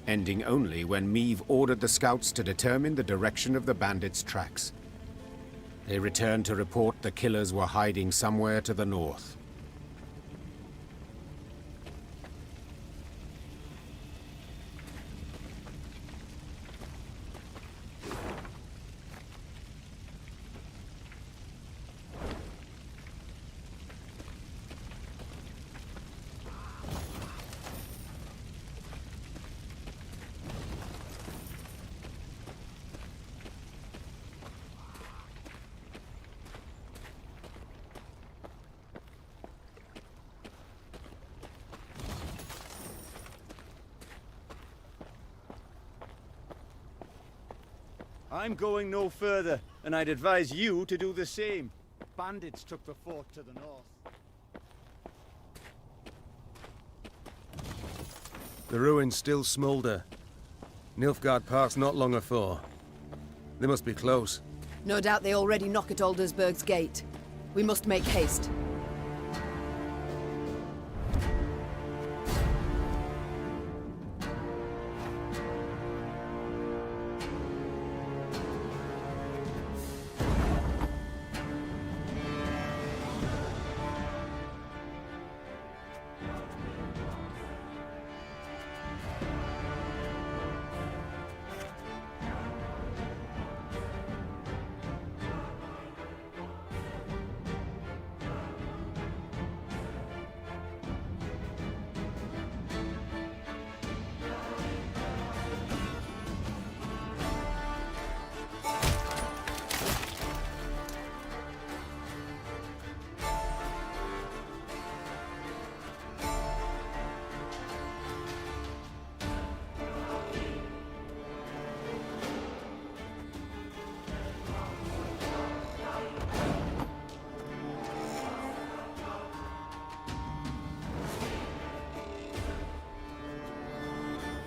[SPEAKER 1] ending only when Meve ordered the scouts to determine the direction of the bandits' tracks. They returned to report the killers were hiding somewhere to the north.
[SPEAKER 21] I'm going no further, and I'd advise you to do the same. Bandits took the fort to the north.
[SPEAKER 4] The ruins still smoulder. Nilfgaard passed not long afore. They must be close.
[SPEAKER 3] No doubt they already knock at Aldersburg's gate. We must make haste.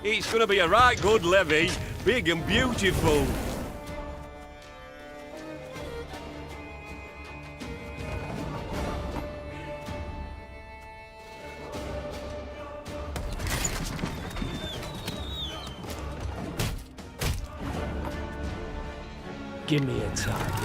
[SPEAKER 17] It's gonna be a right good levy, big and beautiful.
[SPEAKER 7] Give me a target.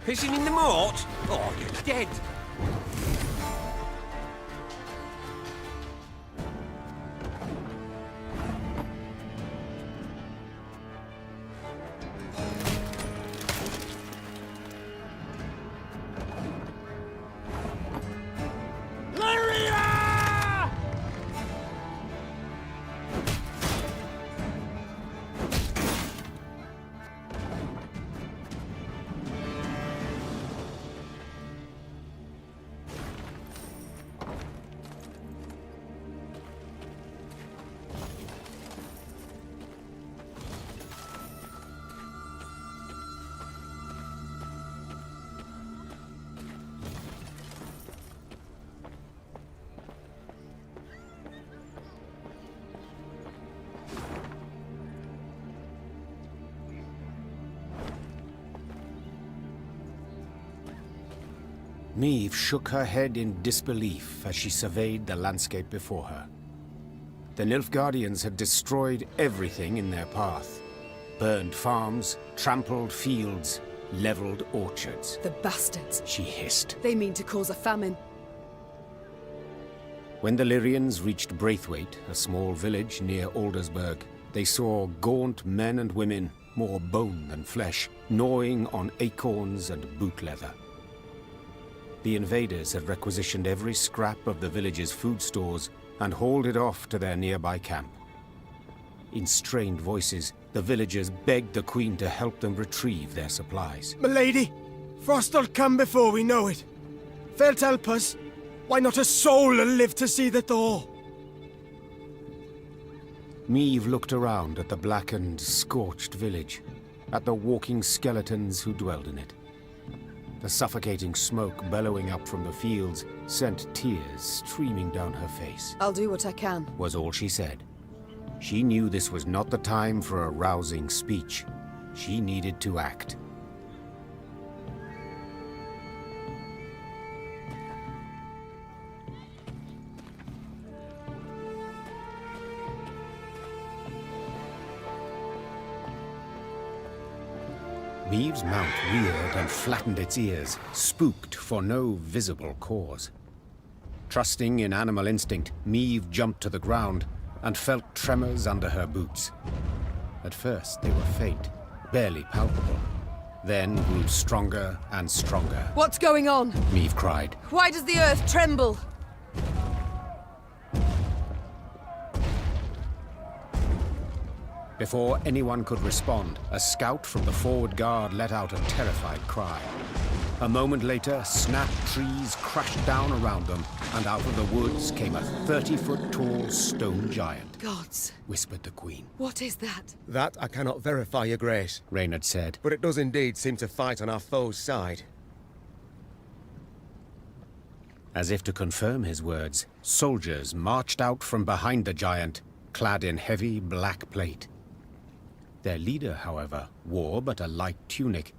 [SPEAKER 17] Pissing in the moat? Oh, you're dead.
[SPEAKER 1] Maeve shook her head in disbelief as she surveyed the landscape before her. The Nilfgaardians had destroyed everything in their path. Burned farms, trampled fields, leveled orchards.
[SPEAKER 3] The bastards,
[SPEAKER 1] she hissed.
[SPEAKER 3] They mean to cause a famine.
[SPEAKER 1] When the Lyrians reached Braithwaite, a small village near Aldersburg, they saw gaunt men and women, more bone than flesh, gnawing on acorns and boot leather. The invaders had requisitioned every scrap of the village's food stores and hauled it off to their nearby camp. In strained voices, the villagers begged the Queen to help them retrieve their supplies.
[SPEAKER 6] Milady, Frost'll come before we know it. Felt help us. Why not a soul will live to see the thaw?
[SPEAKER 1] Maeve looked around at the blackened, scorched village, at the walking skeletons who dwelled in it. The suffocating smoke bellowing up from the fields sent tears streaming down her face.
[SPEAKER 3] I'll do what I can,
[SPEAKER 1] was all she said. She knew this was not the time for a rousing speech. She needed to act. Maeve's mount reared and flattened its ears, spooked for no visible cause. Trusting in animal instinct, Maeve jumped to the ground and felt tremors under her boots. At first, they were faint, barely palpable, then grew stronger and stronger.
[SPEAKER 3] What's going on?
[SPEAKER 1] Maeve cried.
[SPEAKER 3] Why does the earth tremble?
[SPEAKER 1] Before anyone could respond, a scout from the forward guard let out a terrified cry. A moment later, snap trees crashed down around them, and out of the woods came a 30-foot-tall stone giant.
[SPEAKER 3] Gods,
[SPEAKER 1] whispered the Queen.
[SPEAKER 3] What is that?
[SPEAKER 4] That I cannot verify, Your Grace,
[SPEAKER 1] Reynard said.
[SPEAKER 4] But it does indeed seem to fight on our foe's side.
[SPEAKER 1] As if to confirm his words, soldiers marched out from behind the giant, clad in heavy black plate. Their leader, however, wore but a light tunic,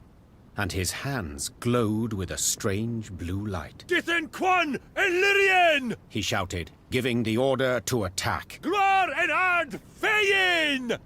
[SPEAKER 1] and his hands glowed with a strange blue light.
[SPEAKER 18] Dithen Quan Illyrian!
[SPEAKER 1] He shouted, giving the order to attack.
[SPEAKER 18] Gloire en ard feyin!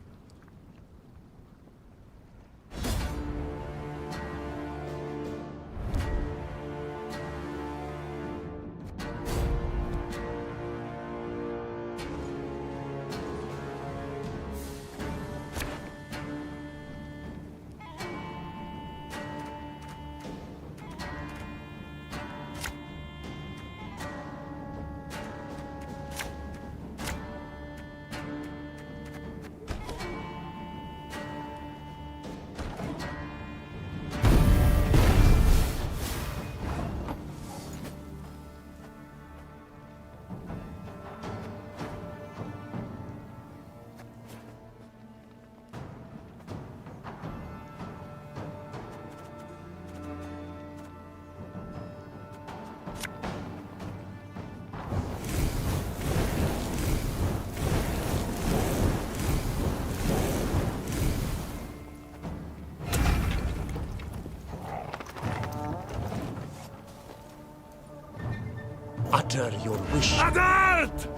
[SPEAKER 10] Utter your wish.
[SPEAKER 18] Adalt!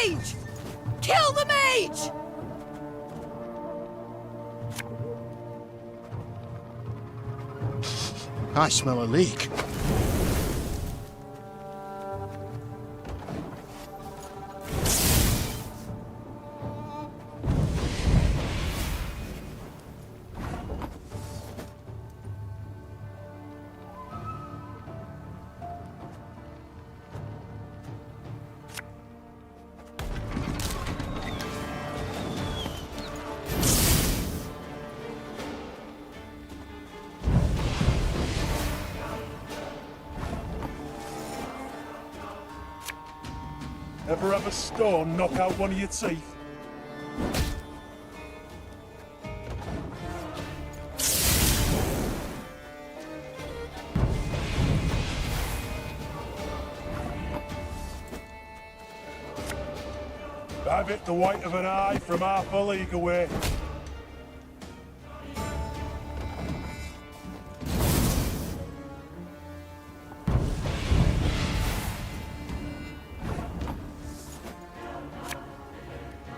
[SPEAKER 3] Mage! Kill the mage!
[SPEAKER 19] I smell a leak.
[SPEAKER 8] Ever have a stone knock out one of your teeth? I've hit the white of an eye from half a league away.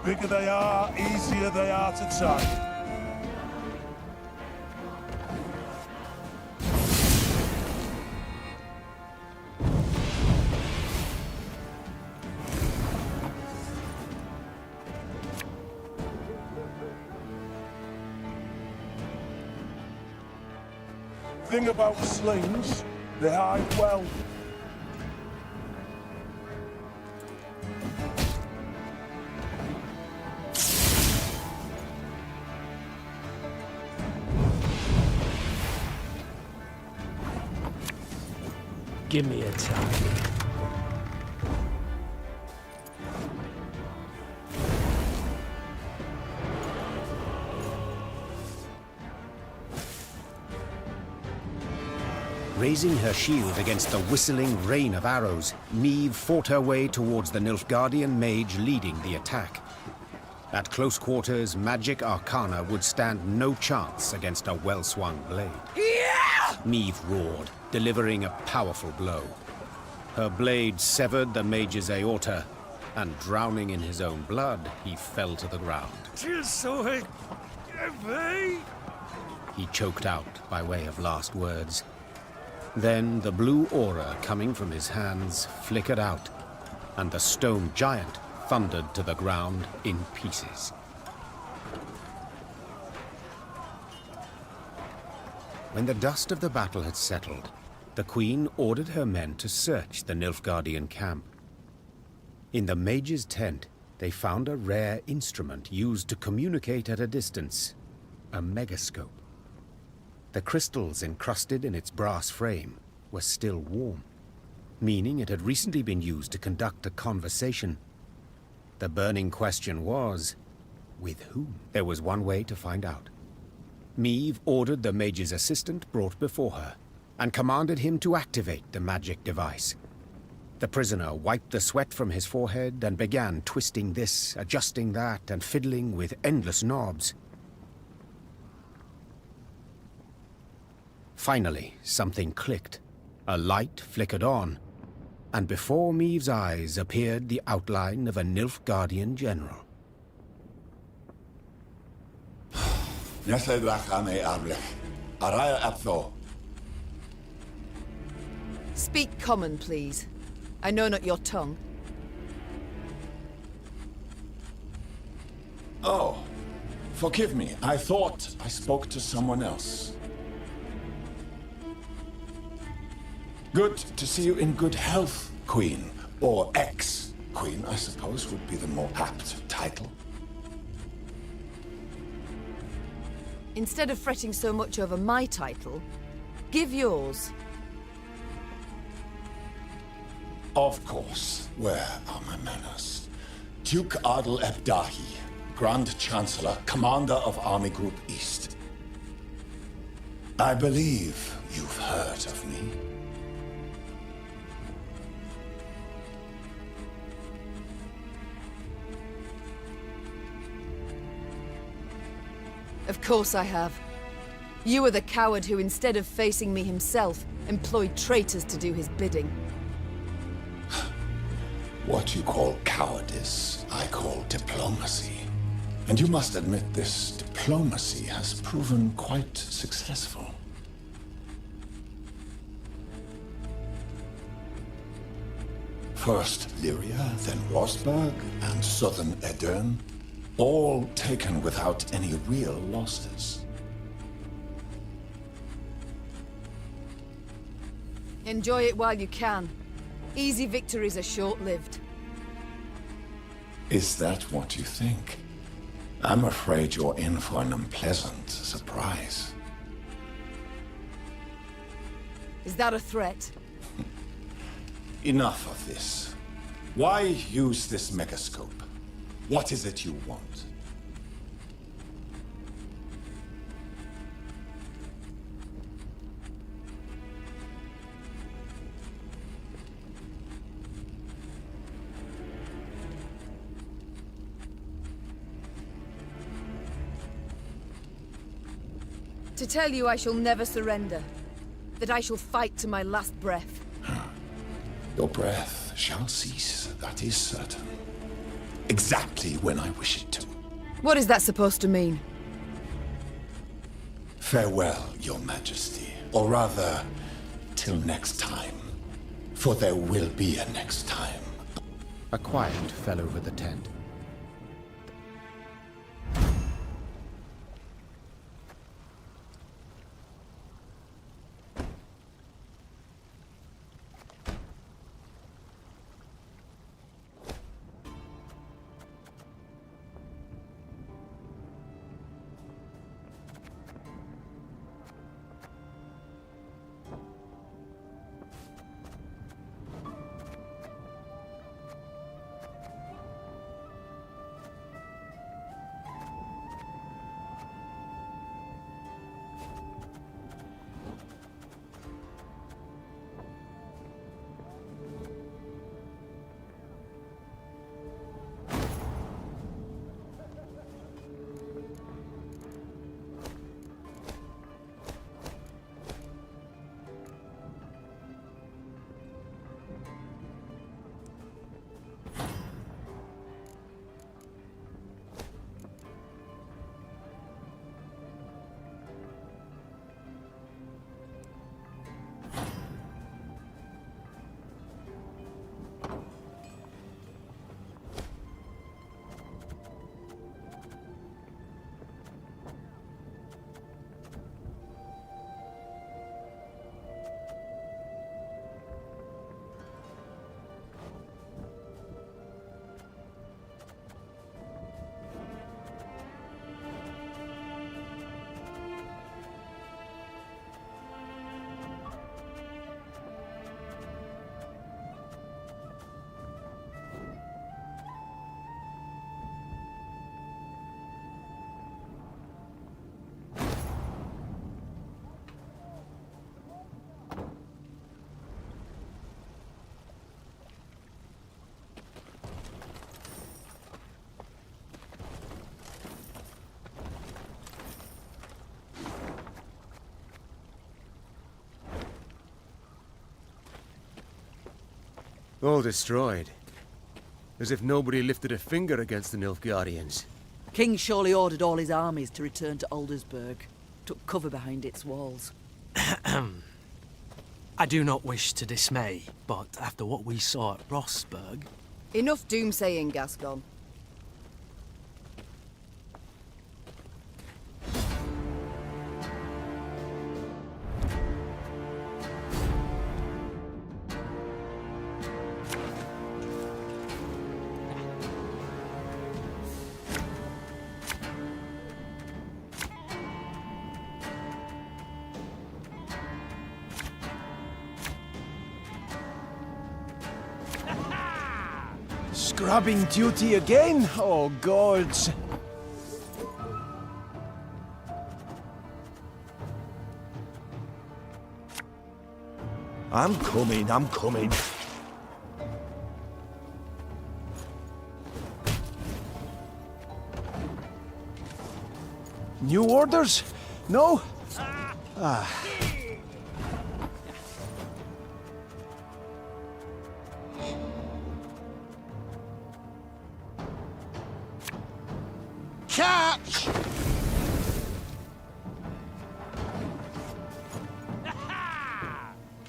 [SPEAKER 8] Bigger they are, easier they are to tie. Thing about slings, they hide well.
[SPEAKER 7] Give me a time.
[SPEAKER 1] Raising her shield against the whistling rain of arrows, Meve fought her way towards the Nilfgaardian mage leading the attack. At close quarters, magic arcana would stand no chance against a well-swung blade.
[SPEAKER 2] Yeah!
[SPEAKER 1] Meve roared, delivering a powerful blow. Her blade severed the mage's aorta, and drowning in his own blood, he fell to the ground. He choked out by way of last words. Then the blue aura coming from his hands flickered out, and the stone giant thundered to the ground in pieces. When the dust of the battle had settled, the Queen ordered her men to search the Nilfgaardian camp. In the mage's tent, they found a rare instrument used to communicate at a distance, a megascope. The crystals encrusted in its brass frame were still warm, meaning it had recently been used to conduct a conversation. The burning question was, with whom? There was one way to find out. Meve ordered the mage's assistant brought before her, and commanded him to activate the magic device. The prisoner wiped the sweat from his forehead and began twisting this, adjusting that, and fiddling with endless knobs. Finally, something clicked. A light flickered on, and before Meve's eyes appeared the outline of a Nilfgaardian general.
[SPEAKER 3] Speak common, please. I know not your tongue.
[SPEAKER 16] Oh, forgive me. I thought I spoke to someone else. Good to see you in good health, Queen. Or ex-Queen, I suppose, would be the more apt title.
[SPEAKER 3] Instead of fretting so much over my title, give yours.
[SPEAKER 16] Of course. Where are my manners? Duke Adel Ebdahi, Grand Chancellor, Commander of Army Group East. I believe you've heard of me.
[SPEAKER 3] Of course I have. You are the coward who, instead of facing me himself, employed traitors to do his bidding.
[SPEAKER 16] What you call cowardice, I call diplomacy. And you must admit this diplomacy has proven quite successful. First Lyria, then Rosberg, and southern Edirne, all taken without any real losses.
[SPEAKER 3] Enjoy it while you can. Easy victories are short-lived.
[SPEAKER 16] Is that what you think? I'm afraid you're in for an unpleasant surprise.
[SPEAKER 3] Is that a threat?
[SPEAKER 16] Enough of this. Why use this megascope? What is it you want?
[SPEAKER 3] To tell you I shall never surrender. That I shall fight to my last breath.
[SPEAKER 16] Your breath shall cease, that is certain. Exactly when I wish it to.
[SPEAKER 3] What is that supposed to mean?
[SPEAKER 16] Farewell, Your Majesty. Or rather, till next time. For there will be a next time.
[SPEAKER 1] A quiet fell over the tent.
[SPEAKER 4] All destroyed. As if nobody lifted a finger against the Nilfgaardians.
[SPEAKER 22] King surely ordered all his armies to return to Aldersburg. Took cover behind its walls.
[SPEAKER 12] I do not wish to dismay, but after what we saw at Rossburg...
[SPEAKER 3] Enough doomsaying, Gascon.
[SPEAKER 6] Scrubbing duty again? Oh, gods.
[SPEAKER 2] I'm coming.
[SPEAKER 6] New orders? No? Ah.
[SPEAKER 2] Catch!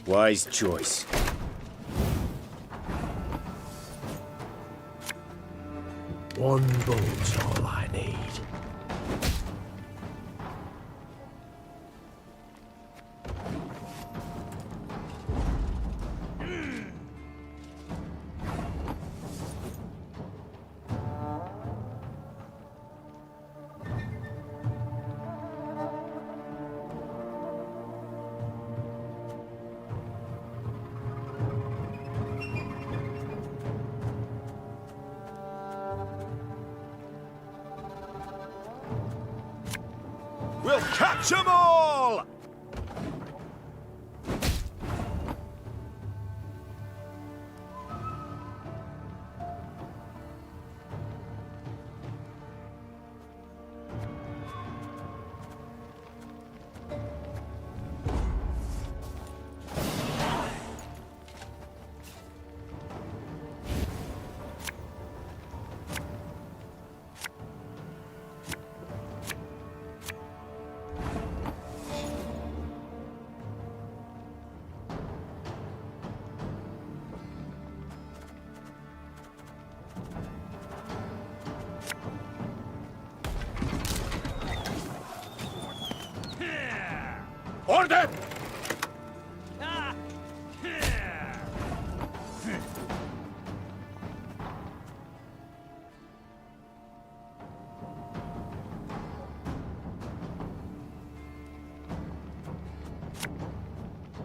[SPEAKER 11] Wise choice.
[SPEAKER 7] One bolt's all I need.
[SPEAKER 2] We'll catch 'em all!
[SPEAKER 18] Order!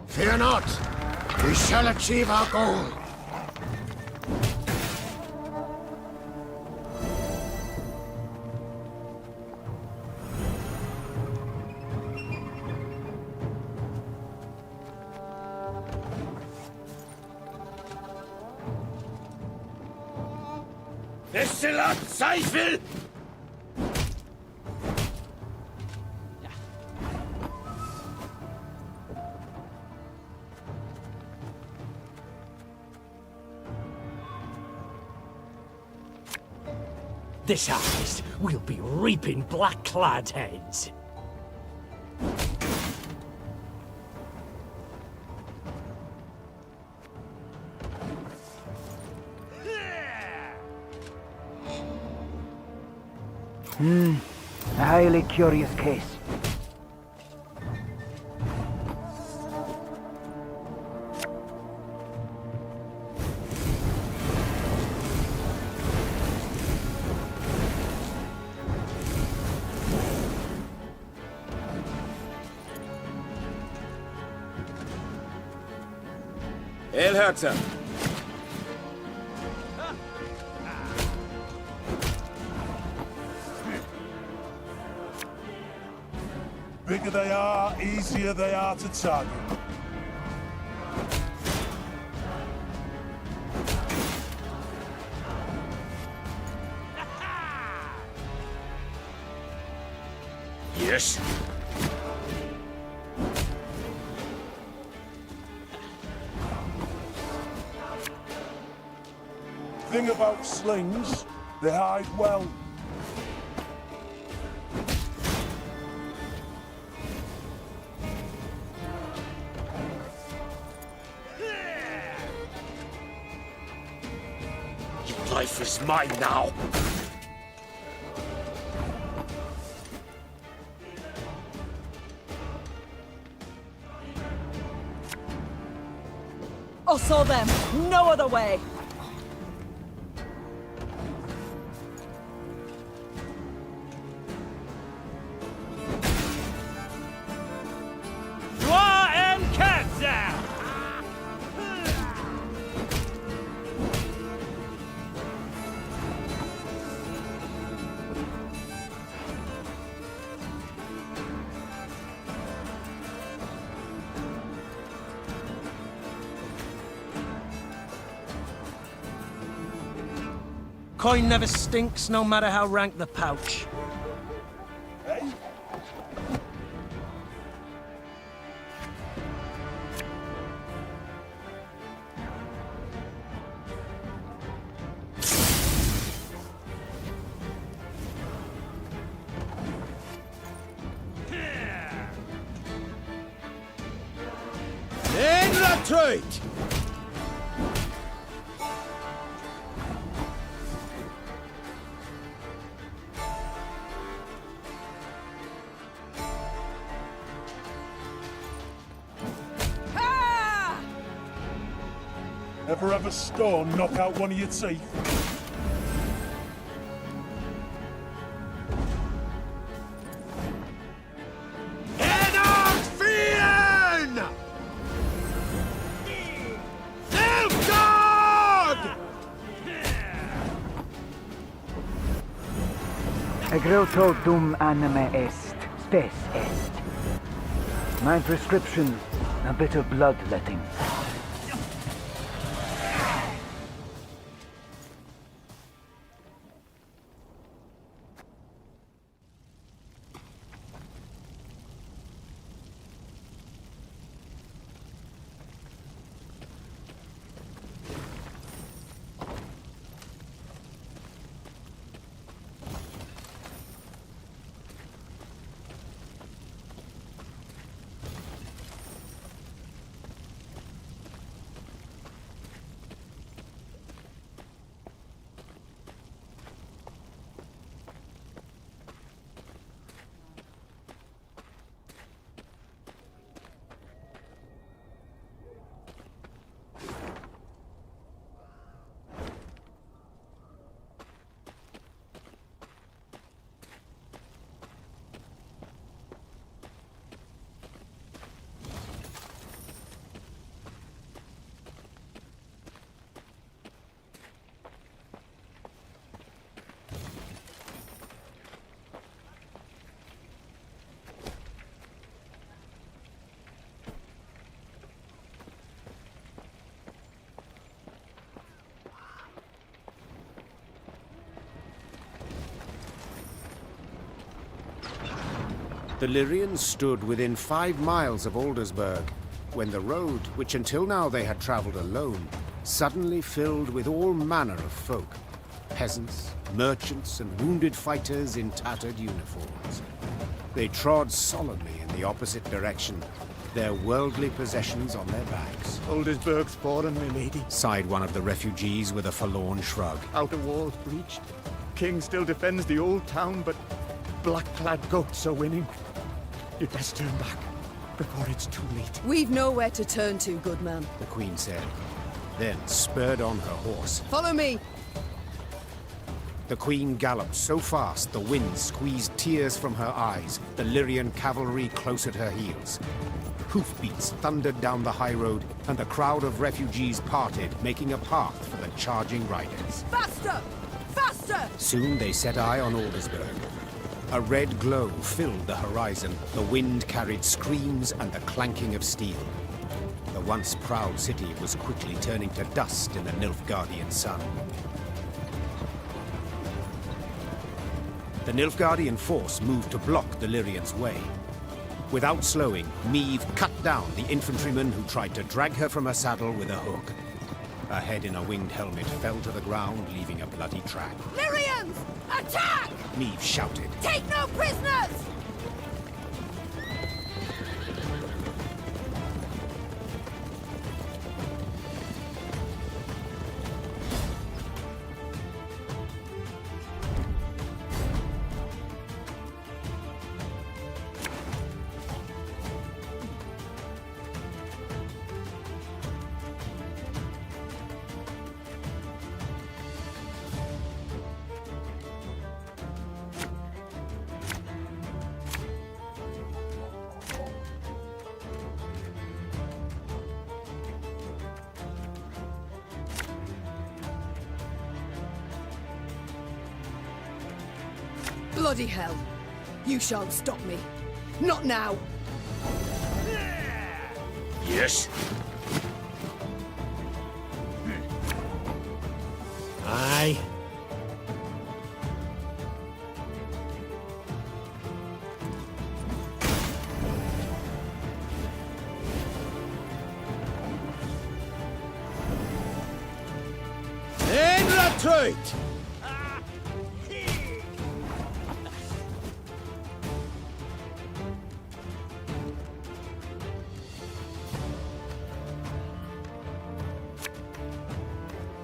[SPEAKER 10] Fear not! We shall achieve our goal!
[SPEAKER 2] Bestiller Zweifel!
[SPEAKER 7] This harvest, we'll be reaping black-clad heads.
[SPEAKER 14] A highly curious case.
[SPEAKER 2] Elherzer.
[SPEAKER 8] Bigger they are, easier they are to target.
[SPEAKER 2] Yes.
[SPEAKER 8] Thing about slings, they hide well.
[SPEAKER 2] Your life is mine now.
[SPEAKER 22] Us or them, no other way!
[SPEAKER 13] Coin never stinks, no matter how rank the pouch.
[SPEAKER 2] In retreat!
[SPEAKER 8] Ever have a stone knock out one of your teeth?
[SPEAKER 14] Egreto dum anime est. spes est. My prescription, a bit of bloodletting.
[SPEAKER 1] The Lyrians stood within 5 miles of Aldersburg, when the road, which until now they had travelled alone, suddenly filled with all manner of folk. Peasants, merchants, and wounded fighters in tattered uniforms. They trod solemnly in the opposite direction, their worldly possessions on their backs.
[SPEAKER 10] Aldersburg's fallen, my lady.
[SPEAKER 1] Sighed one of the refugees with a forlorn shrug.
[SPEAKER 10] Outer walls breached. King still defends the old town, but black-clad goats are winning. You'd best turn back before it's too late.
[SPEAKER 3] We've nowhere to turn to, good man.
[SPEAKER 1] The Queen said, then spurred on her horse.
[SPEAKER 3] Follow me!
[SPEAKER 1] The Queen galloped so fast the wind squeezed tears from her eyes, the Lyrian cavalry close at her heels. Hoofbeats thundered down the high road, and the crowd of refugees parted, making a path for the charging riders.
[SPEAKER 3] Faster! Faster!
[SPEAKER 1] Soon they set eye on Aldersburg. A red glow filled the horizon, the wind carried screams and the clanking of steel. The once proud city was quickly turning to dust in the Nilfgaardian sun. The Nilfgaardian force moved to block the Lyrians' way. Without slowing, Meve cut down the infantryman who tried to drag her from her saddle with a hook. Her head in a winged helmet fell to the ground, leaving a bloody track.
[SPEAKER 3] Lyrians! Attack!
[SPEAKER 1] Meve shouted.
[SPEAKER 3] Take no prisoners! Bloody hell! You shan't stop me. Not now!
[SPEAKER 2] Yes?
[SPEAKER 7] Aye.
[SPEAKER 2] In retreat!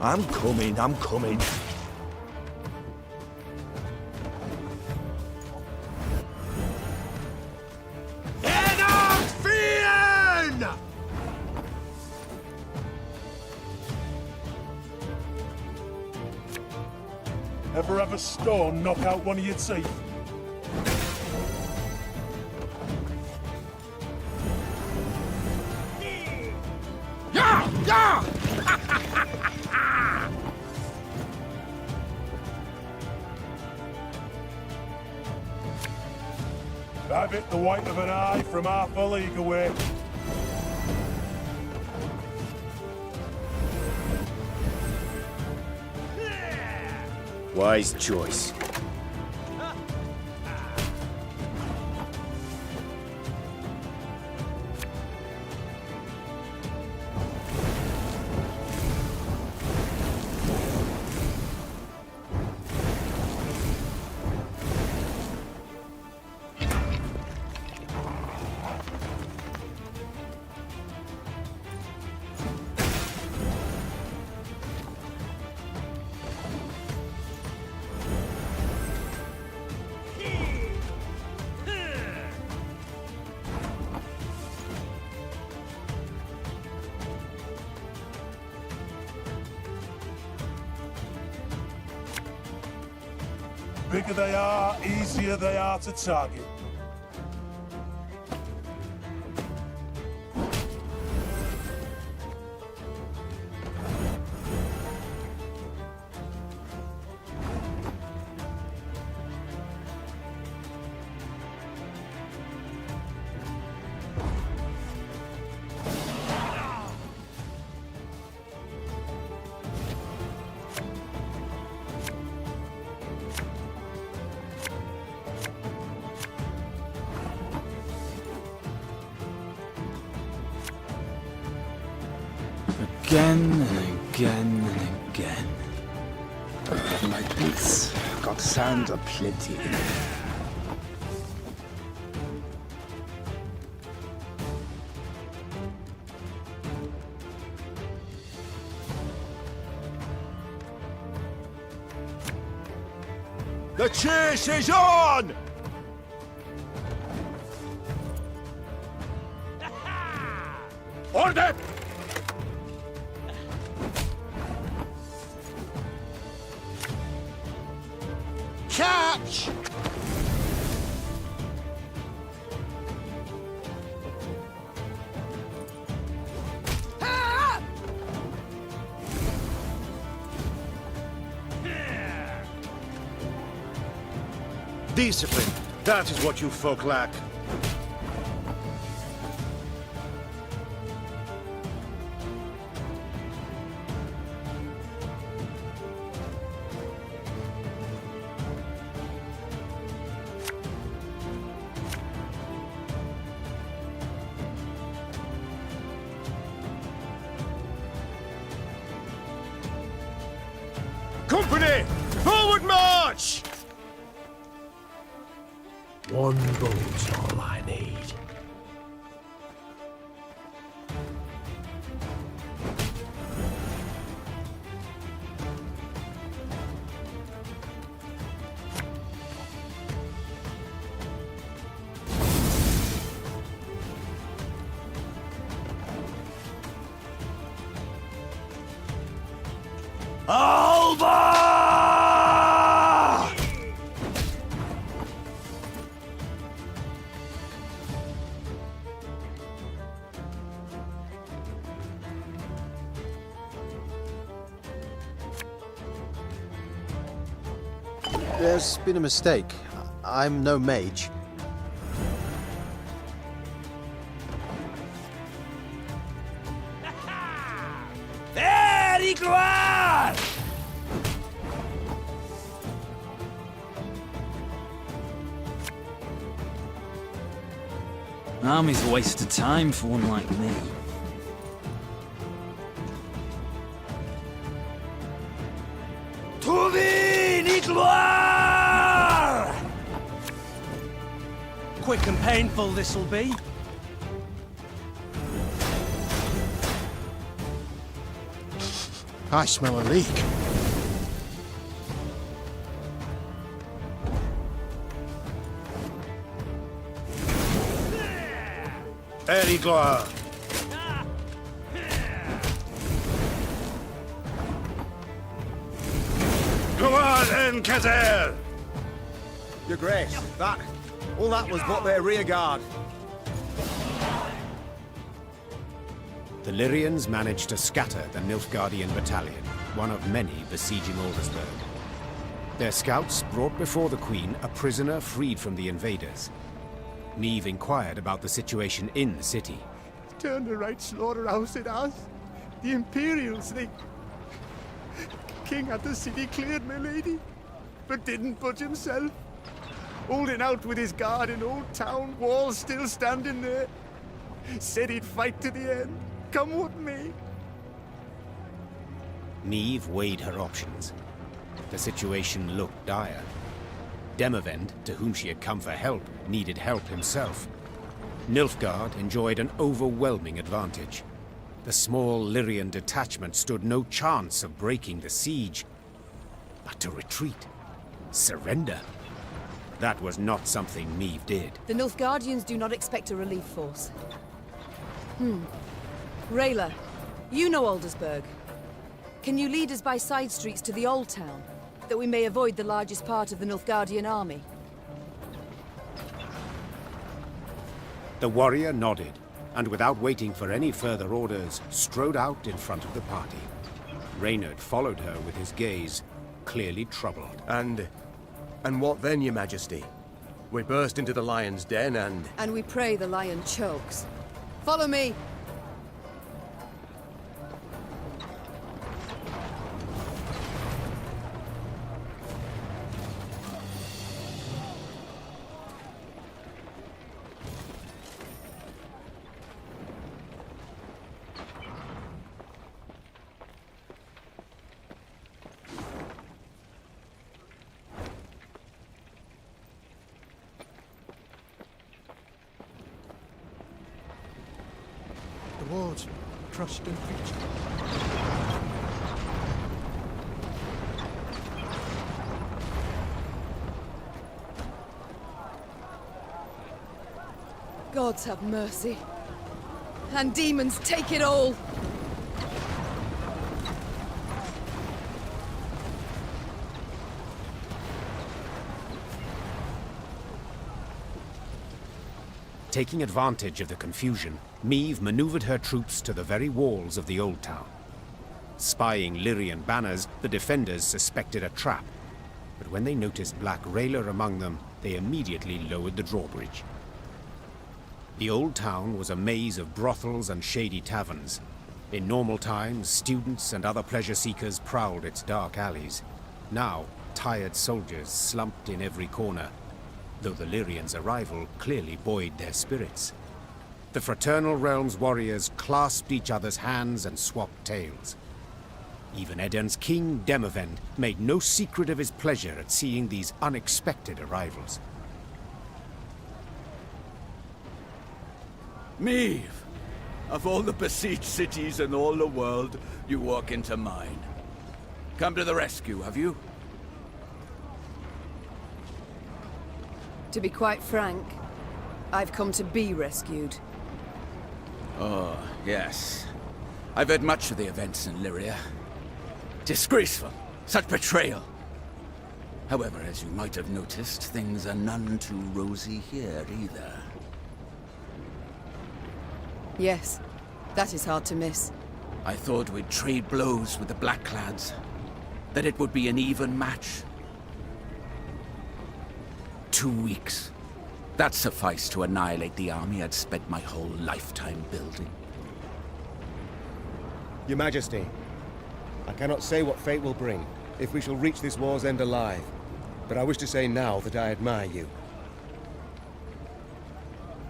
[SPEAKER 8] I'm coming, I'm coming. Ever have a stone knock out one of your teeth?
[SPEAKER 2] Yeah! Yeah!
[SPEAKER 8] Have it the white of an eye from half a league away.
[SPEAKER 2] Wise choice.
[SPEAKER 8] Bigger they are, easier they are to target.
[SPEAKER 9] Again and again and again. My boots got sand aplenty in it.
[SPEAKER 2] The chase is on!
[SPEAKER 18] Order!
[SPEAKER 2] Catch! Discipline. That is what you folk lack.
[SPEAKER 18] Company! Forward march!
[SPEAKER 7] One boat's all I need.
[SPEAKER 2] Alva!
[SPEAKER 20] There's been a mistake. I'm no mage.
[SPEAKER 2] Very glad!
[SPEAKER 9] Army's a waste of time for one like me.
[SPEAKER 2] To the gloire!
[SPEAKER 13] Quick and painful this'll be.
[SPEAKER 10] I smell a leak.
[SPEAKER 2] Very glad. Go on then, Kazel!
[SPEAKER 11] Your Grace, all that was but their rear guard.
[SPEAKER 1] The Lyrians managed to scatter the Nilfgaardian battalion, one of many besieging Aldersburg. Their scouts brought before the Queen a prisoner freed from the invaders. Neve inquired about the situation in the city.
[SPEAKER 10] Turned a right slaughterhouse it has. The Imperials, they... King had the city cleared, my lady, but didn't budge himself. Holding out with his guard in Old Town, walls still standing there. Said he'd fight to the end, come what may.
[SPEAKER 1] Neve weighed her options. The situation looked dire. Demavend, to whom she had come for help, needed help himself. Nilfgaard enjoyed an overwhelming advantage. The small Lyrian detachment stood no chance of breaking the siege. But to retreat, surrender, that was not something Neve did.
[SPEAKER 3] The Nilfgaardians do not expect a relief force. Rayla, you know Aldersburg. Can you lead us by side streets to the Old Town, that we may avoid the largest part of the Nilfgaardian army?
[SPEAKER 1] The warrior nodded, and without waiting for any further orders, strode out in front of the party. Reynard followed her with his gaze, clearly troubled.
[SPEAKER 4] And what then, Your Majesty? We burst into the lion's den and...
[SPEAKER 3] And we pray the lion chokes. Follow me!
[SPEAKER 10] The walls crushed and breached.
[SPEAKER 3] Gods have mercy. And demons take it all!
[SPEAKER 1] Taking advantage of the confusion, Meve maneuvered her troops to the very walls of the Old Town. Spying Lyrian banners, the defenders suspected a trap. But when they noticed Black Rayla among them, they immediately lowered the drawbridge. The Old Town was a maze of brothels and shady taverns. In normal times, students and other pleasure seekers prowled its dark alleys. Now, tired soldiers slumped in every corner, though the Lyrians' arrival clearly buoyed their spirits. The Fraternal Realms warriors clasped each other's hands and swapped tales. Even Edirn's king, Demavend, made no secret of his pleasure at seeing these unexpected arrivals.
[SPEAKER 5] Meve, of all the besieged cities in all the world, you walk into mine. Come to the rescue, have you?
[SPEAKER 3] To be quite frank, I've come to be rescued.
[SPEAKER 5] Oh, yes. I've heard much of the events in Lyria. Disgraceful. Such betrayal. However, as you might have noticed, things are none too rosy here either.
[SPEAKER 3] Yes, that is hard to miss.
[SPEAKER 5] I thought we'd trade blows with the Blackclads. That it would be an even match. 2 weeks. That sufficed to annihilate the army I'd spent my whole lifetime building.
[SPEAKER 4] Your Majesty, I cannot say what fate will bring, if we shall reach this war's end alive. But I wish to say now that I admire you.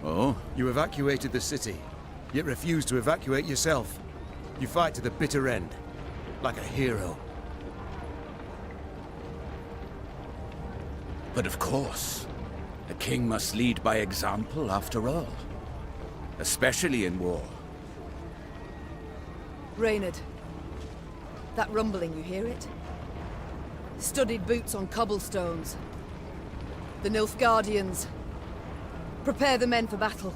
[SPEAKER 5] Oh?
[SPEAKER 4] You evacuated the city, yet refused to evacuate yourself. You fight to the bitter end, like a hero.
[SPEAKER 5] But of course, a king must lead by example after all. Especially in war.
[SPEAKER 3] Reynard, that rumbling, you hear it? Studded boots on cobblestones. The Nilfgaardians. Prepare the men for battle.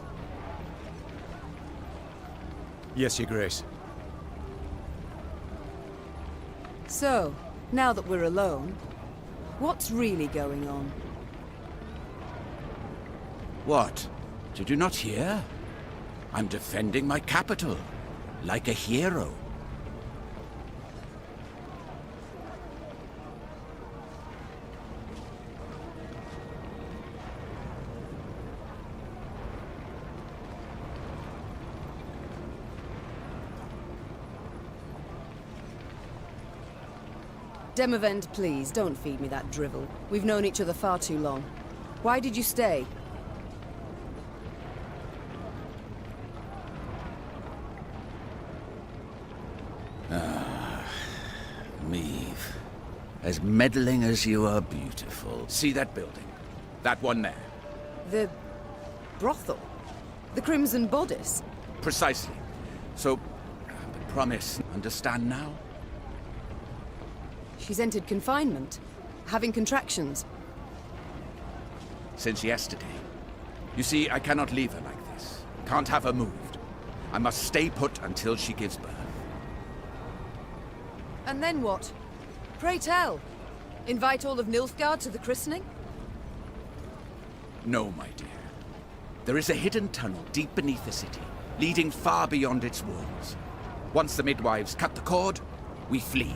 [SPEAKER 4] Yes, Your Grace.
[SPEAKER 3] So, now that we're alone, what's really going on?
[SPEAKER 5] What? Did you not hear? I'm defending my capital, like a hero.
[SPEAKER 3] Demavend, please, don't feed me that drivel. We've known each other far too long. Why did you stay?
[SPEAKER 5] Meve. As meddling as you are beautiful. See that building? That one there.
[SPEAKER 3] The brothel? The Crimson Bodice?
[SPEAKER 5] Precisely. So, but promise, understand now?
[SPEAKER 3] She's entered confinement, having contractions.
[SPEAKER 5] Since yesterday. You see, I cannot leave her like this. Can't have her moved. I must stay put until she gives birth.
[SPEAKER 3] And then what? Pray tell. Invite all of Nilfgaard to the christening?
[SPEAKER 5] No, my dear. There is a hidden tunnel deep beneath the city, leading far beyond its walls. Once the midwives cut the cord, we flee.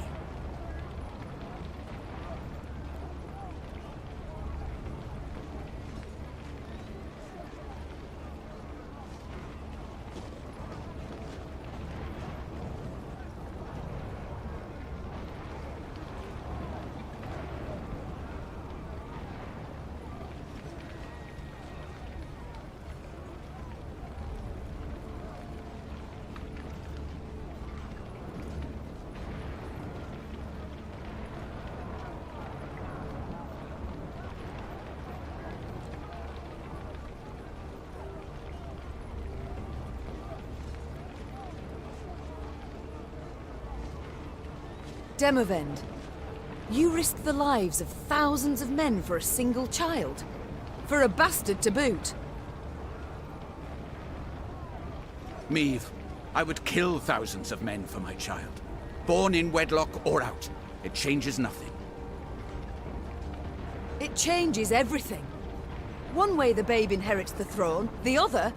[SPEAKER 3] Demavend, you risk the lives of thousands of men for a single child? For a bastard to boot?
[SPEAKER 5] Meve, I would kill thousands of men for my child. Born in wedlock or out, it changes nothing.
[SPEAKER 3] It changes everything. One way the babe inherits the throne, the other...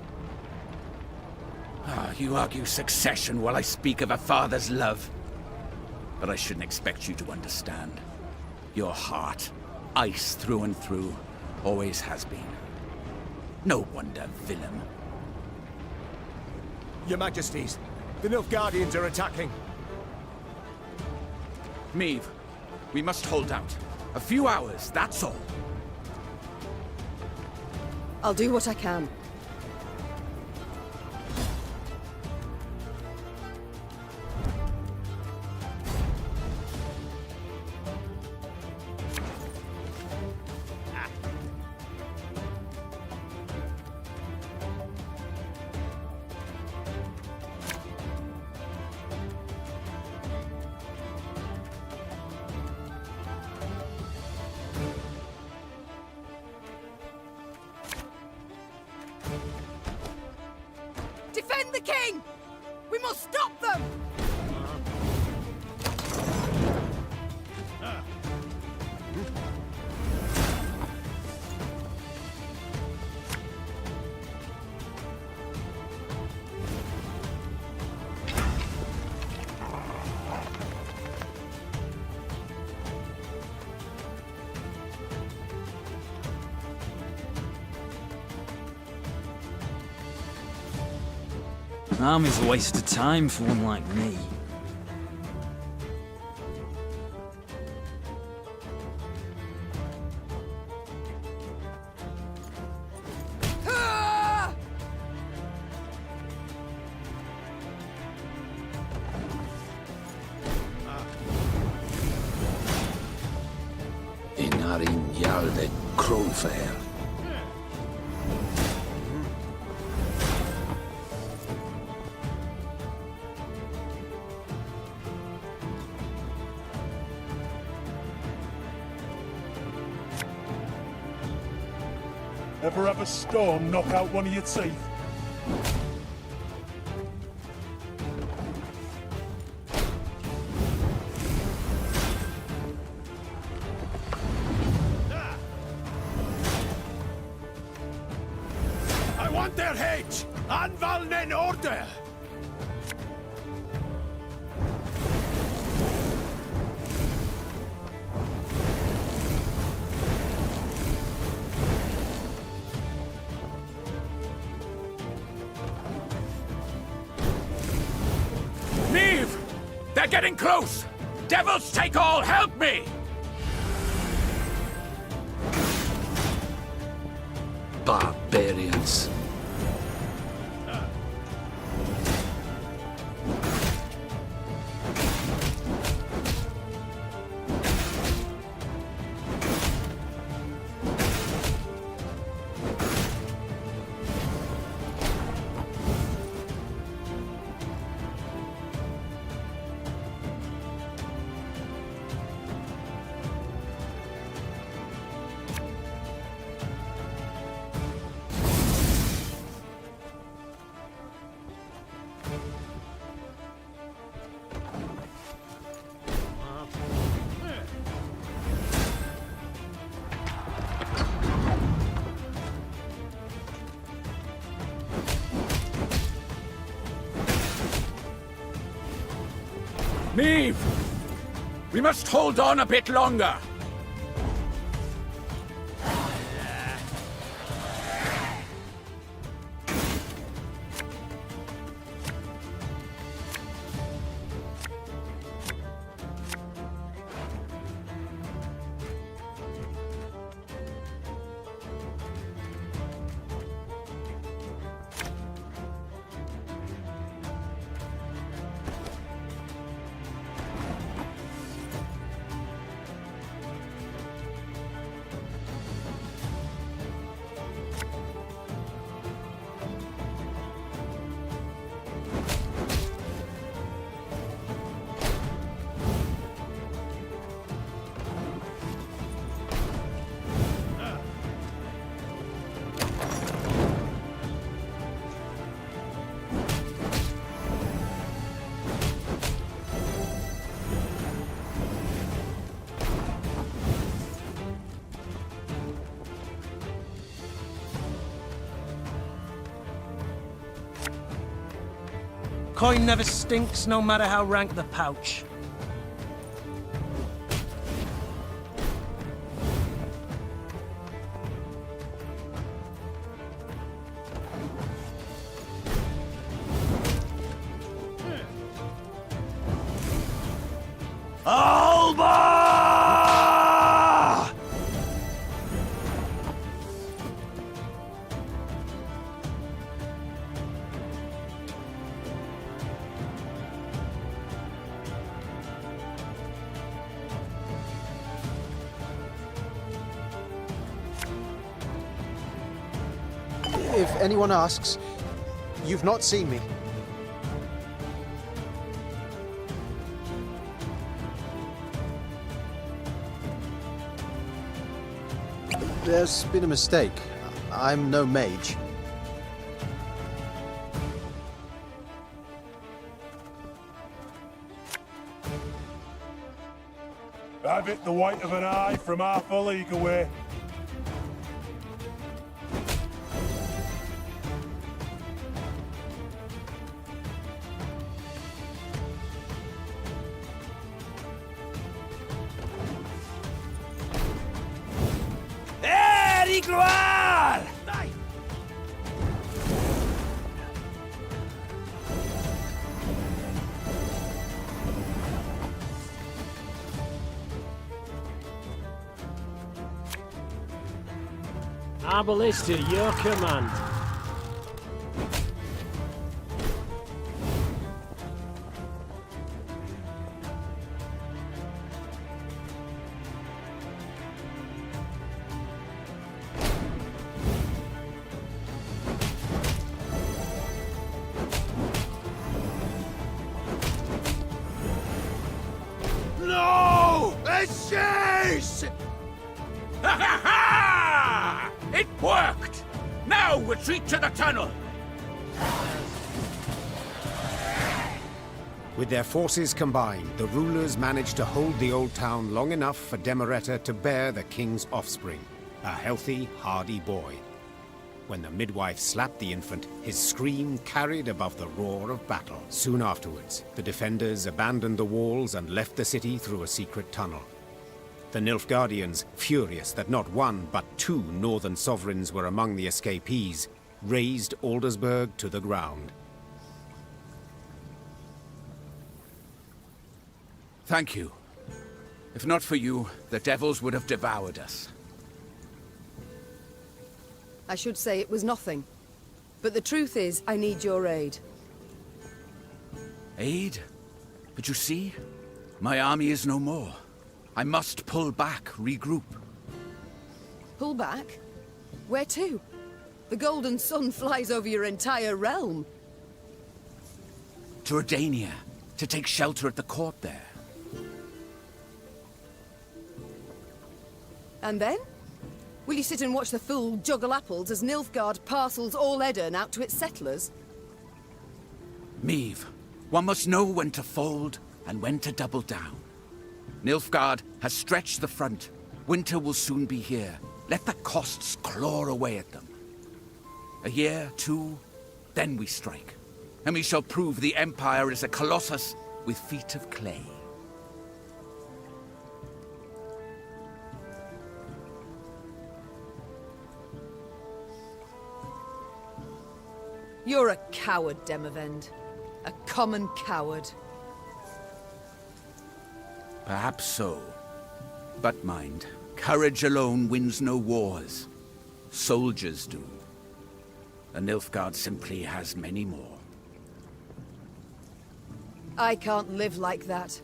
[SPEAKER 5] You argue succession while I speak of a father's love. But I shouldn't expect you to understand. Your heart, ice through and through, always has been. No wonder, villain.
[SPEAKER 6] Your Majesties, the Nilfgaardians are attacking.
[SPEAKER 5] Meve, we must hold out. A few hours, that's all.
[SPEAKER 3] I'll do what I can. Defend the king! We must stop them!
[SPEAKER 9] Army's a waste of time for one like me.
[SPEAKER 15] Inarin Yalde Kronfair.
[SPEAKER 8] Ever have a storm knock out one of your teeth?
[SPEAKER 18] I want their heads! Anvalnen order! They're getting close!
[SPEAKER 5] Devils take all, help me!
[SPEAKER 15] Barbarians.
[SPEAKER 5] Neve! We must hold on a bit longer.
[SPEAKER 13] Coin never stinks, no matter how rank the pouch. Alba!
[SPEAKER 20] If anyone asks, you've not seen me. There's been a mistake. I'm no mage.
[SPEAKER 8] Have it the white of an eye from half a league away.
[SPEAKER 13] Gloire!
[SPEAKER 7] Our ballista, your command.
[SPEAKER 5] No! Ashes! Ha ha ha! It worked! Now retreat to the tunnel!
[SPEAKER 1] With their forces combined, the rulers managed to hold the old town long enough for Demereta to bear the king's offspring, a healthy, hardy boy. When the midwife slapped the infant, his scream carried above the roar of battle. Soon afterwards, the defenders abandoned the walls and left the city through a secret tunnel. The Nilfgaardians, furious that not one but two northern sovereigns were among the escapees, razed Aldersburg to the ground.
[SPEAKER 5] Thank you. If not for you, the devils would have devoured us.
[SPEAKER 3] I should say it was nothing. But the truth is, I need your aid.
[SPEAKER 5] Aid? But you see, my army is no more. I must pull back, regroup.
[SPEAKER 3] Pull back? Where to? The golden sun flies over your entire realm.
[SPEAKER 5] To Redania, to take shelter at the court there.
[SPEAKER 3] And then? Will you sit and watch the fool juggle apples as Nilfgaard parcels all Edirn out to its settlers?
[SPEAKER 5] Meve, one must know when to fold and when to double down. Nilfgaard has stretched the front. Winter will soon be here. Let the costs claw away at them. A year, two, then we strike. And we shall prove the Empire is a colossus with feet of clay.
[SPEAKER 3] You're a coward, Demavend. A common coward.
[SPEAKER 5] Perhaps so. But mind, courage alone wins no wars. Soldiers do. And Nilfgaard simply has many more.
[SPEAKER 3] I can't live like that.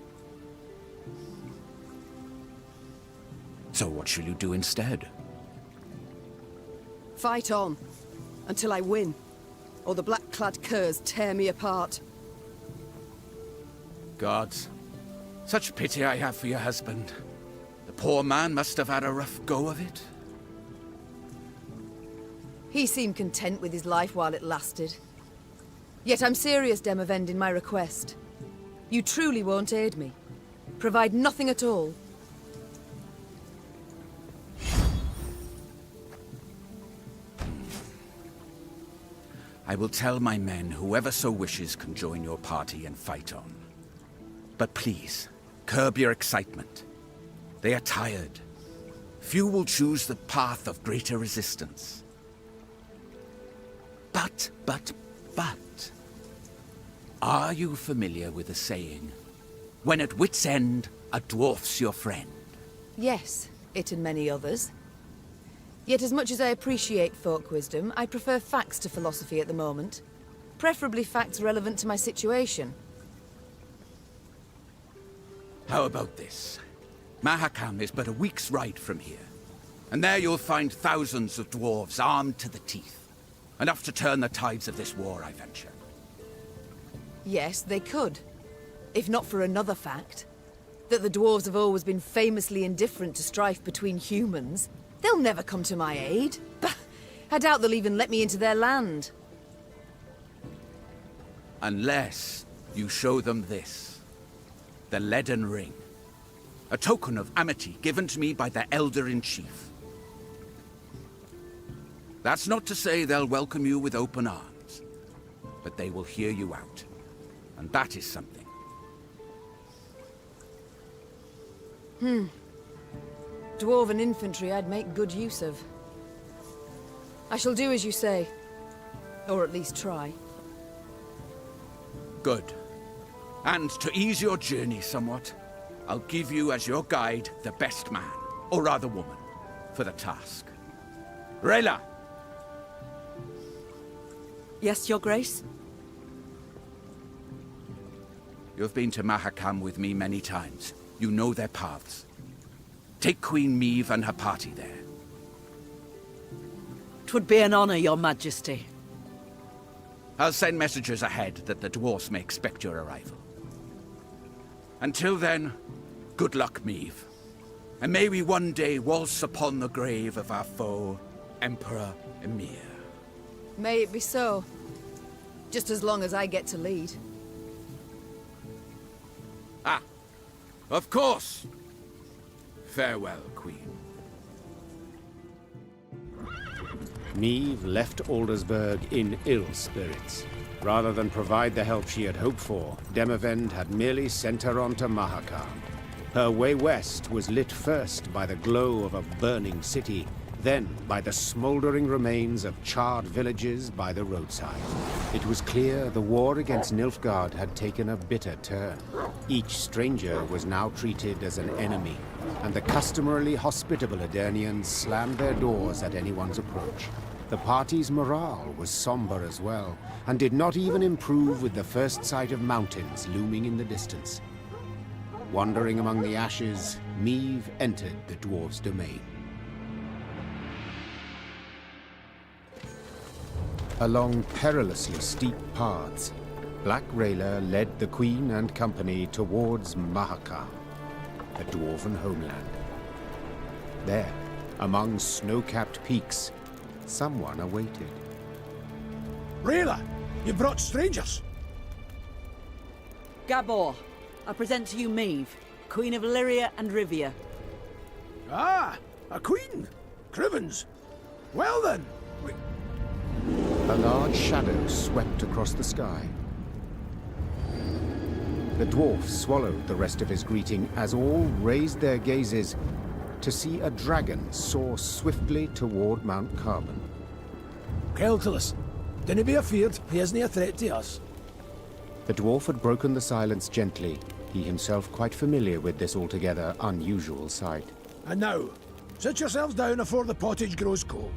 [SPEAKER 5] So what shall you do instead?
[SPEAKER 3] Fight on. Until I win. Or the black-clad curs tear me apart.
[SPEAKER 5] Gods, such pity I have for your husband. The poor man must have had a rough go of it.
[SPEAKER 3] He seemed content with his life while it lasted. Yet I'm serious, Demavend, in my request. You truly won't aid me. Provide nothing at all.
[SPEAKER 5] I will tell my men whoever so wishes can join your party and fight on. But please, curb your excitement. They are tired. Few will choose the path of greater resistance. But... Are you familiar with the saying, when at wit's end, a dwarf's your friend?
[SPEAKER 3] Yes, it and many others. Yet as much as I appreciate folk wisdom, I prefer facts to philosophy at the moment. Preferably facts relevant to my situation.
[SPEAKER 5] How about this? Mahakam is but a week's ride from here. And there you'll find thousands of dwarves armed to the teeth. Enough to turn the tides of this war, I venture.
[SPEAKER 3] Yes, they could. If not for another fact. That the dwarves have always been famously indifferent to strife between humans. They'll never come to my aid. Bah! I doubt they'll even let me into their land.
[SPEAKER 5] Unless you show them this. The leaden ring. A token of amity given to me by the Elder-in-Chief. That's not to say they'll welcome you with open arms. But they will hear you out. And that is something.
[SPEAKER 3] Dwarven infantry I'd make good use of. I shall do as you say. Or at least try.
[SPEAKER 5] Good. And to ease your journey somewhat, I'll give you as your guide the best man, or rather woman, for the task. Rayla!
[SPEAKER 22] Yes, Your Grace?
[SPEAKER 5] You've been to Mahakam with me many times. You know their paths. Take Queen Meve and her party there.
[SPEAKER 22] 'Twould be an honor, Your Majesty.
[SPEAKER 5] I'll send messengers ahead that the dwarfs may expect your arrival. Until then, good luck, Meve. And may we one day waltz upon the grave of our foe, Emperor Emir.
[SPEAKER 3] May it be so. Just as long as I get to lead.
[SPEAKER 5] Ah, of course! Farewell, Queen.
[SPEAKER 17] Meve left Aldersburg in ill spirits. Rather than provide the help she had hoped for, Demavend had merely sent her on to Mahakam. Her way west was lit first by the glow of a burning city, then by the smoldering remains of charred villages by the roadside. It was clear the war against Nilfgaard had taken a bitter turn. Each stranger was now treated as an enemy, and the customarily hospitable Edirnians slammed their doors at anyone's approach. The party's morale was somber as well, and did not even improve with the first sight of mountains looming in the distance. Wandering among the ashes, Meve entered the dwarves' domain. Along perilously steep paths, Black Rayla led the Queen and company towards Mahakam, the dwarven homeland. There, among snow-capped peaks, someone awaited.
[SPEAKER 6] Rayla, you brought strangers.
[SPEAKER 22] Gabor, I present to you Meve, Queen of Lyria and Rivia.
[SPEAKER 6] Ah, a queen. Crivens. Well then.
[SPEAKER 17] A large shadow swept across the sky. The dwarf swallowed the rest of his greeting as all raised their gazes to see a dragon soar swiftly toward Mount Carbon.
[SPEAKER 6] Keltalus, dinna be afeard, he isn't a threat to us.
[SPEAKER 17] The dwarf had broken the silence gently, he himself quite familiar with this altogether unusual sight.
[SPEAKER 6] And now, sit yourselves down afore the pottage grows cold.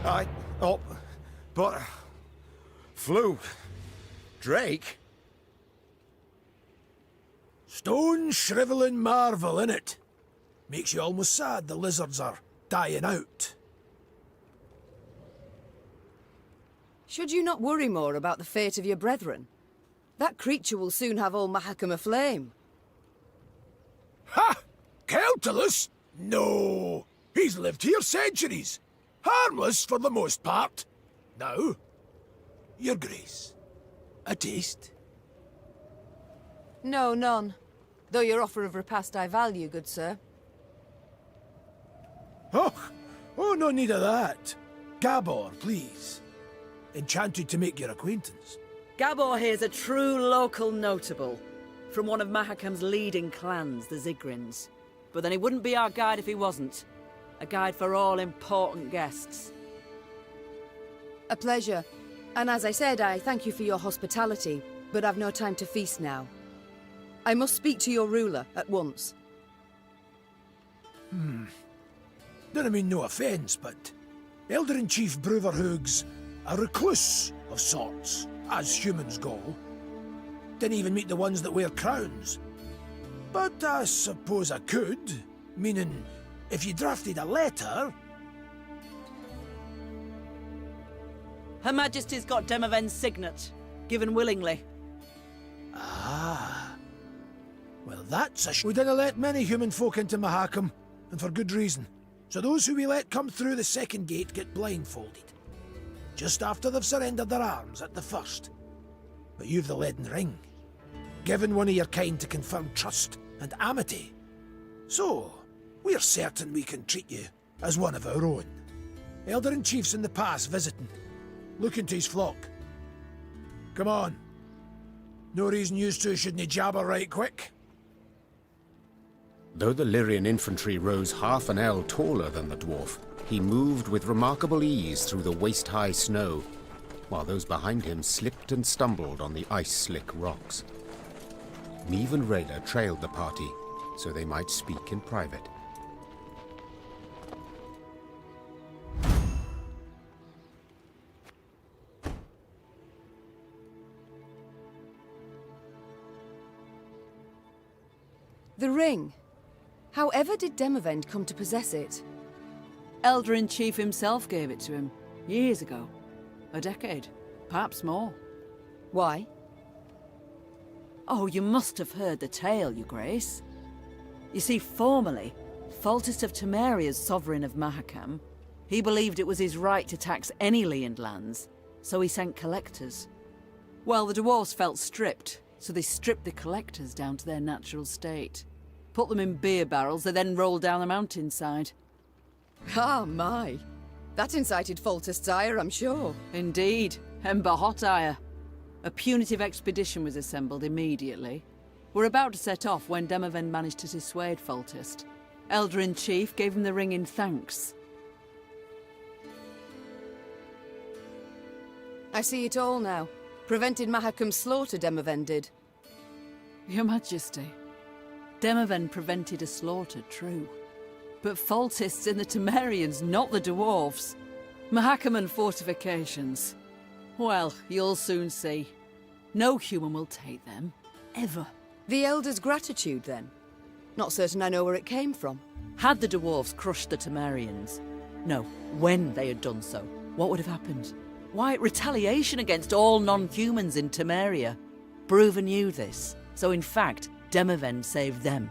[SPEAKER 2] But... Flew... Drake?
[SPEAKER 6] Stone shrivelling marvel, innit? Makes you almost sad the lizards are dying out.
[SPEAKER 3] Should you not worry more about the fate of your brethren? That creature will soon have all Mahakam aflame.
[SPEAKER 6] Ha! Keltalus? No! He's lived here centuries. Harmless for the most part. Now, your grace, a taste?
[SPEAKER 3] No, none. Though your offer of repast I value, good sir.
[SPEAKER 6] Oh, no need of that. Gabor, please. Enchanted to make your acquaintance.
[SPEAKER 22] Gabor here's a true local notable, from one of Mahakam's leading clans, the Zigrins. But then he wouldn't be our guide if he wasn't. A guide for all important guests.
[SPEAKER 3] A pleasure. And as I said, I thank you for your hospitality, but I've no time to feast now. I must speak to your ruler at once.
[SPEAKER 6] Don't mean no offence, but Elder-in-Chief Bruverhoog's a recluse of sorts, as humans go. Didn't even meet the ones that wear crowns. But I suppose I could, meaning if you drafted a letter...
[SPEAKER 22] Her Majesty's got Demoven's signet, given willingly.
[SPEAKER 6] Ah. Well, that's a We didn't let many human folk into Mahakam, and for good reason. So those who we let come through the second gate get blindfolded. Just after they've surrendered their arms at the first. But you've the leaden ring. Given one of your kind to confirm trust and amity. So, we're certain we can treat you as one of our own. Elder-in-Chief's in the pass visiting. Looking to his flock. Come on. No reason you two shouldn't jabber right quick.
[SPEAKER 17] Though the Lyrian infantry rose half an ell taller than the dwarf, he moved with remarkable ease through the waist-high snow, while those behind him slipped and stumbled on the ice-slick rocks. Meve and Rayla trailed the party, so they might speak in private.
[SPEAKER 3] The ring. However did Demavend come to possess it?
[SPEAKER 22] Elder-in-Chief himself gave it to him, years ago. A decade, perhaps more.
[SPEAKER 3] Why?
[SPEAKER 22] Oh, you must have heard the tale, Your Grace. You see, formerly, Foltest of Temeria's sovereign of Mahakam, he believed it was his right to tax any Leand lands, so he sent collectors. Well, the dwarves felt stripped, so they stripped the collectors down to their natural state. Put them in beer barrels, they then rolled down the mountainside.
[SPEAKER 3] Ah, my. That incited Foltest's ire, I'm sure.
[SPEAKER 22] Indeed, Ember hot ire. A punitive expedition was assembled immediately. We're about to set off when Demavend managed to dissuade Foltest. Elder-in-Chief gave him the ring in thanks.
[SPEAKER 3] I see it all now. Prevented Mahakam's slaughter, Demoven did.
[SPEAKER 22] Your Majesty, Demoven prevented a slaughter, true. But faultists in the Temerians, not the dwarves. Mahakam and fortifications. Well, you'll soon see. No human will take them. Ever.
[SPEAKER 3] The Elder's gratitude, then? Not certain I know where it came from.
[SPEAKER 22] Had the dwarves crushed the Temerians? No, when they had done so, what would have happened? Why, retaliation against all non-humans in Temeria. Bruva knew this, so in fact, Demoven saved them.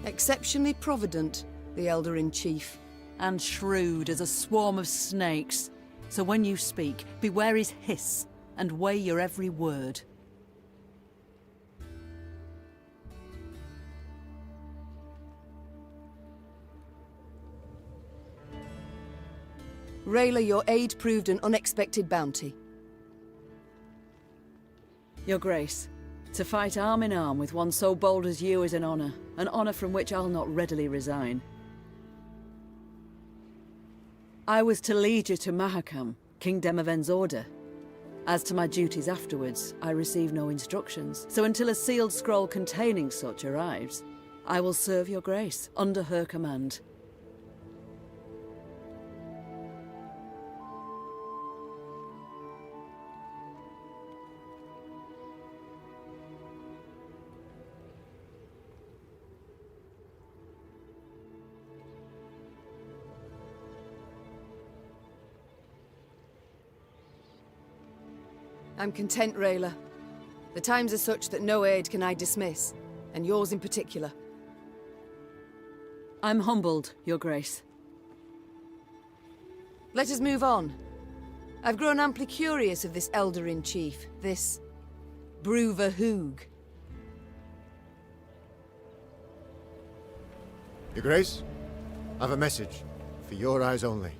[SPEAKER 3] Exceptionally provident, the Elder-in-Chief.
[SPEAKER 22] And shrewd as a swarm of snakes. So when you speak, beware his hiss, and weigh your every word.
[SPEAKER 3] Rayla, your aid proved an unexpected bounty.
[SPEAKER 22] Your Grace, to fight arm in arm with one so bold as you is an honour from which I'll not readily resign. I was to lead you to Mahakam, King Demoven's order. As to my duties afterwards, I received no instructions, so until a sealed scroll containing such arrives, I will serve your Grace under her command.
[SPEAKER 3] I'm content, Rayla. The times are such that no aid can I dismiss, and yours in particular.
[SPEAKER 22] I'm humbled, Your Grace.
[SPEAKER 3] Let us move on. I've grown amply curious of this Elder-in-Chief, this Bruva Hoog.
[SPEAKER 10] Your Grace, I've a message for your eyes only.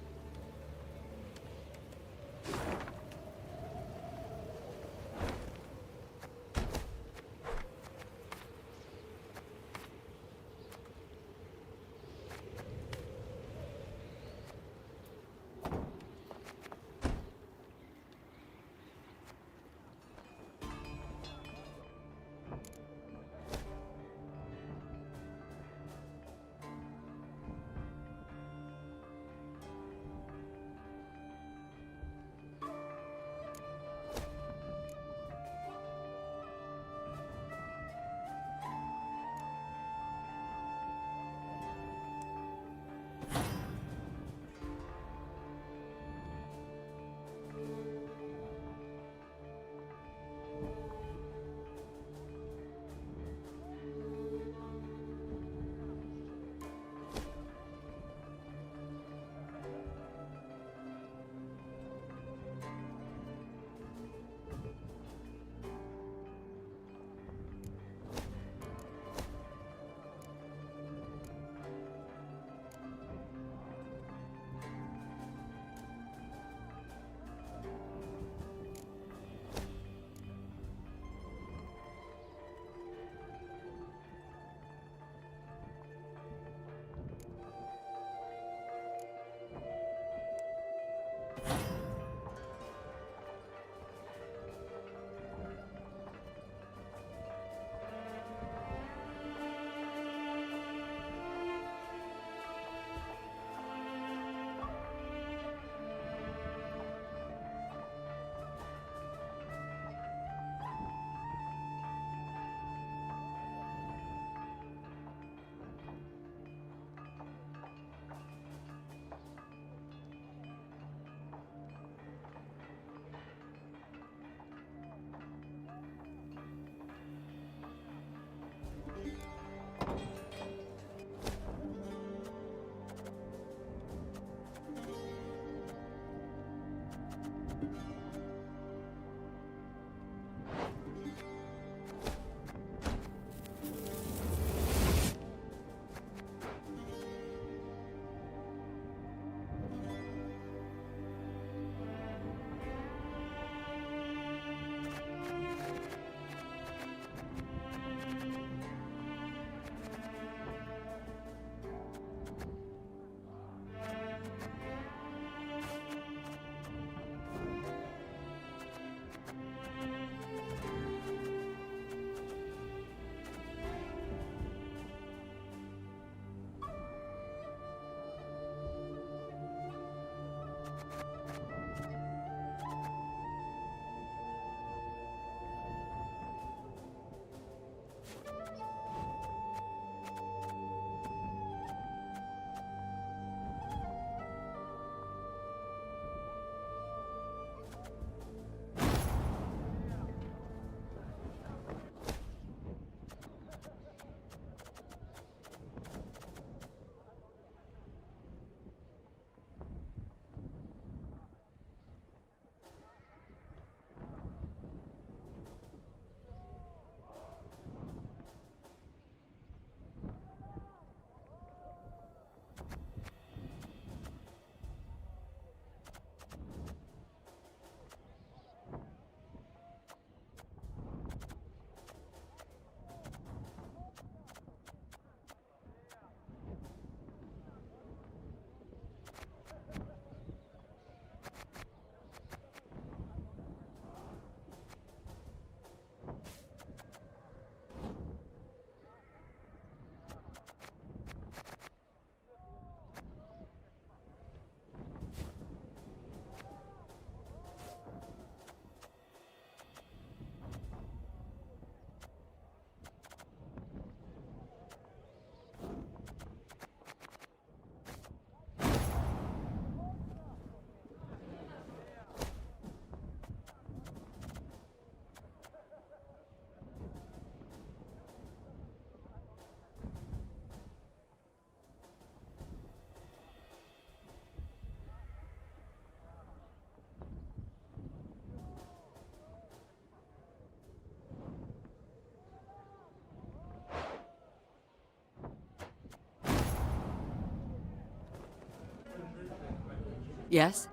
[SPEAKER 22] Yes?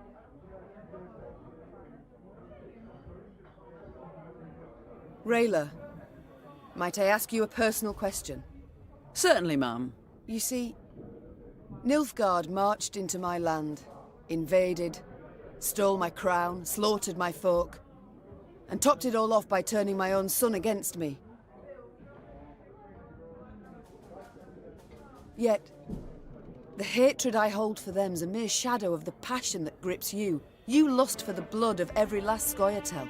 [SPEAKER 3] Rayla, might I ask you a personal question?
[SPEAKER 22] Certainly, ma'am.
[SPEAKER 3] You see, Nilfgaard marched into my land, invaded, stole my crown, slaughtered my folk, and topped it all off by turning my own son against me. Yet, the hatred I hold for them's a mere shadow of the passion that grips you. You lust for the blood of every last Scoia'tael.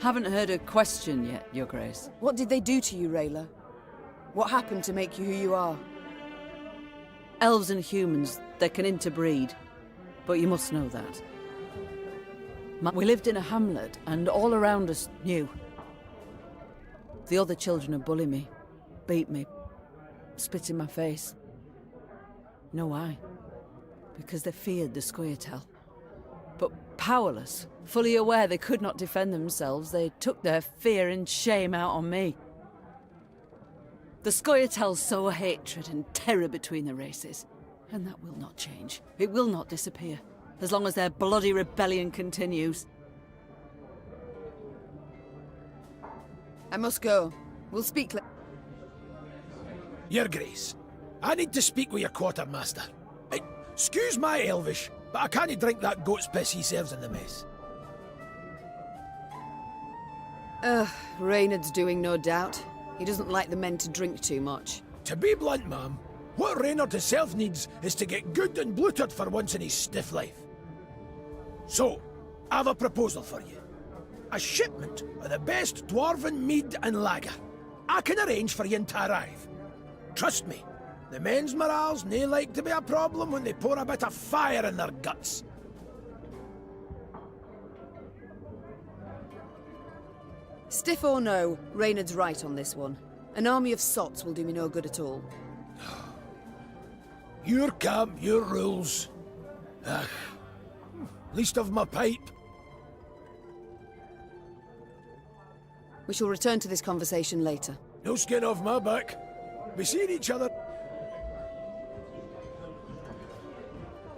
[SPEAKER 22] Haven't heard a question yet, Your Grace.
[SPEAKER 3] What did they do to you, Rayla? What happened to make you who you are?
[SPEAKER 22] Elves and humans, they can interbreed. But you must know that. We lived in a hamlet, and all around us knew. The other children would bully me, beat me, spit in my face. You know why? Because they feared the Scoia'tael. But powerless, fully aware they could not defend themselves, they took their fear and shame out on me. The Scoia'tael sow hatred and terror between the races, and that will not change. It will not disappear, as long as their bloody rebellion continues.
[SPEAKER 3] I must go. We'll speak
[SPEAKER 6] Your Grace, I need to speak with your quartermaster. Excuse my Elvish, but I can't drink that goat's piss he serves in the mess.
[SPEAKER 3] Reynard's doing, no doubt. He doesn't like the men to drink too much.
[SPEAKER 6] To be blunt, ma'am, what Reynard himself needs is to get good and bloated for once in his stiff life. So, I have a proposal for you. A shipment of the best dwarven mead and lager. I can arrange for you to arrive. Trust me, the men's morale's nae like to be a problem when they pour a bit of fire in their guts.
[SPEAKER 3] Stiff or no, Reynard's right on this one. An army of sots will do me no good at all.
[SPEAKER 6] Your camp, your rules. Least of my pipe.
[SPEAKER 3] We shall return to this conversation later.
[SPEAKER 6] No skin off my back. We seen each other.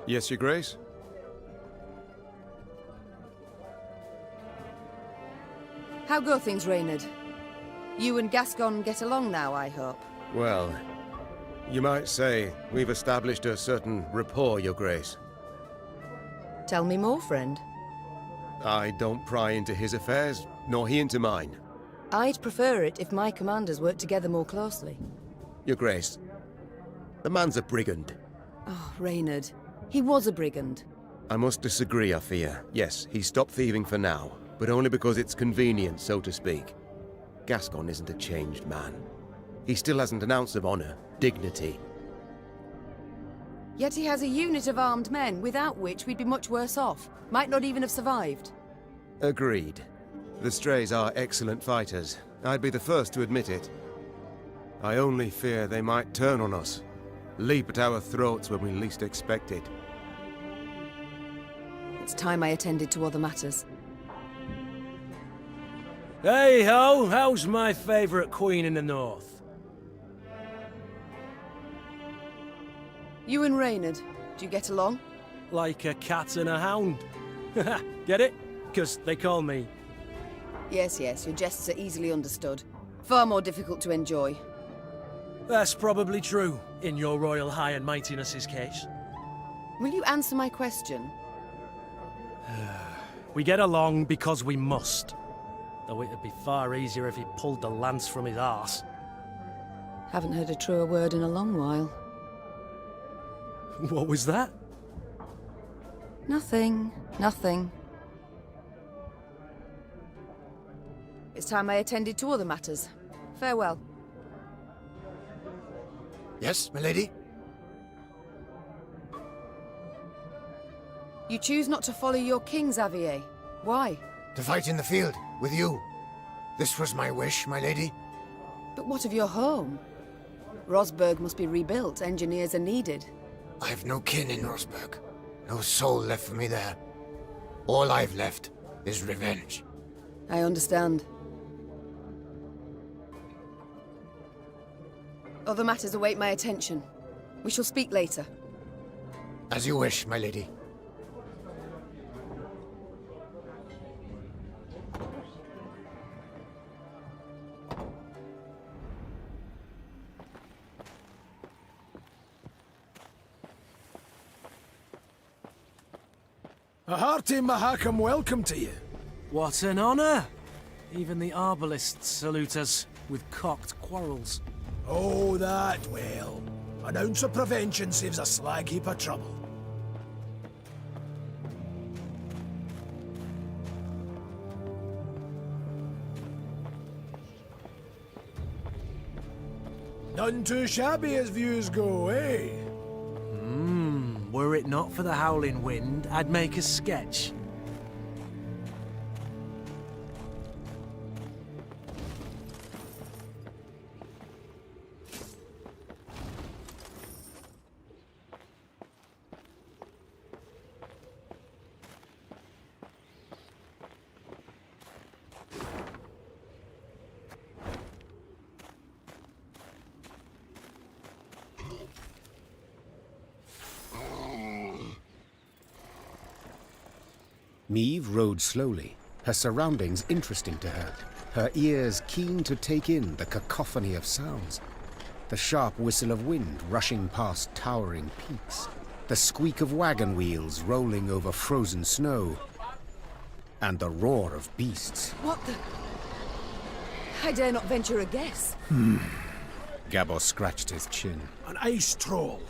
[SPEAKER 4] Yes, Your Grace?
[SPEAKER 3] How go things, Reynard? You and Gascon get along now, I hope.
[SPEAKER 4] Well, you might say we've established a certain rapport, Your Grace.
[SPEAKER 3] Tell me more, friend.
[SPEAKER 4] I don't pry into his affairs, nor he into mine.
[SPEAKER 3] I'd prefer it if my commanders worked together more closely.
[SPEAKER 4] Your Grace, the man's a brigand.
[SPEAKER 3] Oh, Reynard. He was a brigand.
[SPEAKER 4] I must disagree, I fear. Yes, he stopped thieving for now, but only because it's convenient, so to speak. Gascon isn't a changed man. He still hasn't an ounce of honor, dignity.
[SPEAKER 3] Yet he has a unit of armed men, without which we'd be much worse off. Might not even have survived.
[SPEAKER 4] Agreed. The Strays are excellent fighters. I'd be the first to admit it. I only fear they might turn on us. Leap at our throats when we least expect it.
[SPEAKER 3] It's time I attended to other matters.
[SPEAKER 13] Hey ho, how's my favourite queen in the north?
[SPEAKER 3] You and Reynard, do you get along?
[SPEAKER 13] Like a cat and a hound. Get it? 'Cause they call me...
[SPEAKER 3] Yes, your jests are easily understood. Far more difficult to enjoy.
[SPEAKER 13] That's probably true, in your royal high and mightiness's case.
[SPEAKER 3] Will you answer my question?
[SPEAKER 13] We get along because we must. Though it'd be far easier if he pulled the lance from his arse.
[SPEAKER 3] Haven't heard a truer word in a long while.
[SPEAKER 13] What was that?
[SPEAKER 3] Nothing. It's time I attended to other matters. Farewell.
[SPEAKER 10] Yes, milady?
[SPEAKER 3] You choose not to follow your king, Xavier. Why?
[SPEAKER 10] To fight in the field, with you. This was my wish, my lady.
[SPEAKER 3] But what of your home? Rosberg must be rebuilt. Engineers are needed.
[SPEAKER 10] I have no kin in Rosberg. No soul left for me there. All I've left is revenge.
[SPEAKER 3] I understand. Other matters await my attention. We shall speak later.
[SPEAKER 10] As you wish, my lady.
[SPEAKER 6] A hearty Mahakam welcome to you.
[SPEAKER 13] What an honor! Even the arbalists salute us with cocked quarrels.
[SPEAKER 6] Oh, that well. An ounce of prevention saves a slag heap of trouble. None too shabby as views go, eh?
[SPEAKER 13] Were it not for the howling wind, I'd make a sketch.
[SPEAKER 1] Meve rode slowly, her surroundings interesting to her, her ears keen to take in the cacophony of sounds. The sharp whistle of wind rushing past towering peaks, the squeak of wagon wheels rolling over frozen snow, and the roar of beasts.
[SPEAKER 3] What the... I dare not venture a guess.
[SPEAKER 1] Gabor scratched his chin.
[SPEAKER 6] An ice troll.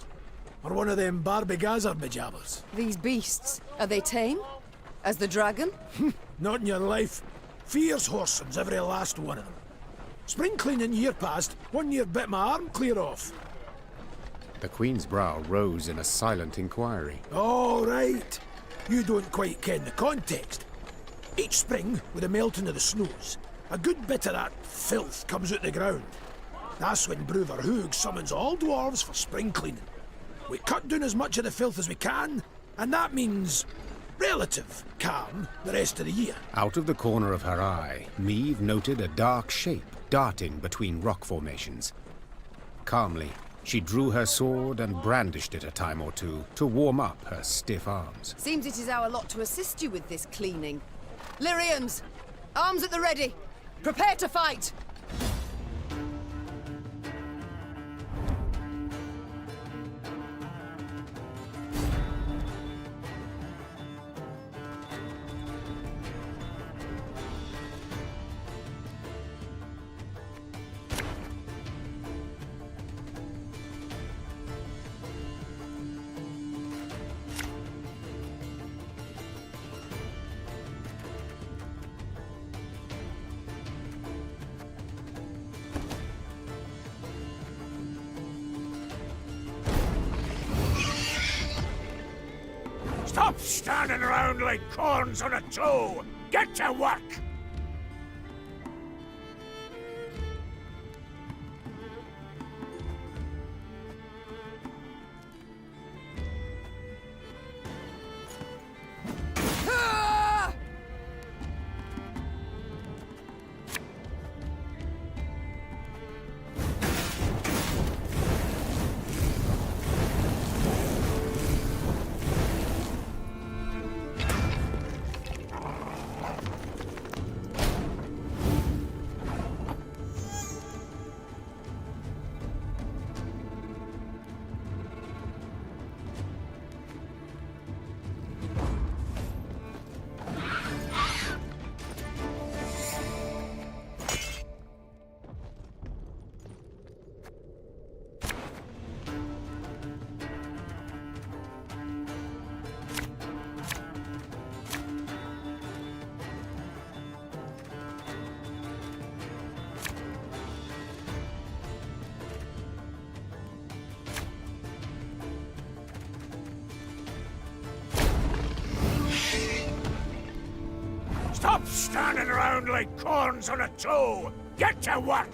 [SPEAKER 6] Or one of them Barbigazar majabbers.
[SPEAKER 3] These beasts, are they tame? As the dragon?
[SPEAKER 6] Not in your life. Fierce horsens, every last one of them. Spring cleaning year past, 1 year bit my arm clear off.
[SPEAKER 1] The Queen's brow rose in a silent inquiry.
[SPEAKER 6] All right. You don't quite ken the context. Each spring, with the melting of the snows, a good bit of that filth comes out the ground. That's when Bruver Hoog summons all dwarves for spring cleaning. We cut down as much of the filth as we can, and that means relative calm the rest of the year.
[SPEAKER 1] Out of the corner of her eye, Meve noted a dark shape darting between rock formations. Calmly, she drew her sword and brandished it a time or two to warm up her stiff arms.
[SPEAKER 3] Seems it is our lot to assist you with this cleaning. Lyrians, arms at the ready. Prepare to fight!
[SPEAKER 18] Stop standing around like corns on a toe! Get to work! Stop standing around like corns on a toe! Get to work!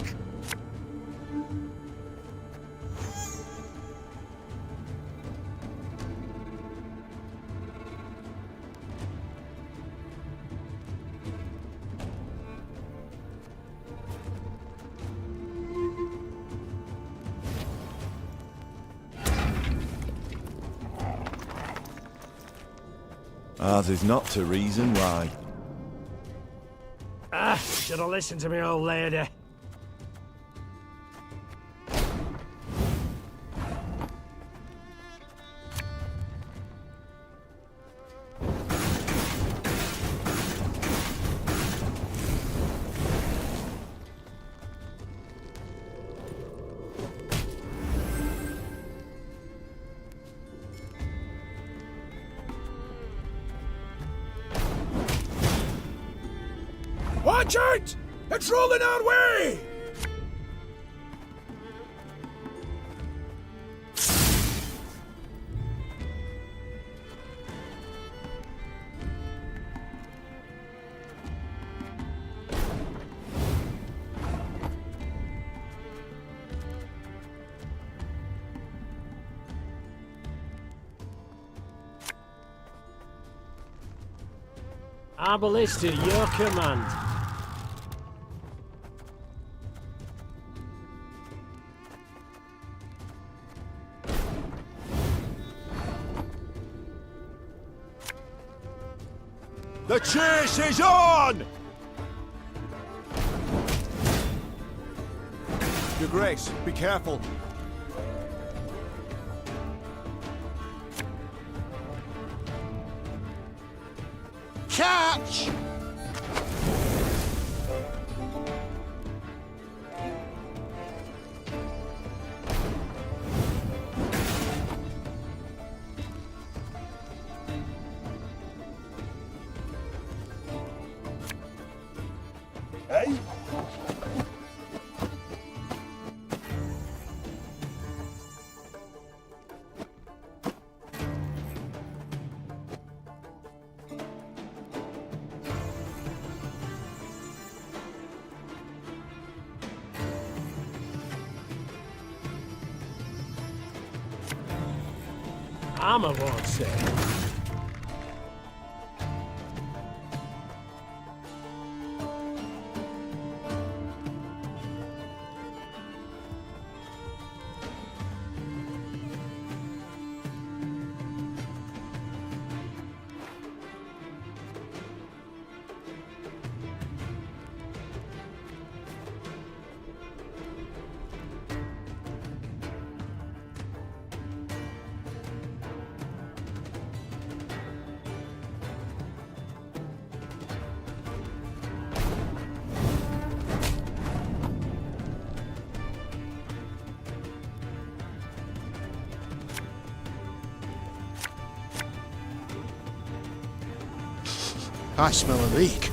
[SPEAKER 2] Ours is not to reason why.
[SPEAKER 7] Should have listened to me, old lady.
[SPEAKER 6] Watch out! It's rolling our way!
[SPEAKER 7] Our ballista, your command.
[SPEAKER 2] The chase is on! Your Grace, be careful.
[SPEAKER 10] Catch!
[SPEAKER 8] Hey?
[SPEAKER 7] Armor won't say.
[SPEAKER 6] I smell a leak.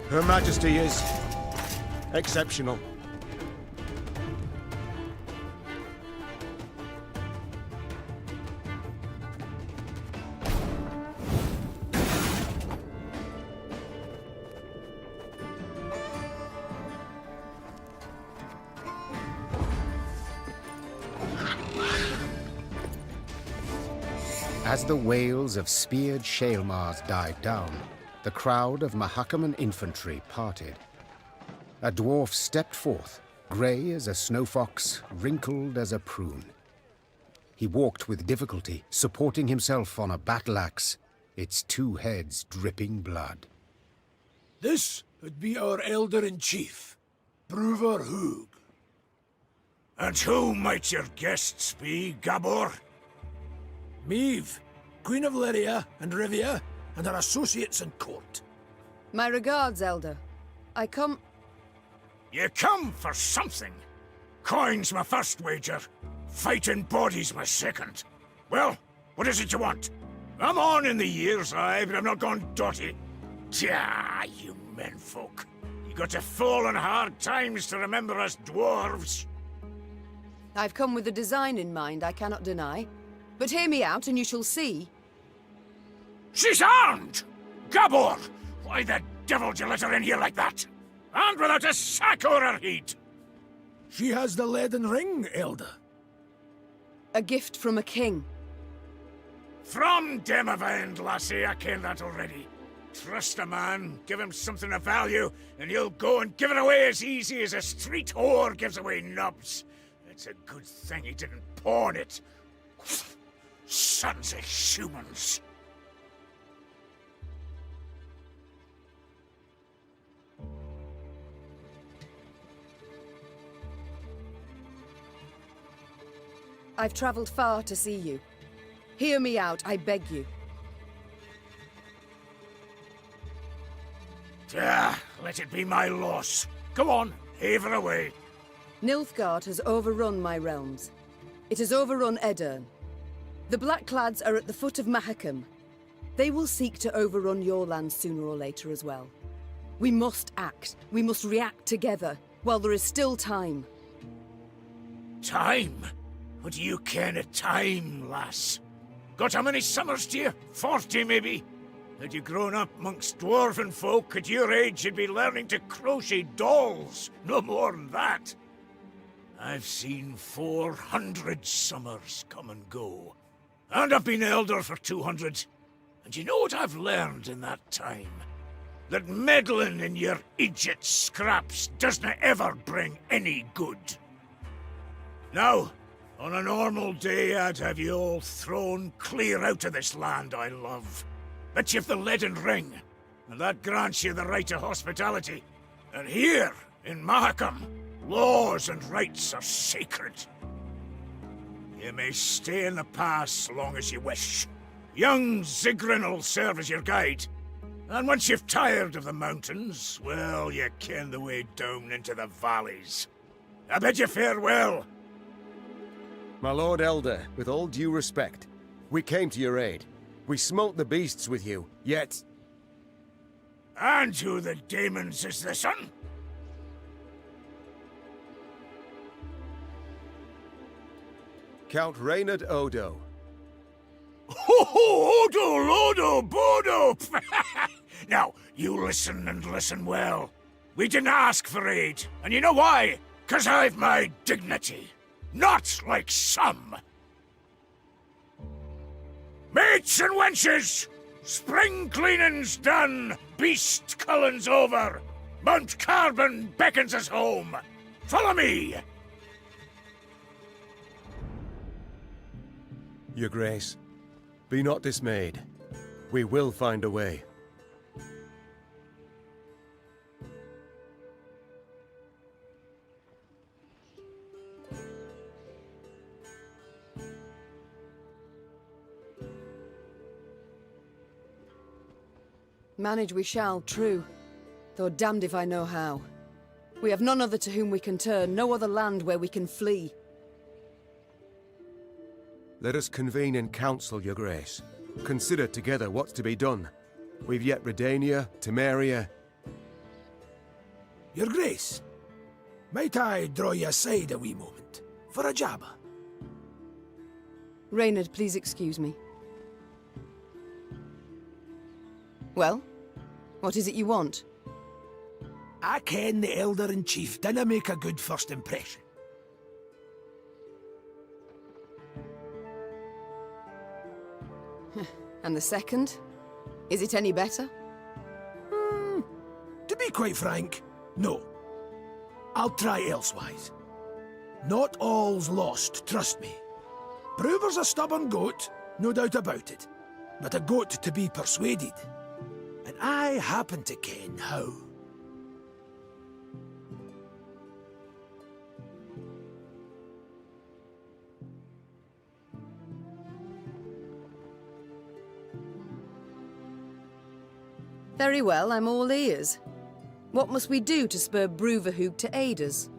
[SPEAKER 2] Her Majesty is exceptional.
[SPEAKER 1] As the wails of speared Shaelmars died down, the crowd of Mahakaman infantry parted. A dwarf stepped forth, grey as a snow fox, wrinkled as a prune. He walked with difficulty, supporting himself on a battle axe, its two heads dripping blood.
[SPEAKER 6] This would be our elder-in-chief, Brewer Hoog.
[SPEAKER 19] And who might your guests be, Gabor?
[SPEAKER 6] Meve, Queen of Lyria and Rivia, and her associates in court.
[SPEAKER 3] My regards, Elder. I come...
[SPEAKER 19] You come for something. Coin's my first wager. Fighting bodies my second. Well, what is it you want? I'm on in the years, aye, but I'm not gone dotty. Tja, you menfolk. You got to fall on hard times to remember us dwarves.
[SPEAKER 3] I've come with a design in mind, I cannot deny. But hear me out and you shall see.
[SPEAKER 19] She's armed! Gabor! Why the devil did you let her in here like that? And without a sack or her heat!
[SPEAKER 6] She has the leaden ring, Elder.
[SPEAKER 3] A gift from a king.
[SPEAKER 19] From Demavend, lassie, I ken that already. Trust a man, give him something of value, and he'll go and give it away as easy as a street whore gives away nubs. It's a good thing he didn't pawn it. Sons of humans.
[SPEAKER 3] I've traveled far to see you. Hear me out, I beg you.
[SPEAKER 19] Let it be my loss. Go on, heave her away.
[SPEAKER 3] Nilfgaard has overrun my realms. It has overrun Aedirn. The Blackclads are at the foot of Mahakam. They will seek to overrun your land sooner or later as well. We must act. We must react together, while there is still time.
[SPEAKER 19] Time? What do you ken of time, lass? Got how many summers to you? 40, maybe? Had you grown up amongst dwarven folk, at your age you'd be learning to crochet dolls. No more than that. I've seen 400 summers come and go. And I've been elder for 200. And you know what I've learned in that time? That meddling in your idiot scraps doesn't ever bring any good. Now, on a normal day, I'd have you all thrown clear out of this land I love. Bet you've the leaden ring, and that grants you the right to hospitality. And here, in Mahakam, laws and rights are sacred. You may stay in the pass long as you wish. Young Zigrin'll serve as your guide. And once you've tired of the mountains, well, you ken the way down into the valleys. I bid you farewell.
[SPEAKER 4] My Lord Elder, with all due respect, we came to your aid. We smote the beasts with you, yet...
[SPEAKER 19] And who the demons is this one?
[SPEAKER 4] Count Reynard Odo.
[SPEAKER 19] Ho ho! Odo, Lodo, Bodo! Now, you listen and listen well. We didn't ask for aid, and you know why? 'Cause I've my dignity. Not like some. Mates and wenches! Spring cleaning's done, beast culling's over. Mount Carbon beckons us home. Follow me!
[SPEAKER 4] Your Grace, be not dismayed. We will find a way.
[SPEAKER 3] Manage we shall, true. Though damned if I know how. We have none other to whom we can turn, no other land where we can flee.
[SPEAKER 4] Let us convene in council, Your Grace. Consider together what's to be done. We've yet Redania, Temeria.
[SPEAKER 6] Your Grace, might I draw you aside a wee moment, for a jabber?
[SPEAKER 3] Reynard, please excuse me. Well, what is it you want?
[SPEAKER 6] I ken the Elder-in-Chief dinna make a good first impression.
[SPEAKER 3] And the second? Is it any better?
[SPEAKER 6] To be quite frank, no. I'll try elsewise. Not all's lost, trust me. Brewer's a stubborn goat, no doubt about it. But a goat to be persuaded. And I happen to ken how.
[SPEAKER 3] Very well, I'm all ears. What must we do to spur Bruverhoog to aid us?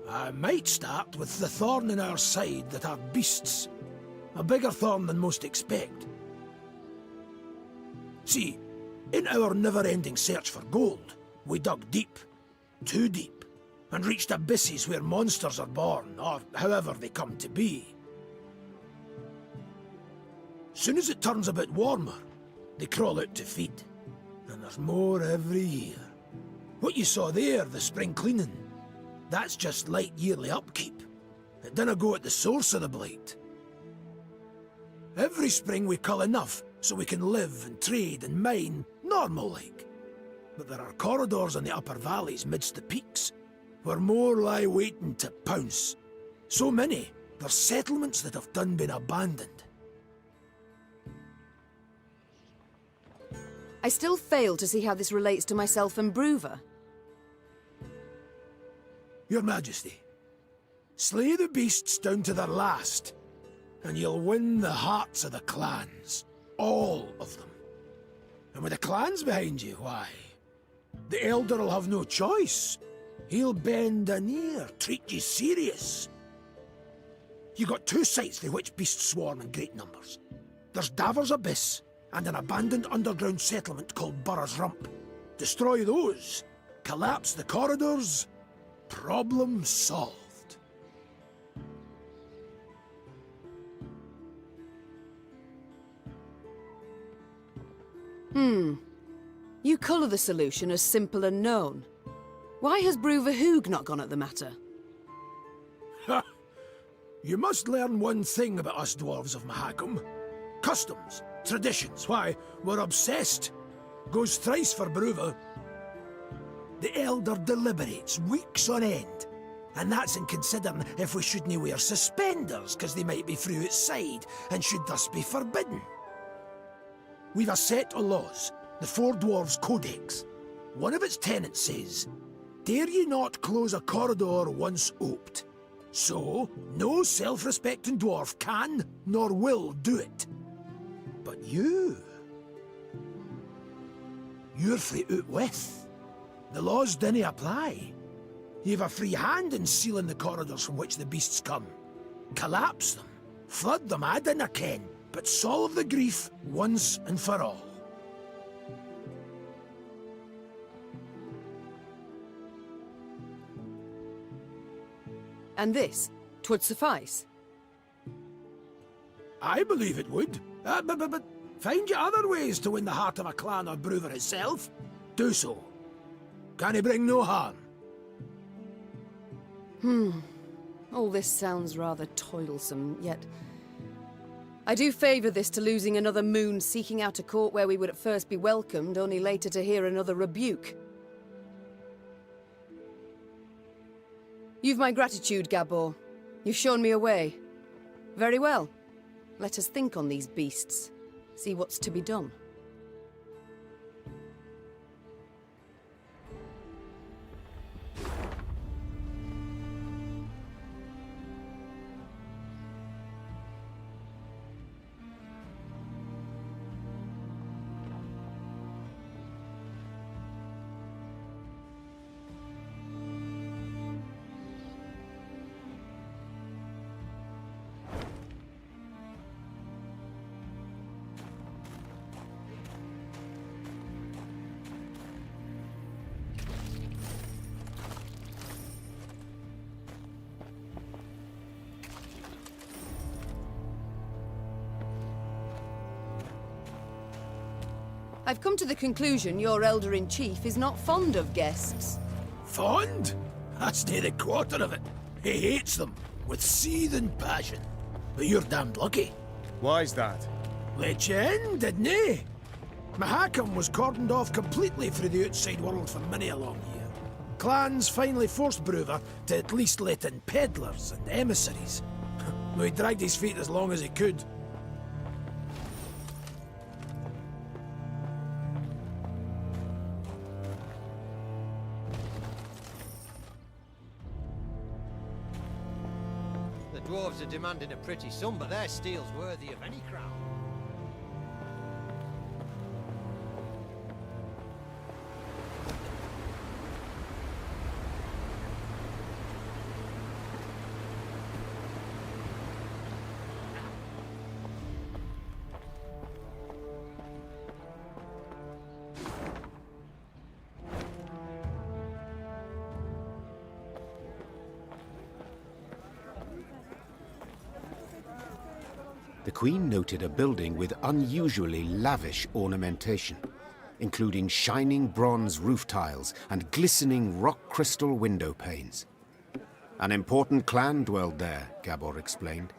[SPEAKER 6] I might start with the thorn in our side that are beasts. A bigger thorn than most expect. See, in our never-ending search for gold, we dug deep, too deep, and reached abysses where monsters are born, or however they come to be. Soon as it turns a bit warmer, they crawl out to feed. And there's more every year. What you saw there, the spring cleaning, that's just light yearly upkeep. It dinna go at the source of the blight. Every spring we cull enough so we can live and trade and mine normal-like. But there are corridors in the upper valleys midst the peaks, where more lie waiting to pounce. So many, there's settlements that have done been abandoned.
[SPEAKER 3] I still fail to see how this relates to myself and Bruver.
[SPEAKER 6] Your Majesty, slay the beasts down to their last, and you'll win the hearts of the clans. All of them. And with the clans behind you, why, the Elder will have no choice. He'll bend an ear, treat you serious. You got two sites through which beasts swarm in great numbers. There's Davor's Abyss, and an abandoned underground settlement called Burr's Rump. Destroy those, collapse the corridors, problem solved.
[SPEAKER 3] You colour the solution as simple and known. Why has Bruver Hoog not gone at the matter?
[SPEAKER 6] Ha! You must learn one thing about us dwarves of Mahakam. Customs, traditions, why, we're obsessed. Goes thrice for Bruver. The Elder deliberates weeks on end. And that's in considering if we shouldn't wear suspenders, because they might be through outside, and should thus be forbidden. We've a set of laws, the Four Dwarves Codex. One of its tenets says, dare ye not close a corridor once oped. So, no self-respecting dwarf can nor will do it. But you're free out with. The laws dinna apply. You've a free hand in sealing the corridors from which the beasts come. Collapse them, flood them, I dinna ken, but solve the grief once and for all.
[SPEAKER 3] And this, 'twould suffice.
[SPEAKER 6] I believe it would. But find you other ways to win the heart of a clan or Bruver itself. Do so. Can he bring no harm?
[SPEAKER 3] All this sounds rather toilsome, yet I do favour this to losing another moon seeking out a court where we would at first be welcomed, only later to hear another rebuke. You've my gratitude, Gabor. You've shown me a way. Very well. Let us think on these beasts. See what's to be done. I've come to the conclusion your Elder-in-Chief is not fond of guests.
[SPEAKER 6] Fond? That's near a quarter of it. He hates them, with seething passion. But you're damned lucky.
[SPEAKER 4] Why's that?
[SPEAKER 6] Let you in, didn't he? Mahakam was cordoned off completely through the outside world for many a long year. Clans finally forced Bruver to at least let in peddlers and emissaries. Though he dragged his feet as long as he could.
[SPEAKER 16] The dwarves are demanding a pretty sum, but their steel's worthy of any crown.
[SPEAKER 1] The Queen noted a building with unusually lavish ornamentation, including shining bronze roof tiles and glistening rock crystal window panes. An important clan dwelled there, Gabor explained.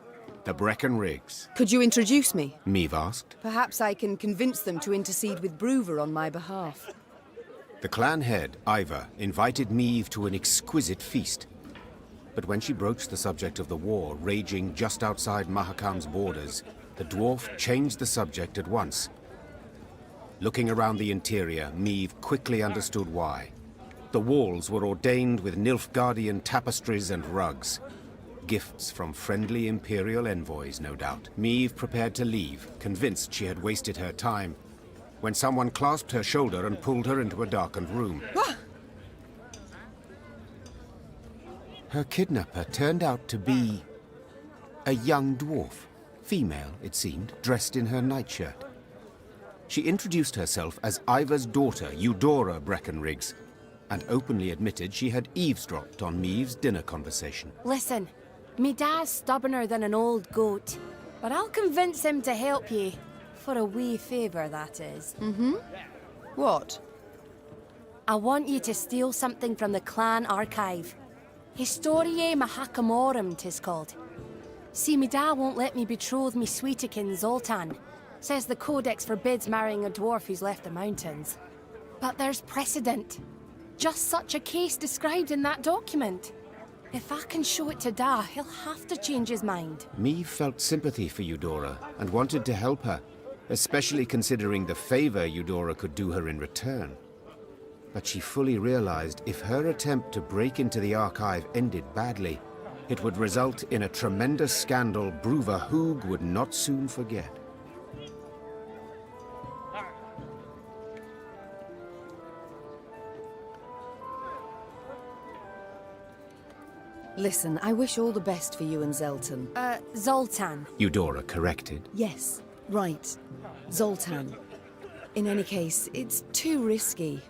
[SPEAKER 4] the Breckenrigs.
[SPEAKER 3] Could you introduce me?
[SPEAKER 4] Meave asked.
[SPEAKER 3] Perhaps I can convince them to intercede with Bruver on my behalf.
[SPEAKER 1] The clan head, Iva, invited Meave to an exquisite feast. But when she broached the subject of the war raging just outside Mahakam's borders, the dwarf changed the subject at once. Looking around the interior, Meave quickly understood why. The walls were ordained with Nilfgaardian tapestries and rugs. Gifts from friendly Imperial envoys, no doubt. Meave prepared to leave, convinced she had wasted her time, when someone clasped her shoulder and pulled her into a darkened room. Her kidnapper turned out to be a young dwarf. Female, it seemed, dressed in her nightshirt. She introduced herself as Iva's daughter, Eudora Breckenrigs, and openly admitted she had eavesdropped on Meave's dinner conversation.
[SPEAKER 12] Listen, me dad's stubborner than an old goat, but I'll convince him to help ye. For a wee favour, that is.
[SPEAKER 3] Mm-hmm. What?
[SPEAKER 12] I want you to steal something from the clan archive. Historiae Mahakamorum, 'tis called. See, me dad won't let me betroth me sweetikin Zoltan. Says the codex forbids marrying a dwarf who's left the mountains. But there's precedent. Just such a case described in that document. If I can show it to Da, he'll have to change his mind.
[SPEAKER 1] Meave felt sympathy for Eudora and wanted to help her, especially considering the favor Eudora could do her in return. But she fully realized if her attempt to break into the archive ended badly, it would result in a tremendous scandal Bruver Hoog would not soon forget.
[SPEAKER 3] Listen, I wish all the best for you and Zeltan.
[SPEAKER 12] Zoltan.
[SPEAKER 1] Eudora corrected.
[SPEAKER 3] Yes, right. Zoltan. In any case, it's too risky.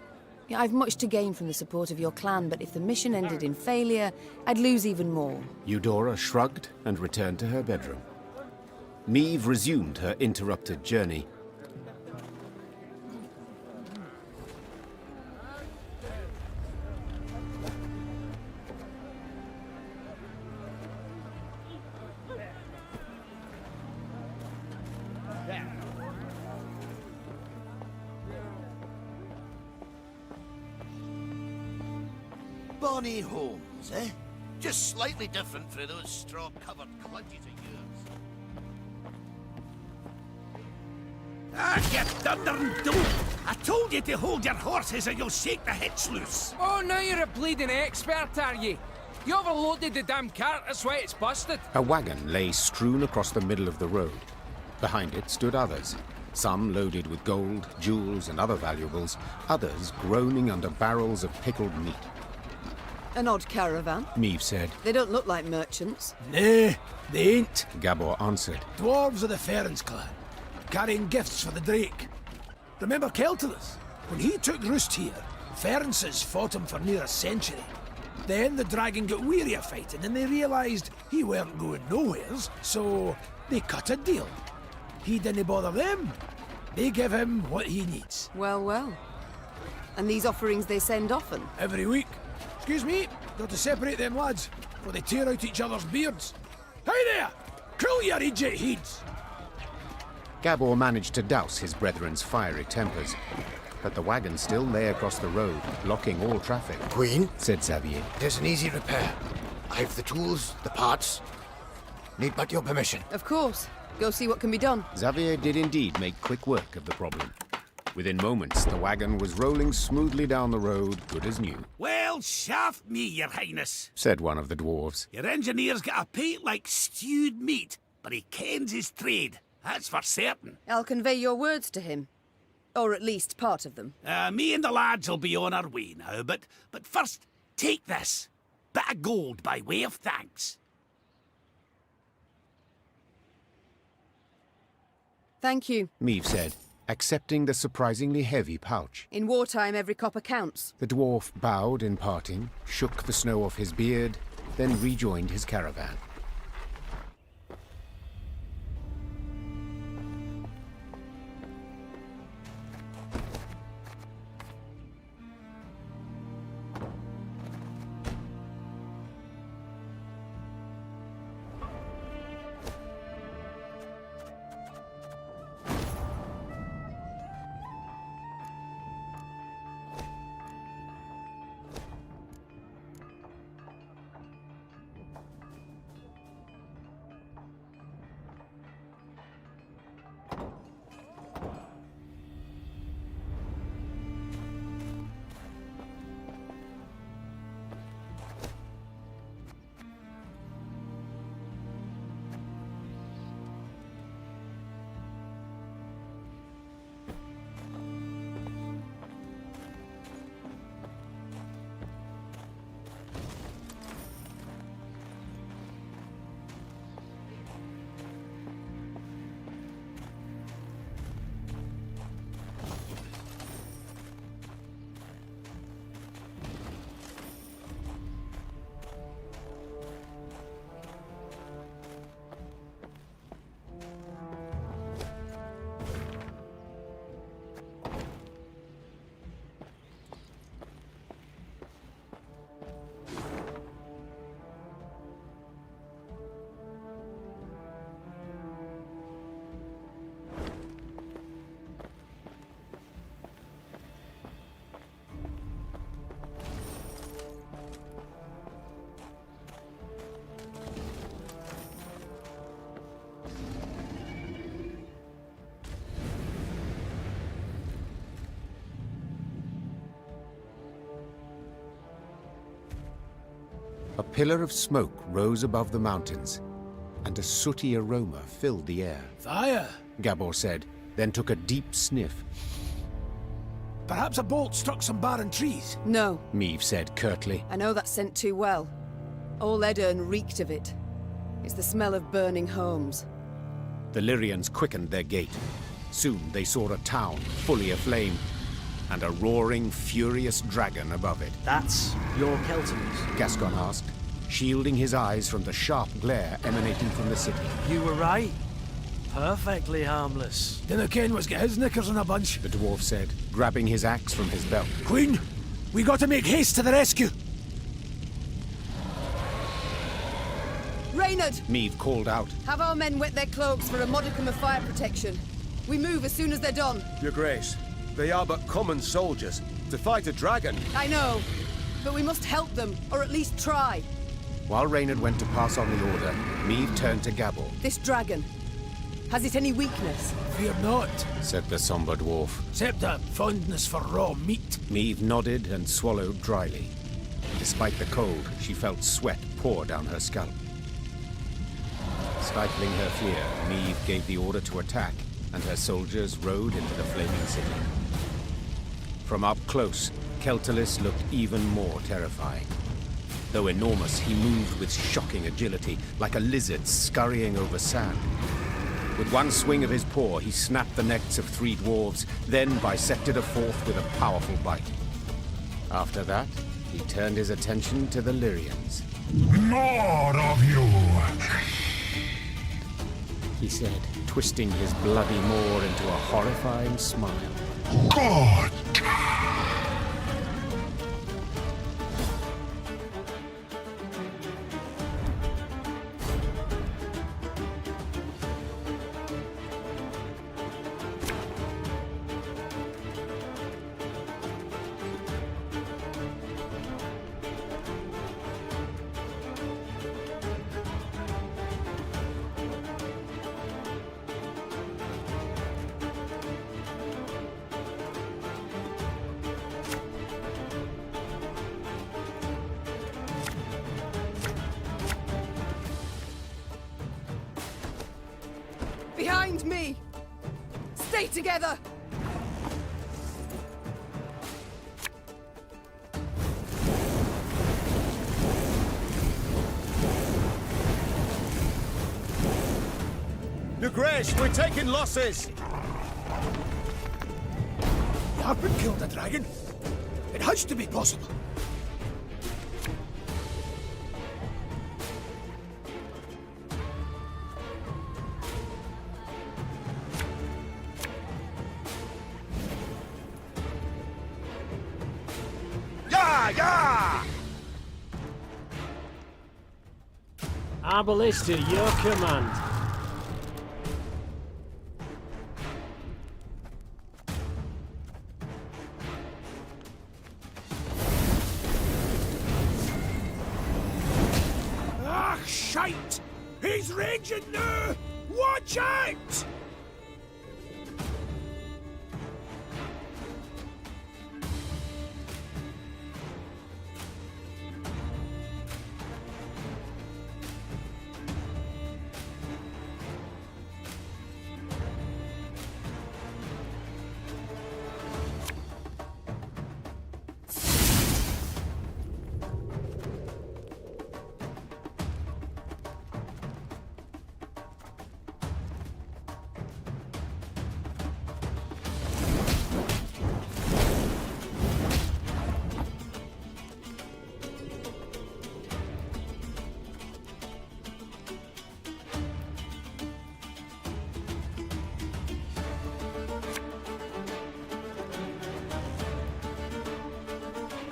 [SPEAKER 3] I've much to gain from the support of your clan, but if the mission ended in failure, I'd lose even more.
[SPEAKER 1] Eudora shrugged and returned to her bedroom. Meave resumed her interrupted journey.
[SPEAKER 16] Bonny homes, eh? Just slightly different from those straw-covered cludges of yours.
[SPEAKER 19] Ah, you dundering dope! I told you to hold your horses or you'll shake the hitch loose.
[SPEAKER 21] Oh, now you're a bleeding expert, are you? You overloaded the damn cart, that's why it's busted.
[SPEAKER 1] A wagon lay strewn across the middle of the road. Behind it stood others, some loaded with gold, jewels, and other valuables, others groaning under barrels of pickled meat.
[SPEAKER 3] An odd caravan.
[SPEAKER 1] Meave said.
[SPEAKER 3] They don't look like merchants.
[SPEAKER 6] Nay, they ain't.
[SPEAKER 1] Gabor answered.
[SPEAKER 6] Dwarves of the Ferens clan, carrying gifts for the Drake. Remember Keltilus? When he took roost here, Ferences fought him for near a century. Then the dragon got weary of fighting and they realised he weren't going nowheres, so they cut a deal. He didn't bother them. They give him what he needs.
[SPEAKER 3] Well, well. And these offerings they send often?
[SPEAKER 6] Every week. Excuse me, got to separate them lads, or they tear out each other's beards. Hey there! Cool your idiot heads!
[SPEAKER 1] Gabor managed to douse his brethren's fiery tempers, but the wagon still lay across the road, blocking all traffic.
[SPEAKER 10] Queen,
[SPEAKER 1] said Xavier.
[SPEAKER 10] It is an easy repair. I've the tools, the parts. Need but your permission.
[SPEAKER 3] Of course. Go see what can be done.
[SPEAKER 1] Xavier did indeed make quick work of the problem. Within moments, the wagon was rolling smoothly down the road, good as new.
[SPEAKER 19] Well, shaft me, your highness,
[SPEAKER 1] said one of the dwarves.
[SPEAKER 19] Your engineer's got a pate like stewed meat, but he kens his trade, that's for certain.
[SPEAKER 3] I'll convey your words to him. Or at least part of them.
[SPEAKER 19] Me and the lads will be on our way now, but first, take this. Bit of gold by way of thanks.
[SPEAKER 3] Thank you.
[SPEAKER 1] Meave said, accepting the surprisingly heavy pouch.
[SPEAKER 3] In wartime, every copper counts.
[SPEAKER 1] The dwarf bowed in parting, shook the snow off his beard, then rejoined his caravan. A pillar of smoke rose above the mountains, and a sooty aroma filled the air.
[SPEAKER 6] Fire!
[SPEAKER 1] Gabor said, then took a deep sniff.
[SPEAKER 6] Perhaps a bolt struck some barren trees?
[SPEAKER 3] No.
[SPEAKER 1] Meave said curtly.
[SPEAKER 3] I know that scent too well. All Edern reeked of it. It's the smell of burning homes.
[SPEAKER 1] The Lyrians quickened their gait. Soon they saw a town fully aflame, and a roaring, furious dragon above it.
[SPEAKER 11] That's your Keltons?
[SPEAKER 1] Gascon asked, shielding his eyes from the sharp glare emanating from the city.
[SPEAKER 13] You were right. Perfectly harmless.
[SPEAKER 6] Dinna ken was get his knickers in a bunch,
[SPEAKER 1] the dwarf said, grabbing his axe from his belt.
[SPEAKER 6] Queen, we got to make haste to the rescue.
[SPEAKER 3] Reynard!
[SPEAKER 1] Meave called out.
[SPEAKER 3] Have our men wet their cloaks for a modicum of fire protection. We move as soon as they're done.
[SPEAKER 4] Your Grace, they are but common soldiers. To fight a dragon.
[SPEAKER 3] I know, but we must help them, or at least try.
[SPEAKER 1] While Reynard went to pass on the order, Meave turned to Gabor.
[SPEAKER 3] This dragon, has it any weakness?
[SPEAKER 6] Fear not,
[SPEAKER 1] said the somber dwarf.
[SPEAKER 6] Except a fondness for raw meat.
[SPEAKER 1] Meave nodded and swallowed dryly. Despite the cold, she felt sweat pour down her scalp. Stifling her fear, Meave gave the order to attack, and her soldiers rode into the flaming city. From up close, Keltalis looked even more terrifying. Though enormous, he moved with shocking agility, like a lizard scurrying over sand. With one swing of his paw, he snapped the necks of 3 dwarves, then bisected a 4th with a powerful bite. After that, he turned his attention to the Lyrians.
[SPEAKER 8] More of you!
[SPEAKER 1] He said, twisting his bloody maw into a horrifying smile.
[SPEAKER 8] God!
[SPEAKER 3] Behind me! Stay together!
[SPEAKER 4] Your Grace, we're taking losses!
[SPEAKER 6] You haven't killed a dragon. It has to be possible.
[SPEAKER 4] Yeah!
[SPEAKER 7] Our ballista, your command.
[SPEAKER 6] Ah, shite! He's raging now! Watch out!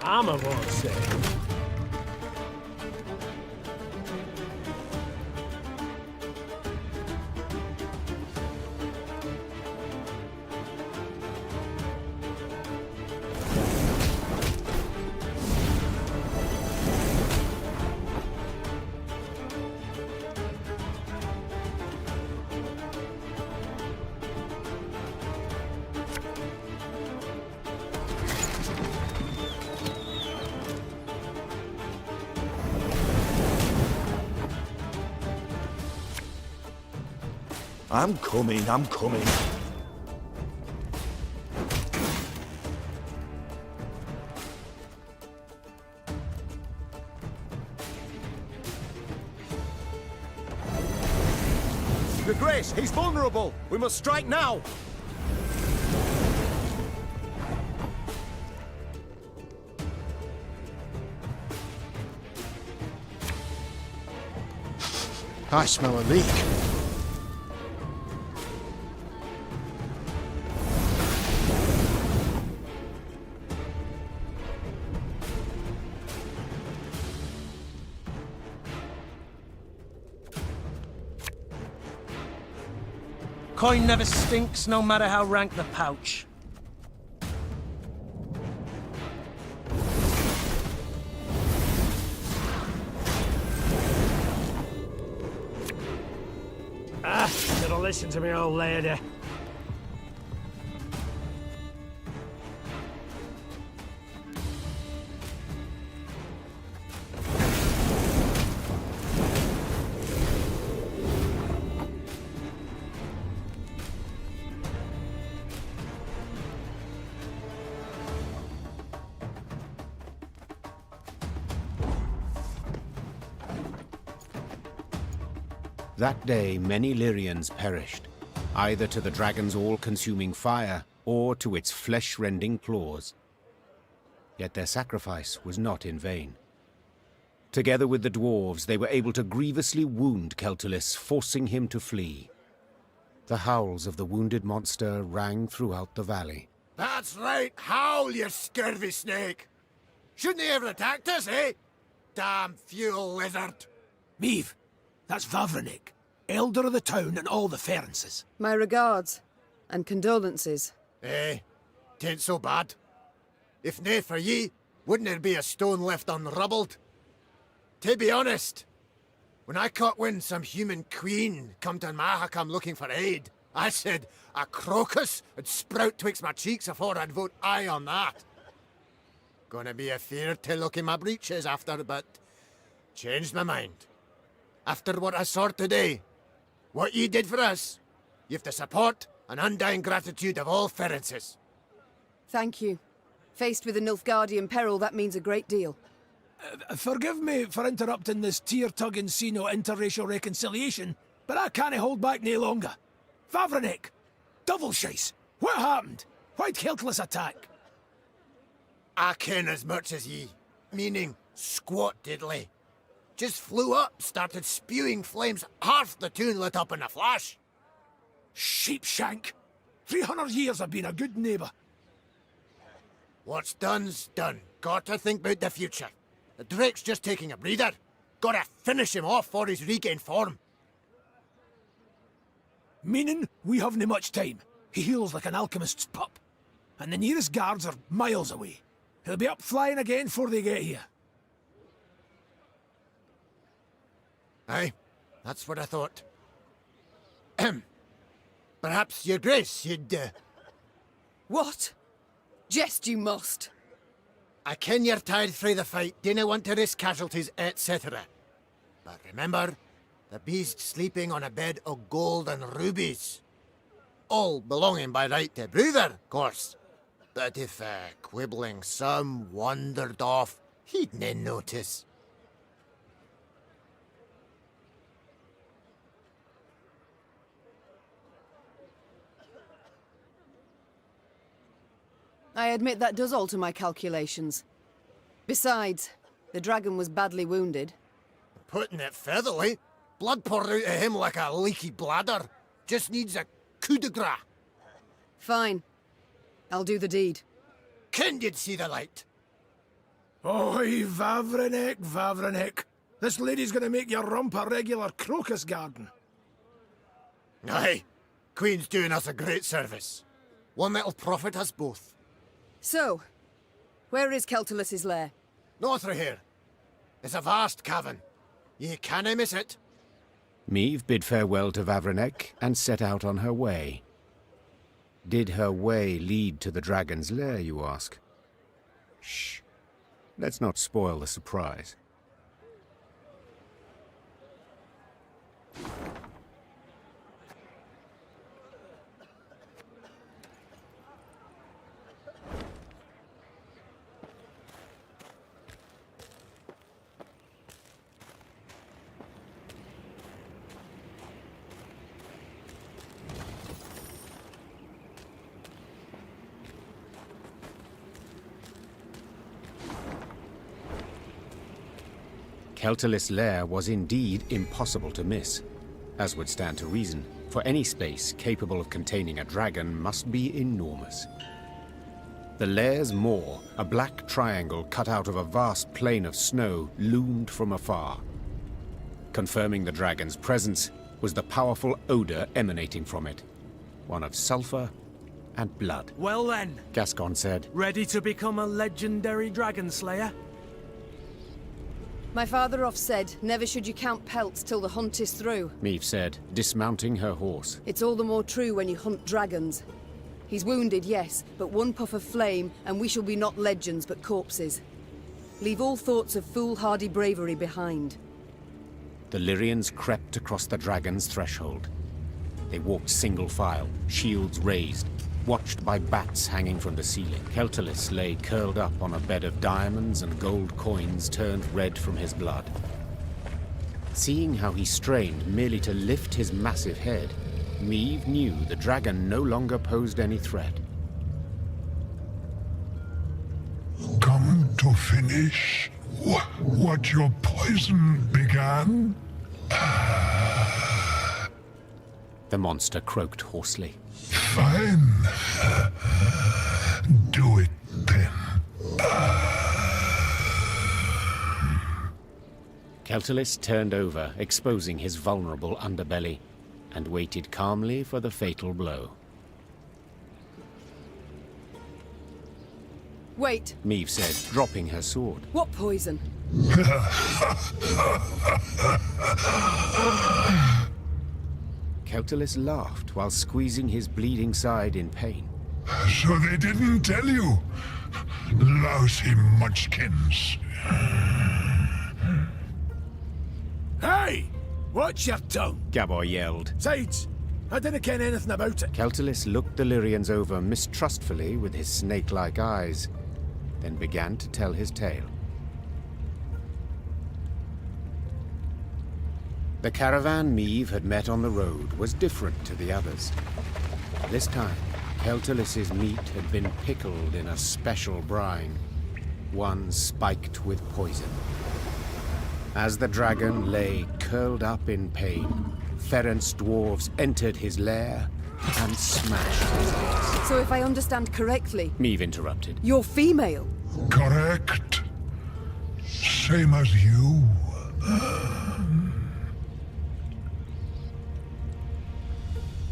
[SPEAKER 7] Armor won't save.
[SPEAKER 2] I'm coming, I'm coming.
[SPEAKER 4] Your Grace, he's vulnerable! We must strike now!
[SPEAKER 20] I smell a leak.
[SPEAKER 13] Coin never stinks, no matter how rank the pouch.
[SPEAKER 7] Should've listened to me, old lady.
[SPEAKER 17] That day, many Lyrians perished, either to the dragon's all-consuming fire or to its flesh-rending claws. Yet their sacrifice was not in vain. Together with the dwarves, they were able to grievously wound Celtulis, forcing him to flee. The howls of the wounded monster rang throughout the valley.
[SPEAKER 10] That's right, howl, you scurvy snake! Shouldn't they ever attacked us, eh? Damn fuel lizard!
[SPEAKER 6] Meave, that's Vavrenik, elder of the town and all the Ferences.
[SPEAKER 3] My regards and condolences.
[SPEAKER 10] Eh, tain't so bad. If nae for ye, wouldn't there be a stone left unrubbled? To be honest, when I caught wind some human queen come to Mahakam looking for aid, I said a crocus would sprout twixt my cheeks afore I'd vote aye on that. Gonna be a fear to look in my breeches after, but changed my mind. After what I saw today, what ye did for us, you've the support and undying gratitude of all Ferences.
[SPEAKER 3] Thank you. Faced with a Nilfgaardian peril, that means a great deal.
[SPEAKER 6] Forgive me for interrupting this tear-tugging scene of interracial reconciliation, but I can't hold back no longer. Vavrenik! Double shice! What happened? Why'd Celtulis attack?
[SPEAKER 10] I ken as much as ye, meaning squat diddly. Just flew up, started spewing flames, half the town lit up in a flash.
[SPEAKER 6] Sheepshank! 300 years I've been a good neighbour.
[SPEAKER 10] What's done's done. Gotta think about the future. The Drake's just taking a breather. Gotta finish him off for he's regained form.
[SPEAKER 6] Meaning we haven't much time. He heals like an alchemist's pup. And the nearest guards are miles away. He'll be up flying again before they get here.
[SPEAKER 10] Aye, that's what I thought. Perhaps, your grace, you'd,
[SPEAKER 3] What? Jest you must.
[SPEAKER 10] I ken you're tired frae the fight, dinna want to risk casualties, etc. But remember, the beast's sleeping on a bed of gold and rubies. All belonging by right to Bruther, of course. But if, quibbling some wandered off, he'd nae notice.
[SPEAKER 3] I admit that does alter my calculations. Besides, the dragon was badly wounded.
[SPEAKER 10] Putting it featherly, blood poured out of him like a leaky bladder. Just needs a coup de grace.
[SPEAKER 3] Fine. I'll do the deed.
[SPEAKER 10] Ken you'd see the light.
[SPEAKER 6] Oi, Vavrenik, Vavrenik. This lady's gonna make your rump a regular crocus garden.
[SPEAKER 10] Aye, Queen's doing us a great service. One that'll profit us both.
[SPEAKER 3] So, where is Celtulis's lair?
[SPEAKER 10] North of here. It's a vast cavern. Ye canna miss it.
[SPEAKER 17] Meave bid farewell to Vavrenek and set out on her way. Did her way lead to the dragon's lair, you ask? Shh. Let's not spoil the surprise. Keltalis' lair was indeed impossible to miss, as would stand to reason, for any space capable of containing a dragon must be enormous. The lair's maw, a black triangle cut out of a vast plain of snow, loomed from afar. Confirming the dragon's presence was the powerful odor emanating from it, one of sulfur and blood.
[SPEAKER 13] Well then,
[SPEAKER 17] Gascon said.
[SPEAKER 13] Ready to become a legendary dragon slayer?
[SPEAKER 3] My father oft said, never should you count pelts till the hunt is through.
[SPEAKER 17] Meve said, dismounting her horse.
[SPEAKER 3] It's all the more true when you hunt dragons. He's wounded, yes, but one puff of flame, and we shall be not legends but corpses. Leave all thoughts of foolhardy bravery behind.
[SPEAKER 17] The Lyrians crept across the dragon's threshold. They walked single file, shields raised, watched by bats hanging from the ceiling. Keltalis lay curled up on a bed of diamonds and gold coins turned red from his blood. Seeing how he strained merely to lift his massive head, Meve knew the dragon no longer posed any threat.
[SPEAKER 8] Come to finish what your poison began?
[SPEAKER 17] The monster croaked hoarsely.
[SPEAKER 8] Fine. Do it then.
[SPEAKER 17] Keltalis turned over, exposing his vulnerable underbelly, and waited calmly for the fatal blow.
[SPEAKER 3] Wait.
[SPEAKER 17] Meve said, dropping her sword.
[SPEAKER 3] What poison?
[SPEAKER 17] Keltalis laughed while squeezing his bleeding side in pain.
[SPEAKER 8] So they didn't tell you? Lousy munchkins.
[SPEAKER 6] Hey! Watch your tongue!
[SPEAKER 17] Gabor yelled.
[SPEAKER 6] Sides! I didn't ken anything about it.
[SPEAKER 17] Keltalis looked the Lyrians over mistrustfully with his snake-like eyes, then began to tell his tale. The caravan Meve had met on the road was different to the others. This time, Keltalis's meat had been pickled in a special brine, one spiked with poison. As the dragon lay curled up in pain, Ferenc dwarves entered his lair and smashed his head.
[SPEAKER 3] So if I understand correctly...
[SPEAKER 17] Meve interrupted.
[SPEAKER 3] You're female?
[SPEAKER 8] Correct. Same as you.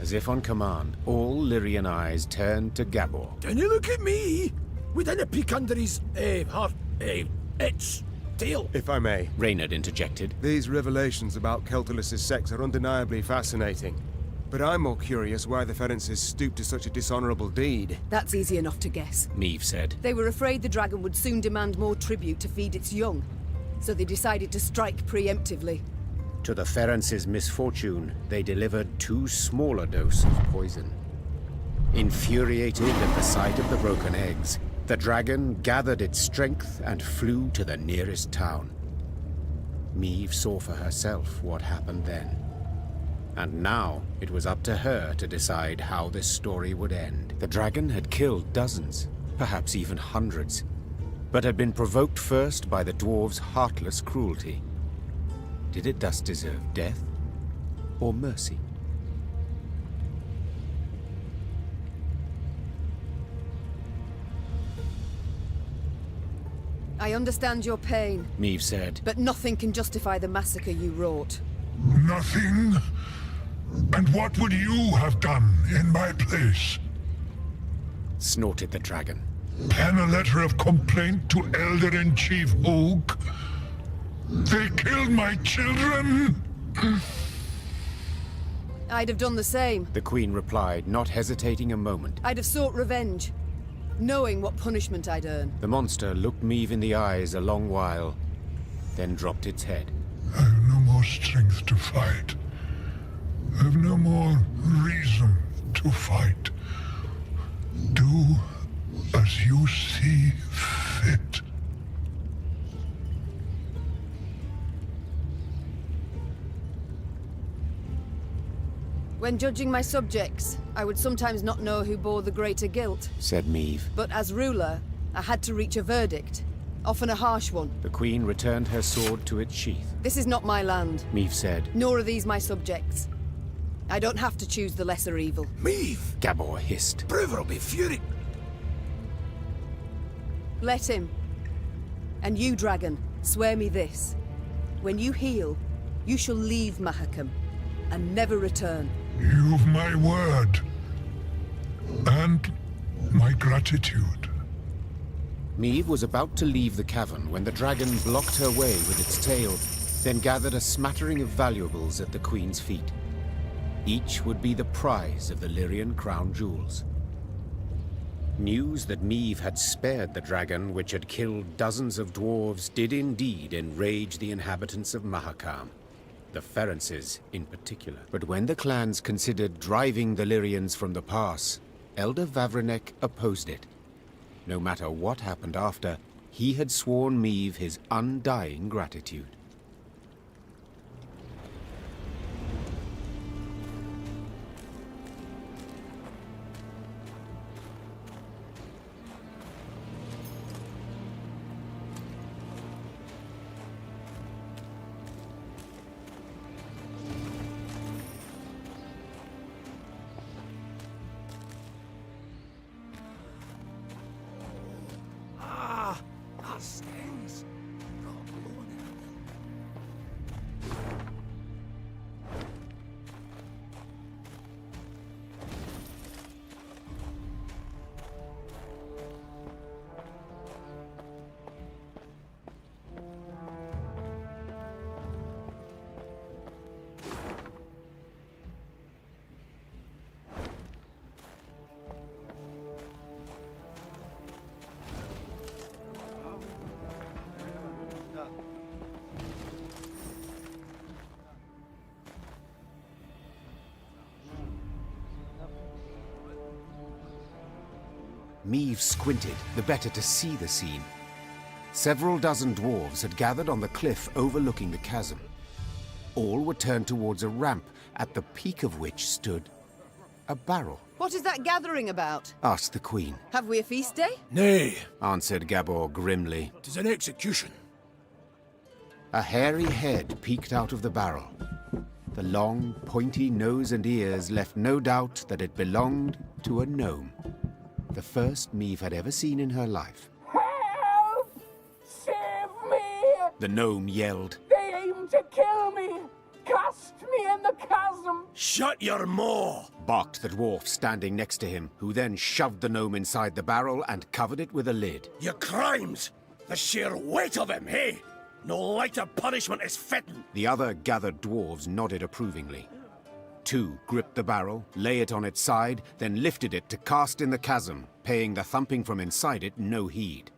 [SPEAKER 17] As if on command, all Lyrian eyes turned to Gabor.
[SPEAKER 6] Can you look at me? We didn't peek under his, its tail.
[SPEAKER 4] If I may.
[SPEAKER 17] Reynard interjected.
[SPEAKER 4] These revelations about Keltalis's sex are undeniably fascinating. But I'm more curious why the Ferences stooped to such a dishonorable deed.
[SPEAKER 3] That's easy enough to guess.
[SPEAKER 17] Meve said.
[SPEAKER 3] They were afraid the dragon would soon demand more tribute to feed its young, so they decided to strike preemptively.
[SPEAKER 17] To the Ferences' misfortune, they delivered 2 smaller doses of poison. Infuriated at the sight of the broken eggs, the dragon gathered its strength and flew to the nearest town. Meve saw for herself what happened then. And now it was up to her to decide how this story would end. The dragon had killed dozens, perhaps even hundreds, but had been provoked first by the dwarves' heartless cruelty. Did it thus deserve death or mercy?
[SPEAKER 3] I understand your pain,
[SPEAKER 17] Meve said.
[SPEAKER 3] But nothing can justify the massacre you wrought.
[SPEAKER 8] Nothing? And what would you have done in my place?
[SPEAKER 17] Snorted the dragon.
[SPEAKER 8] Pen a letter of complaint to Elder-in-Chief Hoog? They killed my children?
[SPEAKER 3] I'd have done the same.
[SPEAKER 17] The Queen replied, not hesitating a moment.
[SPEAKER 3] I'd have sought revenge, knowing what punishment I'd earn.
[SPEAKER 17] The monster looked Meve in the eyes a long while, then dropped its head.
[SPEAKER 8] I have no more strength to fight. I have no more reason to fight. Do as you see fit.
[SPEAKER 3] When judging my subjects, I would sometimes not know who bore the greater guilt.
[SPEAKER 17] Said Meve.
[SPEAKER 3] But as ruler, I had to reach a verdict. Often a harsh one.
[SPEAKER 17] The Queen returned her sword to its sheath.
[SPEAKER 3] This is not my land.
[SPEAKER 17] Meave said.
[SPEAKER 3] Nor are these my subjects. I don't have to choose the lesser evil.
[SPEAKER 6] Meave!
[SPEAKER 17] Gabor hissed.
[SPEAKER 6] Brewer will be furious.
[SPEAKER 3] Let him. And you, dragon, swear me this. When you heal, you shall leave Mahakam and never return.
[SPEAKER 8] You've my word. And my gratitude.
[SPEAKER 17] Meave was about to leave the cavern when the dragon blocked her way with its tail, then gathered a smattering of valuables at the Queen's feet. Each would be the prize of the Lyrian crown jewels. News that Meave had spared the dragon, which had killed dozens of dwarves, did indeed enrage the inhabitants of Mahakam, the Ferences in particular. But when the clans considered driving the Lyrians from the pass, Elder Vavrenek opposed it. No matter what happened after, he had sworn Meave his undying gratitude. Meave squinted, the better to see the scene. Several dozen dwarves had gathered on the cliff overlooking the chasm. All were turned towards a ramp, at the peak of which stood a barrel.
[SPEAKER 3] What is that gathering about?
[SPEAKER 17] Asked the Queen.
[SPEAKER 3] Have we a feast day?
[SPEAKER 6] Nay,
[SPEAKER 17] answered Gabor grimly.
[SPEAKER 6] 'Tis an execution.
[SPEAKER 17] A hairy head peeked out of the barrel. The long, pointy nose and ears left no doubt that it belonged to a gnome. The first Meave had ever seen in her life.
[SPEAKER 9] Help! Save me!
[SPEAKER 17] The gnome yelled.
[SPEAKER 9] They aim to kill me! Cast me in the chasm!
[SPEAKER 13] Shut your maw!
[SPEAKER 17] Barked the dwarf standing next to him, who then shoved the gnome inside the barrel and covered it with a lid.
[SPEAKER 13] Your crimes! The sheer weight of him, hey? No lighter punishment is fitting.
[SPEAKER 17] The other gathered dwarves nodded approvingly. Two gripped the barrel, lay it on its side, then lifted it to cast in the chasm, paying the thumping from inside it no heed.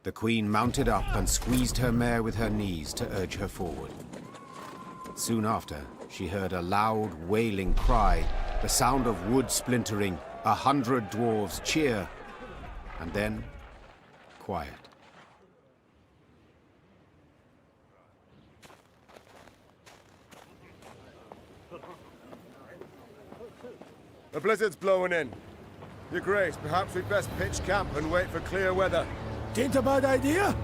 [SPEAKER 17] The Queen mounted up and squeezed her mare with her knees to urge her forward. Soon after, she heard a loud, wailing cry, the sound of wood splintering, 100 dwarves cheer, and then quiet.
[SPEAKER 4] The blizzard's blowing in. Your Grace, perhaps we'd best pitch camp and wait for clear weather.
[SPEAKER 6] Tain't a bad idea.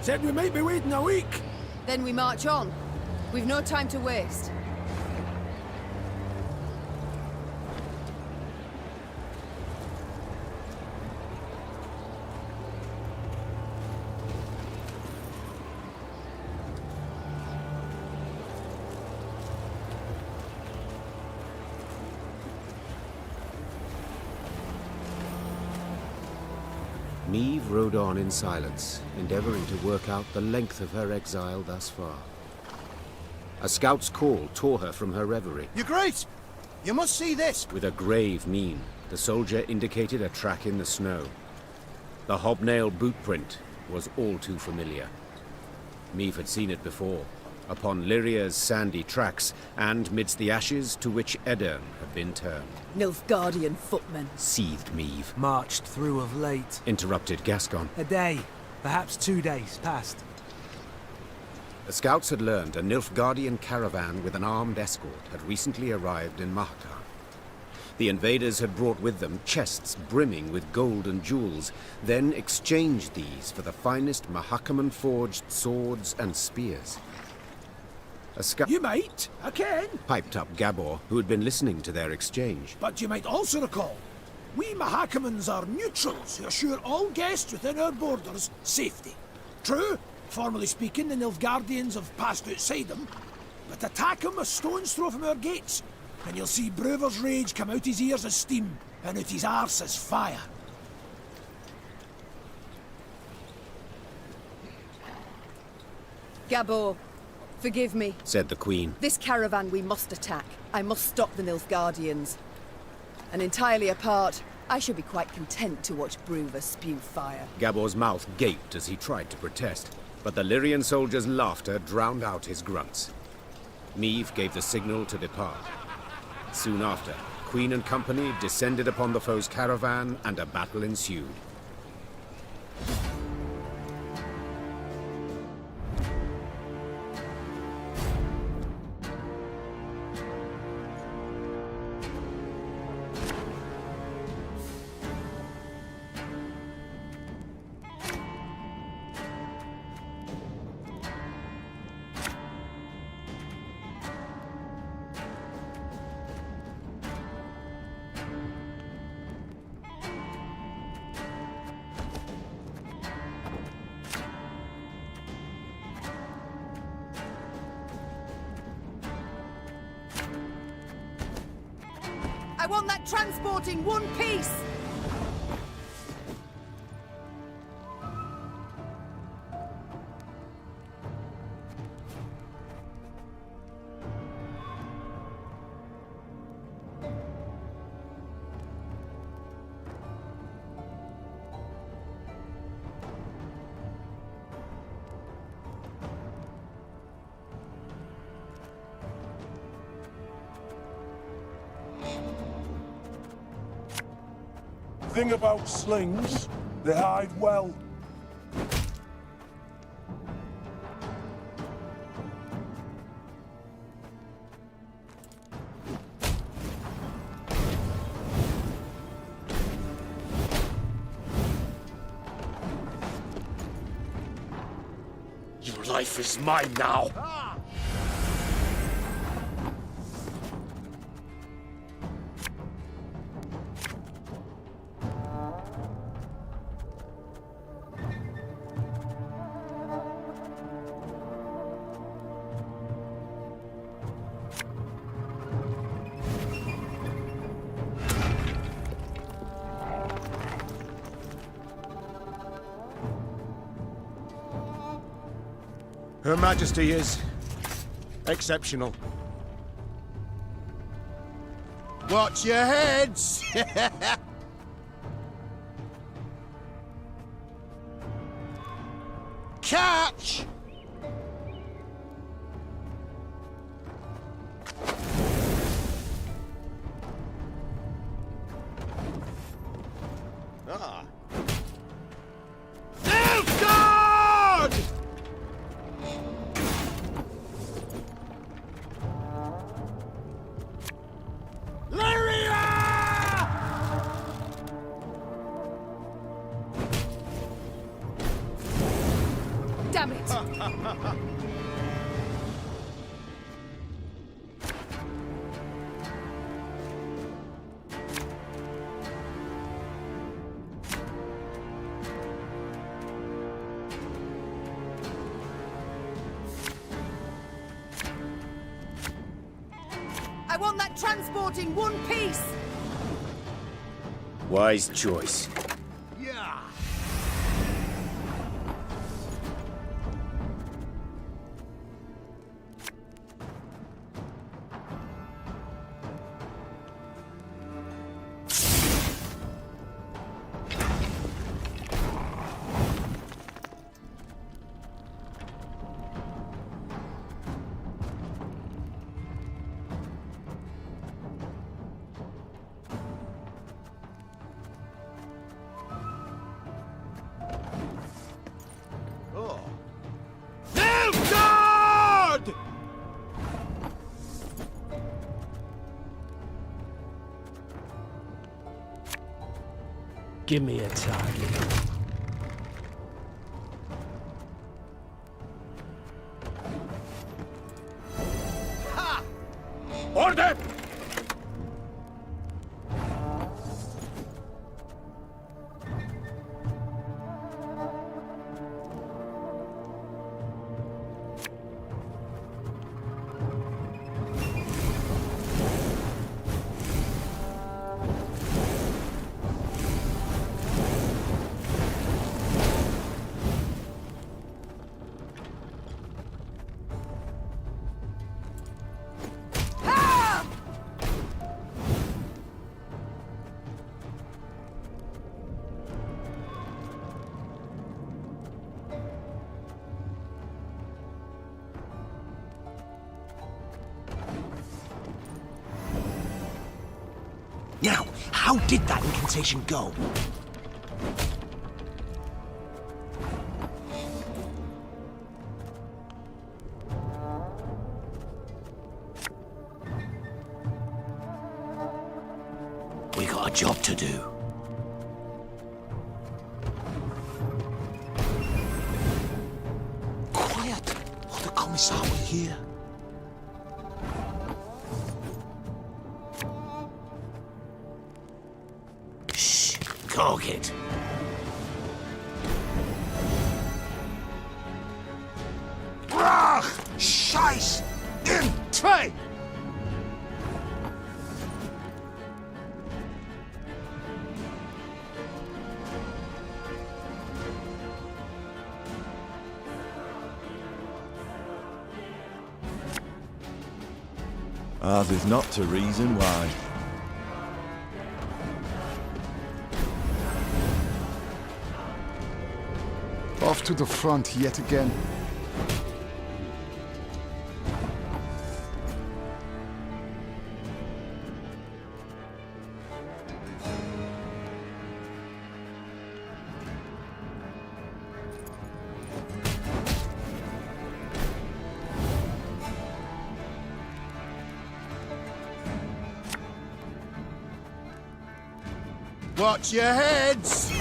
[SPEAKER 6] Said we might be waiting a week.
[SPEAKER 3] Then we march on. We've no time to waste.
[SPEAKER 17] Meave rode on in silence, endeavoring to work out the length of her exile thus far. A scout's call tore her from her reverie.
[SPEAKER 16] Your Grace! You must see this!
[SPEAKER 17] With a grave mien, the soldier indicated a track in the snow. The hobnail boot print was all too familiar. Meave had seen it before, upon Lyria's sandy tracks, and midst the ashes to which Edern had been turned.
[SPEAKER 22] Nilfgaardian footmen.
[SPEAKER 17] Seethed Meave.
[SPEAKER 13] Marched through of late.
[SPEAKER 17] Interrupted Gascon.
[SPEAKER 13] A day, perhaps 2 days past.
[SPEAKER 17] The scouts had learned a Nilfgaardian caravan with an armed escort had recently arrived in Mahakam. The invaders had brought with them chests brimming with gold and jewels, then exchanged these for the finest Mahakaman-forged swords and spears.
[SPEAKER 6] You might, I can.
[SPEAKER 17] Piped up Gabor, who had been listening to their exchange.
[SPEAKER 6] But you might also recall, we Mahakamans are neutrals who assure all guests within our borders safety. True, formally speaking, the Nilfgaardians have passed outside them, but attack him a stone's throw from our gates, and you'll see Brewer's rage come out his ears as steam, and out his arse as fire.
[SPEAKER 3] Gabor, forgive me,
[SPEAKER 17] said the Queen.
[SPEAKER 3] This caravan we must attack. I must stop the Nilfgaardians. And entirely apart, I should be quite content to watch Brewer spew fire.
[SPEAKER 17] Gabor's mouth gaped as he tried to protest, but the Lyrian soldier's laughter drowned out his grunts. Meve gave the signal to depart. Soon after, Queen and company descended upon the foe's caravan, and a battle ensued.
[SPEAKER 3] I want that transport in one piece!
[SPEAKER 18] Thing about slings, they hide well.
[SPEAKER 2] Your life is mine now.
[SPEAKER 4] Her Majesty is exceptional.
[SPEAKER 10] Watch your heads! Catch!
[SPEAKER 4] Ah.
[SPEAKER 10] Elfgard!
[SPEAKER 3] Damn it! I want that transport in one piece!
[SPEAKER 17] Wise choice.
[SPEAKER 10] Yeah.
[SPEAKER 7] Give me a target.
[SPEAKER 18] Order!
[SPEAKER 10] Now, how did that incantation go? We got a job to do. Quiet! Or the Commissar will hear. Target. Brach! Scheiß! In train!
[SPEAKER 2] Ours is not to reason why.
[SPEAKER 14] Off to the front yet again.
[SPEAKER 16] Watch your heads!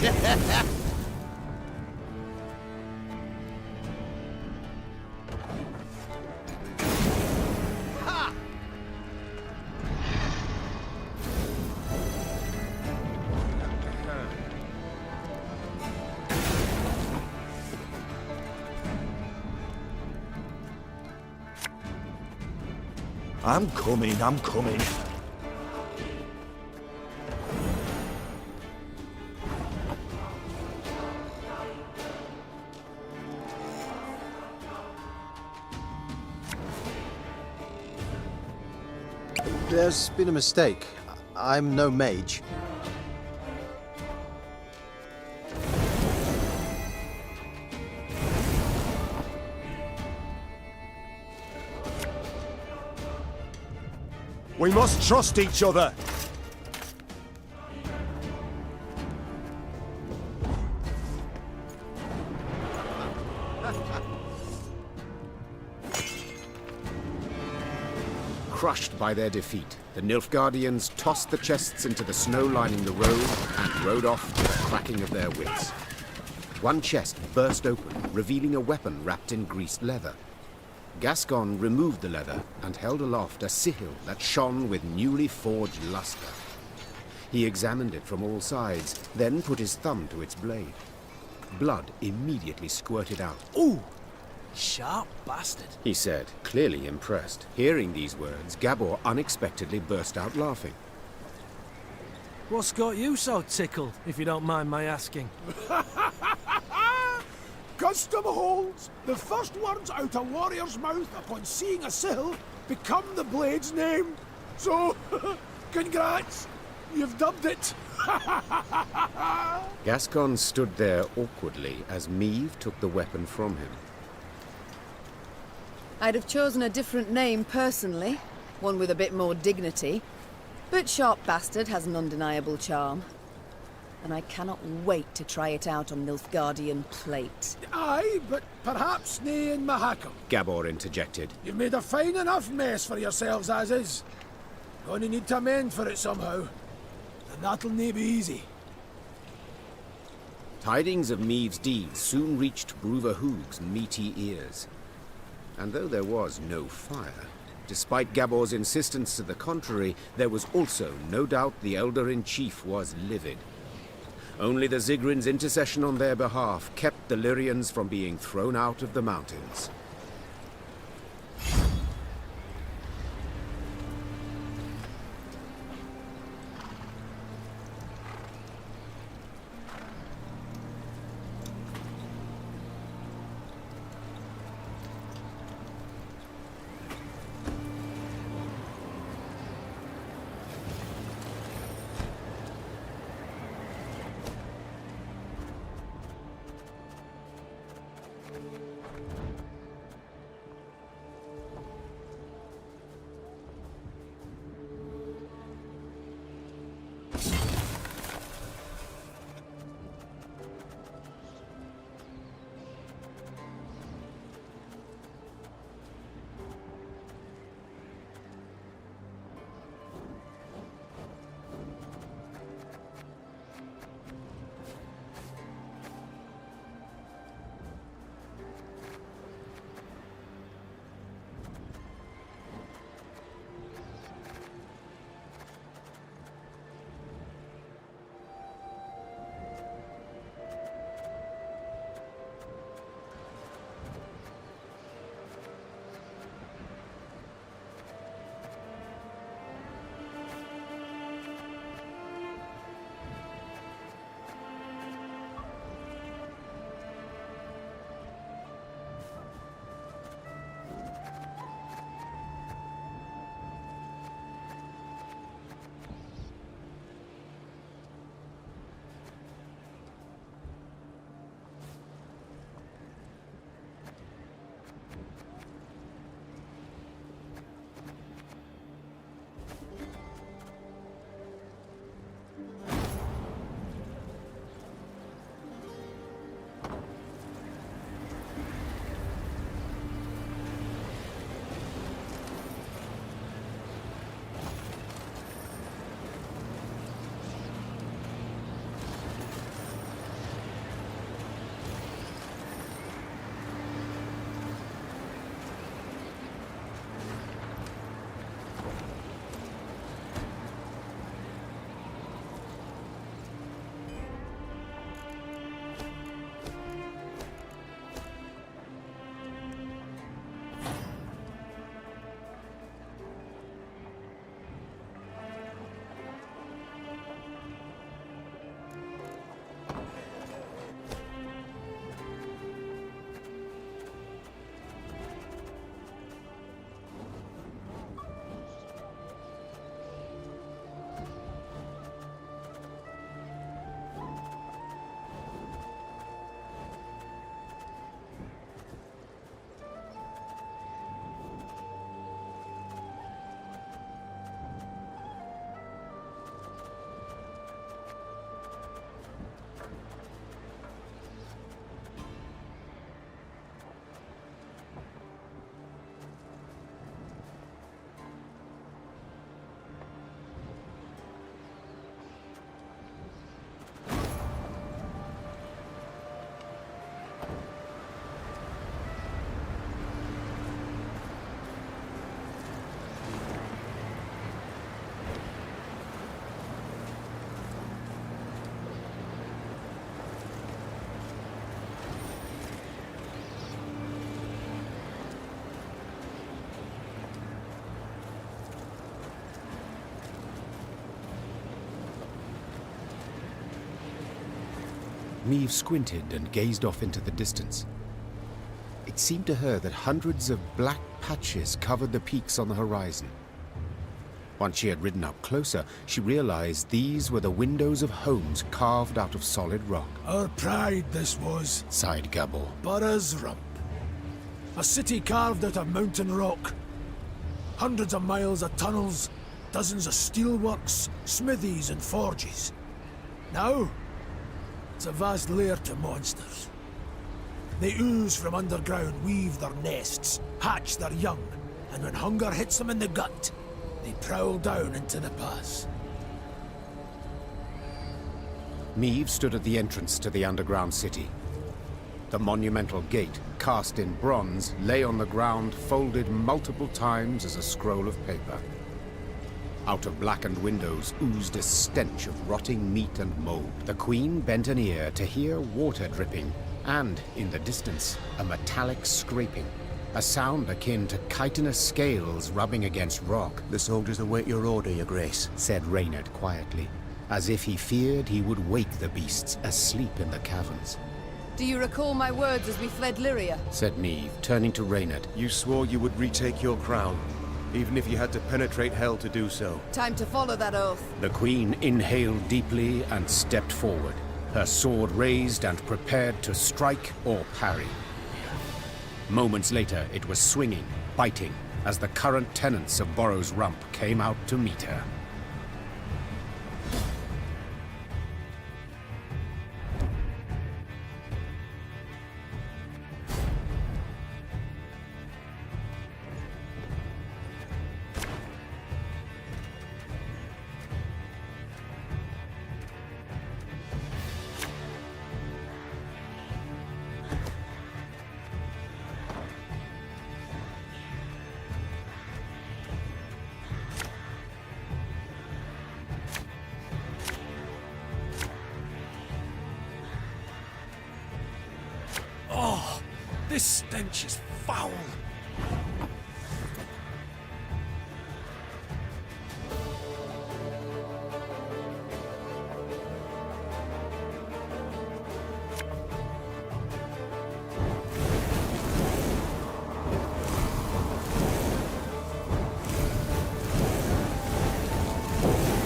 [SPEAKER 2] I'm coming, I'm coming.
[SPEAKER 20] There's been a mistake. I'm no mage.
[SPEAKER 2] We must trust each other.
[SPEAKER 17] Crushed by their defeat, the Nilfgaardians tossed the chests into the snow lining the road and rode off to the cracking of their whips. One chest burst open, revealing a weapon wrapped in greased leather. Gascon removed the leather and held aloft a sigil that shone with newly forged luster. He examined it from all sides, then put his thumb to its blade. Blood immediately squirted out.
[SPEAKER 13] Ooh! Sharp bastard,
[SPEAKER 17] He said, clearly impressed. Hearing these words, Gabor unexpectedly burst out laughing.
[SPEAKER 13] What's got you so tickled, if you don't mind my asking?
[SPEAKER 6] Custom holds. The first words out a warrior's mouth upon seeing a sill become the blade's name. So, congrats. You've dubbed it.
[SPEAKER 17] Gascon stood there awkwardly as Meve took the weapon from him.
[SPEAKER 3] I'd have chosen a different name personally, one with a bit more dignity. But Sharp Bastard has an undeniable charm. And I cannot wait to try it out on Nilfgaardian plate.
[SPEAKER 6] Aye, but perhaps nae in Mahakam.
[SPEAKER 17] Gabor interjected.
[SPEAKER 6] You've made a fine enough mess for yourselves as is. Gonna need to mend for it somehow. And that'll nae be easy.
[SPEAKER 17] Tidings of Meave's deeds soon reached Bruver Hoog's meaty ears. And though there was no fire, despite Gabor's insistence to the contrary, there was also no doubt the Elder-in-Chief was livid. Only the Zigrin's intercession on their behalf kept the Lyrians from being thrown out of the mountains.
[SPEAKER 1] Meave squinted and gazed off into the distance. It seemed to her that hundreds of black patches covered the peaks on the horizon. Once she had ridden up closer, she realized these were the windows of homes carved out of solid rock.
[SPEAKER 6] Our pride this was,
[SPEAKER 1] sighed Gabor.
[SPEAKER 6] Burra's Rump. A city carved out of mountain rock. Hundreds of miles of tunnels, dozens of steelworks, smithies and forges. Now, it's a vast lair to monsters. They ooze from underground, weave their nests, hatch their young, and when hunger hits them in the gut, they prowl down into the pass.
[SPEAKER 17] Meave stood at the entrance to the underground city. The monumental gate, cast in bronze, lay on the ground, folded multiple times as a scroll of paper. Out of blackened windows oozed a stench of rotting meat and mold. The Queen bent an ear to hear water dripping, and, in the distance, a metallic scraping. A sound akin to chitinous scales rubbing against rock.
[SPEAKER 1] The soldiers await your order, Your Grace,
[SPEAKER 17] said Reynard quietly, as if he feared he would wake the beasts asleep in the caverns.
[SPEAKER 3] Do you recall my words as we fled Lyria?
[SPEAKER 17] Said Meave, turning to Reynard.
[SPEAKER 4] You swore you would retake your crown, even if you had to penetrate hell to do so.
[SPEAKER 3] Time to follow that oath.
[SPEAKER 17] The Queen inhaled deeply and stepped forward, her sword raised and prepared to strike or parry. Moments later, it was swinging, biting, as the current tenants of Borrow's Rump came out to meet her.
[SPEAKER 13] Oh, this stench is foul.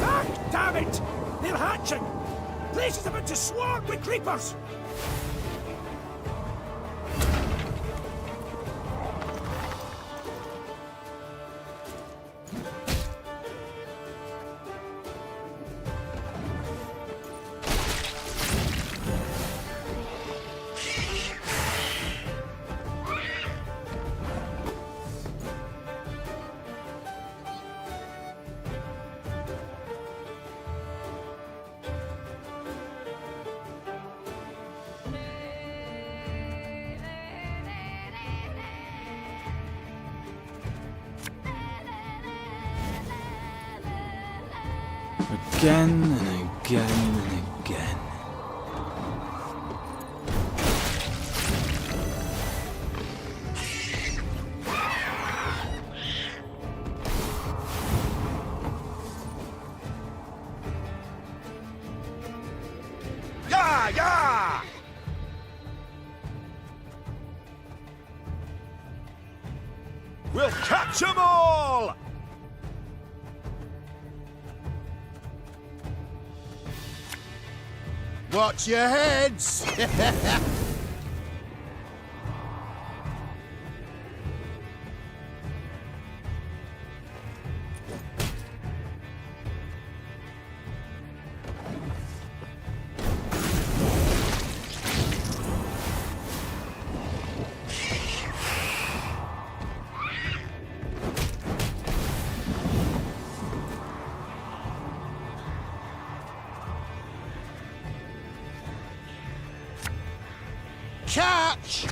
[SPEAKER 6] Ah, damn it! They're hatching! Place is about to swarm with creepers!
[SPEAKER 5] Again and again and again.
[SPEAKER 2] Yeah, yeah! We'll catch 'em all!
[SPEAKER 16] Watch your heads! Catch!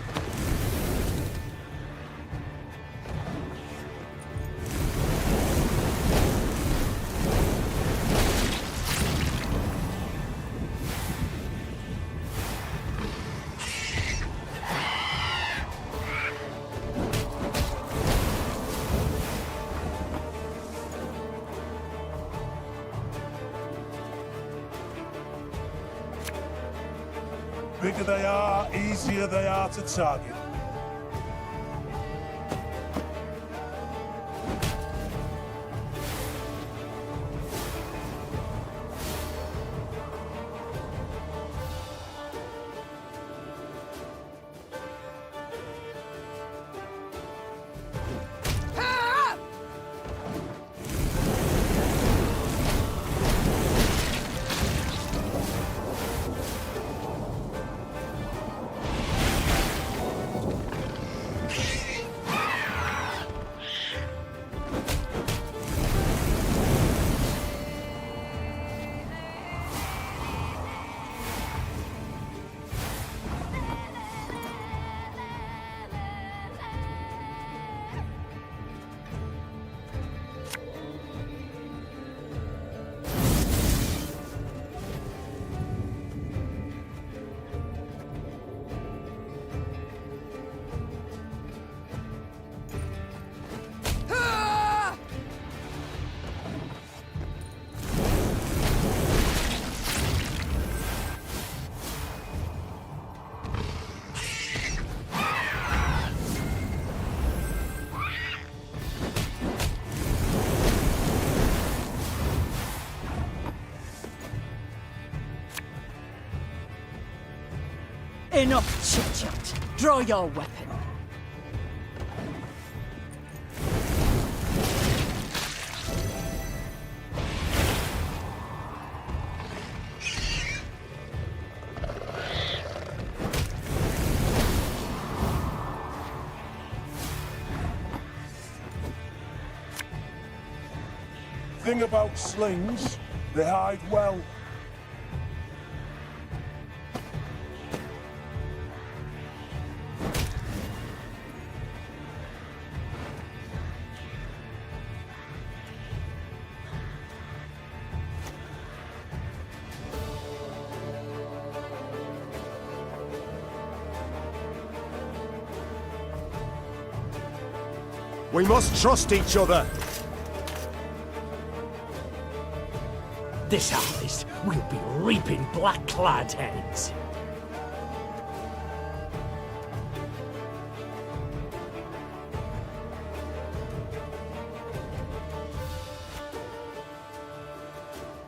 [SPEAKER 18] Bigger they are, easier they are to target.
[SPEAKER 22] Enough chit-chat. Draw your weapon.
[SPEAKER 18] Thing about slings, they hide well.
[SPEAKER 4] We must trust each other.
[SPEAKER 7] This harvest, we'll be reaping black-clad heads.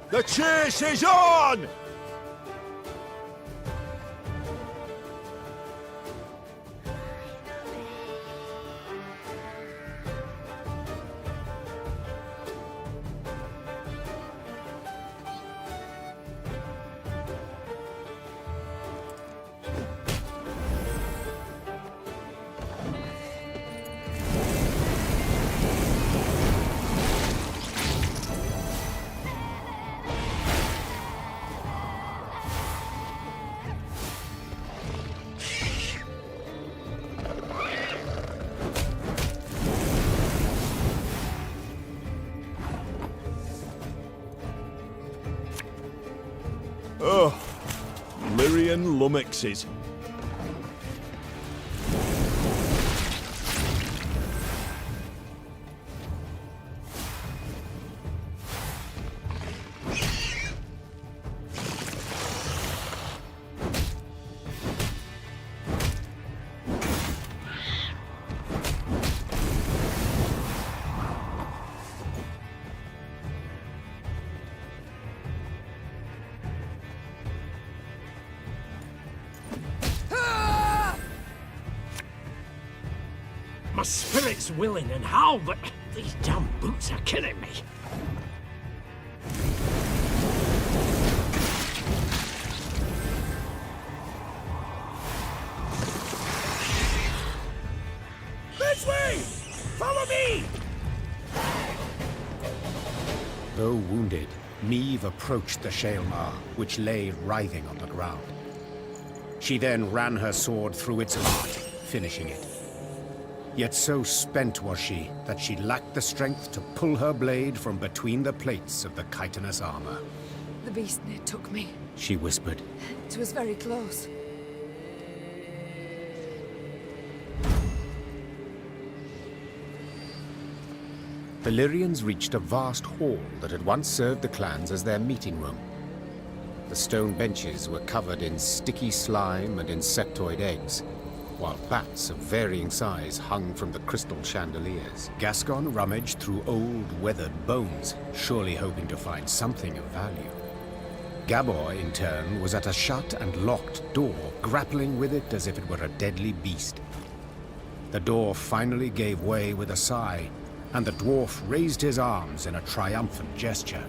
[SPEAKER 18] The chase is on!
[SPEAKER 2] Oh, Lyrian lummoxes.
[SPEAKER 7] My spirit's willing and how, but these damn boots are killing me.
[SPEAKER 19] This way! Follow me!
[SPEAKER 17] Though wounded, Meve approached the Shaelmar, which lay writhing on the ground. She then ran her sword through its heart, finishing it. Yet so spent was she that she lacked the strength to pull her blade from between the plates of the chitinous armor.
[SPEAKER 3] The beast near took me.
[SPEAKER 17] She whispered.
[SPEAKER 3] It was very close.
[SPEAKER 17] The Lyrians reached a vast hall that had once served the clans as their meeting room. The stone benches were covered in sticky slime and insectoid eggs, while bats of varying size hung from the crystal chandeliers. Gascon rummaged through old, weathered bones, surely hoping to find something of value. Gabor, in turn, was at a shut and locked door, grappling with it as if it were a deadly beast. The door finally gave way with a sigh, and the dwarf raised his arms in a triumphant gesture.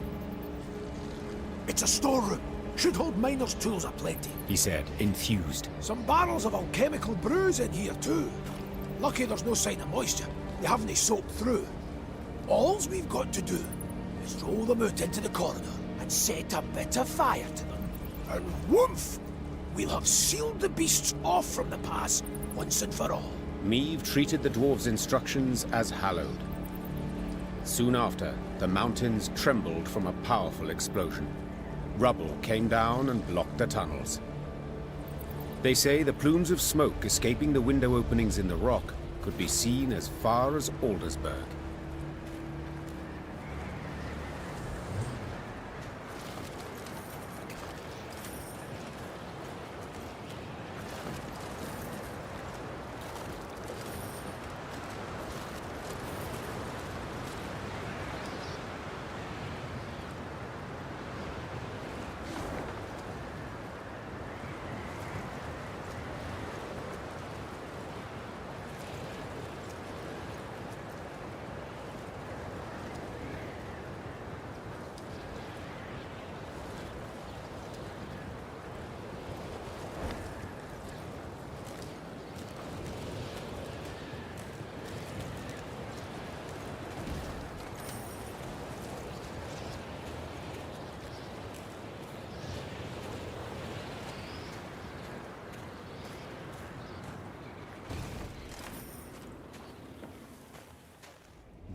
[SPEAKER 6] It's a storeroom. Should hold miners' tools aplenty,
[SPEAKER 17] he said, enthused.
[SPEAKER 6] Some barrels of alchemical brews in here too. Lucky there's no sign of moisture. They haven't soaked through. Alls we've got to do is roll them out into the corridor and set a bit of fire to them. And whoomph! We'll have sealed the beasts off from the pass once and for all.
[SPEAKER 17] Meve treated the dwarves' instructions as hallowed. Soon after, the mountains trembled from a powerful explosion. Rubble came down and blocked the tunnels. They say the plumes of smoke escaping the window openings in the rock could be seen as far as Aldersburg.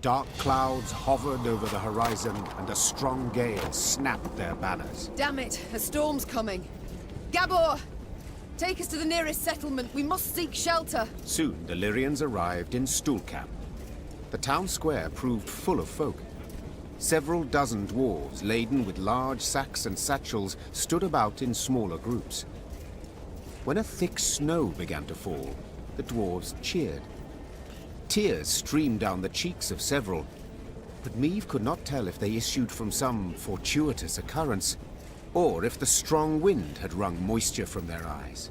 [SPEAKER 1] Dark clouds hovered over the horizon, and a strong gale snapped their banners.
[SPEAKER 3] Damn it, a storm's coming. Gabor! Take us to the nearest settlement. We must seek shelter.
[SPEAKER 1] Soon, the Lyrians arrived in Stuhlkamp. The town square proved full of folk. Several dozen dwarves, laden with large sacks and satchels, stood about in smaller groups. When a thick snow began to fall, the dwarves cheered. Tears streamed down the cheeks of several, but Meve could not tell if they issued from some fortuitous occurrence, or if the strong wind had wrung moisture from their eyes.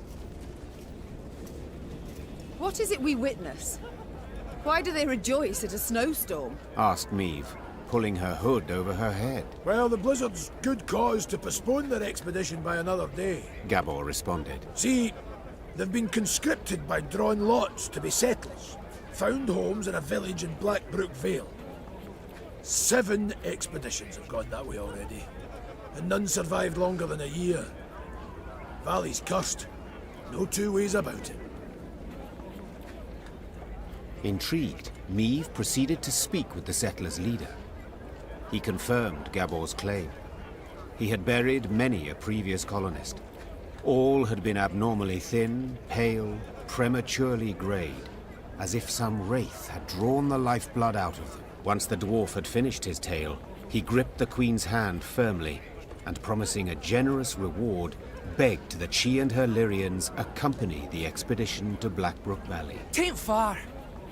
[SPEAKER 3] What is it we witness? Why do they rejoice at a snowstorm?
[SPEAKER 1] Asked Meve, pulling her hood over her head.
[SPEAKER 6] Well, the Blizzard's good cause to postpone their expedition by another day.
[SPEAKER 1] Gabor responded.
[SPEAKER 6] See, they've been conscripted by drawn lots to be settlers. Found homes in a village in Blackbrook Vale. 7 expeditions have gone that way already, and none survived longer than a year. Valley's cursed. No two ways about it.
[SPEAKER 1] Intrigued, Meve proceeded to speak with the settlers' leader. He confirmed Gabor's claim. He had buried many a previous colonist. All had been abnormally thin, pale, prematurely greyed, as if some wraith had drawn the lifeblood out of them. Once the dwarf had finished his tale, he gripped the Queen's hand firmly, and promising a generous reward, begged that she and her Lyrians accompany the expedition to Blackbrook Valley.
[SPEAKER 21] Tain't far.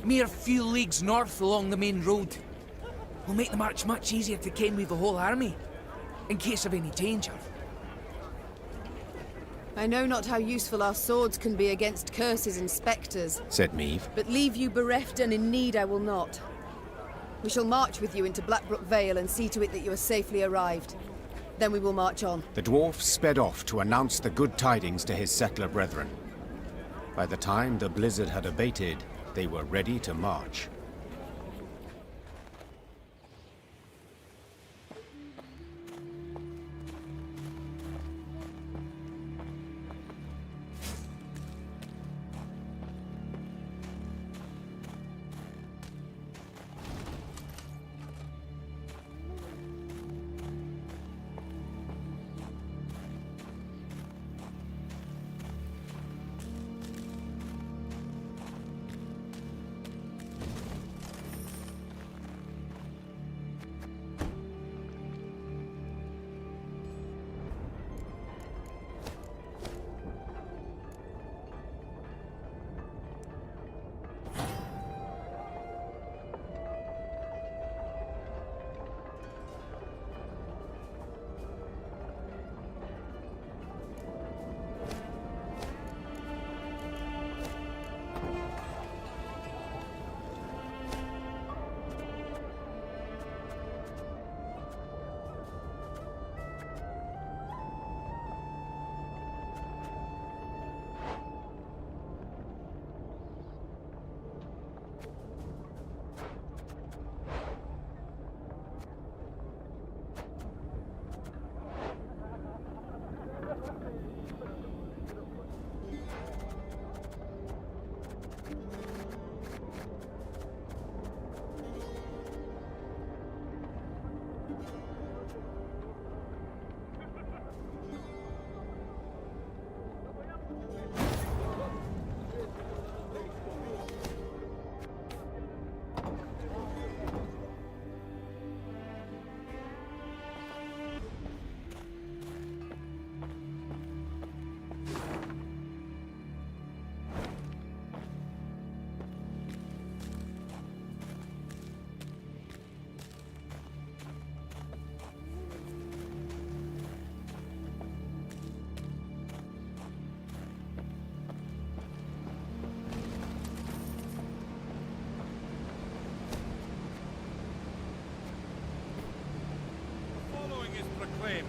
[SPEAKER 21] Mere few leagues north along the main road. We'll make the march much easier to ken with the whole army, in case of any danger.
[SPEAKER 3] I know not how useful our swords can be against curses and spectres,
[SPEAKER 1] said Meve.
[SPEAKER 3] but leave you bereft and in need I will not. We shall march with you into Blackbrook Vale and see to it that you are safely arrived. Then we will march on.
[SPEAKER 1] The dwarf sped off to announce the good tidings to his settler brethren. By the time the blizzard had abated, they were ready to march.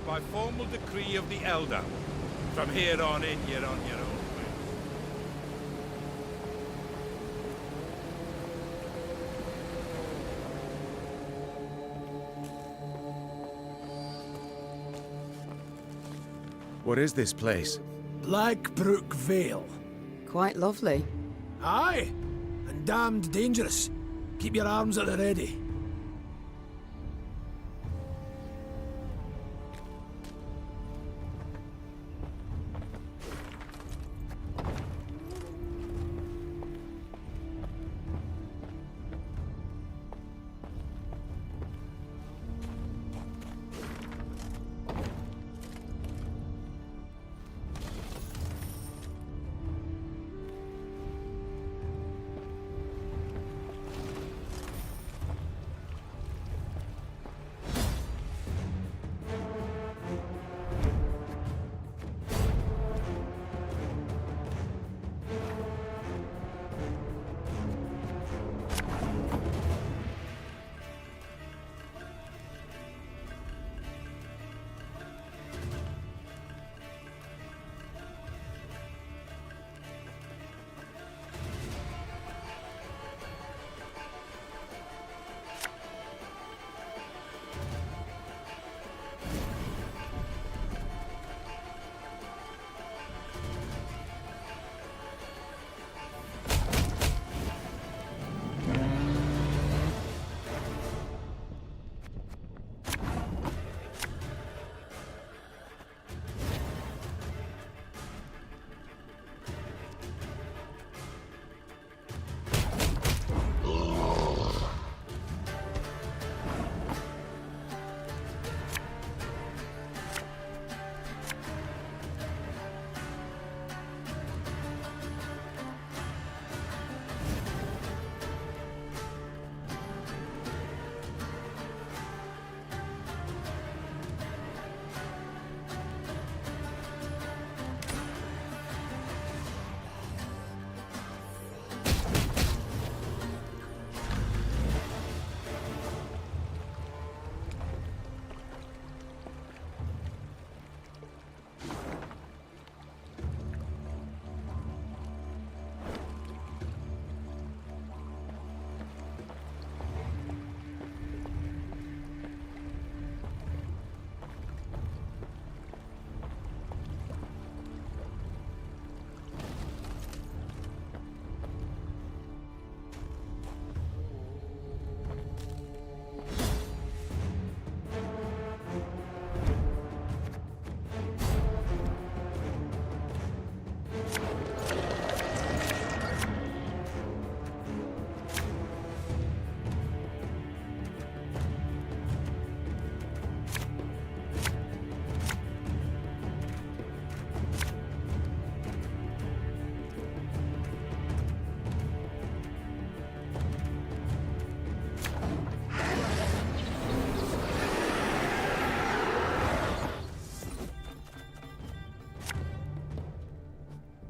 [SPEAKER 18] By formal decree of the Elder. From here on in, you're on your own.
[SPEAKER 4] What is this place?
[SPEAKER 6] Blackbrook Vale.
[SPEAKER 3] Quite lovely.
[SPEAKER 6] Aye, and damned dangerous. Keep your arms at the ready.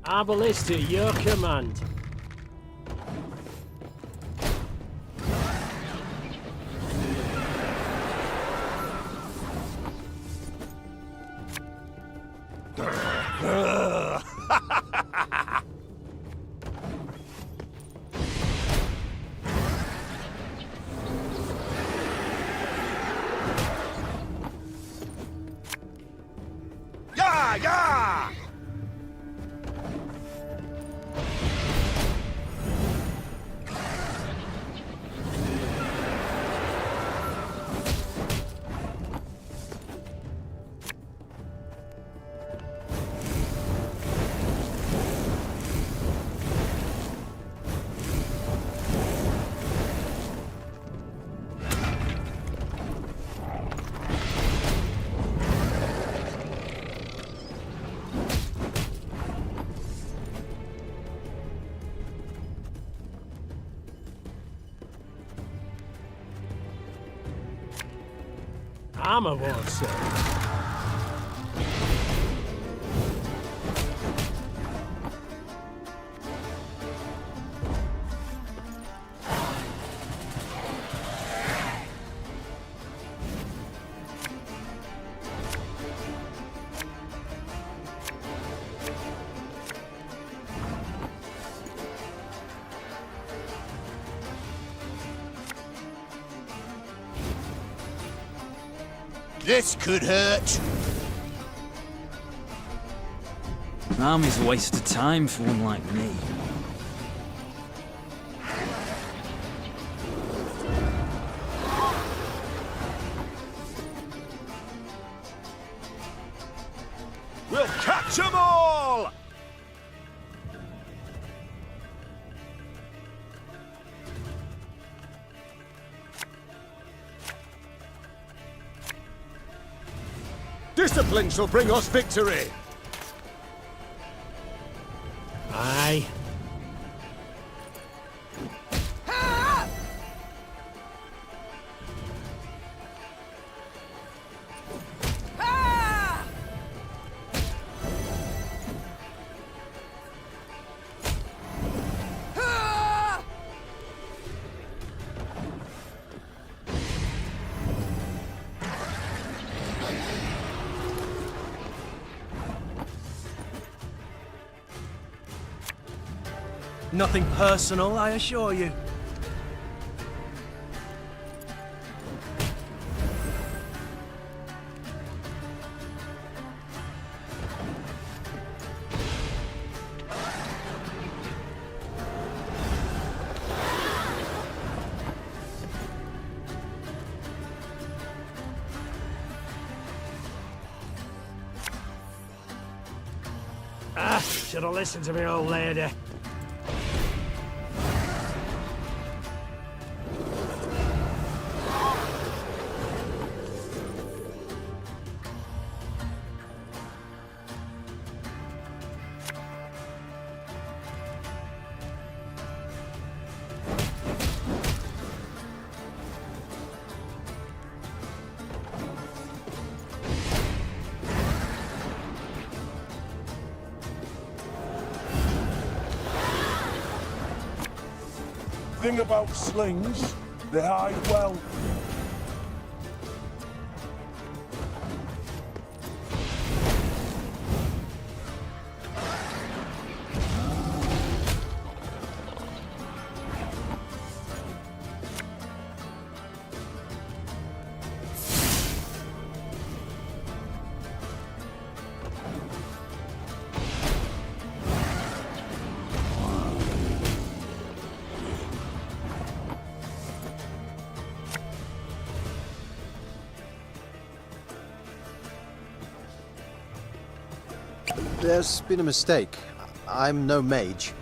[SPEAKER 7] Our ballista, your command.
[SPEAKER 2] Yeah, yeah!
[SPEAKER 7] Armor won't serve.
[SPEAKER 16] This could hurt.
[SPEAKER 5] An army's a waste of time for one like me.
[SPEAKER 2] We'll catch 'em all!
[SPEAKER 4] Discipline shall bring us victory!
[SPEAKER 7] Aye.
[SPEAKER 13] Nothing personal, I assure you.
[SPEAKER 7] Should have listened to me old lady.
[SPEAKER 18] Thing about slings, they hide well.
[SPEAKER 20] There's been a mistake. I'm no mage.